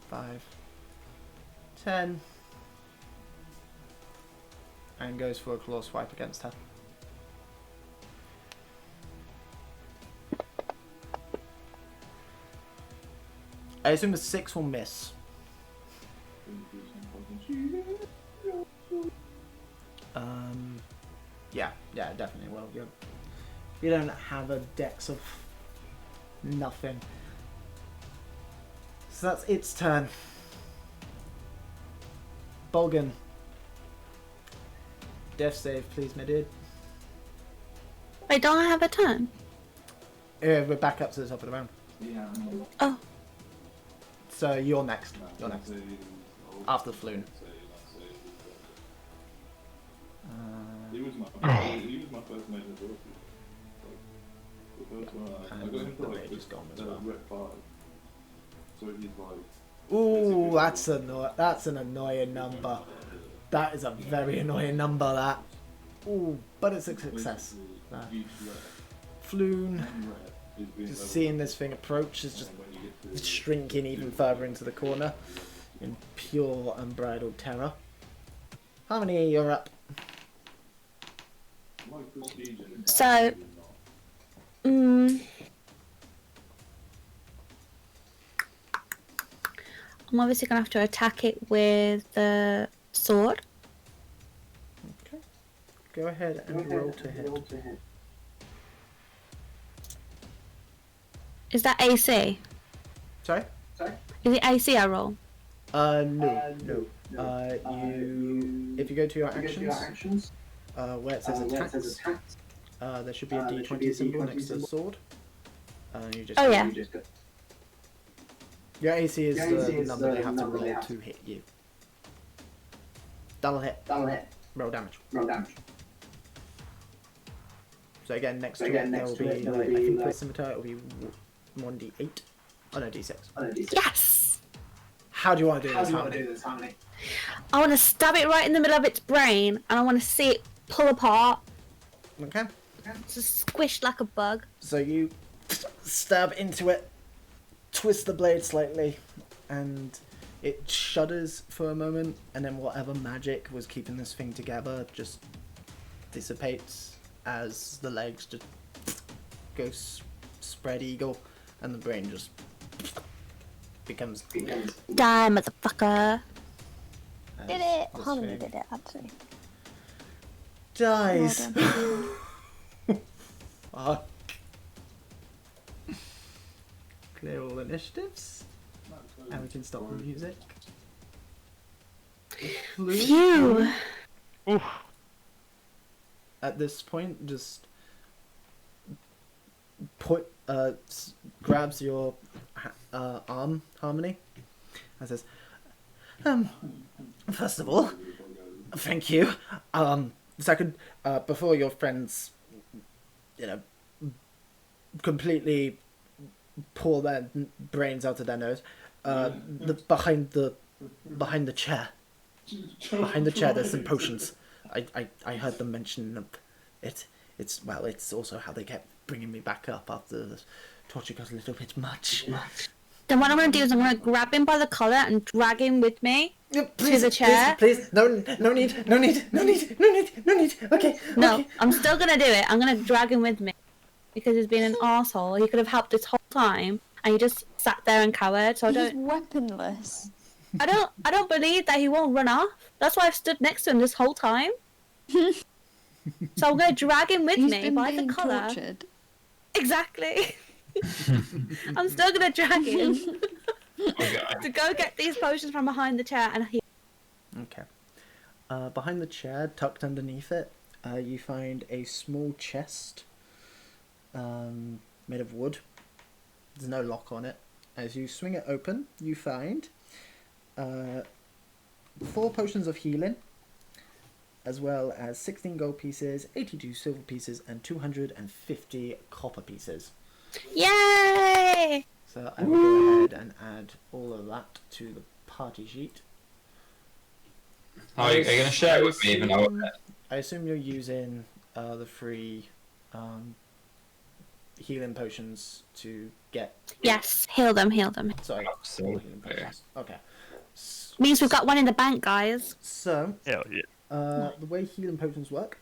5, 10, and goes for a claw swipe against her. I assume a 6 will miss. Yeah, definitely will. You don't have a dex of nothing. So that's its turn. Bolgan. Death save, please, my dude. Wait, don't I have a turn? We're back up to the top of the round. Oh. So you're next. You're next. After Floon. He was my first mate as well. The first one, I got him for like rep 5. So he's like... Ooh, that's an annoying number. That is a very annoying number, that. Ooh, but it's a success. Floon, just seeing this thing approach, is just shrinking even further into the corner in pure unbridled terror. Harmony, you're up. So, I'm obviously gonna have to attack it with the sword. Okay. Go ahead and roll to hit. Is that AC? Sorry? Is it AC I roll? No. If you go to your actions, where it says attacks, there should be a D20 symbol next to the sword. You just Your AC is the number they have to roll to hit you. Double hit. Roll damage. So again, next to it, there will be, I think with scimitar, it will be 1d8. Oh no, d6. Yes! How do you want to do this, Harmony? I want to stab it right in the middle of its brain, and I want to see it pull apart. Okay. Just squished like a bug. So you stab into it, twist the blade slightly, and it shudders for a moment, and then whatever magic was keeping this thing together just dissipates as the legs just go spread eagle, and the brain just becomes... Die, motherfucker. Did it? Harmony did it, actually. Dies. Fuck. Clear all initiatives. And we can stop the music. Phew. Oof. At this point, just grabs your arm, Harmony, and says, first of all, thank you. Second, before your friends, completely pull their brains out of their nose, behind the chair, there's some potions. I heard them mention it. It's also how they kept bringing me back up after the torture got a little bit much. Then what I'm going to do is I'm going to grab him by the collar and drag him with me to the chair. Please, no need. Okay. No, okay. I'm still going to do it. I'm going to drag him with me because he's been an arsehole. He could have helped this whole time, and he just sat there and cowered. So He's weaponless. I don't believe that he won't run off. That's why I've stood next to him this whole time. So I'm going to drag him with me by the collar. Tortured. Exactly. I'm still going to drag him to go get these potions from behind the chair and heal. Okay. Behind the chair, tucked underneath it, you find a small chest made of wood. There's no lock on it. As you swing it open, you find 4 potions of healing, as well as 16 gold pieces, 82 silver pieces, and 250 copper pieces. Yay! So I will go ahead and add all of that to the party sheet. Are you going to share it with me even though? I assume you're using the free healing potions to get. Yes, heal them, heal them. Sorry, So, all healing potions. Okay. Means we've got one in the bank, guys. So, Hell yeah. the way healing potions work,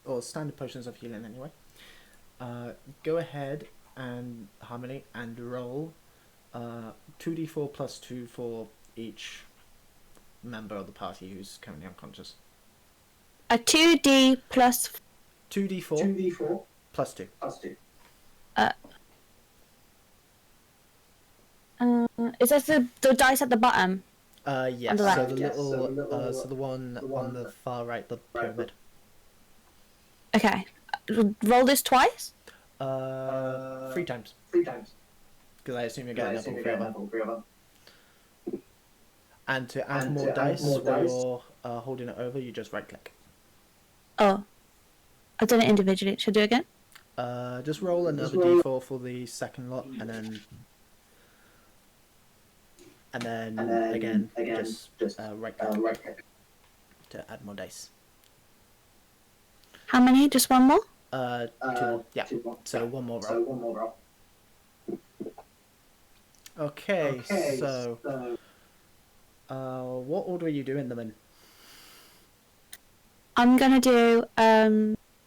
or standard potions of healing anyway, go ahead and Harmony and roll 2d4 plus 2 for each member of the party who's currently unconscious. A 2d plus 2d4 plus 2. Is that the dice at the bottom? Yes. On the So left. the little, so the one on the far right, the pyramid. Okay. Roll this twice? 3 times. Because I assume you're getting up all 3 of them. And to add more dice while you're holding it over, you just right click. Oh. I've done it individually. Should I do it again? Just roll another d4 for the second lot, and then again just right click to add more dice. How many? Just one more? 2 more. Yeah. So one more roll. Okay. So, what order are you doing them in? I'm gonna do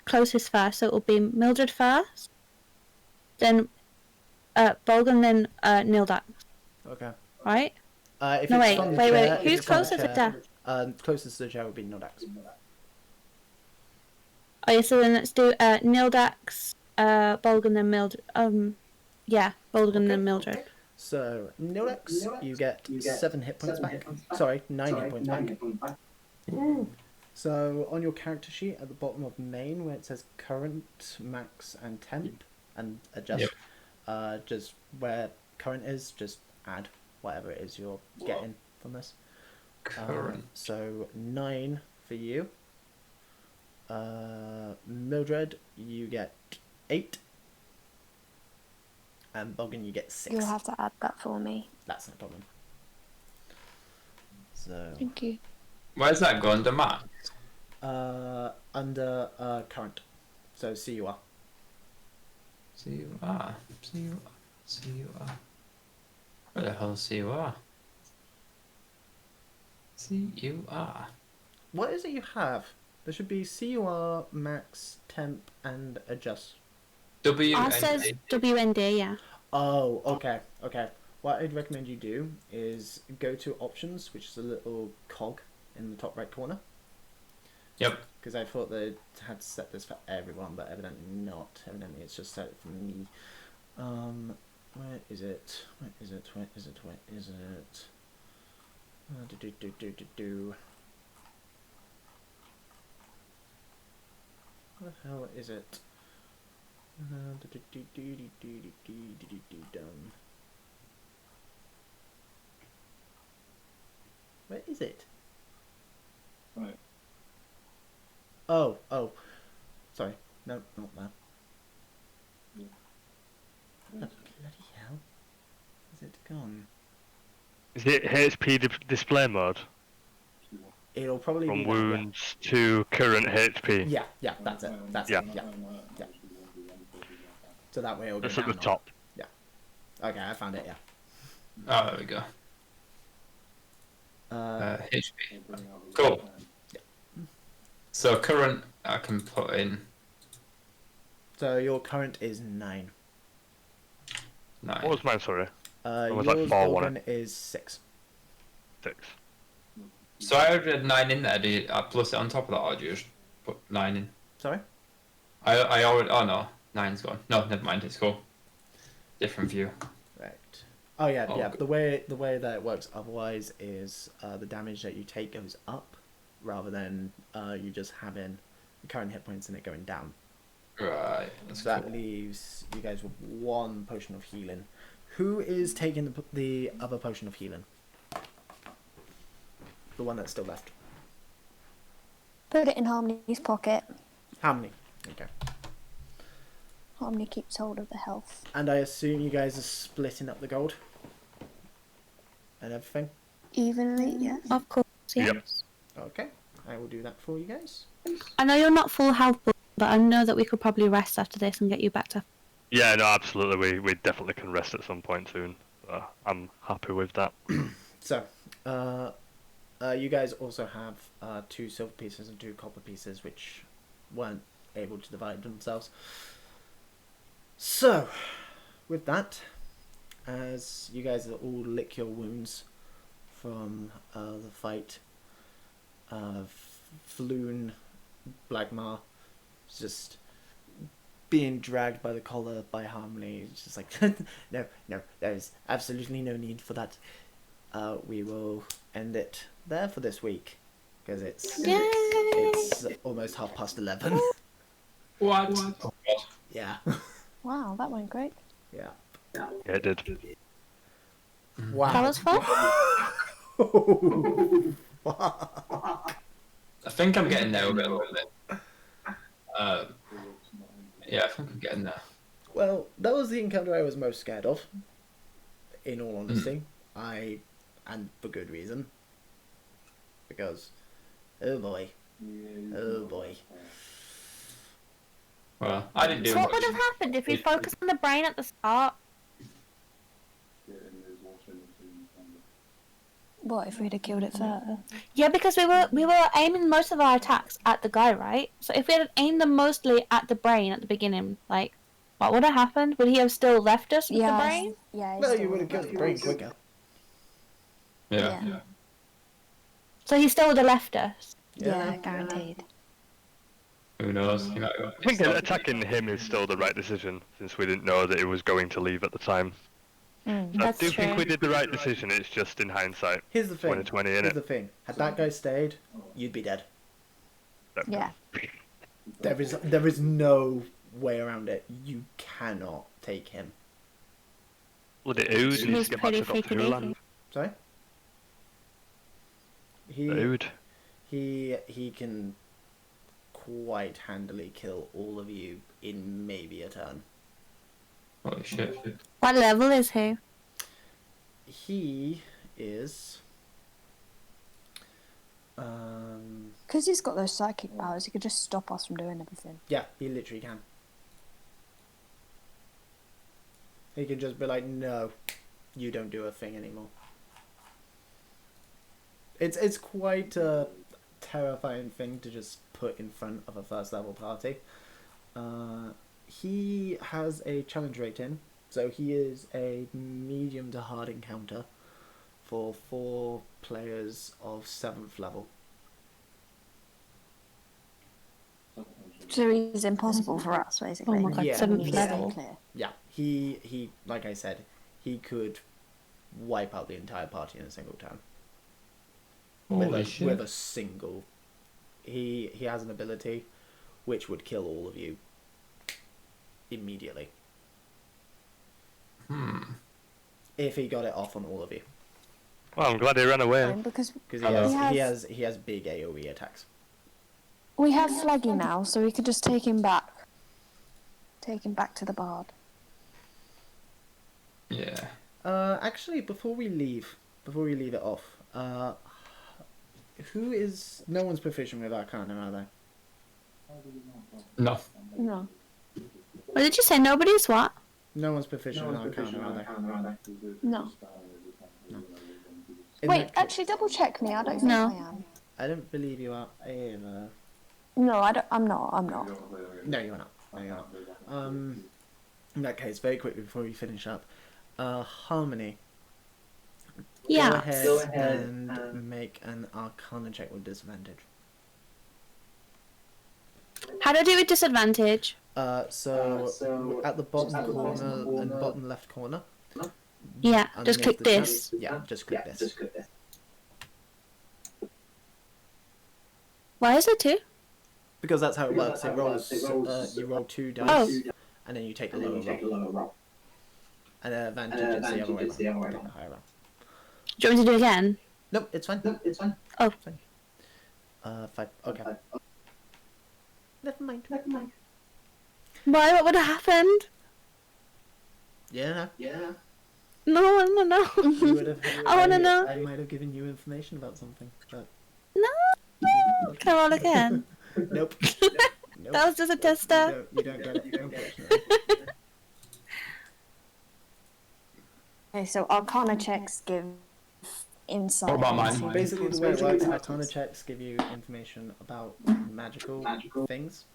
closest first, so it'll be Mildred first, then Bolgan, then Nildak. Okay. Right? If No, it's wait, from the wait, chair, wait. if Who's it's from the closer to chair, death? closest to the chair would be Nodax. Oh, yeah, so then let's do Nildax, Bolgan, then Mildred. Yeah, Bolgan, then Mildred. So, Nodax, you get 7 hit points back. Sorry, 9 hit points back. So, on your character sheet at the bottom of main, where it says current, max, and temp, and adjust, just where current is, just add whatever it is you're getting from this. Current. So, 9 for you. Mildred, you get 8. And Bogan, you get 6. You'll have to add that for me. That's no problem. So, Thank you. Where's that go under max? under current. So CUR. CUR. Where the hell is CUR? CUR. What is it you have? There should be CUR, max, temp, and adjust. Ours says WND, yeah. Oh, okay, okay. What I'd recommend you do is go to options, which is a little cog in the top right corner. Yep. Because I thought they had set this for everyone, but evidently not. Evidently it's just set for me. Where is it? Where is it? Where is it? Where is it? Where the hell is it? Where is it? Right. Oh, sorry. No, not that. Oh, bloody hell. Is it gone? Is it HP display mode? It'll probably From be wounds to current HP. Yeah, that's it. That's Yeah. it. Yeah. So that way it'll go That's down. at the top. Yeah. Okay, I found it. Yeah. Oh, there we go. HP. Cool. So current, I can put in So your current is 9. 9. What was mine, sorry? was Yours like 4, wasn't Bolgan is 6. 6. So I added 9 in there. Do you plus it on top of that, or do you just put 9 in? Sorry. I already. Oh no, 9's gone. No, never mind. It's cool. Different view. Right. Oh yeah, Oh, yeah. good. The way that it works otherwise is the damage that you take goes up, rather than you just having the current hit points and it going down. Right. That's So that cool. leaves you guys with 1 potion of healing. Who is taking the other potion of healing? The one that's still left. Put it in Harmony's pocket. How many? Okay. Harmony keeps hold of the health. And I assume you guys are splitting up the gold and everything. Evenly, yes. Of course, yes. Yep. Okay, I will do that for you guys. I know you're not full health, but I know that we could probably rest after this and get you back to. Yeah, no, absolutely. We definitely can rest at some point soon. I'm happy with that. So, you guys also have 2 silver pieces and 2 copper pieces, which weren't able to divide themselves. So, with that, as you guys all lick your wounds from the fight, Floon, Blackmar, just being dragged by the collar by Harmony. It's just like, no, there is absolutely no need for that. We will end it there for this week, because it's almost 11:30. What? Yeah. Wow, that went great. Yeah. Yeah, it did. Wow. That was fun. I think I'm getting there a bit. Yeah, I think I'm getting there. Well, that was the encounter I was most scared of. In all honesty, and for good reason. Because, oh boy. Well, I didn't do So much. what would have happened if we focused on the brain at the start? What if we'd have killed it first? Yeah, because we were aiming most of our attacks at the guy, right? So if we had aimed them mostly at the brain at the beginning, like, what would have happened? Would he have still left us with the brain? Yeah. No, you would have killed the brain quicker. Yeah. So he still would have left us. Yeah, guaranteed. Who knows? I think attacking him is still the right decision, since we didn't know that he was going to leave at the time. So I That's do true. think we did the right decision. It's just in hindsight. Here's the thing. 2020, Here's innit? the thing. Had that guy stayed, you'd be dead. Yeah. There is no way around it. You cannot take him. Bloody Ood He needs was to get back to pretty Doctor freaky Who land. Sorry? Ood. He can quite handily kill all of you in maybe a turn. Holy shit. What level is he? He is Because he's got those psychic powers, he could just stop us from doing everything. yeah, he literally can. He can just be like, no, you don't do a thing anymore. It's quite a terrifying thing to just put in front of a first level party. He has a challenge rating, so he is a medium to hard encounter for 4 players of 7th level. So he's impossible for us, basically. Oh my god, Yeah. 7th He's level. so clear. Yeah, he like I said, he could wipe out the entire party in a single turn. Holy shit. With a single. He has an ability which would kill all of you immediately. If he got it off on all of you. Well, I'm glad he ran away. Fine, because Because he has big AoE attacks. we have Flaggy now, so we could just take him back. Take him back to the bard. Yeah. Actually, before we leave it off, who is... No one's proficient with Arcana, are they? No. No. What did you say? Nobody's what? No one's proficient with Arcana, are they? No. In Wait, that case- actually, double check me. I don't think No. I am. I don't believe you are either. No, I don't. I'm not. I'm not. No, you're not. No, you're not. In that case, very quickly before we finish up, Harmony. Yeah. Go ahead and make an Arcana check with disadvantage. How do I do it with disadvantage? So at the bottom corner and bottom left corner. Yeah, just underneath click the tab- this. Yeah, just click this. Why is it 2? Because that's how it works. It rolls. You roll 2 dice, and then you take the lower roll. And advantage is the other way around. Take the higher roll. Do you want me to do it again? Nope, it's fine. Oh. It's fine. 5. Okay. Never mind. Why? What would have happened? Yeah. No. You would have. I wanna know. I might have given you information about something, but No. Can I roll again? nope. Nope. That was just a tester. You don't get it, unfortunately. Okay, so Arcana checks give insight. What about mine? into Basically, the people's way it works, abilities. Arcana checks give you information about magical things,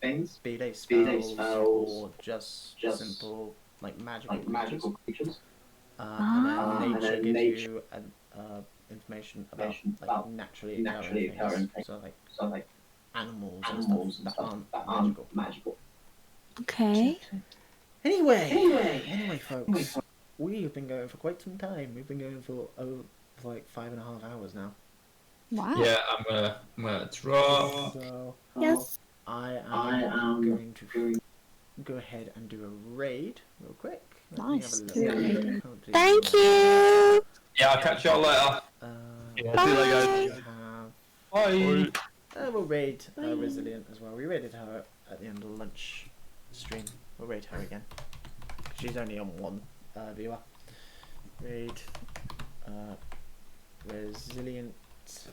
be they spells or just simple like magical creatures. And then nature gives you information about like naturally occurring things, so like animals and stuff that aren't magical. Okay. Anyway, folks, we've been going for quite some time. We've been going for like 5.5 hours now. Wow. Yeah, I'm gonna draw. So Yes. I am going to go ahead and do a raid real quick. Let me have a Nice. look. Do a raid. Currently, Thank you. Yeah, I'll catch y'all later. Yeah, see you later, We guys. have, Bye. we'll raid Resilient as well. We raided her at the end of the lunch stream. We'll raid her again. She's only on one viewer. Raid Resilient _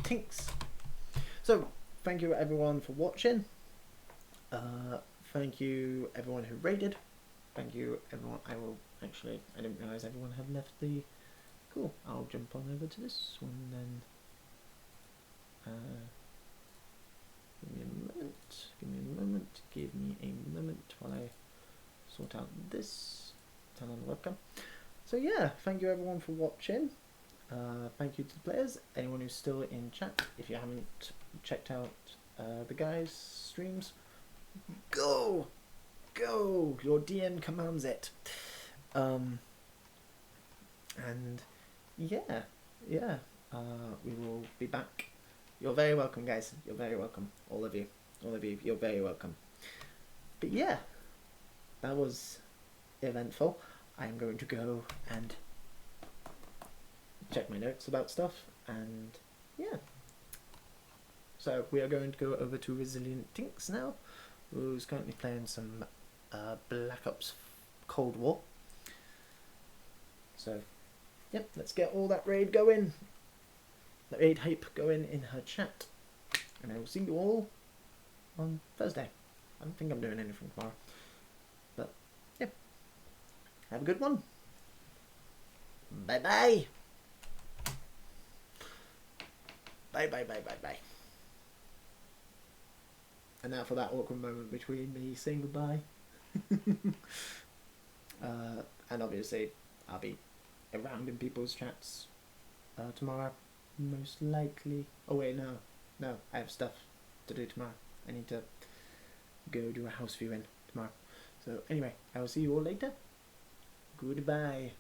Tinks. So thank you everyone for watching. Thank you everyone who raided. Thank you everyone. I didn't realise everyone had left the. Cool. I'll jump on over to this one then. Give me a moment while I sort out this. Turn on the webcam. So yeah, thank you everyone for watching. Thank you to the players. Anyone who's still in chat, if you haven't checked out the guys' streams, go! Your DM commands it. And yeah, we will be back. You're very welcome, guys. You're very welcome. All of you, you're very welcome. But yeah, that was eventful. I'm going to go and check my notes about stuff, and yeah. So we are going to go over to Resilient Tinks now, who's currently playing some Black Ops Cold War. So, yep, let's get all that raid going. The raid hype going in her chat. And I will see you all on Thursday. I don't think I'm doing anything tomorrow. But, yeah. Have a good one. Bye-bye. Bye. And now for that awkward moment between me saying goodbye. And obviously, I'll be around in people's chats tomorrow, most likely. Oh wait, no, I have stuff to do tomorrow. I need to go do a house viewing tomorrow. So anyway, I will see you all later. Goodbye.